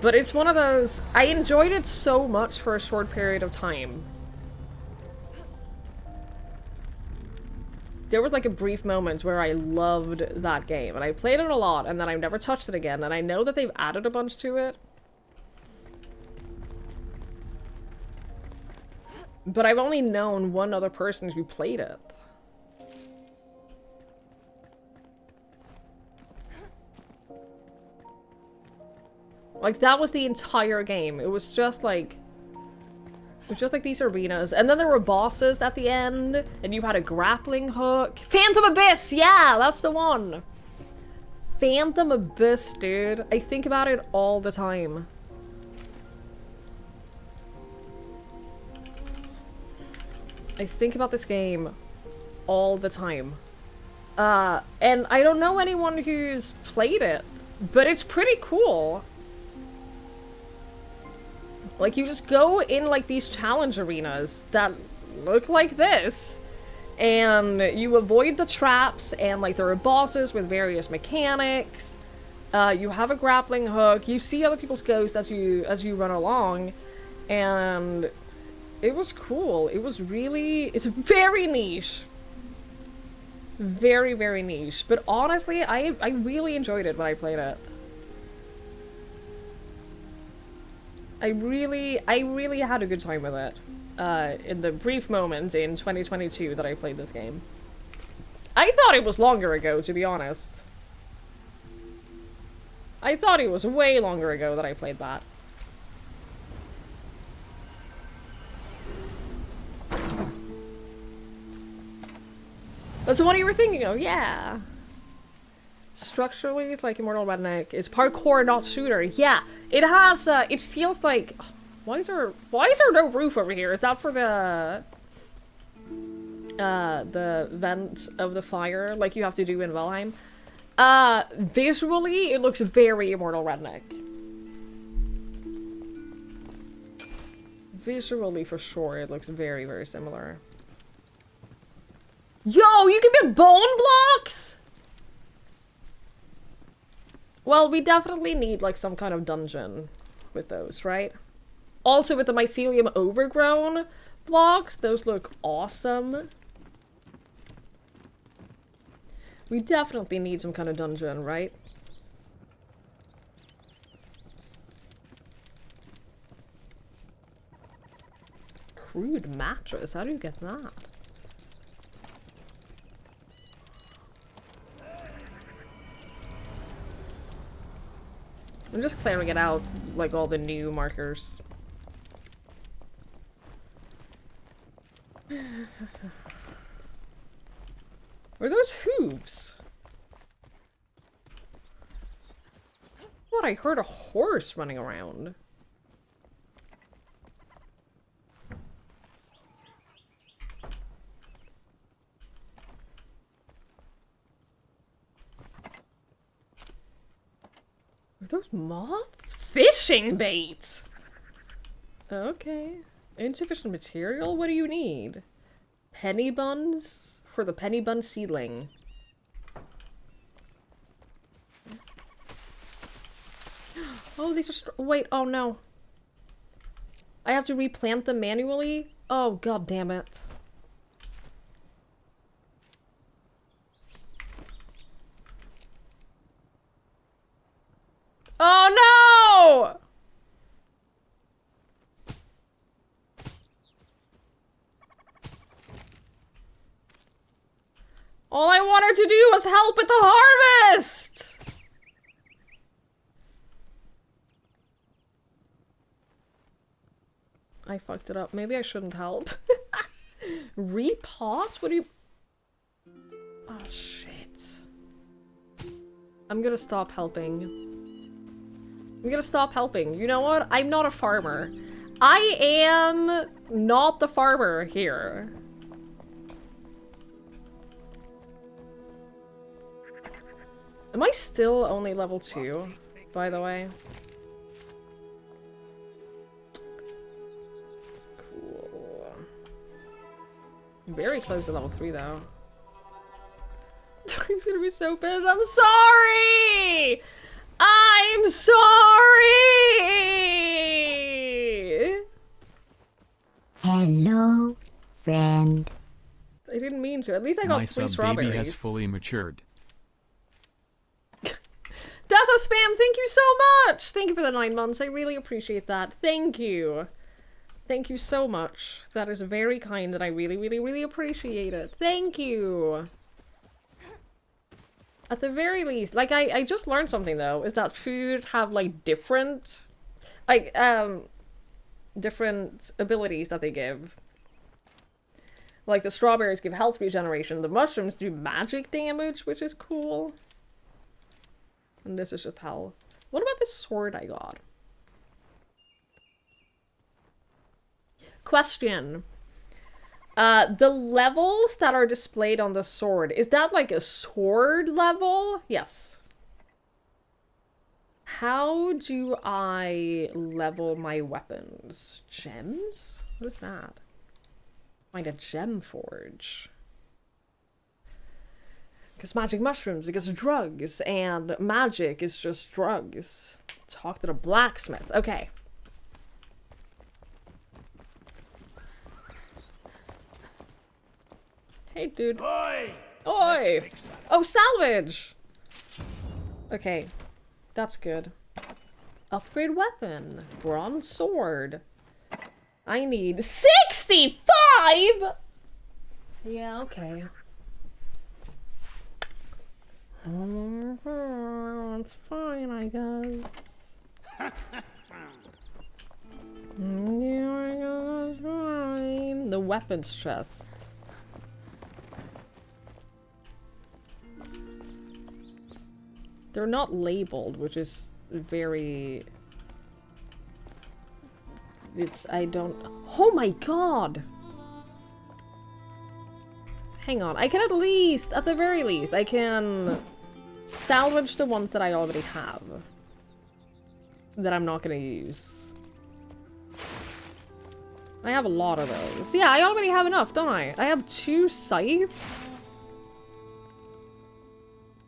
But it's one of those... I enjoyed it so much for a short period of time. There was like a brief moment where I loved that game, and I played it a lot, and then I never touched it again, and I know that they've added a bunch to it. But I've only known one other person who played it. Like, that was the entire game. It was just like... It was just like these arenas. And then there were bosses at the end. And you had a grappling hook. Phantom Abyss! Yeah, that's the one! Phantom Abyss, dude. I think about it all the time. I think about this game all the time. And I don't know anyone who's played it. But it's pretty cool. Like, you just go in, like, these challenge arenas that look like this. And you avoid the traps, and, like, there are bosses with various mechanics. You have a grappling hook. You see other people's ghosts as you run along. And it was cool. It was really... It's very niche. Very, very niche. But honestly, I really enjoyed it when I played it. I really had a good time with it. in the brief moments in 2022 that I played this game. I thought it was longer ago, to be honest. I thought it was way longer ago that I played that. That's the one you were thinking of, yeah. Structurally, it's like Immortal Redneck. It's parkour, not shooter. Yeah, it has, it feels like... Why is there no roof over here? Is that for the vent of the fire, like you have to do in Valheim? Visually, it looks very Immortal Redneck. Visually, for sure, it looks very, very similar. Yo, you can build bone blocks?! Well, we definitely need, like, some kind of dungeon with those, right? Also, with the Mycelium Overgrown blocks, those look awesome. We definitely need some kind of dungeon, right? Crude mattress, how do you get that? I'm just clearing it out, like all the new markers. Were those hooves? I thought I heard a horse running around. Are those moths? Fishing bait! Okay. Insufficient material? What do you need? Penny buns? For the penny bun seedling. Oh, these are wait, oh no. I have to replant them manually? Oh, god damn it. Oh no! All I wanted to do was help with the harvest! I fucked it up. Maybe I shouldn't help. Repot? What do you... Oh, shit. I'm gonna stop helping. I'm gonna stop helping. You know what? I'm not a farmer. I am not the farmer here. Am I still only level 2, by the way? Cool. Very close to level 3, though. He's gonna be so pissed. I'm sorry! I'm sorry! Hello, friend. I didn't mean to. At least I got 3 My strawberries. sub-baby has fully matured. Death of Spam, thank you so much! Thank you for the 9 months. I really appreciate that. Thank you. Thank you so much. That is very kind and I really, really, really appreciate it. Thank you. At the very least, like, I just learned something, though, is that food have, like, different, like, different abilities that they give. Like, the strawberries give health regeneration, the mushrooms do magic damage, which is cool. And this is just hell. What about this sword I got? Question. The levels that are displayed on the sword, is that like a sword level? Yes. How do I level my weapons? Gems? What is that? Find a gem forge. Because magic mushrooms, because drugs, and magic is just drugs. Talk to the blacksmith. Okay. Hey, dude. Oi! Oi! Oh, salvage! Okay. That's good. Upgrade weapon. Bronze sword. I need 16 65?! Yeah, okay. It's fine, I guess. Yeah, I guess that's fine. The weapons chest. They're not labeled, which is very... I don't... Oh my god! Hang on, I can at the very least, I can salvage the ones that I already have. That I'm not gonna use. I have a lot of those. Yeah, I already have enough, don't I? I have 2 scythes.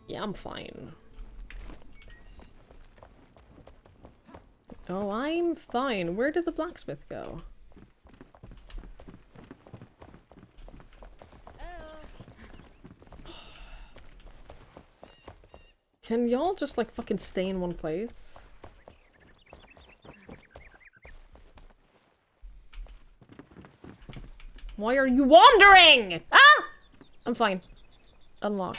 Yeah, I'm fine. Oh, I'm fine. Where did the blacksmith go? Can y'all just, like, fucking stay in one place? Why are you wandering? Ah! I'm fine. Unlock.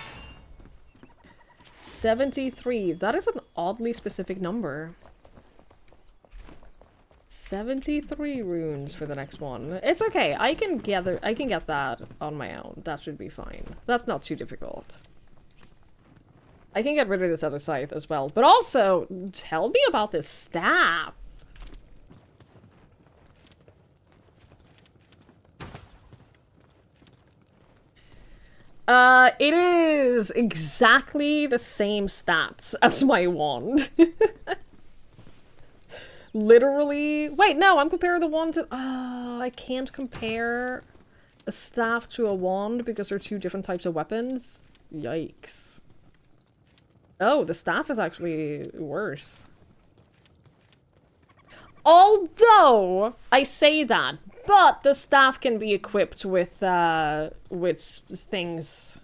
73. That is an oddly specific number. 73 runes for the next one. It's okay. I can get that on my own. That should be fine. That's not too difficult. I can get rid of this other scythe as well. But also, tell me about this staff. It is exactly the same stats as my wand. Literally. Wait, no, I'm comparing the wand to... I can't compare a staff to a wand because they're 2 different types of weapons. Yikes. Oh, the staff is actually worse. Although, I say that, but the staff can be equipped with things.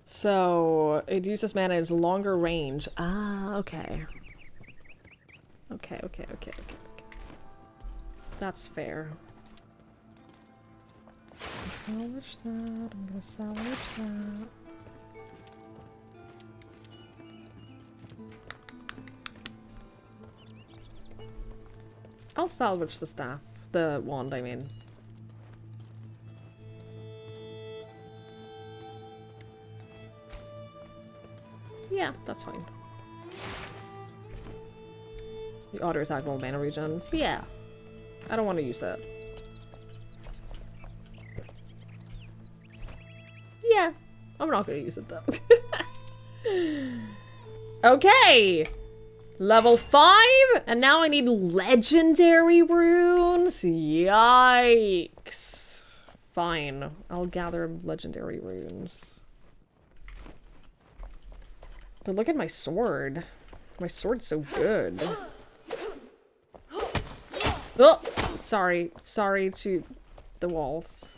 So, it uses mana as longer range. Ah, okay. Okay. That's fair. Salvage that. I'm gonna salvage that. I'll salvage the staff. The wand, I mean. Yeah, that's fine. The auto attack roll mana regens. Yeah. I don't want to use that. Yeah. I'm not going to use it though. Okay! Level 5! And now I need legendary runes? Yikes. Fine. I'll gather legendary runes. But look at my sword. My sword's so good. Oh! Sorry. Sorry to the walls.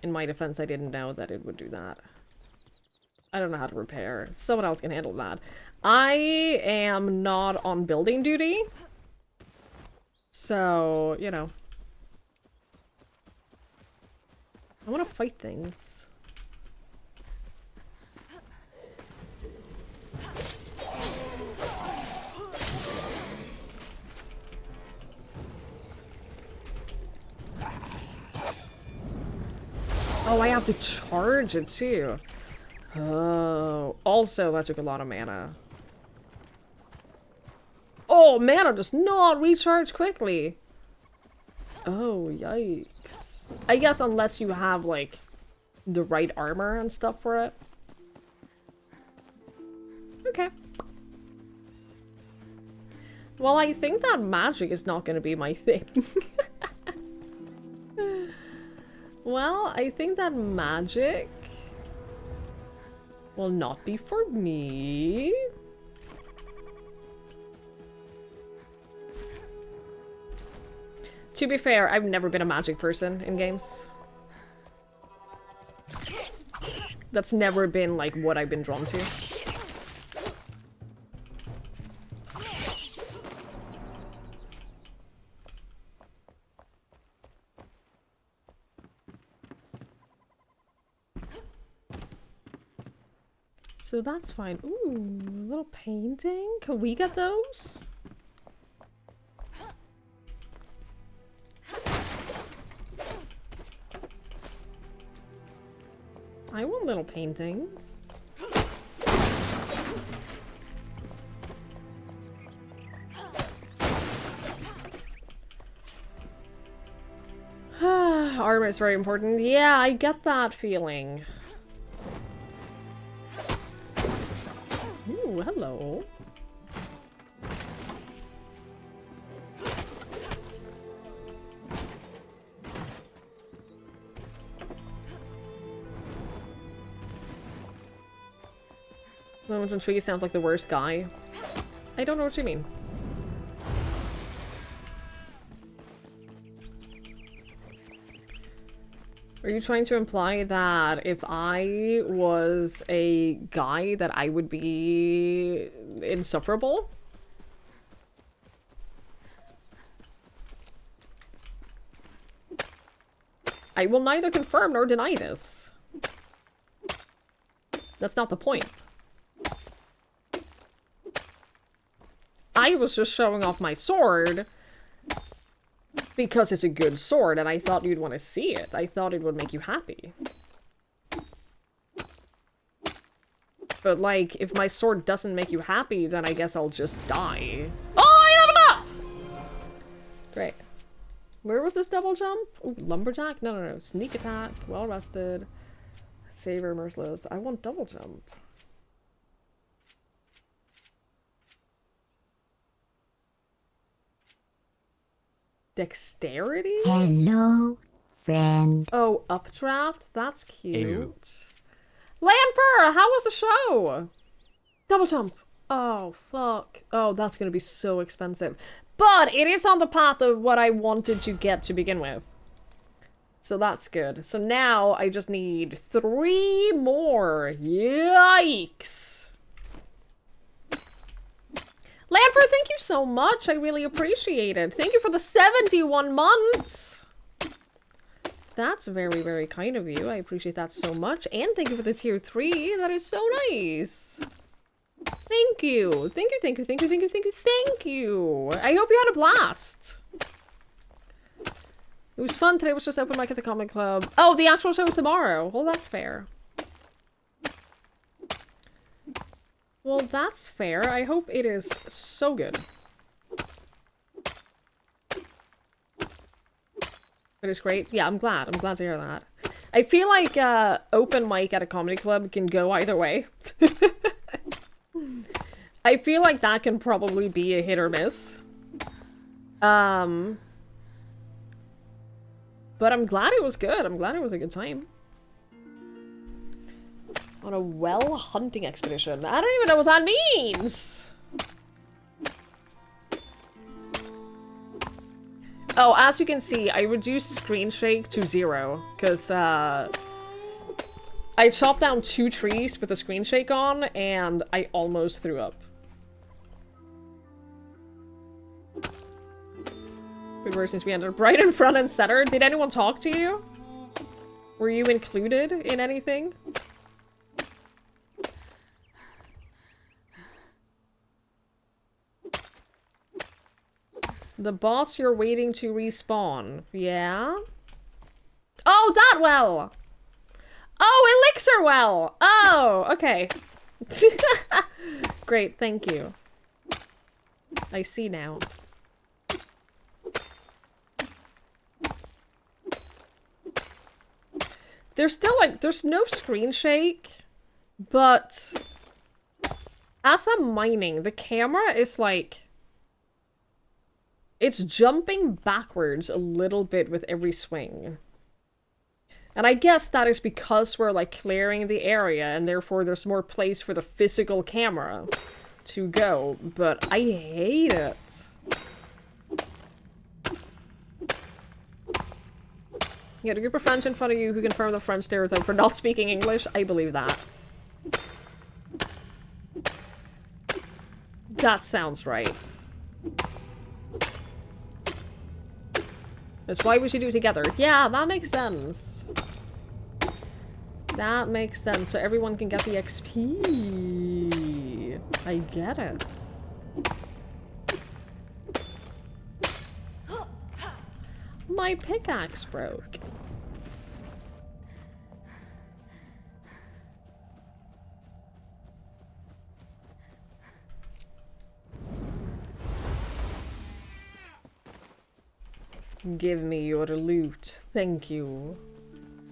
In my defense, I didn't know that it would do that. I don't know how to repair. Someone else can handle that. I am not on building duty. So, you know. I want to fight things. Oh, I have to charge it too. Oh, also that took a lot of mana. Oh, mana does not recharge quickly. Oh, yikes. I guess unless you have, like, the right armor and stuff for it. Okay. Well, I think that magic is not going to be my thing. Well, I think that magic will not be for me. To be fair, I've never been a magic person in games. That's never been, like, what I've been drawn to. So that's fine. Ooh, a little painting. Can we get those? I want little paintings. Armor is very important. Yeah, I get that feeling. Ooh, hello. Moments when Twiggy sounds like the worst guy. I don't know what you mean. Are you trying to imply that if I was a guy that I would be insufferable? I will neither confirm nor deny this. That's not the point. I was just showing off my sword because it's a good sword and I thought you'd want to see it. I thought it would make you happy. But like, if my sword doesn't make you happy, then I guess I'll just die. Oh, I leveled up! Great. Where was this double jump? Ooh, lumberjack? No. Sneak attack. Well rested. Saver, merciless. I want double jump. Dexterity? Hello, friend. Oh, updraft? That's cute. Ew. Lanfur, how was the show? Double jump. Oh, fuck. Oh, that's gonna be so expensive. But it is on the path of what I wanted to get to begin with. So that's good. So now I just need 3 more. Yikes. Lanford, thank you so much. I really appreciate it. Thank you for the 71 months. That's very, very kind of you. I appreciate that so much. And thank you for the tier 3. That is so nice. Thank you. Thank you, thank you, thank you, thank you, thank you, thank you. I hope you had a blast. It was fun. Today was just open mic at the comic club. Oh, the actual show is tomorrow. Well, that's fair. Well, that's fair. I hope it is so good. It is great. Yeah, I'm glad. I'm glad to hear that. I feel like open mic at a comedy club can go either way. I feel like that can probably be a hit or miss. But I'm glad it was good. I'm glad it was a good time. On a well hunting expedition. I don't even know what that means! Oh, as you can see, I reduced screen shake to 0. Because, I chopped down 2 trees with the screen shake on, and I almost threw up. Good work since we ended up right in front and center. Did anyone talk to you? Were you included in anything? The boss you're waiting to respawn. Yeah? Oh, that well! Oh, Elixir well! Oh, okay. Great, thank you. I see now. There's still, like, there's no screen shake, but as I'm mining, the camera is, like, it's jumping backwards a little bit with every swing. And I guess that is because we're, like, clearing the area, and therefore there's more place for the physical camera to go, but I hate it. You had a group of friends in front of you who confirm the French stereotype for not speaking English. I believe that. That sounds right. That's why we should do it together. Yeah, that makes sense. That makes sense, so everyone can get the XP. I get it. My pickaxe broke. Give me your loot. Thank you.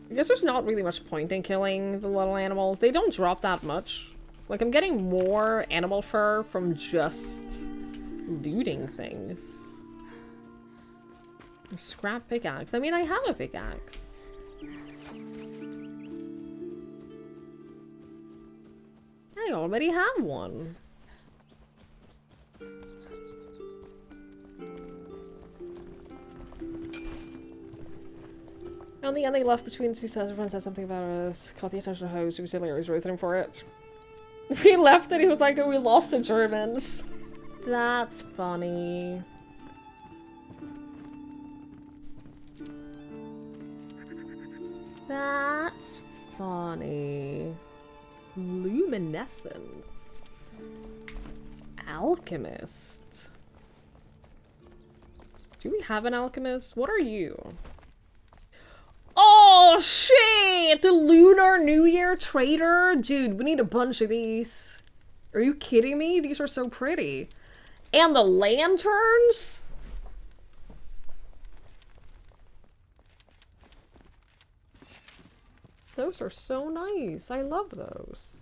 I guess there's not really much point in killing the little animals. They don't drop that much. Like, I'm getting more animal fur from just looting things. Scrap pickaxe. I mean, I have a pickaxe. I already have one. On the end, they left between two sets. Everyone said something about us. Caught the attention of the host. Who was silly. I was roasting him for it. We left and he was like, oh, we lost the Germans. That's funny. That's funny. Luminescence. Alchemist. Do we have an alchemist? What are you? Oh shit! The Lunar New Year Trader? Dude, we need a bunch of these. Are you kidding me? These are so pretty. And the lanterns? Those are so nice. I love those.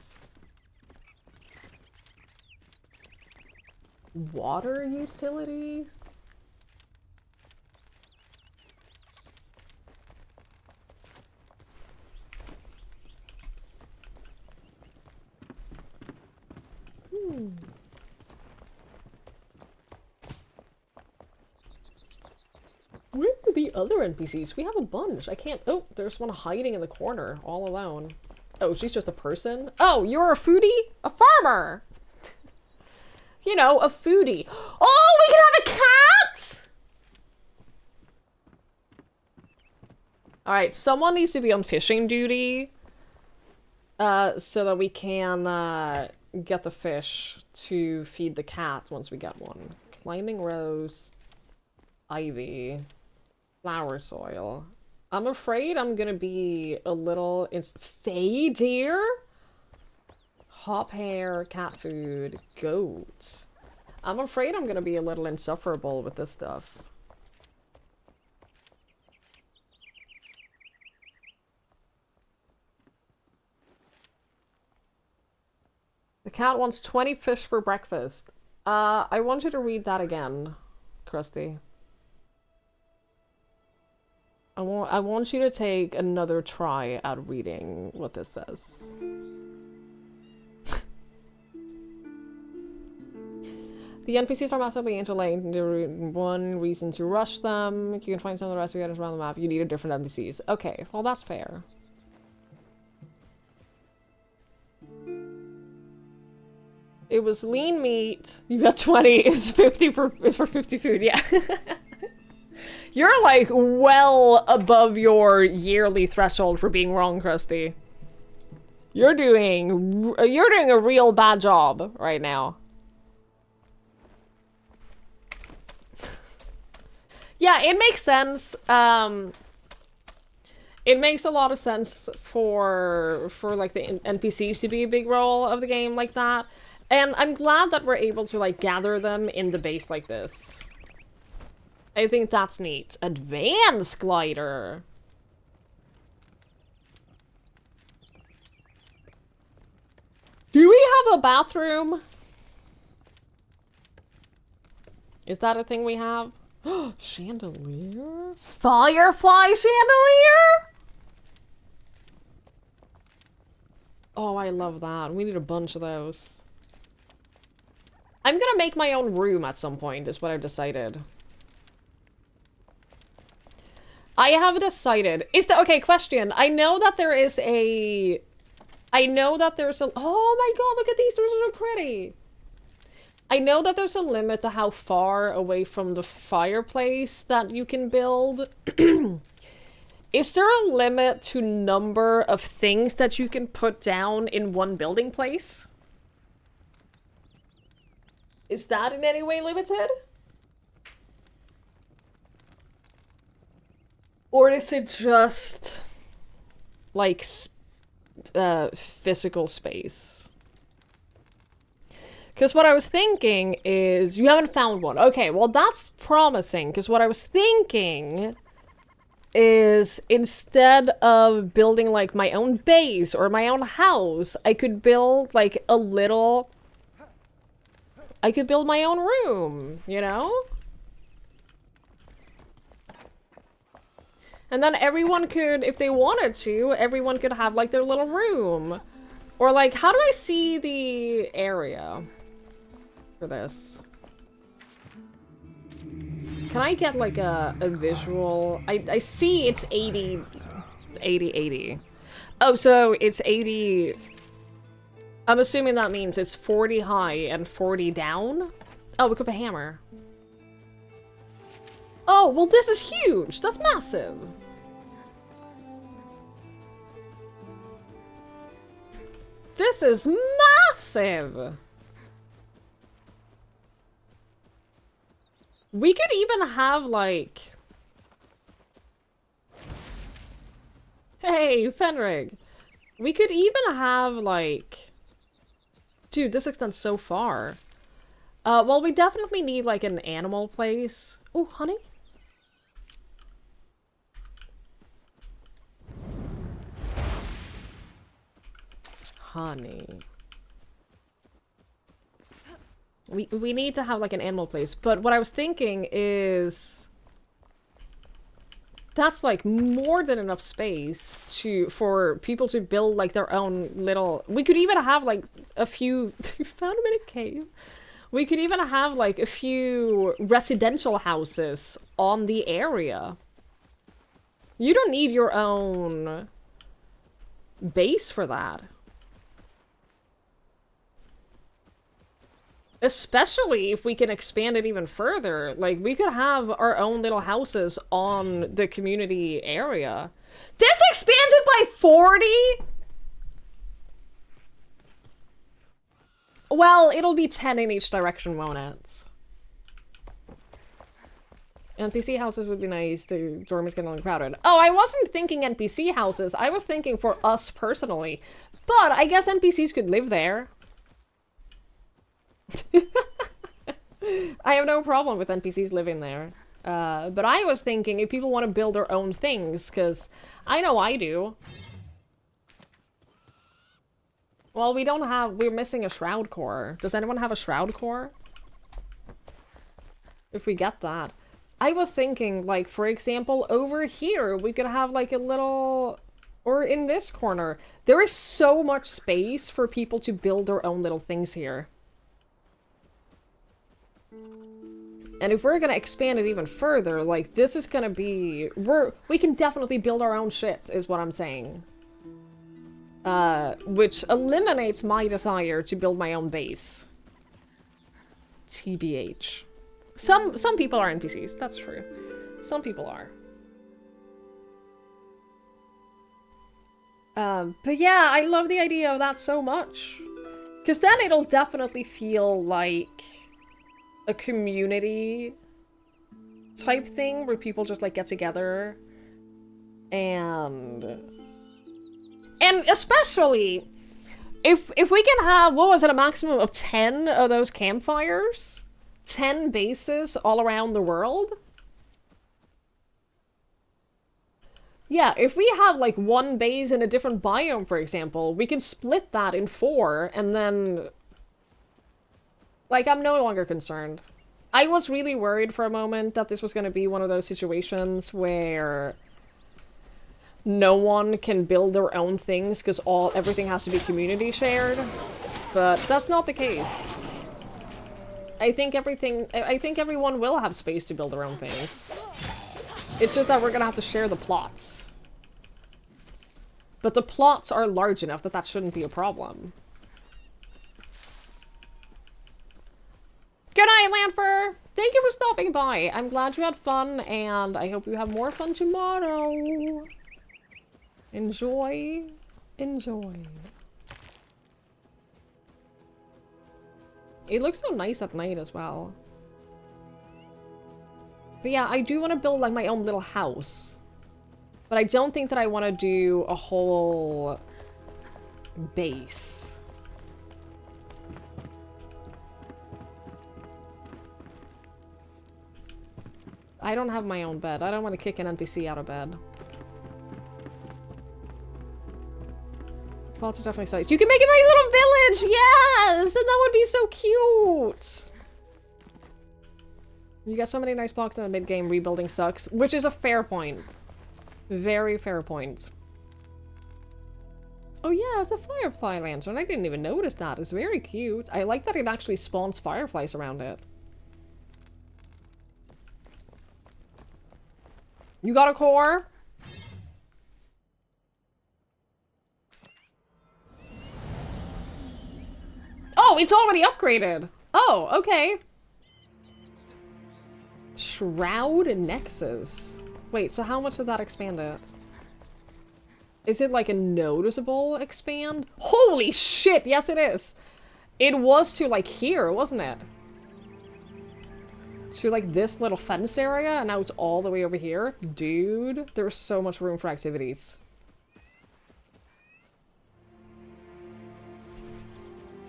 Water utilities? Where are the other NPCs? We have a bunch. I can't... Oh, there's one hiding in the corner, all alone. Oh, she's just a person? Oh, you're a foodie? A farmer! You know, a foodie. Oh, we can have a cat! Alright, someone needs to be on fishing duty. So that we can, get the fish to feed the cat once we get one. Climbing rose, ivy, flower soil. I'm afraid I'm gonna be a little Fey deer? Hop hair, cat food, goat. I'm afraid I'm gonna be a little insufferable with this stuff. The cat wants 20 fish for breakfast. I want you to read that again, Krusty. I want you to take another try at reading what this says. The NPCs are massively interlinked. One reason to rush them. You can find some of the rest of the items around the map. You need a different NPCs. Okay, well that's fair. It was lean meat. You got 20. It's 50 for. It's for 50 food. Yeah. You're like well above your yearly threshold for being wrong, Krusty. You're doing a real bad job right now. Yeah, it makes sense. It makes a lot of sense for like the NPCs to be a big role of the game like that. And I'm glad that we're able to, like, gather them in the base like this. I think that's neat. Advanced glider! Do we have a bathroom? Is that a thing we have? Chandelier? Firefly chandelier? Oh, I love that. We need a bunch of those. I'm gonna make my own room at some point, is what I've decided. I have decided. Is that... Okay, question. I know that there is a... I know that there's a... Oh my god, look at these. These are so pretty. I know that there's a limit to how far away from the fireplace that you can build Is there a limit to number of things that you can put down in one building place? Is that in any way limited? Or is it just like physical space? Because what I was thinking is you haven't found one. Okay, well that's promising, because what I was thinking is instead of building like my own base or my own house, I could build like a little... I could build my own room, you know? And then everyone could, if they wanted to, everyone could have like their little room. Or like, how do I see the area for this? Can I get like a visual? I see it's 80. Oh, so it's 80. I'm assuming that means it's 40 high and 40 down. Oh, we could put a hammer. Oh, well this is huge. That's massive. This is massive. We could even have, like... Hey, Fenrig! We could even have, like... Dude, this extends so far. Well, we definitely need, like, an animal place. Oh, honey? Honey. We need to have like an animal place, but what I was thinking is that's like more than enough space for people to build like their own little... We could even have like a few... found him in a cave. We could even have like a few residential houses on the area. You don't need your own base for that. Especially if we can expand it even further. Like, we could have our own little houses on the community area. This expands it by 40?! Well, it'll be 10 in each direction, won't it? NPC houses would be nice. The dorm is getting crowded. Oh, I wasn't thinking NPC houses. I was thinking for us personally. But I guess NPCs could live there. I have no problem with NPCs living there. But I was thinking if people want to build their own things, because I know I do. Well, we're missing a shroud core. Does anyone have a shroud core? If we get that. I was thinking, like, for example, over here, we could have, like, a little... Or in this corner. There is so much space for people to build their own little things here. And if we're gonna expand it even further, like, this is gonna be... We can definitely build our own shit, is what I'm saying. Which eliminates my desire to build my own base. TBH. Some people are NPCs, that's true. Some people are. But yeah, I love the idea of that so much. Because then it'll definitely feel like a community type thing where people just like get together and especially if we can have, what was it, a maximum of 10 of those campfires? 10 bases all around the world? Yeah, if we have like one base in a different biome, for example, we can split that in 4 and then... Like, I'm no longer concerned. I was really worried for a moment that this was going to be one of those situations where no one can build their own things because everything has to be community shared. But that's not the case. I think everyone will have space to build their own things. It's just that we're going to have to share the plots. But the plots are large enough that that shouldn't be a problem. Good night, Lanfer! Thank you for stopping by. I'm glad you had fun, and I hope you have more fun tomorrow. Enjoy. Enjoy. It looks so nice at night as well. But yeah, I do want to build like my own little house. But I don't think that I want to do a whole base. I don't have my own bed. I don't want to kick an NPC out of bed. Plots are definitely sized. You can make a nice little village! Yes! And that would be so cute! You got so many nice blocks in the mid-game, rebuilding sucks. Which is a fair point. Very fair point. Oh yeah, it's a firefly lantern. I didn't even notice that. It's very cute. I like that it actually spawns fireflies around it. You got a core? Oh, it's already upgraded. Oh, okay. Shroud and Nexus. Wait, so how much did that expand it? Is it like a noticeable expand? Holy shit, yes it is. It was to like here, wasn't it? To like this little fence area, and now it's all the way over here. Dude, there's so much room for activities.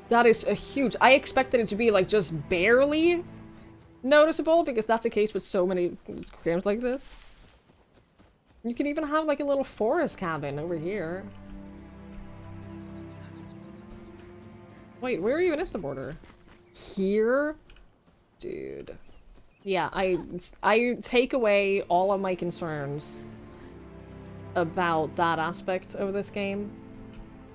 That is a huge... I expected it to be like just barely noticeable, because that's the case with so many games like this. You can even have like a little forest cabin over here. Wait, where even is the border? Here? Dude. Yeah, I take away all of my concerns about that aspect of this game.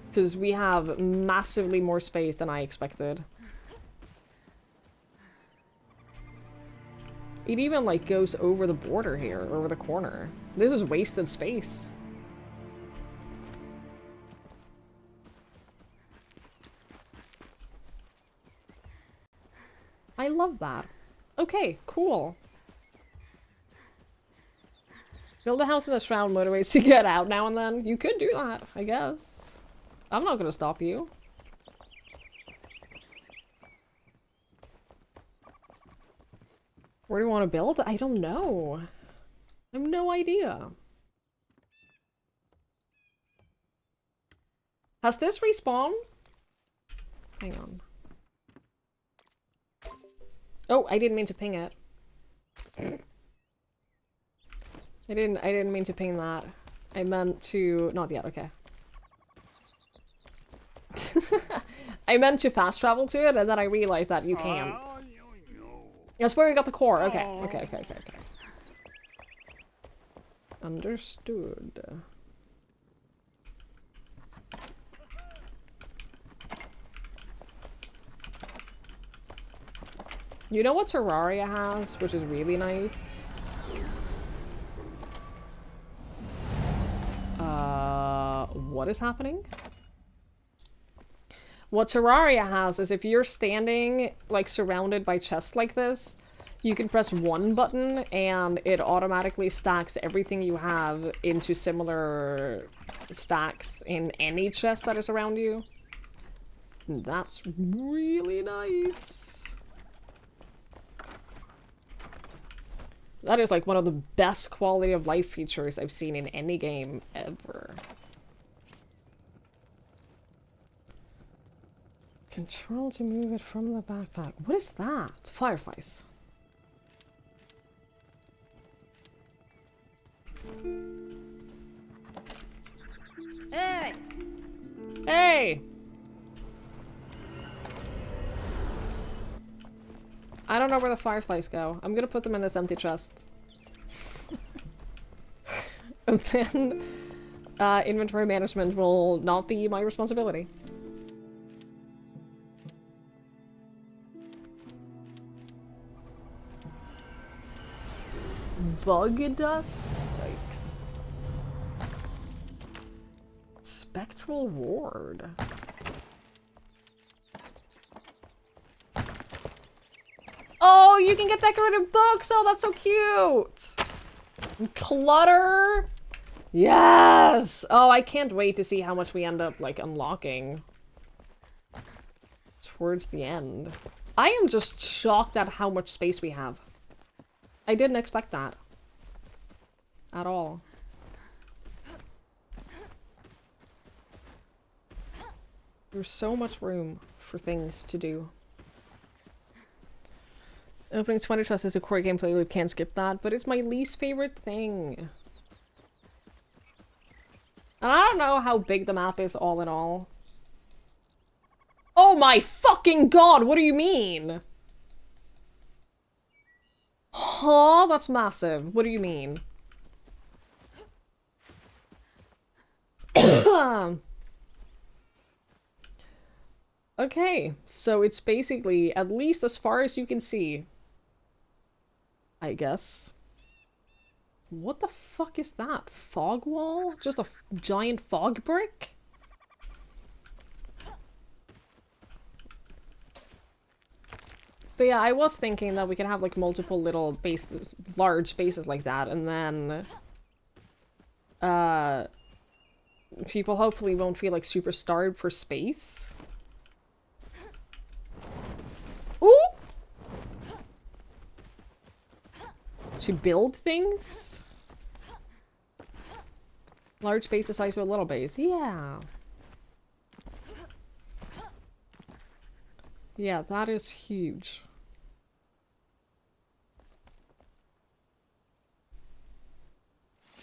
Because we have massively more space than I expected. It even, like, goes over the border here, over the corner. This is wasted space. I love that. Okay, cool. Build a house in the Shroud motorways to get out now and then. You could do that, I guess. I'm not gonna stop you. Where do you want to build? I don't know. I have no idea. Has this respawned? Hang on. Oh, I didn't mean to ping it. I didn't mean to ping that. I meant to... Not yet, okay. I meant to fast travel to it, and then I realized that you can't. That's where we got the core. Okay, okay. Understood. You know what Terraria has, which is really nice? What is happening? What Terraria has is if you're standing, like, surrounded by chests like this, you can press one button and it automatically stacks everything you have into similar stacks in any chest that is around you. And that's really nice. That is like one of the best quality of life features I've seen in any game ever. Control to move it from the backpack. What is that? Fireflies. Hey! Hey! I don't know where the fireflies go. I'm gonna put them in this empty chest. And then inventory management will not be my responsibility. Bug dust? Yikes. Spectral ward. Oh, you can get decorative books! Oh, that's so cute! Clutter! Yes! Oh, I can't wait to see how much we end up, like, unlocking towards the end. I am just shocked at how much space we have. I didn't expect that. At all. There's so much room for things to do. Opening 20 Trust is a core gameplay loop, can't skip that, but it's my least favorite thing. And I don't know how big the map is all in all. Oh my fucking god, what do you mean? Huh? That's massive. What do you mean? Okay, so it's basically, at least as far as you can see, I guess. What the fuck is that? Fog wall? Just a giant fog brick? But yeah, I was thinking that we could have like multiple little bases, large bases like that, and then people hopefully won't feel like super starved for space. Ooh! To build things? Large base the size of a little base. Yeah. Yeah, that is huge.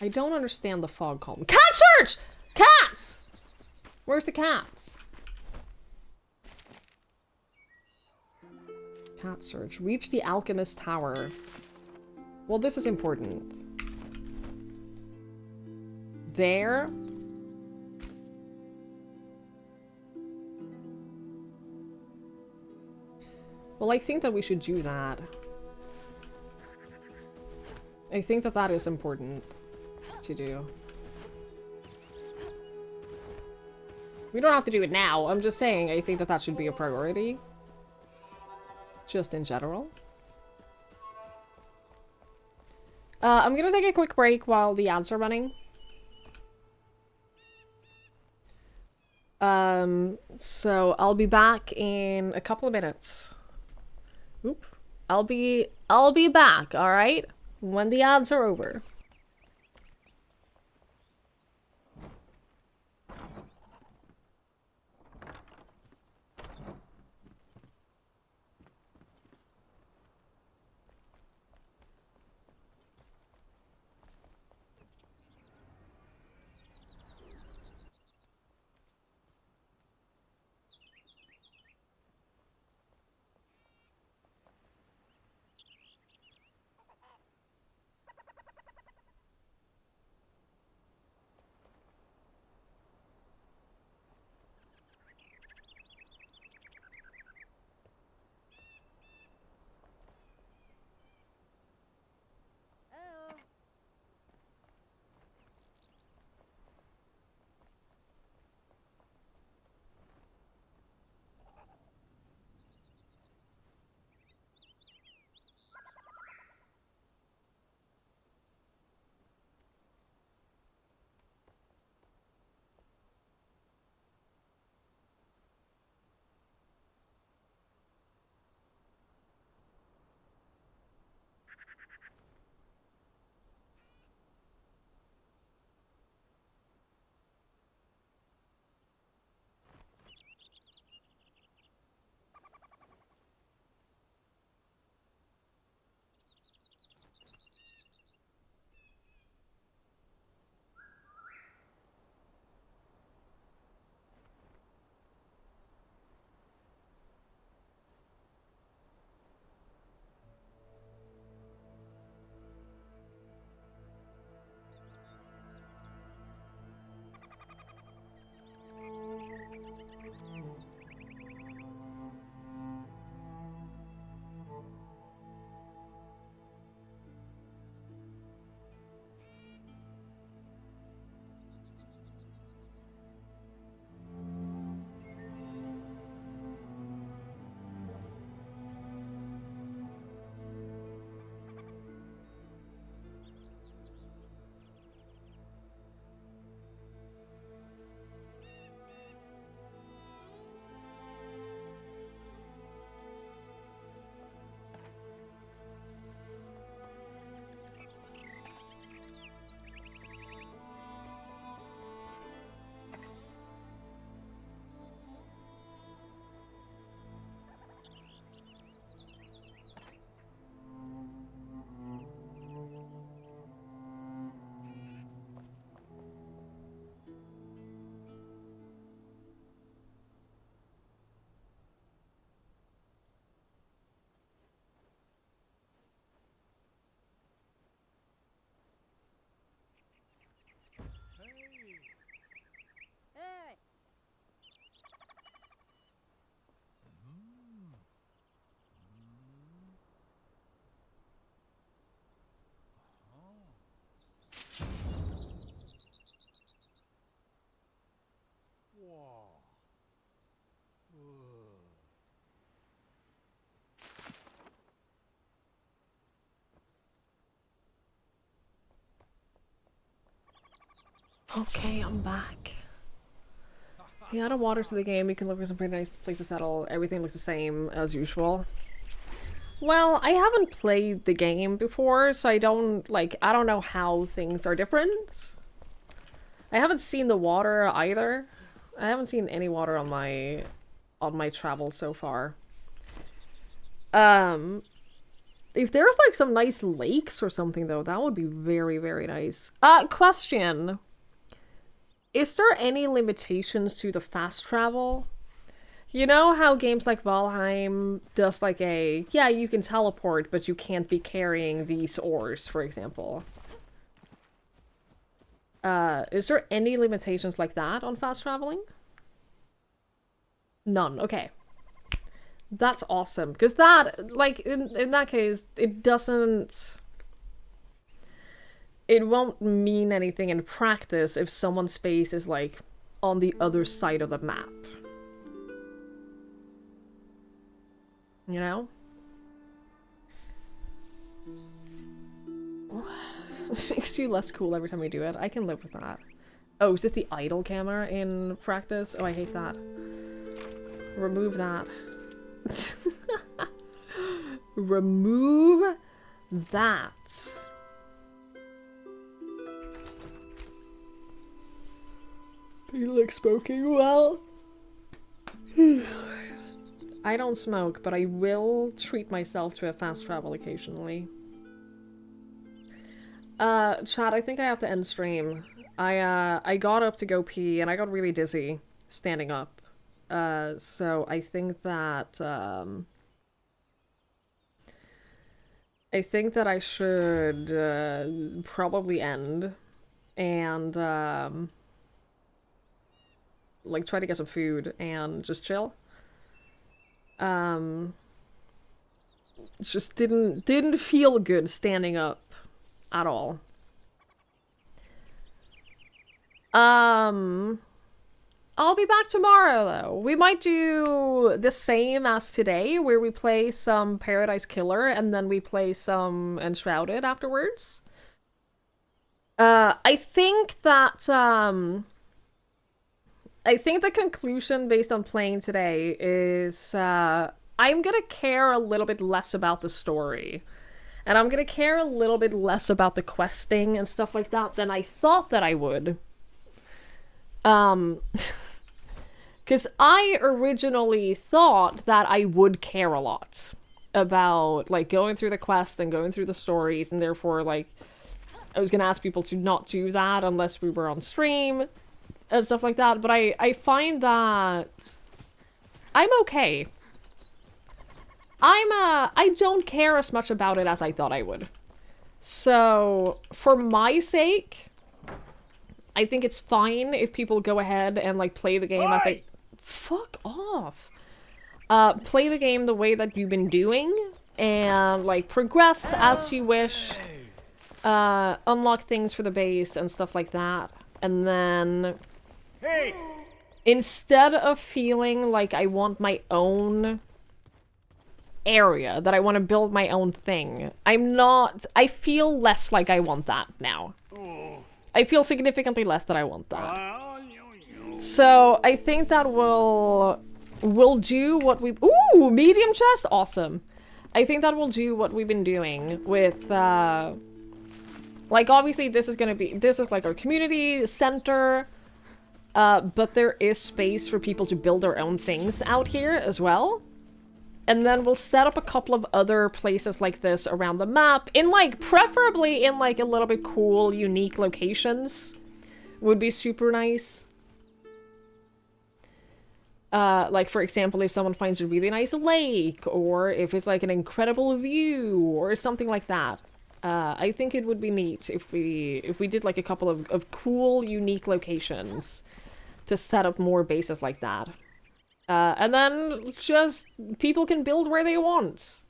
I don't understand the fog column. Cat search! Cats! Where's the cats? Cat search. Reach the Alchemist Tower. Well, this is important. There. Well, I think that we should do that. I think that that is important to do. We don't have to do it now. I'm just saying I think that that should be a priority. Just in general. I'm gonna take a quick break while the ads are running. So I'll be back in a couple of minutes. Oop. I'll be back, alright? When the ads are over. Okay, I'm back. You add a water to the game, you can look for some pretty nice place to settle. Everything looks the same as usual. Well, I haven't played the game before, so I don't know how things are different. I haven't seen the water either. I haven't seen any water on my travel so far. If there's like some nice lakes or something though, that would be very, very nice. Question. Is there any limitations to the fast travel? You know how games like Valheim does like yeah, you can teleport, but you can't be carrying these ores, for example. Is there any limitations like that on fast traveling? None, okay. That's awesome, because that, like, in that case, it won't mean anything in practice if someone's space is, like, on the other side of the map. You know? Makes you less cool every time you do it. I can live with that. Oh, is this the idle camera in practice? Oh, I hate that. Remove that. Remove that. You look smoking well. I don't smoke, but I will treat myself to a fast travel occasionally. Chat, I think I have to end stream. I got up to go pee and I got really dizzy standing up. So I think that I should probably end and like try to get some food and just chill. Just didn't feel good standing up at all. I'll be back tomorrow, though. We might do the same as today, where we play some Paradise Killer, and then we play some Enshrouded afterwards. I think the conclusion based on playing today is, I'm gonna care a little bit less about the story. And I'm gonna care a little bit less about the questing and stuff like that than I thought that I would. Because I originally thought that I would care a lot about, like, going through the quest and going through the stories, and therefore, like, I was gonna ask people to not do that unless we were on stream and stuff like that, but I find that I'm okay. I don't care as much about it as I thought I would. So, for my sake, I think it's fine if people go ahead and, like, play the game as they... Fuck off! Play the game the way that you've been doing, and, like, progress as you wish, unlock things for the base and stuff like that, and then... Instead of feeling like I want my own area, that I want to build my own thing, I feel less like I want that now. I feel significantly less that I want that. So, I think that we'll do what we've... Ooh! Medium chest? Awesome. I think that we'll do what we've been doing with, like, obviously this is like our community center, but there is space for people to build their own things out here as well. And then we'll set up a couple of other places like this around the map, in, like, preferably in, like, a little bit cool, unique locations. Would be super nice. Like, for example, if someone finds a really nice lake, or if it's, like, an incredible view, or something like that. I think it would be neat if we did, like, a couple of cool, unique locations to set up more bases like that. And then just people can build where they want.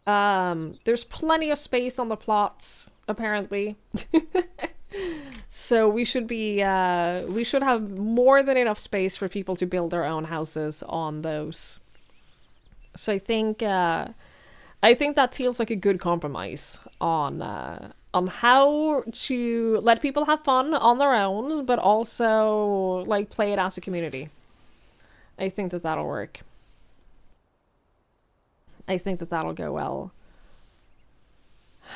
There's plenty of space on the plots, apparently. So we should have more than enough space for people to build their own houses on those. So I think that feels like a good compromise on on how to let people have fun on their own, but also, like, play it as a community. I think that that'll work. I think that that'll go well.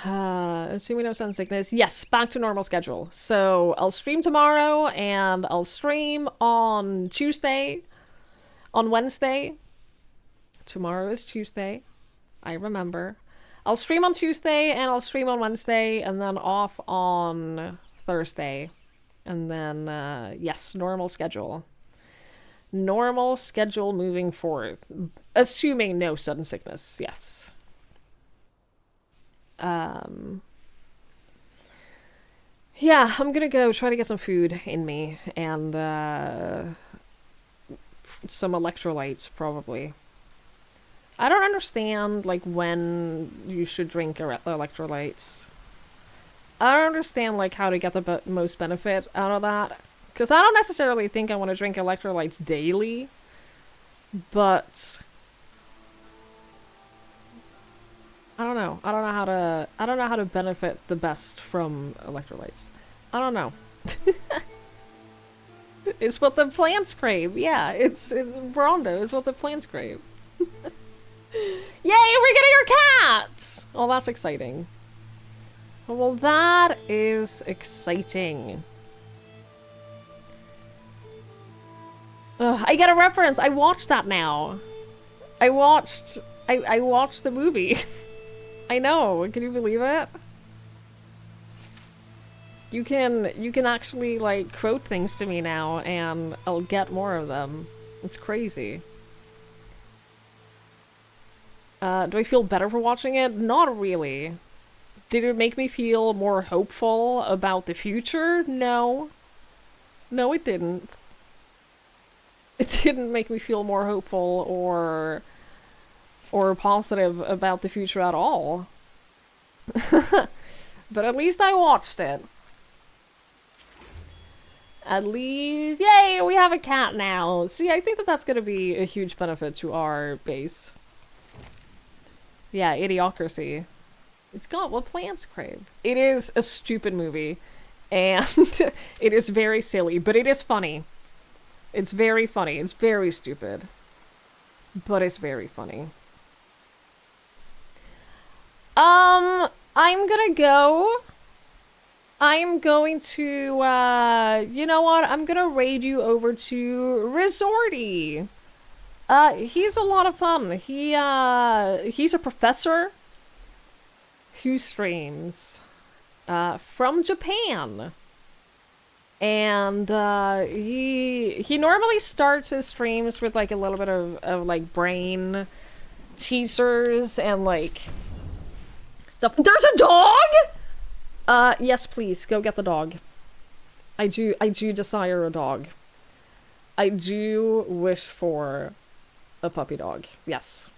Assuming no sudden sickness. Yes, back to normal schedule. So I'll stream tomorrow, and I'll stream on Tuesday, on Wednesday. Tomorrow is Tuesday. I remember. I'll stream on Tuesday, and I'll stream on Wednesday, and then off on Thursday. And then, yes, normal schedule. Normal schedule moving forward. Assuming no sudden sickness, yes. Yeah, I'm gonna go try to get some food in me, and, some electrolytes, probably. I don't understand, like, when you should drink electrolytes. I don't understand, like, how to get the most benefit out of that. Because I don't necessarily think I want to drink electrolytes daily, but I don't know. I don't know how to benefit the best from electrolytes. I don't know. It's what the plants crave. Yeah, it's Brawndo is what the plants crave. Yay, we're getting our cat! Oh, that's exciting. Well, that is exciting. Ugh, I get a reference. I watched that now. I watched the movie. I know. Can you believe it? You can actually, like, quote things to me now, and I'll get more of them. It's crazy. Do I feel better for watching it? Not really. Did it make me feel more hopeful about the future? No. No, it didn't. It didn't make me feel more hopeful or positive about the future at all. But at least I watched it. At least, yay, we have a cat now. See, I think that that's gonna be a huge benefit to our base. Yeah, Idiocracy. It's got what plants crave. It is a stupid movie, and it is very silly, but it is funny. It's very funny. It's very stupid, but it's very funny. I'm gonna go. I'm going to, you know what? I'm gonna raid you over to Resorty. He's a lot of fun. He's a professor who streams, from Japan. And, he normally starts his streams with, like, a little bit of like, brain teasers and, like, stuff. There's a dog?! Yes, please, go get the dog. I do desire a dog. I do wish for a puppy dog, yes.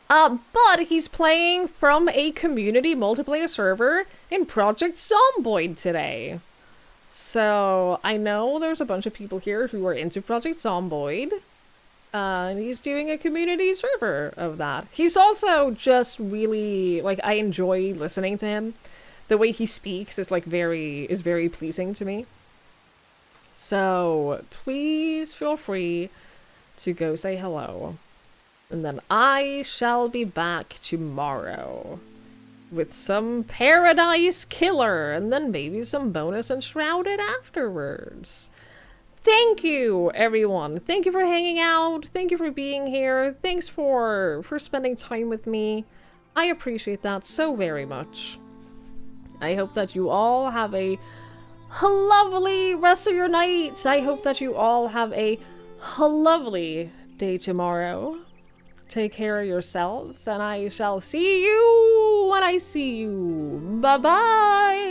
But he's playing from a community multiplayer server in Project Zomboid today. So, I know there's a bunch of people here who are into Project Zomboid. And he's doing a community server of that. He's also just really, like, I enjoy listening to him. The way he speaks is, like, very pleasing to me. So, please feel free to go say hello. And then I shall be back tomorrow with some Paradise Killer, and then maybe some bonus Enshrouded afterwards. Thank you, everyone. Thank you for hanging out. Thank you for being here. Thanks for spending time with me. I appreciate that so very much. I hope that you all have a lovely rest of your night. I hope that you all have a lovely day tomorrow. Take care of yourselves, and I shall see you when I see you. Bye-bye!